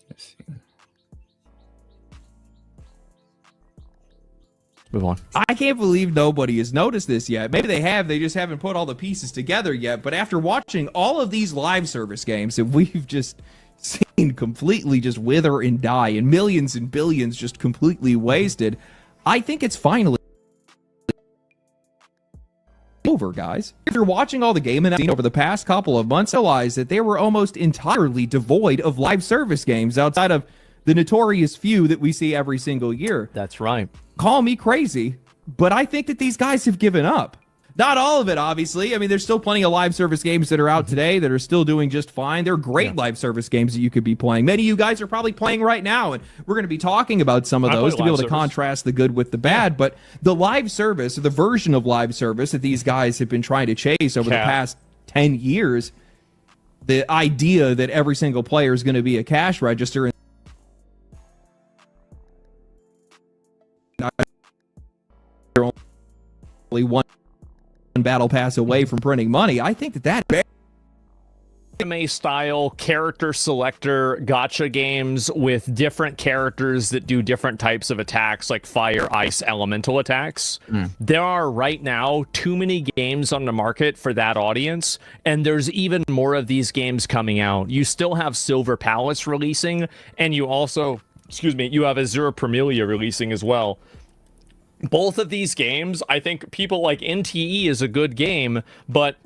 Let's see. Move on. I can't believe nobody has noticed this yet. Maybe they have, they just haven't put all the pieces together yet. But after watching all of these live service games that we've just seen completely just wither and die and millions and billions just completely wasted, I think it's finally over, guys. If you're watching all the game and over the past couple of months, realize that they were almost entirely devoid of live service games outside of the notorious few that we see every single year. That's right. Call me crazy, but I think that these guys have given up. Not all of it, obviously. I mean, there's still plenty of live service games that are out today that are still doing just fine. They're great live service games that you could be playing. Many of you guys are probably playing right now, and we're going to be talking about some of those to be able to contrast the good with the bad. But the live service, the version of live service that these guys have been trying to chase over the past 10 years, the idea that every single player is going to be a cash register only one battle pass away from printing money. I think that anime style character selector gacha games with different characters that do different types of attacks, like fire, ice, elemental attacks. There are right now too many games on the market for that audience, and there's even more of these games coming out. You still have Silver Palace releasing, and you also, you have Azure Premilia releasing as well. Both of these games, I think people like NTE is a good game, but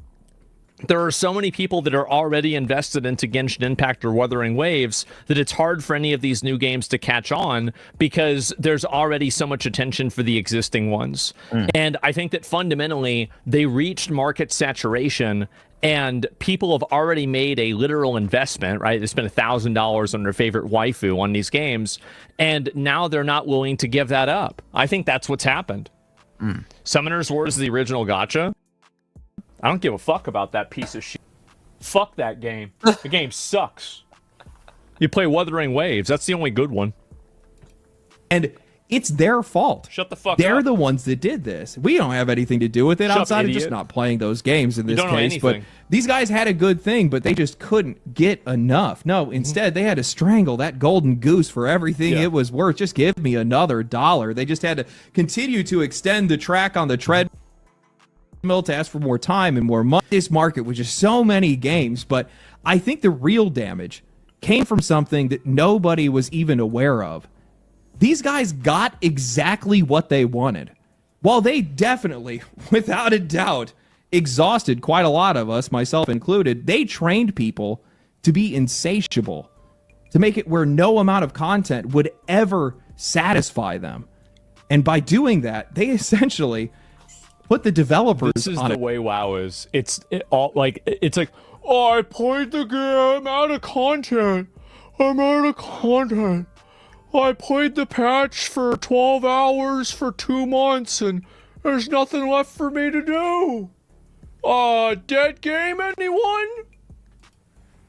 there are so many people that are already invested into Genshin Impact or Wuthering Waves that it's hard for any of these new games to catch on because there's already so much attention for the existing ones. And I think that fundamentally they reached market saturation and people have already made a literal investment, right? They spent $1,000 on their favorite waifu on these games, and now they're not willing to give that up. I think that's what's happened. Summoner's Wars is the original gacha. I don't give a fuck about that piece of shit. Fuck that game. The game sucks. You play Wuthering Waves. That's the only good one. And it's their fault. Shut the fuck They're up. the ones that did this. We don't have anything to do with it Shut up, outside of idiot. just not playing those games in You this don't know case. But anything. these guys had a good thing, but they just couldn't get enough. No, instead they had to strangle that golden goose for everything it was worth. Just give me another $1. They just had to continue to extend the track on the treadmill to ask for more time and more money. This market was just so many games, but I think the real damage came from something that nobody was even aware of. These guys got exactly what they wanted. While they definitely, without a doubt, exhausted quite a lot of us, myself included, they trained people to be insatiable, to make it where no amount of content would ever satisfy them. And by doing that, they essentially put the developers This is on the way WoW is. It's like, oh, I played the game. I'm out of content. I played the patch for 12 hours for 2 months, and there's nothing left for me to do. Dead game, anyone?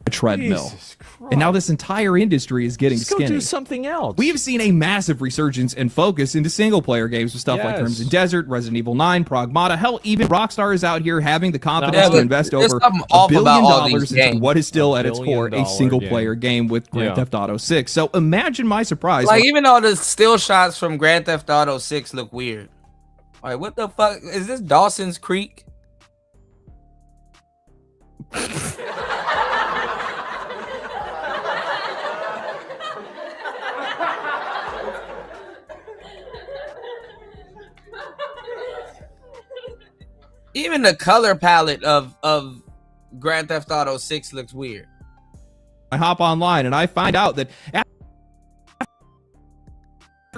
a treadmill. Jesus And now this entire industry is getting Just go skinny. do something else. We have seen a massive resurgence and focus into single-player games with stuff like Yes. Crimson Desert, Resident Evil 9, Pragmata. Hell, even Rockstar is out here having the confidence to invest there's over something $1 off billion about all these into games. what is still at its $1 core a billion single-player game with Grand Yeah. Theft Auto 6. So imagine my surprise. Like, when- even though the still shots from Grand Theft Auto 6 look weird. Like, what the fuck? Is this Dawson's Creek? Even the color palette of Grand Theft Auto 6 looks weird. I hop online and I find out that after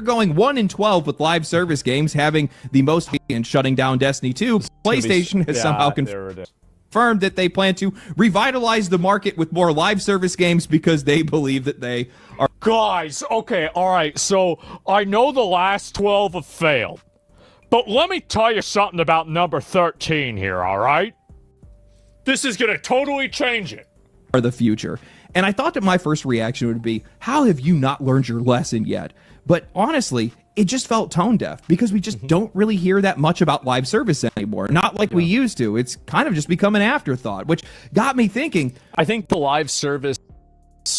going 1-12 with live service games having the most and shutting down Destiny 2, PlayStation has somehow confirmed that they plan to revitalize the market with more live service games because they believe that they are. Guys, okay, all right, so I know the last 12 have failed, but let me tell you something about number 13 here, all right? This is going to totally change it. Are the future. And I thought that my first reaction would be, how have you not learned your lesson yet? But honestly, it just felt tone deaf because we just don't really hear that much about live service anymore. Not like we used to. It's kind of just become an afterthought, which got me thinking. I think the live service,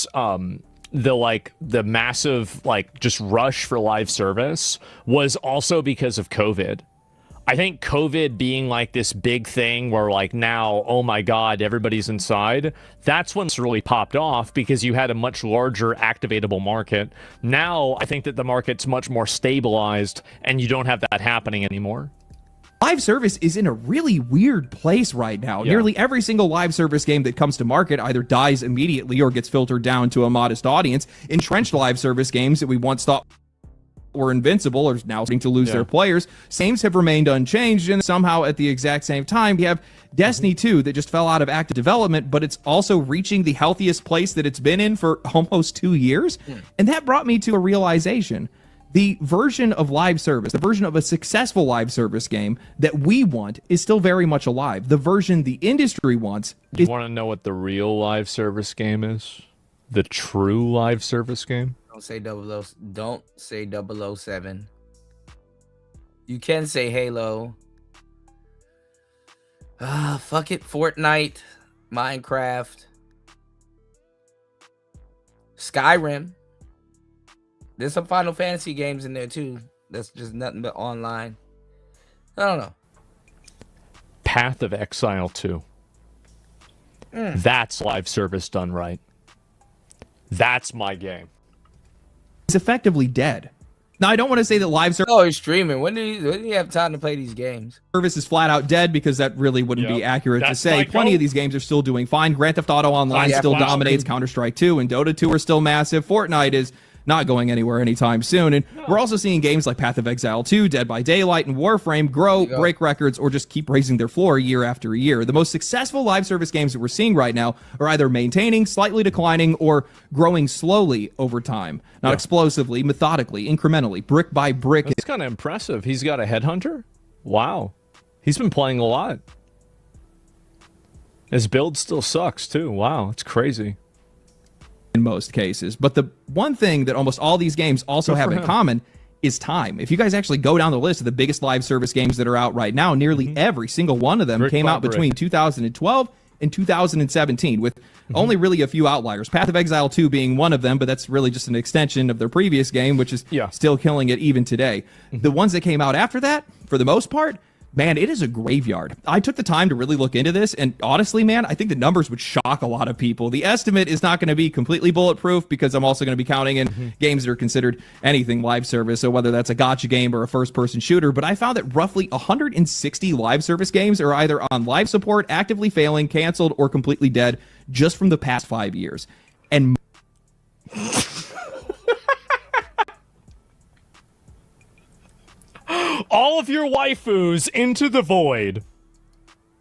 the massive, just rush for live service was also because of COVID. I think COVID being this big thing where now, oh my God, everybody's inside. That's when it's really popped off because you had a much larger activatable market. Now I think that the market's much more stabilized and you don't have that happening anymore. Live service is in a really weird place right now. Yeah. Nearly every single live service game that comes to market either dies immediately or gets filtered down to a modest audience. Entrenched live service games that we once thought were invincible are now starting to lose their players. Sames have remained unchanged, and somehow at the exact same time, we have Destiny 2 that just fell out of active development, but it's also reaching the healthiest place that it's been in for almost 2 years. And that brought me to a realization. The version of live service, the version of a successful live service game that we want is still very much alive. The version the industry wants You want to know what the real live service game is? The true live service game? Don't say 007. You can say Halo. Fuck it. Fortnite, Minecraft, Skyrim. There's some Final Fantasy games in there too. That's just nothing but online. I don't know. Path of Exile 2. That's live service done right. That's my game. It's effectively dead. Now, I don't want to say that live service. Oh, he's streaming. When do you have time to play these games? Service is flat out dead because that really wouldn't be accurate to That's say. my Plenty goal. of these games are still doing fine. Grand Theft Auto Online Yeah, still wow. dominates. Counter-Strike 2 and Dota 2 are still massive. Fortnite is not going anywhere anytime soon. And we're also seeing games like Path of Exile 2, Dead by Daylight, and Warframe grow, break records, or just keep raising their floor year after year. The most successful live service games that we're seeing right now are either maintaining, slightly declining, or growing slowly over time. Not explosively, methodically, incrementally, brick by brick. It's kind of impressive. He's got a headhunter? Wow. He's been playing a lot. His build still sucks, too. Wow, it's crazy. In most cases. But the one thing that almost all these games also Good have for in him. common is time. If you guys actually go down the list of the biggest live service games that are out right now, nearly every single one of them came out between 2012 and 2017, with only really a few outliers. Path of Exile 2 being one of them, but that's really just an extension of their previous game, which is still killing it even today. The ones that came out after that, for the most part, man, it is a graveyard. I took the time to really look into this, and honestly, man, I think the numbers would shock a lot of people. The estimate is not going to be completely bulletproof, because I'm also going to be counting in games that are considered anything live service, so whether that's a gacha game or a first-person shooter, but I found that roughly 160 live service games are either on live support, actively failing, canceled, or completely dead just from the past 5 years. And all of your waifus into the void.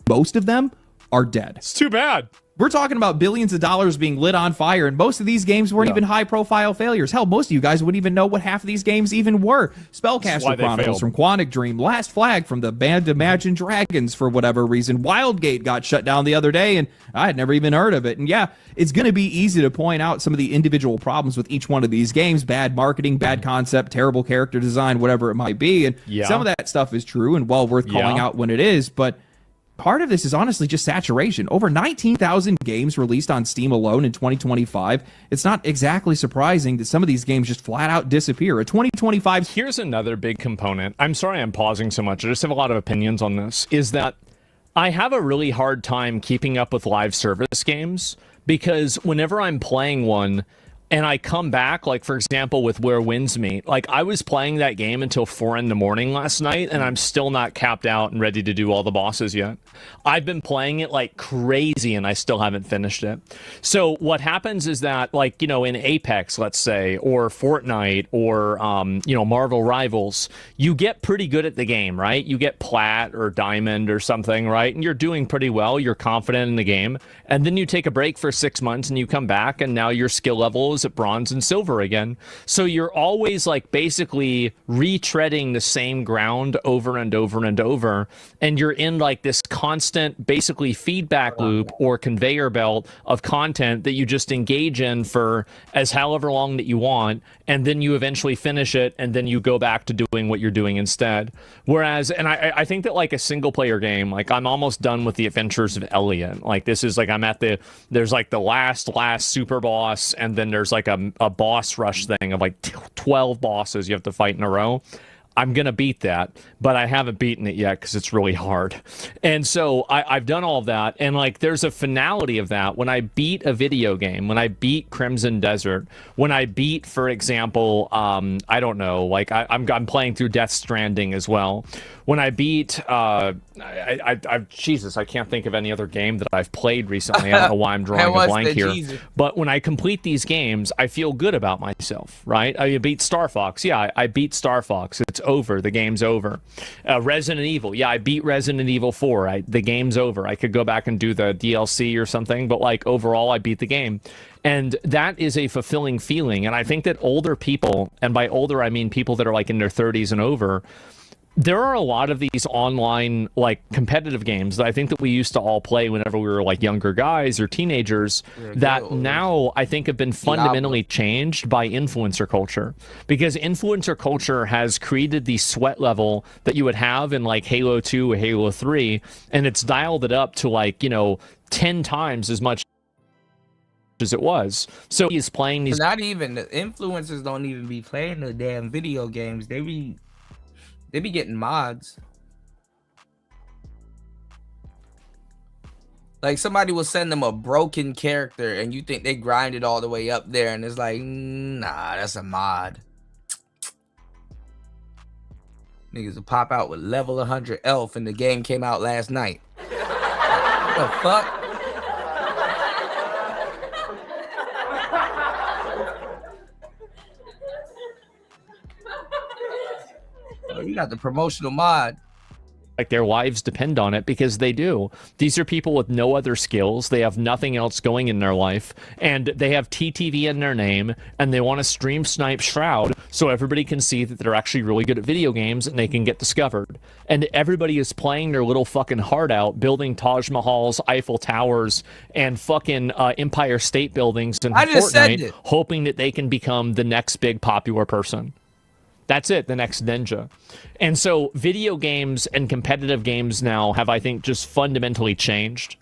Most of them are dead. It's too bad. We're talking about billions of dollars being lit on fire, and most of these games weren't even high-profile failures. Hell, most of you guys wouldn't even know what half of these games even were. Spellcaster Chronicles from Quantic Dream, Last Flag from the band Imagine Dragons for whatever reason. Wildgate got shut down the other day, and I had never even heard of it. And yeah, it's going to be easy to point out some of the individual problems with each one of these games. Bad marketing, bad concept, terrible character design, whatever it might be. And some of that stuff is true and well worth calling out when it is, but part of this is honestly just saturation. Over 19,000 games released on Steam alone in 2025. It's not exactly surprising that some of these games just flat out disappear. A 2025... Here's another big component. I'm sorry I'm pausing so much. I just have a lot of opinions on this. Is that I have a really hard time keeping up with live service games, because whenever I'm playing one and I come back, like, for example, with Where Winds Meet, like, I was playing that game until 4 a.m. last night, and I'm still not capped out and ready to do all the bosses yet. I've been playing it like crazy, and I still haven't finished it. So what happens is that, like, you know, in Apex, let's say, or Fortnite, or, you know, Marvel Rivals, you get pretty good at the game, right? You get Plat or Diamond or something, right? And you're doing pretty well. You're confident in the game. And then you take a break for 6 months, and you come back, and now your skill level is at bronze and silver again. So you're always like basically retreading the same ground over and over and over, and you're in like this constant basically feedback loop or conveyor belt of content that you just engage in for as however long that you want, and then you eventually finish it, and then you go back to doing what you're doing instead. Whereas, and I think that like a single player game, like I'm almost done with the Adventures of Elliot. Like this is like I'm at there's like the last super boss, and then there's like a boss rush thing of like 12 bosses you have to fight in a row. I'm going to beat that, but I haven't beaten it yet because it's really hard. And so I've done all of that, and like there's a finality of that. When I beat a video game, when I beat Crimson Desert, when I beat, for example, I don't know, like I'm playing through Death Stranding as well. When I beat, Jesus, I can't think of any other game that I've played recently. I don't know why I'm drawing a blank here. Jesus. But when I complete these games, I feel good about myself, right? I beat Star Fox. Yeah, I beat Star Fox. It's over. The game's over. Resident Evil. Yeah, I beat Resident Evil 4. The game's over. I could go back and do the DLC or something, but like overall, I beat the game. And that is a fulfilling feeling. And I think that older people, and by older, I mean people that are like in their 30s and over, there are a lot of these online like competitive games that I think that we used to all play whenever we were like younger guys or teenagers that now I think have been fundamentally changed by influencer culture, because influencer culture has created the sweat level that you would have in like Halo 2 or Halo 3, and it's dialed it up to like, you know, 10 times as much as it was. So he's playing these. Not even the influencers don't even be playing the damn video games. They be getting mods. Like somebody will send them a broken character and you think they grinded all the way up there, and it's like, nah, that's a mod. Niggas will pop out with level 100 elf and the game came out last night. What the fuck? You got the promotional mod. Like their lives depend on it, because they do. These are people with no other skills. They have nothing else going in their life, and they have TTV in their name, and they want to stream snipe Shroud so everybody can see that they're actually really good at video games and they can get discovered. And everybody is playing their little fucking heart out, building Taj Mahals, Eiffel Towers, and fucking Empire State Buildings in Fortnite, hoping that they can become the next big popular person. That's it, the next Ninja. And so video games and competitive games now have, I think, just fundamentally changed.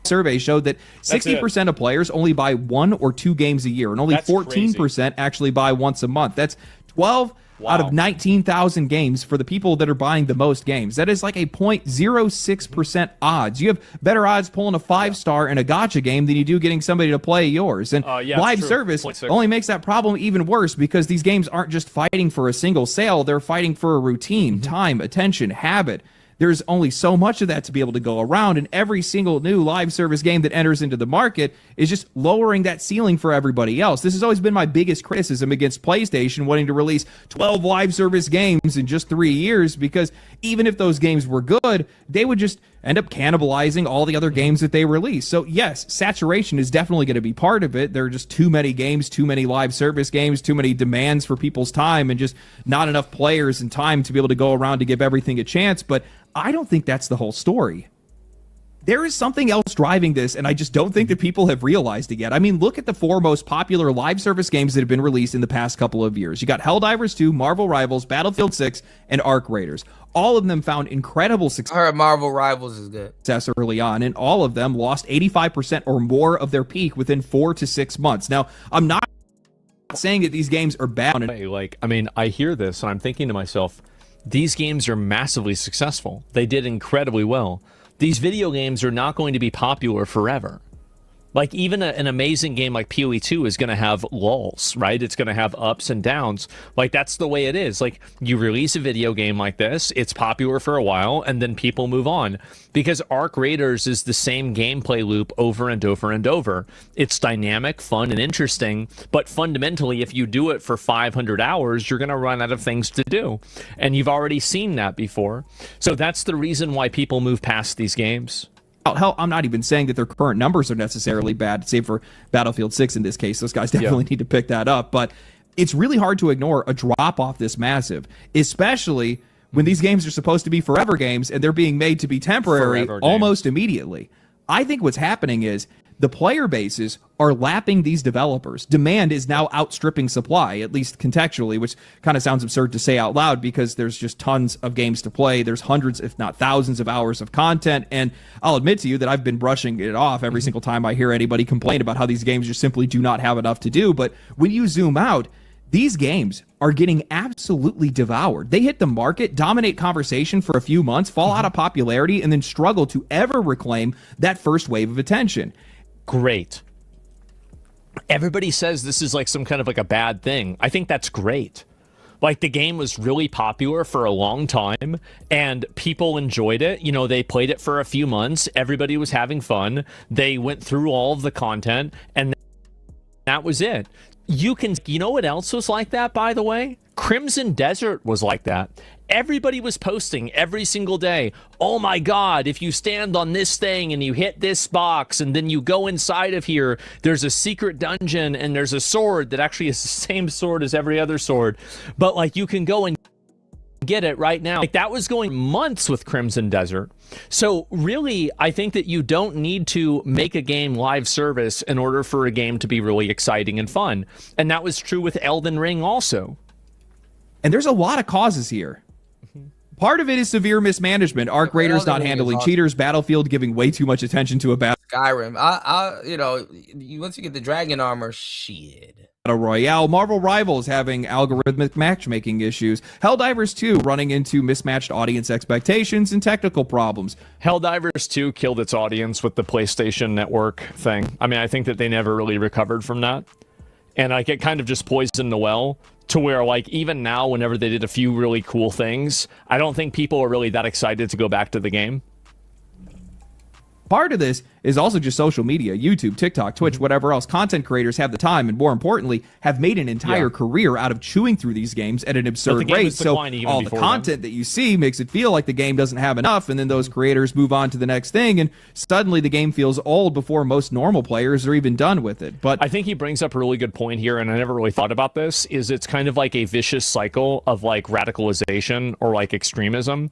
Survey showed that 60% of players only buy 1 or 2 games a year, and only 14% actually buy once a month. That's 12 out of 19,000 games for the people that are buying the most games. That is like a 0.06% odds. You have better odds pulling a 5-star in a gacha game than you do getting somebody to play yours. And live service only makes that problem even worse because these games aren't just fighting for a single sale. They're fighting for a routine, time, attention, habit. There's only so much of that to be able to go around, and every single new live service game that enters into the market is just lowering that ceiling for everybody else. This has always been my biggest criticism against PlayStation wanting to release 12 live service games in just 3 years, because even if those games were good, they would just end up cannibalizing all the other games that they release. So yes, saturation is definitely going to be part of it. There are just too many games, too many live service games, too many demands for people's time, and just not enough players and time to be able to go around to give everything a chance. But I don't think that's the whole story. There is something else driving this, and I just don't think that people have realized it yet. I mean, look at the 4 most popular live service games that have been released in the past couple of years. You got Helldivers 2, Marvel Rivals, Battlefield 6, and Arc Raiders. All of them found incredible success. I heard Marvel Rivals is good. Success early on, and all of them lost 85% or more of their peak within 4 to 6 months. Now, I'm not saying that these games are bad. Like, I mean, I hear this, and I'm thinking to myself, these games are massively successful. They did incredibly well. These video games are not going to be popular forever. Like, even an amazing game like PoE 2 is going to have lulls, right? It's going to have ups and downs. Like, that's the way it is. Like, you release a video game like this, it's popular for a while, and then people move on. Because Arc Raiders is the same gameplay loop over and over and over. It's dynamic, fun, and interesting, but fundamentally, if you do it for 500 hours, you're going to run out of things to do. And you've already seen that before. So that's the reason why people move past these games. Hell, I'm not even saying that their current numbers are necessarily bad, save for Battlefield 6 in this case. Those guys definitely need to pick that up. But it's really hard to ignore a drop-off this massive, especially when these games are supposed to be forever games and they're being made to be temporary almost immediately. I think what's happening is the player bases are lapping these developers. Demand is now outstripping supply, at least contextually, which kind of sounds absurd to say out loud because there's just tons of games to play. There's hundreds, if not thousands, of hours of content. And I'll admit to you that I've been brushing it off every single time I hear anybody complain about how these games just simply do not have enough to do. But when you zoom out, these games are getting absolutely devoured. They hit the market, dominate conversation for a few months, fall out of popularity, and then struggle to ever reclaim that first wave of attention. Great. Everybody says this is like some kind of like a bad thing. I think that's great. Like, the game was really popular for a long time and people enjoyed it. You know, they played it for a few months. Everybody was having fun. They went through all of the content and that was it. You know what else was like that, by the way? Crimson Desert was like that. Everybody was posting every single day, oh my god, if you stand on this thing and you hit this box and then you go inside of here, there's a secret dungeon and there's a sword that actually is the same sword as every other sword. But like, you can go and get it right now. Like, that was going months with Crimson Desert. So really, I think that you don't need to make a game live service in order for a game to be really exciting and fun. And that was true with Elden Ring also. And there's a lot of causes here. Part of it is severe mismanagement. Arc Raiders not handling cheaters, Battlefield giving way too much attention to a battle. Skyrim, you know, once you get the dragon armor, shit. Battle Royale, Marvel Rivals having algorithmic matchmaking issues, Helldivers 2 running into mismatched audience expectations and technical problems. Helldivers 2 killed its audience with the PlayStation Network thing. I mean, I think that they never really recovered from that. And like, it kind of just poisoned the well to where, like, even now, whenever they did a few really cool things, I don't think people are really that excited to go back to the game. Part of this is also just social media, YouTube, TikTok, Twitch, whatever else. Content creators have the time and, more importantly, have made an entire career out of chewing through these games at an absurd rate. So all the content that you see makes it feel like the game doesn't have enough, and then those creators move on to the next thing, and suddenly the game feels old before most normal players are even done with it. But I think he brings up a really good point here, and I never really thought about this, is it's kind of like a vicious cycle of like radicalization or like extremism.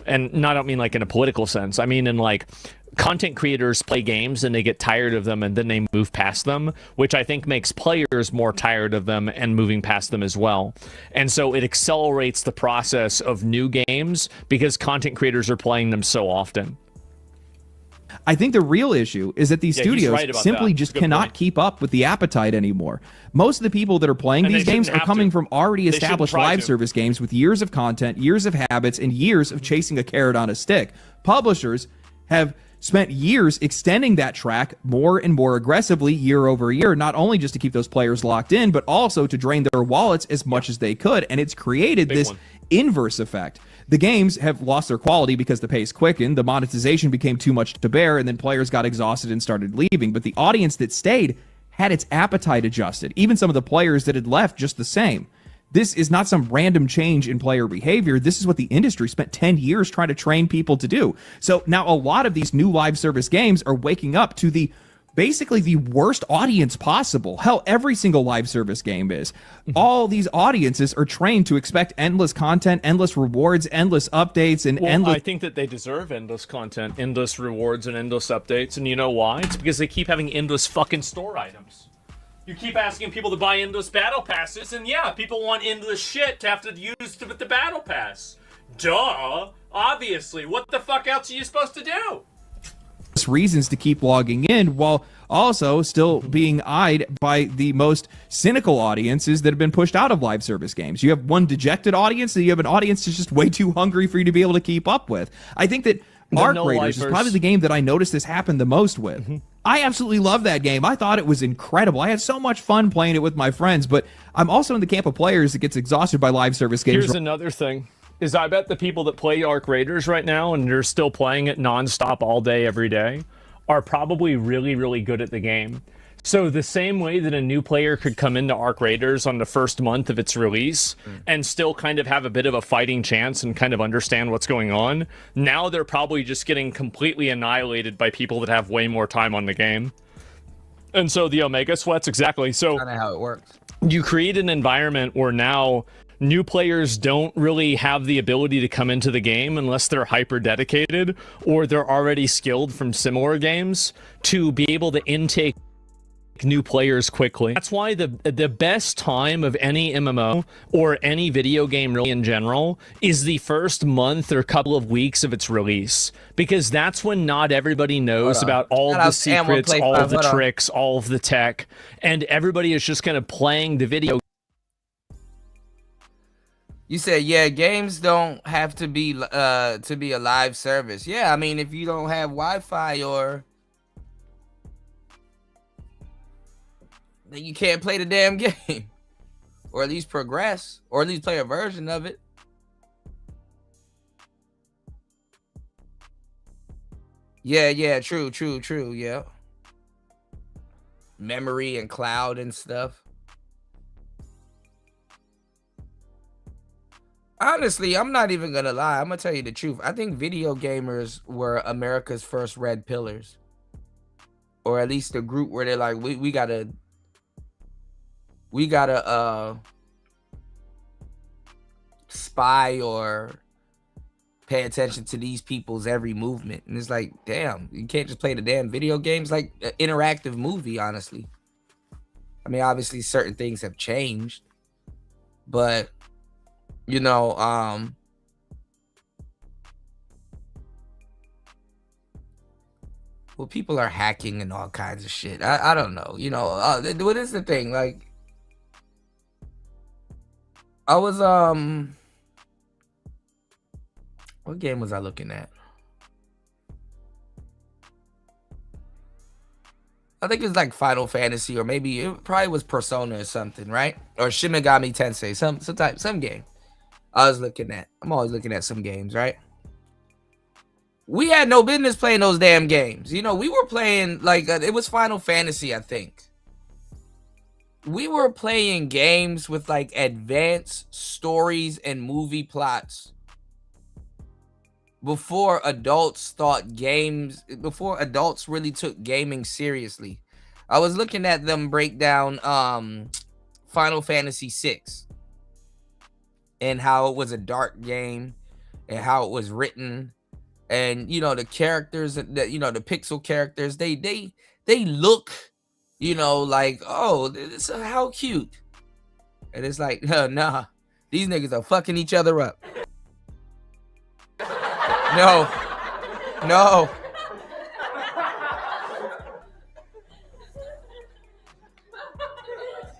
And I don't mean like in a political sense. I mean in like content creators play games and they get tired of them and then they move past them, which I think makes players more tired of them and moving past them as well. And so it accelerates the process of new games because content creators are playing them so often. I think the real issue is that these studios right about simply that. just Good cannot point. keep up with the appetite anymore. Most of the people that are playing And these they games shouldn't are have coming to. from already They shouldn't established try live to. service games with years of content, years of habits, and years of chasing a carrot on a stick. Publishers have spent years extending that track more and more aggressively year over year, not only just to keep those players locked in, but also to drain their wallets as much as they could. And it's created this inverse effect. The games have lost their quality because the pace quickened, the monetization became too much to bear, and then players got exhausted and started leaving. But the audience that stayed had its appetite adjusted, even some of the players that had left just the same. This is not some random change in player behavior. This is what the industry spent 10 years trying to train people to do. So now a lot of these new live service games are waking up to basically the worst audience possible. Hell, every single live service game is. All these audiences are trained to expect endless content, endless rewards, endless updates, and endless... I think that they deserve endless content, endless rewards, and endless updates. And you know why? It's because they keep having endless fucking store items. You keep asking people to buy endless battle passes, and yeah, people want endless shit to have to use with the battle pass. Duh. Obviously. What the fuck else are you supposed to do? reasons to keep logging in, while also still being eyed by the most cynical audiences that have been pushed out of live service games. You have one dejected audience, and you have an audience that's just way too hungry for you to be able to keep up with. I think that Arc Raiders is probably the game that I noticed this happen the most with. I absolutely love that game. I thought it was incredible. I had so much fun playing it with my friends, but I'm also in the camp of players that gets exhausted by live service games. Here's another thing. Is I bet the people that play Arc Raiders right now and they're still playing it nonstop all day, every day, are probably really, really good at the game. So the same way that a new player could come into Arc Raiders on the first month of its release and still kind of have a bit of a fighting chance and kind of understand what's going on, now they're probably just getting completely annihilated by people that have way more time on the game. And so the Omega Sweats, exactly. So kind of how it works. You create an environment where now new players don't really have the ability to come into the game unless they're hyper dedicated or they're already skilled from similar games to be able to intake new players quickly. That's why the best time of any MMO or any video game really in general is the first month or couple of weeks of its release, because that's when not everybody knows about all of the secrets, all of the tricks, all of the tech, and everybody is just kind of playing the video. You said, yeah, games don't have to be a live service. Yeah, I mean, if you don't have Wi-Fi or then you can't play the damn game, or at least progress, or at least play a version of it. Yeah, true, yeah. Memory and cloud and stuff. Honestly, I'm not even gonna lie. I'm gonna tell you the truth. I think video gamers were America's first red pillars, or at least a group where they're like, we gotta spy or pay attention to these people's every movement. And it's like, damn, you can't just play the damn video games. Like an interactive movie, honestly. I mean, obviously certain things have changed, but you know, well, people are hacking and all kinds of shit. I don't know. You know, what is the thing? Like, I was, what game was I looking at? I think it was like Final Fantasy, or maybe it probably was Persona or something, right? Or Shin Megami Tensei, some game. I was looking at. I'm always looking at some games, right? We had no business playing those damn games. You know, we were playing like it was Final Fantasy, I think. We were playing games with like advanced stories and movie plots before adults really took gaming seriously. I was looking at them break down Final Fantasy VI and how it was a dark game and how it was written And you know, the characters that, you know, the pixel characters, they look, you know, like, oh, this how cute. And it's like, nah, these niggas are fucking each other up. No.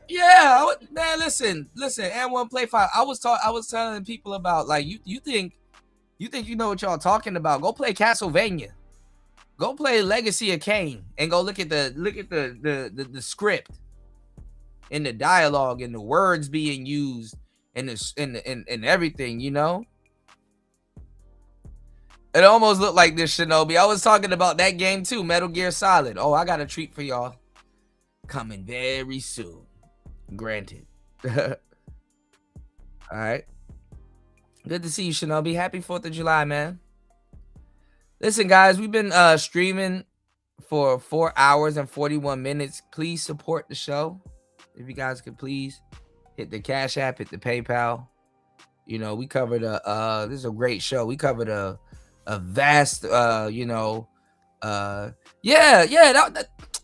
Yeah, man, listen, and one play 5. I was telling people about, like, you think you know what y'all talking about. Go play Castlevania. Go play Legacy of Kain and go look at the script and the dialogue and the words being used and everything, you know? It almost looked like this, Shinobi. I was talking about that game too, Metal Gear Solid. Oh, I got a treat for y'all coming very soon. Granted. All right. Good to see you, Shinobi. Happy 4th of July, man. Listen, guys, we've been streaming for 4 hours and 41 minutes. Please support the show. If you guys could please hit the Cash App, hit the PayPal. You know, we covered this is a great show. We covered a vast you know,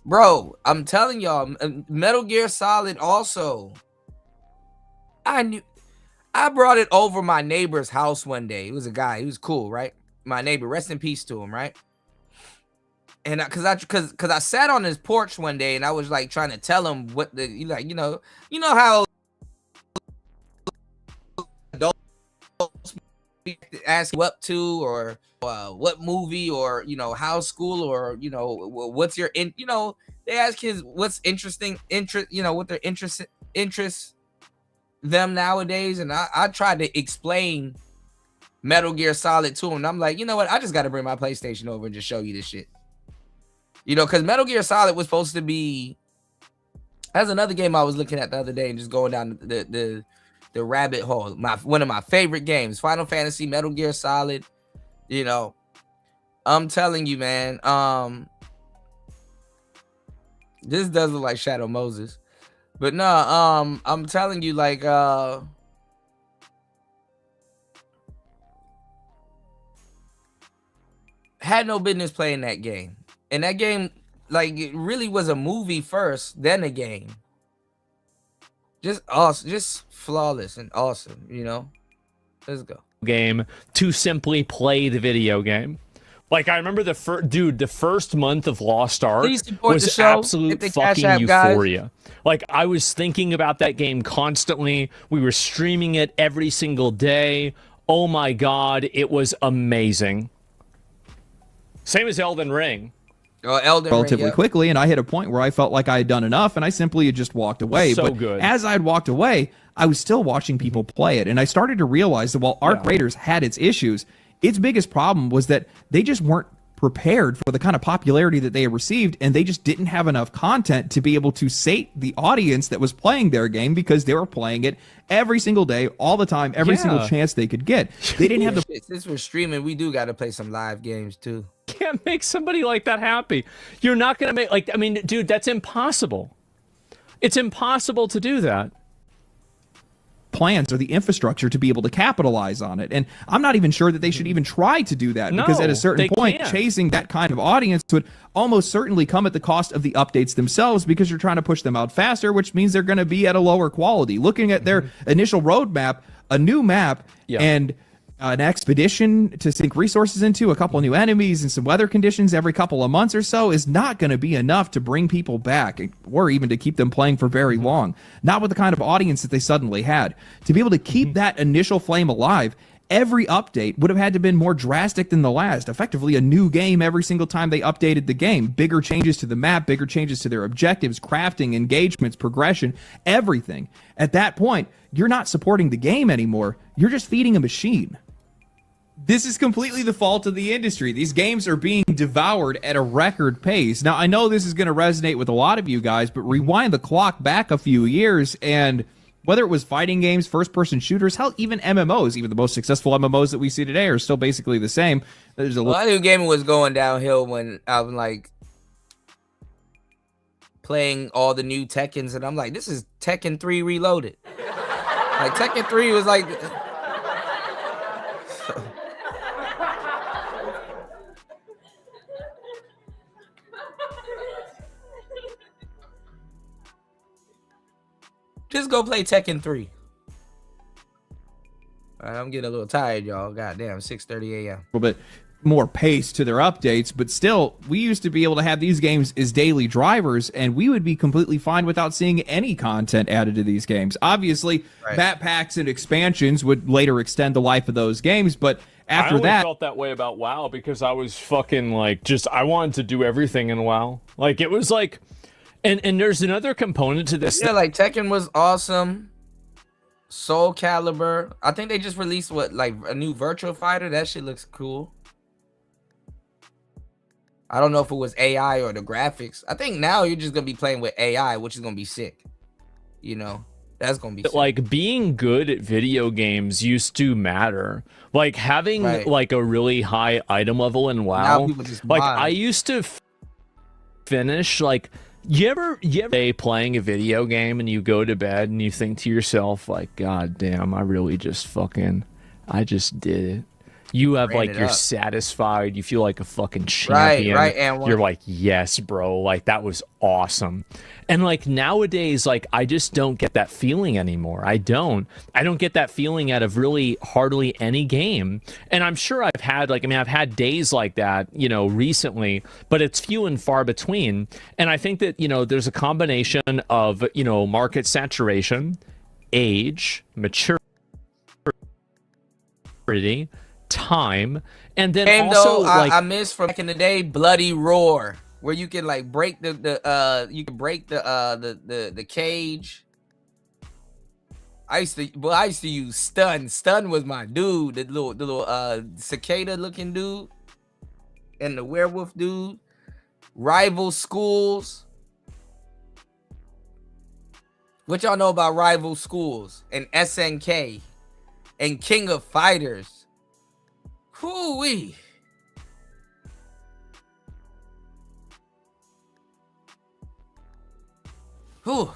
bro, I'm telling y'all, Metal Gear Solid also. I brought it over my neighbor's house one day. It was a guy. He was cool, right? My neighbor, rest in peace to him, right? And cause I sat on his porch one day and I was like trying to tell him what the, like, you know how adults ask you up to, or what movie, or, you know, how school, or, you know, what's your you know, they ask kids what's interesting, you know, what their interests them nowadays. And I tried to explain Metal Gear Solid to him. And I'm like, you know what? I just got to bring my PlayStation over and just show you this shit. You know, because Metal Gear Solid was supposed to be, that's another game I was looking at the other day and just going down the rabbit hole. One of my favorite games, Final Fantasy, Metal Gear Solid. You know, I'm telling you, man. This does look like Shadow Moses, but no, I'm telling you, like, had no business playing that game. And that game, like, it really was a movie first, then a game. Just awesome, just flawless and awesome, you know? Let's go. Game to simply play the video game. Like, I remember the first month of Lost Ark was absolute fucking euphoria. Like, I was thinking about that game constantly. We were streaming it every single day. Oh my God, it was amazing. Same as Elden Ring. Relatively quickly, and I hit a point where I felt like I had done enough, and I simply had just walked away. So but good. As I had walked away, I was still watching people play it, and I started to realize that while Ark Raiders had its issues, its biggest problem was that they just weren't prepared for the kind of popularity that they had received, and they just didn't have enough content to be able to sate the audience that was playing their game, because they were playing it every single day, all the time, every single chance they could get. They didn't have the... Since we're streaming, we do got to play some live games too. Can't make somebody like that happy. You're not gonna make, like, I mean, dude, that's impossible. It's impossible to do that. Plans or the infrastructure to be able to capitalize on it, and I'm not even sure that they should even try to do that, because at a certain point, chasing that kind of audience would almost certainly come at the cost of the updates themselves, because you're trying to push them out faster, which means they're going to be at a lower quality. Looking at their initial roadmap, a new map and an expedition to sink resources into, a couple of new enemies, and some weather conditions every couple of months or so is not going to be enough to bring people back, or even to keep them playing for very long. Not with the kind of audience that they suddenly had. To be able to keep that initial flame alive, every update would have had to been more drastic than the last. Effectively a new game every single time they updated the game. Bigger changes to the map, bigger changes to their objectives, crafting, engagements, progression, everything. At that point, you're not supporting the game anymore. You're just feeding a machine. This is completely the fault of the industry. These games are being devoured at a record pace. Now, I know this is going to resonate with a lot of you guys, but rewind the clock back a few years, and whether it was fighting games, first-person shooters, hell, even MMOs, even the most successful MMOs that we see today are still basically the same. There's I knew gaming was going downhill when I was, like, playing all the new Tekkens, and I'm like, this is Tekken 3 Reloaded. Like, Tekken 3 was like... Just go play Tekken 3. I'm getting a little tired, y'all. Goddamn, 6:30 a.m. A little bit more pace to their updates, but still, we used to be able to have these games as daily drivers, and we would be completely fine without seeing any content added to these games. Obviously, bat packs and expansions would later extend the life of those games, but after I that, felt that way about WoW because I was fucking like, I wanted to do everything in WoW. Like, it was like, and there's another component to this. Yeah, like Tekken was awesome. Soul Calibur. I think they just released like a new Virtual Fighter. That shit looks cool. I don't know if it was AI or the graphics. I think now you're just gonna be playing with AI, which is gonna be sick. You know, that's gonna be sick. Like being good at video games used to matter. Like having like a really high item level in WoW. Like I used to finish like. You ever day playing a video game and you go to bed and you think to yourself like, God damn, I just did it. You have like, you're satisfied. You feel like a fucking champion. Right. And you're like, yes, bro. Like that was awesome. And like nowadays, like I just don't get that feeling anymore. I don't get that feeling out of really hardly any game. And I'm sure I've had days like that, you know, recently, but it's few and far between. And I think that, you know, there's a combination of, you know, market saturation, age, maturity, time, and then and also though, I miss from back in the day Bloody Roar, where you can like break the cage. I used to use stun. Stun was my dude, the little cicada looking dude, and the werewolf dude. Rival Schools. What y'all know about Rival Schools and SNK and King of Fighters? Hoo-wee. Whew.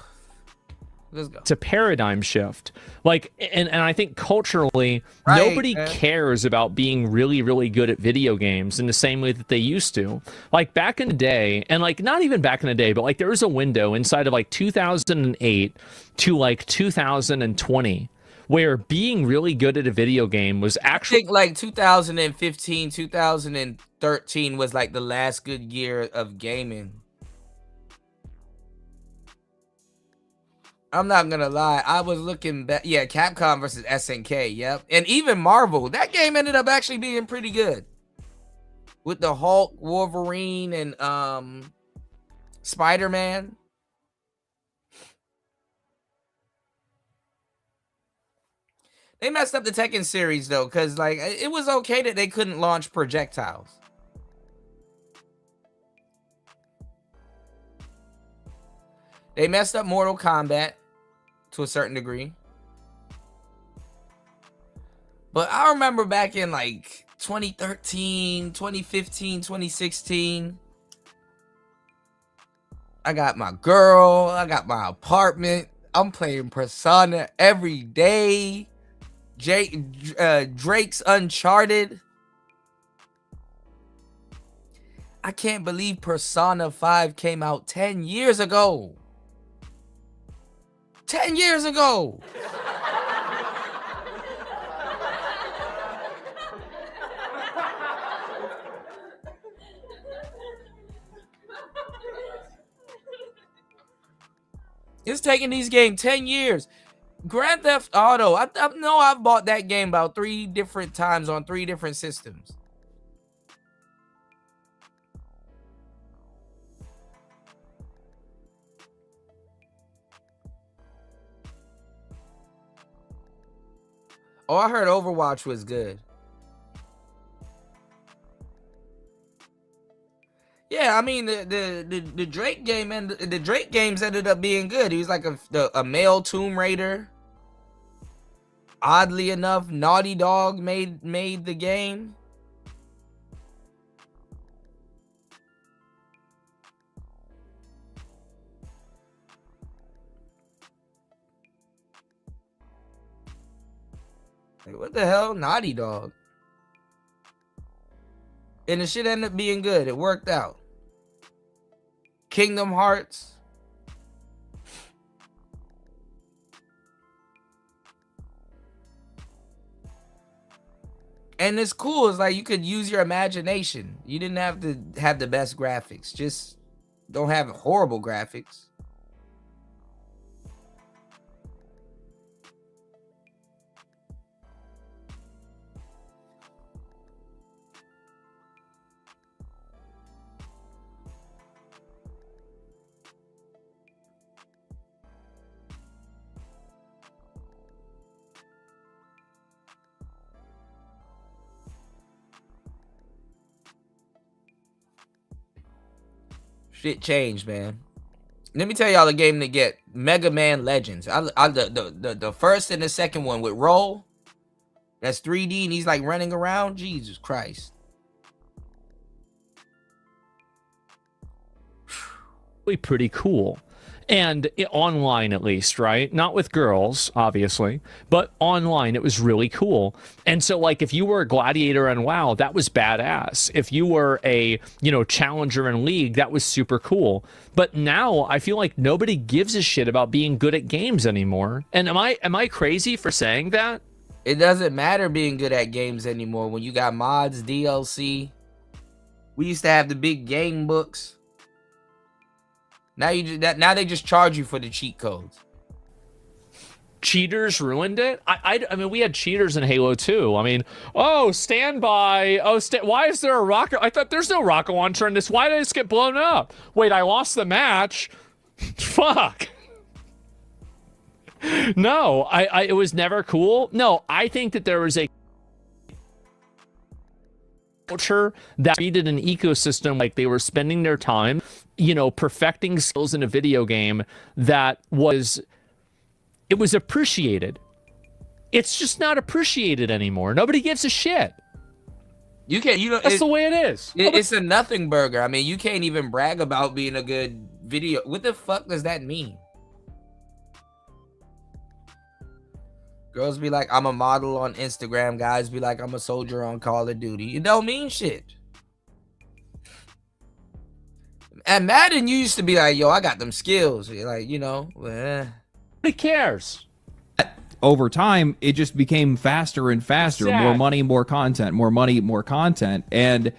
Let's go. It's a paradigm shift. Like, and I think culturally, nobody cares about being really, really good at video games in the same way that they used to. Like back in the day, and like not even back in the day, but like there was a window inside of like 2008 to like 2020. Where being really good at a video game was actually... I think like 2015, 2013 was like the last good year of gaming. I'm not gonna lie. I was looking back. Yeah, Capcom versus SNK. Yep. And even Marvel. That game ended up actually being pretty good. With the Hulk, Wolverine, and Spider-Man. They messed up the Tekken series though, because like it was okay that they couldn't launch projectiles. They messed up Mortal Kombat to a certain degree. But I remember back in like 2013, 2015, 2016, I got my girl, I got my apartment. I'm playing Persona every day. Drake's Uncharted. I can't believe Persona 5 came out 10 years ago. 10 years ago. It's taking these games 10 years. Grand Theft Auto, I know I've bought that game about 3 different times on 3 different systems. Oh, I heard Overwatch was good. Yeah, I mean the Drake game and the Drake games ended up being good. He was like a male Tomb Raider. Oddly enough, Naughty Dog made the game. Like, what the hell? Naughty Dog. And the shit ended up being good. It worked out. Kingdom Hearts. And it's cool. It's like you could use your imagination. You didn't have to have the best graphics. Just don't have horrible graphics. Shit changed, man. Let me tell y'all the game to get. Mega Man Legends. The first and the second one with Roll. That's 3D and he's like running around. Jesus Christ. Pretty cool. And online, at least, right? Not with girls, obviously, but online, it was really cool. And so, like, if you were a gladiator in WoW, that was badass. If you were a, challenger in League, that was super cool. But now, I feel like nobody gives a shit about being good at games anymore. And am I crazy for saying that? It doesn't matter being good at games anymore when you got mods, DLC. We used to have the big game books. Now now they just charge you for the cheat codes. Cheaters ruined it. I mean, we had cheaters in Halo 2. I mean, standby. Why is there a rocket? I thought there's no rocket launcher in this. Why did this get blown up? Wait, I lost the match. Fuck. No, it was never cool. No, I think that there was a culture that treated an ecosystem like they were spending their time, perfecting skills in a video game that was appreciated. It's just not appreciated anymore. Nobody gives a shit. That's the way it is. It's a nothing burger. I mean, you can't even brag about being a good video. What the fuck does that mean? Girls be like, I'm a model on Instagram. Guys be like, I'm a soldier on Call of Duty. It don't mean shit. And Madden, you used to be like, yo, I got them skills. You're like, Who cares? Over time, it just became faster and faster. Exactly. More money, more content. More money, more content. And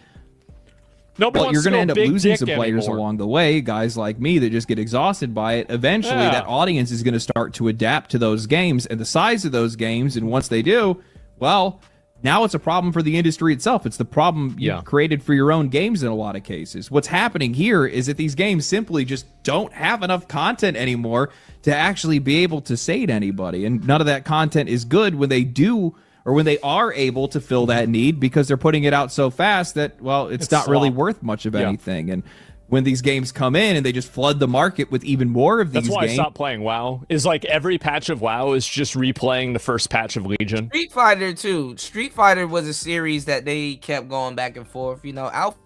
nobody wants you're going to end up big losing dick some players anymore. along the way. Guys like me that just get exhausted by it. Eventually, that audience is going to start to adapt to those games and the size of those games. And once they do, well, now it's a problem for the industry itself. It's the problem you created for your own games in a lot of cases. What's happening here is that these games simply just don't have enough content anymore to actually be able to say to anybody. And none of that content is good when they do, or when they are able to fill that need, because they're putting it out so fast that, well, it's not really worth much of anything. And when these games come in and they just flood the market with even more of these That's why games. I stopped playing WoW. Is like every patch of WoW is just replaying the first patch of Legion. Street Fighter too. Street Fighter was a series that they kept going back and forth. Alpha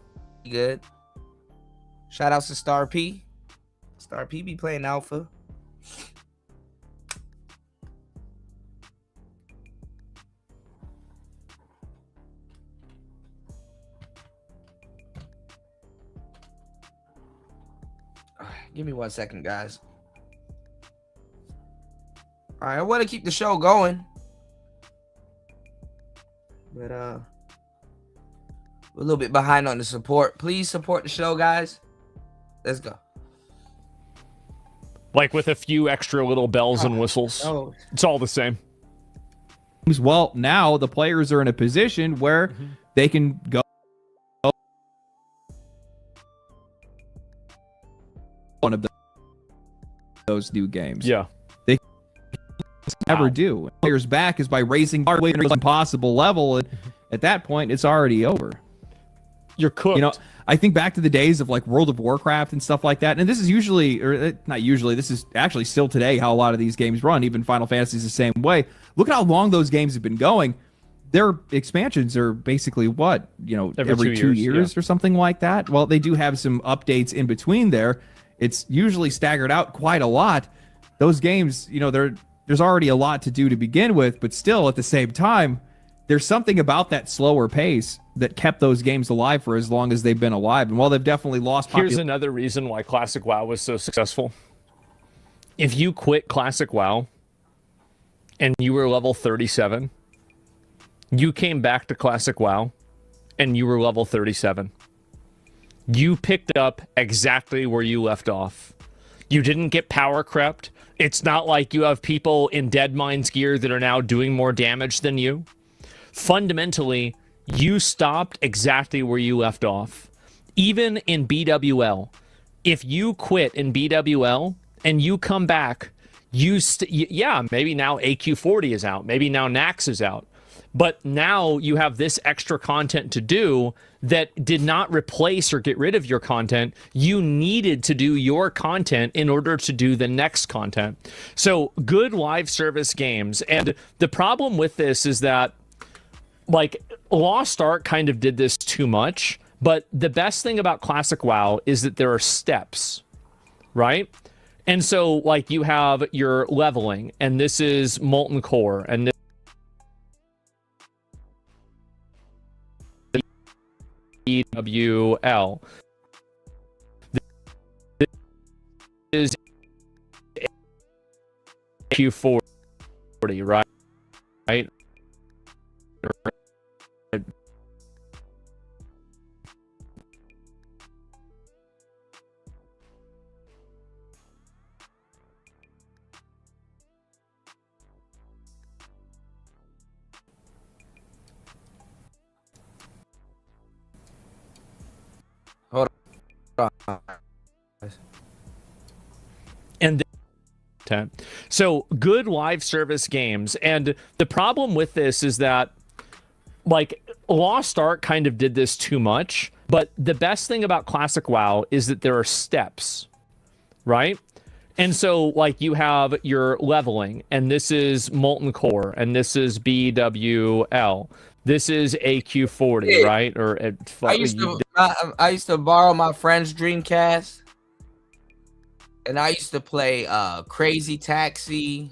good. Shout outs to Star P. Star P be playing Alpha. Give me 1 second, guys. All right, I want to keep the show going, but we're a little bit behind on the support. Please support the show, guys. Let's go. Like with a few extra little bells and whistles. It's all the same. Well, now the players are in a position where they can go one of those new games. Yeah. They never do. Players back is by raising bar to an impossible level, and at that point it's already over. You're cooked. I think back to the days of like World of Warcraft and stuff like that, and this is usually, or not usually, this is actually still today how a lot of these games run. Even Final Fantasy is the same way. Look at how long those games have been going. Their expansions are basically what, every 2 years or something like that. Well, they do have some updates in between there. It's usually staggered out quite a lot. Those games, there's already a lot to do to begin with, but still at the same time, there's something about that slower pace that kept those games alive for as long as they've been alive. And while they've definitely lost Here's another reason why Classic WoW was so successful. If you quit Classic WoW and you were level 37, You came back to Classic WoW, and you were level 37. You picked up exactly where you left off. You didn't get power crept. It's not like you have people in Deadmine's gear that are now doing more damage than you. Fundamentally, you stopped exactly where you left off. Even in BWL, if you quit in BWL and you come back, yeah, maybe now AQ40 is out. Maybe now Nax is out. But now you have this extra content to do that did not replace or get rid of your content. You needed to do your content in order to do the next content. So good live service games. And the problem with this is that, like, Lost Ark kind of did this too much. But the best thing about Classic WoW is that there are steps, right? And so, like, you have your leveling, and this is Molten Core, and this EWL. This is Q40, right? Right? Hold on. And so good live service games. And the problem with this is that, like, Lost Ark kind of did this too much. But the best thing about Classic WoW is that there are steps, right? And so, like, you have your leveling, and this is Molten Core, and this is BWL. This is AQ40, right? Or I used to borrow my friend's Dreamcast, and I used to play Crazy Taxi.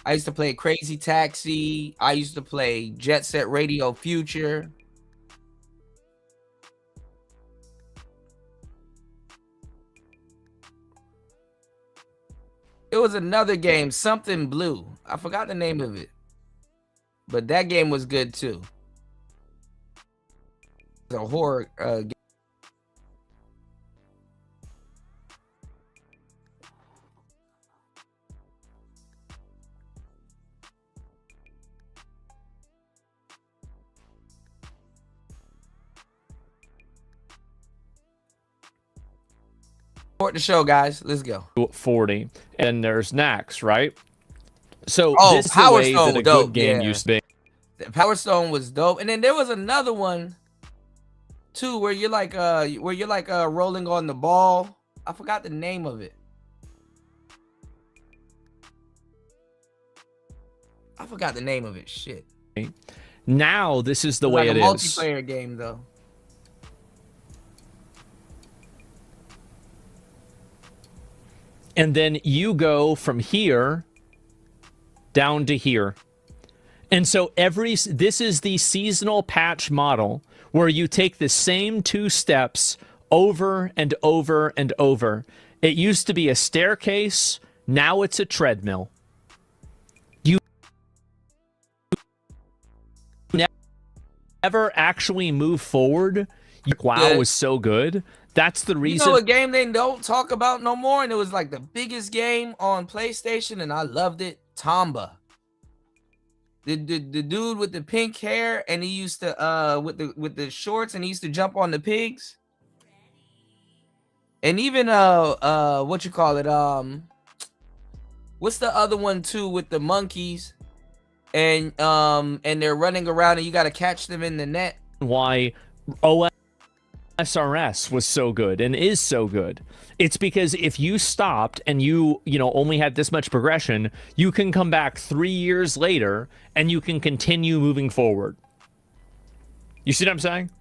I used to play Jet Set Radio Future. It was another game, something blue. I forgot the name of it. But that game was good too. It's a horror game. Support the show, guys. Let's go. 40. And there's Nax, right? So this is the Power way Stone that a dope, good game yeah. used to be. Power Stone was dope. And then there was another one too where you're like rolling on the ball. I forgot the name of it. Shit. Now this is the way like it a is. multiplayer game though. And then you go from here down to here. And so this is the seasonal patch model where you take the same 2 steps over and over and over. It used to be a staircase. Now it's a treadmill. You never actually move forward. WoW was so good. That's the reason. You know a game they don't talk about no more, and it was like the biggest game on PlayStation, and I loved it. Tomba. The dude with the pink hair, and he used to with the shorts, and he used to jump on the pigs. And even what you call it? What's the other one too with the monkeys? And they're running around, and you got to catch them in the net. Why SRS was so good and is so good. It's because if you stopped and you only had this much progression, you can come back 3 years later and you can continue moving forward. You see what I'm saying?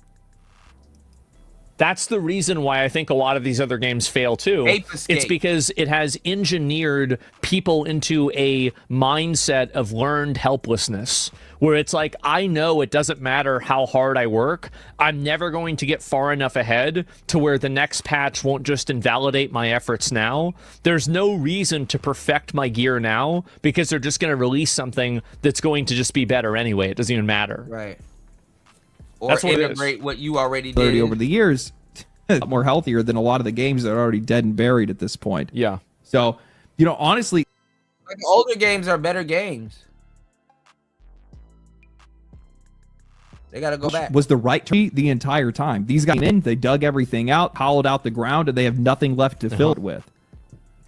That's the reason why I think a lot of these other games fail too. Ape Escape. It's because it has engineered people into a mindset of learned helplessness, where it's like, I know it doesn't matter how hard I work, I'm never going to get far enough ahead to where the next patch won't just invalidate my efforts now. There's no reason to perfect my gear now because they're just going to release something that's going to just be better anyway. It doesn't even matter. Right. Or That's what integrate what you already did. Over the years, more healthier than a lot of the games that are already dead and buried at this point. Yeah. So, honestly, Like older games are better games. They got to go back. was the right tree the entire time. These guys came in, they dug everything out, hollowed out the ground, and they have nothing left to fill it with.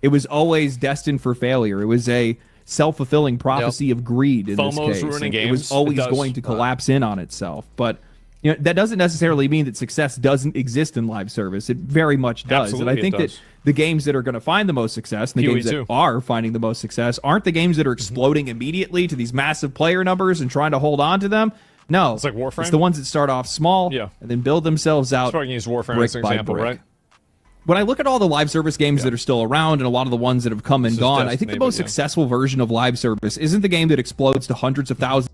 It was always destined for failure. It was a self-fulfilling prophecy of greed in FOMO's this case. ruining It was games. always It does. going to collapse in on itself. But that doesn't necessarily mean that success doesn't exist in live service. It very much does. Absolutely, and I think it that does. the games that are going to find the most success, and the Huey games that too. are finding the most success, aren't the games that are exploding immediately to these massive player numbers and trying to hold on to them. No, It's like Warframe? It's the ones that start off small Yeah. and then build themselves out. That's why I can use Warframe brick as an by example, brick. right? When I look at all the live service games that are still around and a lot of the ones that have come and This is gone, I think Destiny, the most but yeah. successful version of live service isn't the game that explodes to hundreds of thousands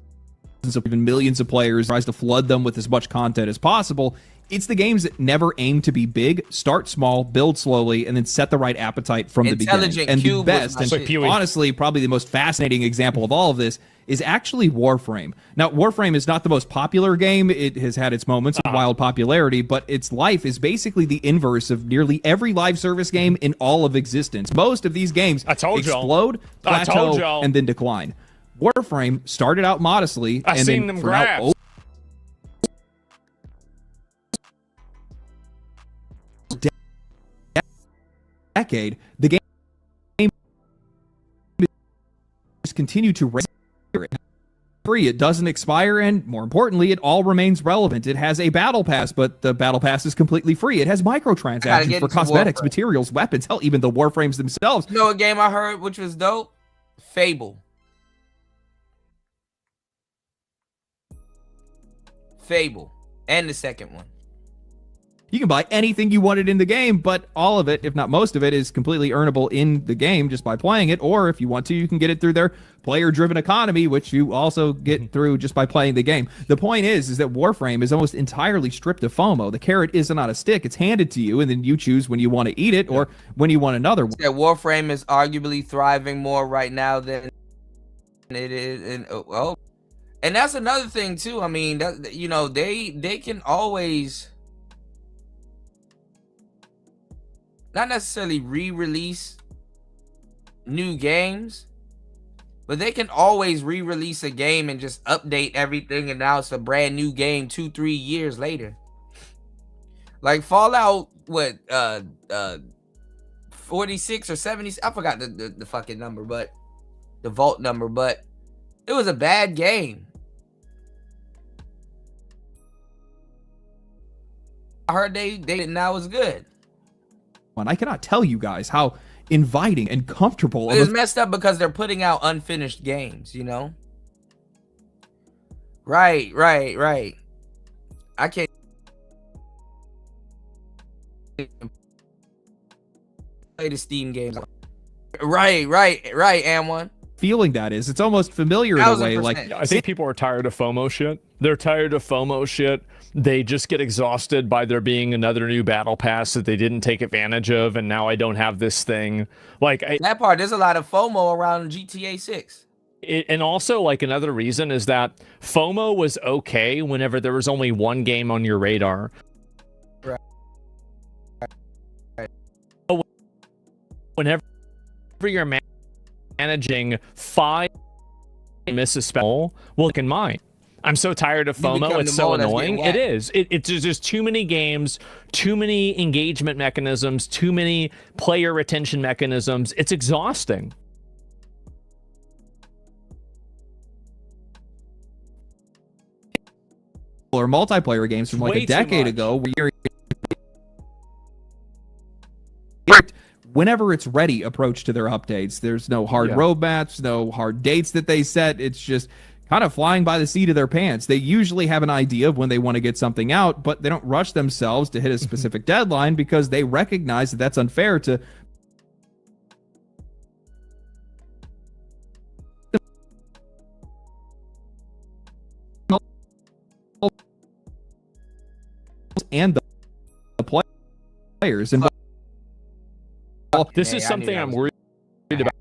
of even millions of players, tries to flood them with as much content as possible. It's the games that never aim to be big, start small, build slowly, and then set the right appetite from the beginning. Intelligent And the Cube was best, my and shit. honestly, probably the most fascinating example of all of this is actually Warframe. Now, Warframe is not the most popular game. It has had its moments of wild popularity, but its life is basically the inverse of nearly every live service game in all of existence. Most of these games told y'all. explode, I told plateau, y'all. and then decline. Warframe started out modestly, I and seen then them throughout graphs. decade, the game just continued to raise free. It doesn't expire, and more importantly, it all remains relevant. It has a battle pass, but the battle pass is completely free. It has I gotta microtransactions get for into cosmetics, Warframe. materials, weapons, hell, even the Warframes themselves. You know what game I heard which was dope? Fable. Fable. And the second one. You can buy anything you wanted in the game, but all of it, if not most of it, is completely earnable in the game just by playing it. Or if you want to, you can get it through their player-driven economy, which you also get through just by playing the game. The point is that Warframe is almost entirely stripped of FOMO. The carrot isn't on a stick. It's handed to you, and then you choose when you want to eat it or when you want another one. That Warframe is arguably thriving more right now than it is in and that's another thing too. I mean, that they can always not necessarily re-release new games, but they can always re-release a game and just update everything, and now it's a brand new game 2-3 years later. Like Fallout, 46 or 70, I forgot the fucking number, but the vault number, but it was a bad game. I heard they now it's good. And I cannot tell you guys how inviting and comfortable of It's a messed up because they're putting out unfinished games, you know? Right. I can't play the Steam games. Right, M1. feeling that is. It's almost familiar in a way. 1000%. Like, I think people are tired of FOMO shit. They're tired of FOMO shit. They just get exhausted by there being another new battle pass that they didn't take advantage of, and now I don't have this thing. Like That part, there's a lot of FOMO around GTA 6. And also, like, another reason is that FOMO was okay whenever there was only one game on your radar. Right. Whenever you're managing 5 misses spell, well, look in mine. I'm so tired of You become FOMO. the It's so mole that's annoying. getting It is. It's just too many games, too many engagement mechanisms, too many player retention mechanisms. It's exhausting. or multiplayer games from like Way a too decade much. ago where you're whenever it's ready approach to their updates. There's no hard roadmaps, no hard dates that they set. It's just kind of flying by the seat of their pants. They usually have an idea of when they want to get something out, but they don't rush themselves to hit a specific deadline because they recognize that that's unfair to and the players. And this is something I'm worried about.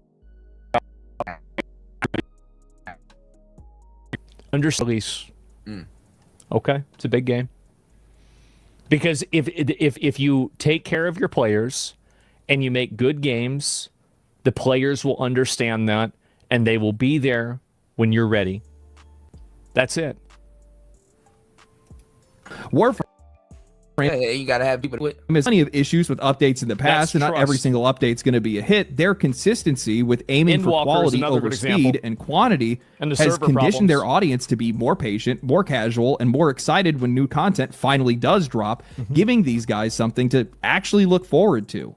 Release. Okay, it's a big game. Because if you take care of your players and you make good games, the players will understand that and they will be there when you're ready. That's it. Warframe. Yeah, you gotta have people with. There's plenty of issues with updates in the past, and not every single update's going to be a hit. Their consistency with aiming for quality over speed and quantity has conditioned their audience to be more patient, more casual, and more excited when new content finally does drop, giving these guys something to actually look forward to.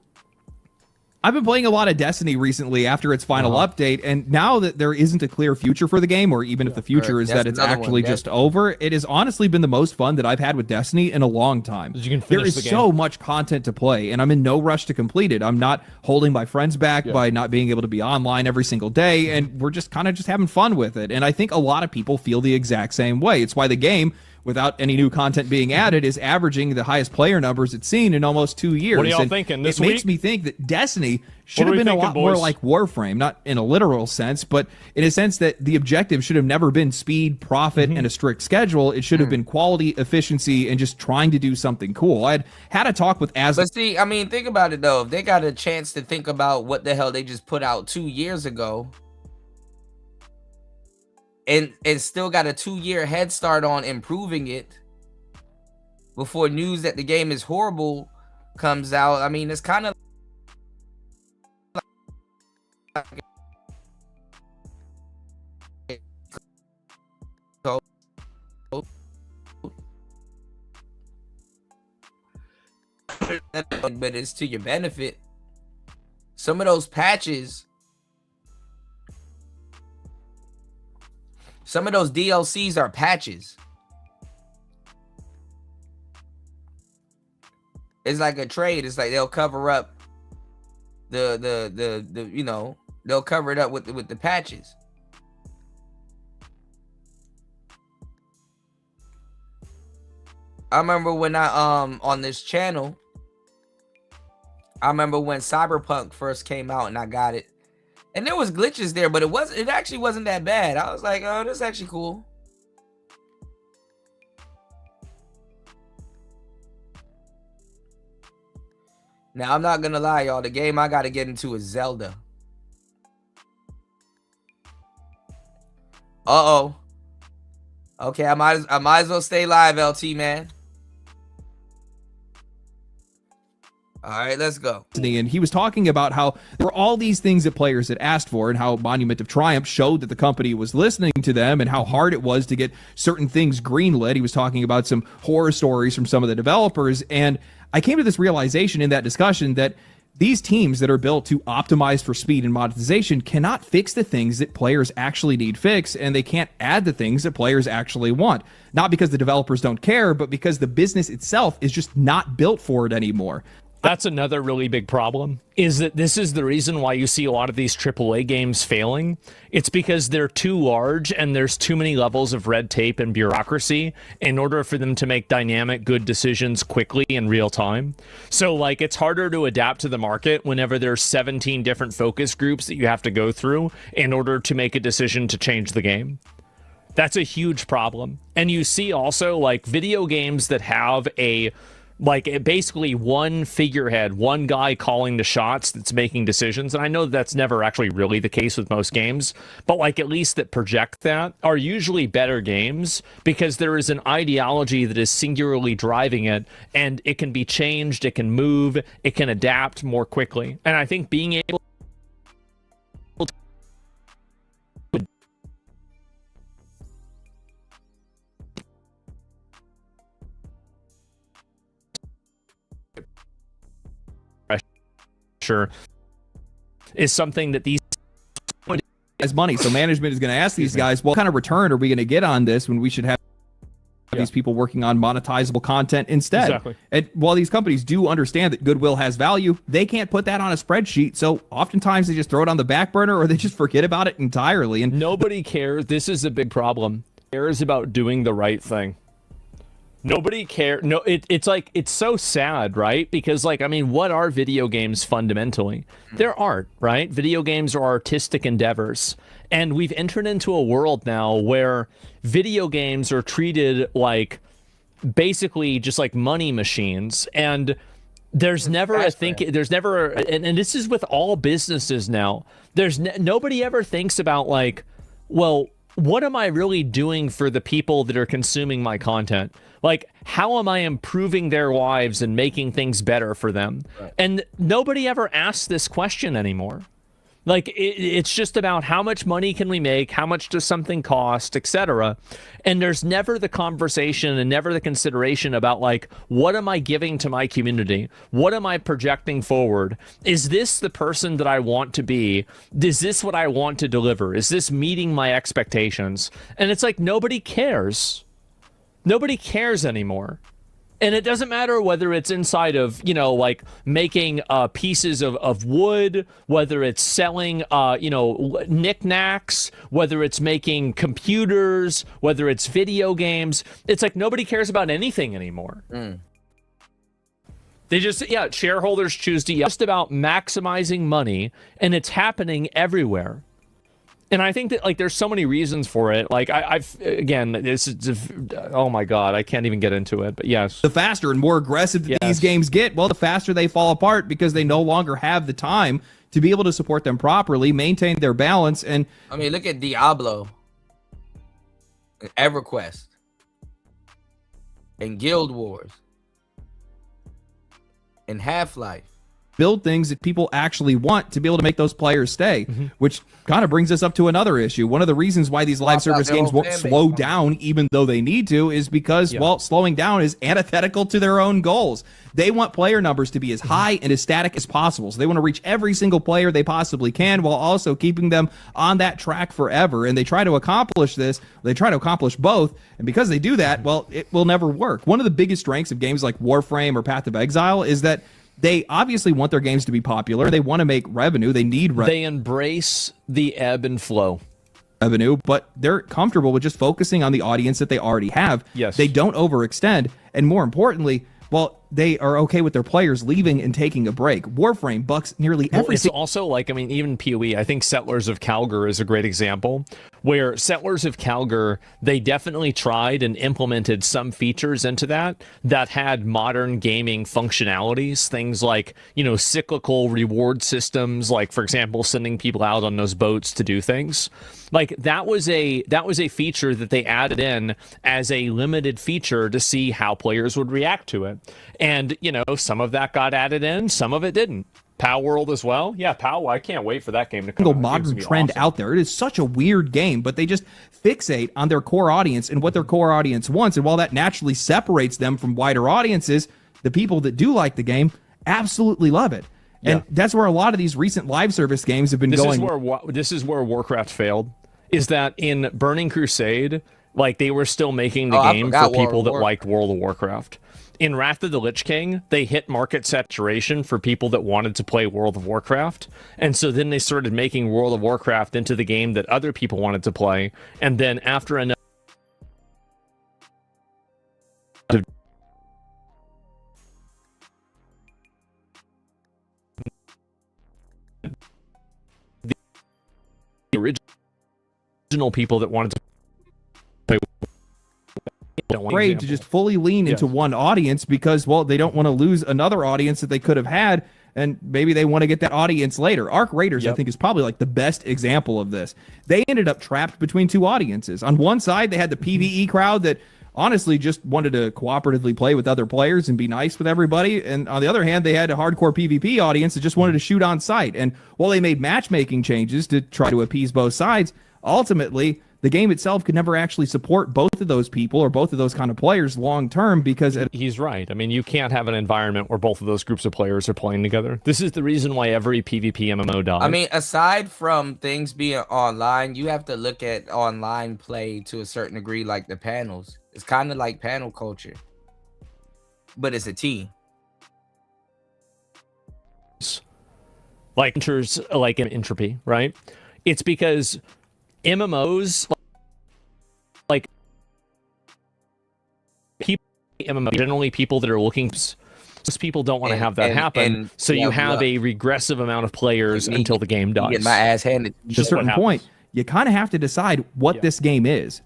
I've been playing a lot of Destiny recently after its final update, and now that there isn't a clear future for the game, or even if the future is that it's actually just over, it has honestly been the most fun that I've had with Destiny in a long time. There is so much content to play, and I'm in no rush to complete it. I'm not holding my friends back by not being able to be online every single day, and we're just kind of just having fun with it. And I think a lot of people feel the exact same way. It's why the game, without any new content being added, is averaging the highest player numbers it's seen in almost 2 years. What are y'all thinking this week? It makes me think that Destiny should have been a lot more like Warframe, not in a literal sense, but in a sense that the objective should have never been speed, profit, and a strict schedule. It should have been quality, efficiency, and just trying to do something cool. I had a talk with As. But see, I mean, think about it though. If they got a chance to think about what the hell they just put out 2 years ago, and still got a 2-year head start on improving it before news that the game is horrible comes out. I mean, it's kind of but it's to your benefit. Some of those patches, some of those DLCs are patches. It's like a trade. It's like they'll cover up the you know, they'll cover it up with the patches. I remember when I on this channel, I remember when Cyberpunk first came out and I got it. And there was glitches there, but it actually wasn't that bad. I was like, oh, this is actually cool. Now, I'm not gonna lie, y'all. The game I gotta get into is Zelda. Uh-oh. Okay, I might as well stay live, LT, man. All right, let's go. And he was talking about how there were all these things that players had asked for, and how Monument of Triumph showed that the company was listening to them, and how hard it was to get certain things greenlit. He was talking about some horror stories from some of the developers, and I came to this realization in that discussion that these teams that are built to optimize for speed and monetization cannot fix the things that players actually need fixed, and they can't add the things that players actually want. Not because the developers don't care, but because the business itself is just not built for it anymore. That's another really big problem, is that this is the reason why you see a lot of these AAA games failing. It's because they're too large and there's too many levels of red tape and bureaucracy in order for them to make dynamic, good decisions quickly in real time. So, like, it's harder to adapt to the market whenever there's 17 different focus groups that you have to go through in order to make a decision to change the game. That's a huge problem. And you see also, like, video games that have basically one figurehead, one guy calling the shots that's making decisions. And I know that's never actually really the case with most games, but like at least that project that are usually better games because there is an ideology that is singularly driving it, and it can be changed, it can move, it can adapt more quickly. And I think being able is something that these monetize money. So management is going to ask these guys, what kind of return are we going to get on this when we should have these people working on monetizable content instead? Exactly. And while these companies do understand that goodwill has value, they can't put that on a spreadsheet. So oftentimes they just throw it on the back burner or they just forget about it entirely. And nobody cares. This is a big problem. Cares about doing the right thing. Nobody cares. No, it's like, it's so sad, right? Because, like, I mean, what are video games fundamentally? They're art, right? Video games are artistic endeavors. And we've entered into a world now where video games are treated like basically just like money machines. And there's never and this is with all businesses now. Nobody ever thinks about, like, well, what am I really doing for the people that are consuming my content? Like, how am I improving their lives and making things better for them? Right. And nobody ever asks this question anymore. Like, it's just about how much money can we make, how much does something cost, etc. And there's never the conversation and never the consideration about, like, what am I giving to my community? What am I projecting forward? Is this the person that I want to be? Is this what I want to deliver? Is this meeting my expectations? And it's like, nobody cares. Nobody cares anymore. And it doesn't matter whether it's inside of, you know, like making pieces of wood, whether it's selling, you know, knickknacks, whether it's making computers, whether it's video games. It's like nobody cares about anything anymore. They just, shareholders choose to just about maximizing money, and it's happening everywhere. And I think that, like, there's so many reasons for it. Like, this is, oh my God, I can't even get into it. But yes. The faster and more aggressive these games get, well, the faster they fall apart because they no longer have the time to be able to support them properly, maintain their balance. And I mean, look at Diablo, and EverQuest, and Guild Wars, and Half-Life. Build things that people actually want to be able to make those players stay, which kind of brings us up to another issue. One of the reasons why these live service games won't slow down, even though they need to, is because, well, slowing down is antithetical to their own goals. They want player numbers to be as high and as static as possible. So they want to reach every single player they possibly can while also keeping them on that track forever. And they try to accomplish this. They try to accomplish both. And because they do that, well, it will never work. One of the biggest strengths of games like Warframe or Path of Exile is that they obviously want their games to be popular. They want to make revenue. They need revenue. They embrace the ebb and flow. Revenue, but they're comfortable with just focusing on the audience that they already have. Yes. They don't overextend. And more importantly, well, they are okay with their players leaving and taking a break. Warframe bucks nearly every It's also like, I mean, even PoE, I think Settlers of Calgar is a great example, where Settlers of Calgar, they definitely tried and implemented some features into that had modern gaming functionalities, things like, you know, cyclical reward systems, like, for example, sending people out on those boats to do things. Like, that was a feature that they added in as a limited feature to see how players would react to it. And, you know, some of that got added in, some of it didn't. POW World as well. Yeah, POW, I can't wait for that game to come out. Modern trend out there. It is such a weird game, but they just fixate on their core audience and what their core audience wants. And while that naturally separates them from wider audiences, the people that do like the game absolutely love it. And that's where a lot of these recent live service games have been going. This is where Warcraft failed, is that in Burning Crusade, like, they were still making the game for people that liked World of Warcraft. In Wrath of the Lich King, they hit market saturation for people that wanted to play World of Warcraft. And so then they started making World of Warcraft into the game that other people wanted to play. And then after enough the original people that wanted to play afraid to just fully lean into one audience because, well, they don't want to lose another audience that they could have had, and maybe they want to get that audience later. Arc Raiders, I think, is probably like the best example of this. They ended up trapped between two audiences. On one side, they had the PvE crowd that honestly just wanted to cooperatively play with other players and be nice with everybody. And on the other hand, they had a hardcore PvP audience that just wanted to shoot on sight. And while they made matchmaking changes to try to appease both sides, ultimately the game itself could never actually support both of those people or both of those kind of players long term, because he's right. I mean, you can't have an environment where both of those groups of players are playing together. This is the reason why every PvP MMO dies. I mean, aside from things being online, you have to look at online play to a certain degree, like the panels. It's kind of like panel culture, but it's a team. Like an entropy, right? It's because MMOs, like people, generally people that are looking, most people don't want to have that happen. So you have a regressive amount of players until the game dies. Get my ass handed. To a certain point, you kind of have to decide what this game is.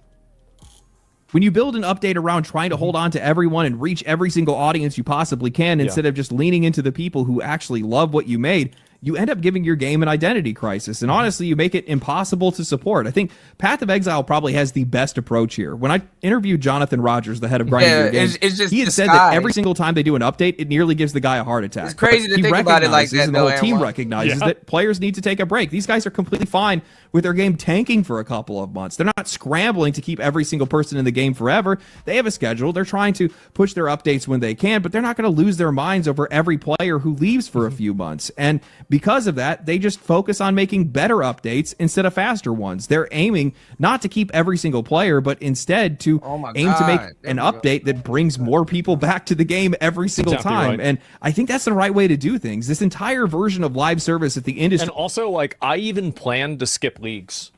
When you build an update around trying to hold on to everyone and reach every single audience you possibly can, instead of just leaning into the people who actually love what you made, you end up giving your game an identity crisis. And honestly, you make it impossible to support. I think Path of Exile probably has the best approach here. When I interviewed Jonathan Rogers, the head of Grinding Your Games, he had said that every single time they do an update, it nearly gives the guy a heart attack. It's crazy to think about it like that, and the whole team recognizes that players need to take a break. These guys are completely fine with their game tanking for a couple of months. They're not scrambling to keep every single person in the game forever. They have a schedule. They're trying to push their updates when they can, but they're not going to lose their minds over every player who leaves for a few months. And because of that, they just focus on making better updates instead of faster ones. They're aiming not to keep every single player, but instead to aim to make an update that brings more people back to the game every single time. And I think that's the right way to do things. This entire version of live service at the industry. And also, like, I even planned to skip leagues.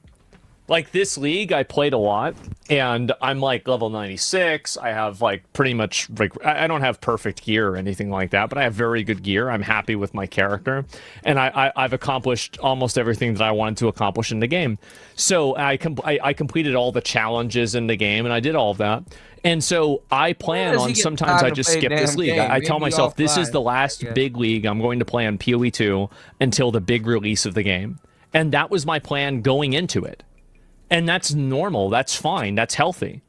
Like, this league, I played a lot, and I'm, like, level 96. I have, like, pretty much, like, I don't have perfect gear or anything like that, but I have very good gear. I'm happy with my character, and I've accomplished almost everything that I wanted to accomplish in the game. So I completed all the challenges in the game, and I did all of that. And so I plan on sometimes I just skip this league. I tell myself, this is the last big league I'm going to play on PoE 2 until the big release of the game. And that was my plan going into it. And that's normal. That's fine. That's healthy.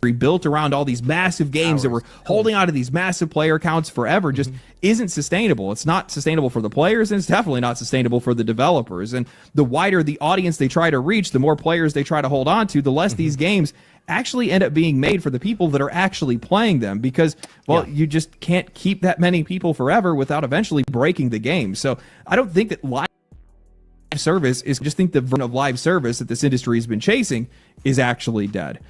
Built around all these massive games that were holding on to these massive player counts forever just isn't sustainable. It's not sustainable for the players, and it's definitely not sustainable for the developers. And the wider the audience they try to reach, the more players they try to hold on to, the less these games actually end up being made for the people that are actually playing them, because, well, you just can't keep that many people forever without eventually breaking the game. So I don't think that live service is, just think the version of live service that this industry has been chasing is actually dead.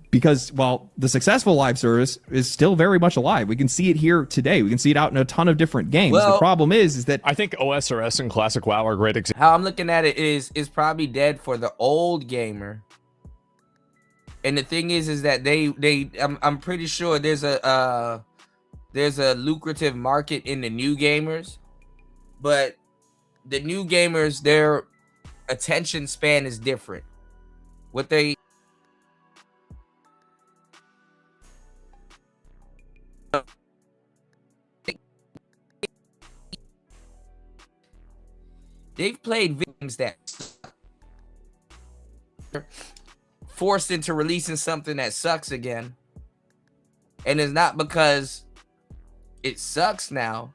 Because while the successful live service is still very much alive, we can see it here today. We can see it out in a ton of different games. Well, the problem is that I think OSRS and Classic WoW are great examples. How I'm looking at it is probably dead for the old gamer. And the thing is that I'm pretty sure there's a lucrative market in the new gamers, but the new gamers, their attention span is different. What they've played games that forced into releasing something that sucks again. And it's not because it sucks now.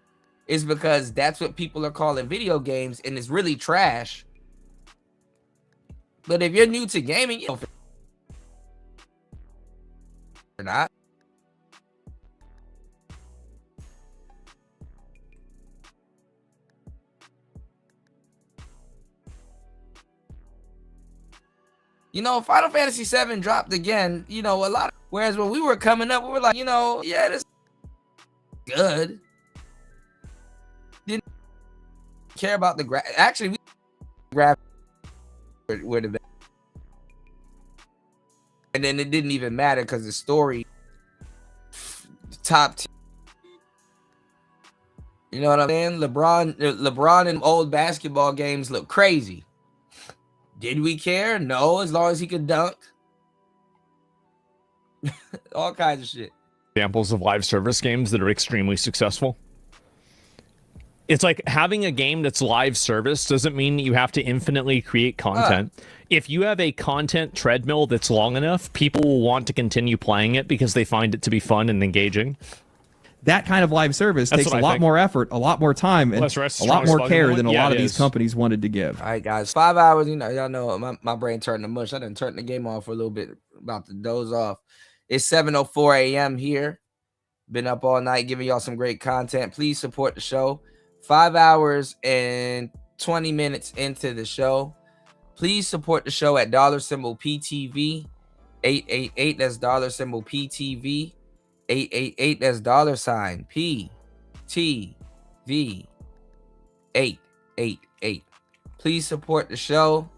It's because that's what people are calling video games, and it's really trash. But if you're new to gaming, you're not. You know, Final Fantasy VII dropped again, you know, a lot. Whereas when we were coming up, we were like, you know, yeah, this is good. Didn't care about the actually we were the best. And then it didn't even matter because the story top 10. You know what I'm saying? LeBron in old basketball games look crazy. Did we care? No, as long as he could dunk. All kinds of shit. Examples of live service games that are extremely successful. It's like having a game that's live service doesn't mean that you have to infinitely create content. If you have a content treadmill that's long enough, people will want to continue playing it because they find it to be fun and engaging. that kind of live service takes a lot more effort, a lot more time, and a lot more care than a lot of these companies wanted to give. All right, guys, 5 hours. Y'all know my brain turned to mush. I done turned the game off for a little bit, about to doze off. It's 7:04 a.m. here. Been up all night giving y'all some great content. Please support the show. 5 hours and 20 minutes into the show. Please support the show at $PTV 888. That's $PTV 888. That's $PTV 888. Please support the show.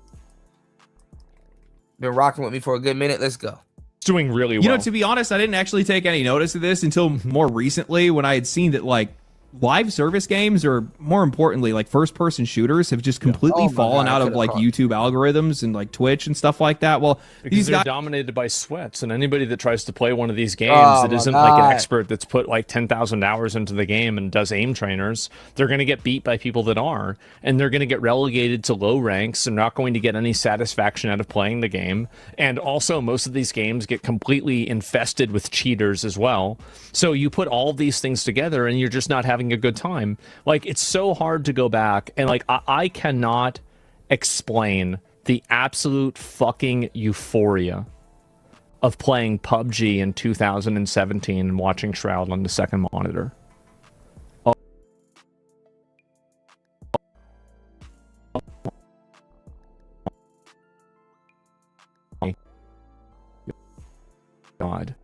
Been rocking with me for a good minute. Let's go. It's doing really well. You know, to be honest, I didn't actually take any notice of this until more recently when I had seen that, like, live service games, or more importantly, like first-person shooters, have just completely fallen out of like YouTube algorithms and like Twitch and stuff like that. Well, because they're dominated by sweats, and anybody that tries to play one of these games that isn't like an expert that's put like 10,000 hours into the game and does aim trainers, they're going to get beat by people that are, and they're going to get relegated to low ranks. They're not going to get any satisfaction out of playing the game, and also most of these games get completely infested with cheaters as well. So you put all of these things together, and you're just not having a good time. Like, it's so hard to go back, and like I cannot explain the absolute fucking euphoria of playing PUBG in 2017 and watching Shroud on the second monitor. Oh God.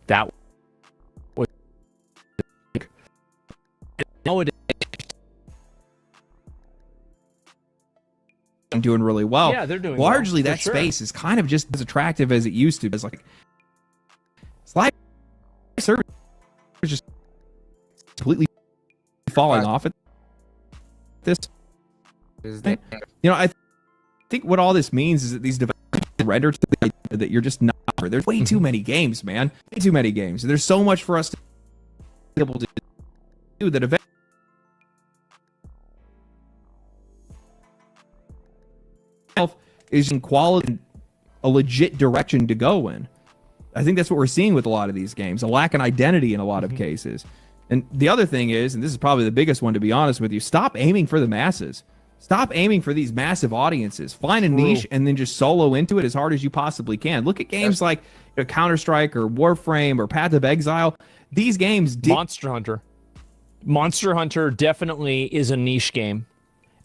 That was nowadays doing really well. Yeah, they're doing largely well, that space is kind of just as attractive as it used to. It's like it's live service is just completely falling off at this. You know, I think what all this means is that these developers render to the idea that you're just not. There's way too many games, man. Way too many games. There's so much for us to be able to do that eventually is in quality, a legit direction to go in. I think that's what we're seeing with a lot of these games, a lack of identity in a lot of cases. And the other thing is, and this is probably the biggest one to be honest with you, stop aiming for the masses. Stop aiming for these massive audiences. Find a niche and then just solo into it as hard as you possibly can. Look at games like Counter-Strike or Warframe or Path of Exile. These games... Monster Hunter. Monster Hunter definitely is a niche game.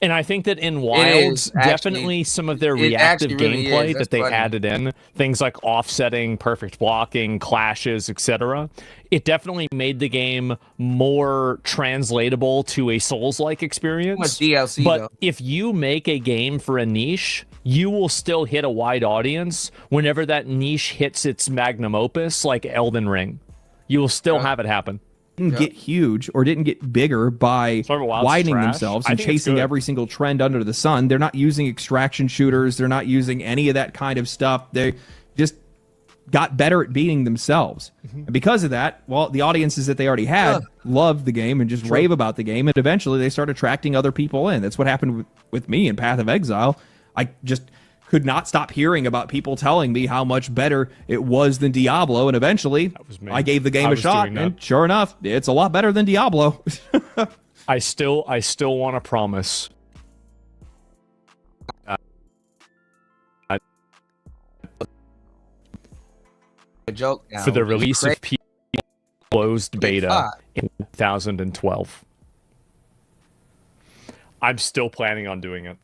And I think that in Wilds, definitely some of their reactive gameplay that they added in, things like offsetting, perfect blocking, clashes, etc., it definitely made the game more translatable to a Souls-like experience. DLC, but though. If you make a game for a niche, you will still hit a wide audience whenever that niche hits its magnum opus, like Elden Ring. You will still have it happen. Didn't get huge or didn't get bigger by widening themselves and chasing every single trend under the sun. They're not using extraction shooters. They're not using any of that kind of stuff. They just got better at beating themselves. And because of that, well, the audiences that they already had loved the game and just rave about the game. And eventually they start attracting other people in. That's what happened with me in Path of Exile. I just could not stop hearing about people telling me how much better it was than Diablo, and eventually I gave the game a shot, and sure enough, it's a lot better than Diablo. I still want to promise. A joke now. For the release of P closed beta in 2012. I'm still planning on doing it.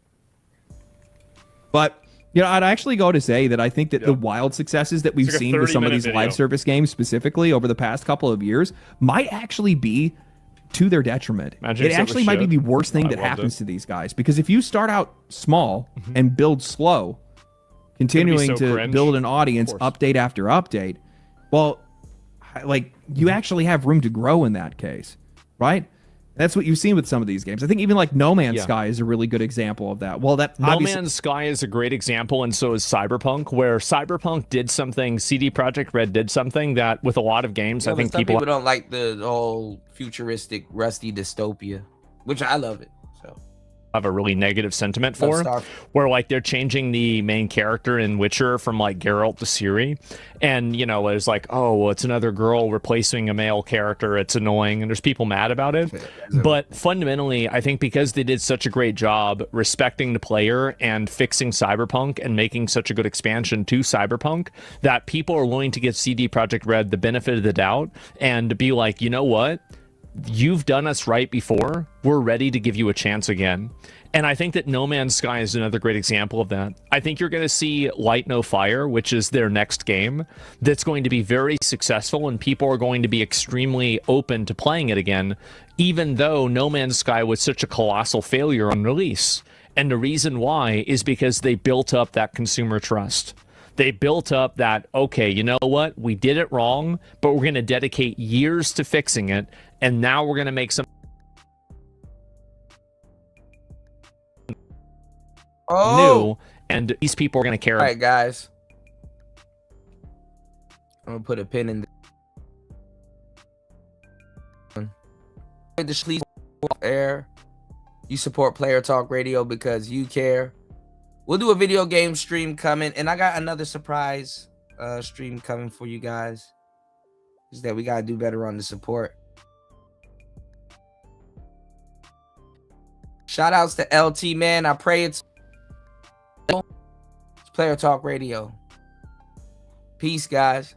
But you know, I'd actually go to say that I think that the wild successes that we've seen with some of these live service games specifically over the past couple of years might actually be to their detriment. It actually might be the worst thing that happens to these guys, because if you start out small and build slow, continuing to build an audience update after update, well, like, you actually have room to grow in that case, right? That's what you've seen with some of these games. I think even like No Man's Sky is a really good example of that. Well, that No Man's Sky is a great example, and so is Cyberpunk, where Cyberpunk did something, CD Projekt Red did something that with a lot of games, I think some people don't like the whole futuristic, rusty dystopia, which I love it. So have a really negative sentiment for, where like they're changing the main character in Witcher from like Geralt to Ciri, and you know it's like, oh well, it's another girl replacing a male character, it's annoying, and there's people mad about it. But fundamentally, I think because they did such a great job respecting the player and fixing Cyberpunk and making such a good expansion to Cyberpunk, that people are willing to give CD Projekt Red the benefit of the doubt and be like, you know what, you've done us right before, we're ready to give you a chance again. And I think that No Man's Sky is another great example of that. I think you're going to see Light No Fire, which is their next game, that's going to be very successful, and people are going to be extremely open to playing it again, even though No Man's Sky was such a colossal failure on release. And the reason why is because they built up that consumer trust. They built up that, okay, you know what? We did it wrong, but we're going to dedicate years to fixing it, and now we're going to make some new, and these people are going to care. All right, guys. I'm going to put a pin in the Schlees air. You support Player Talk Radio because you care. We'll do a video game stream coming, and I got another surprise stream coming for you guys. Is that we gotta do better on the support. Shout outs to LT, man. I pray it's Player Talk Radio. Peace, guys.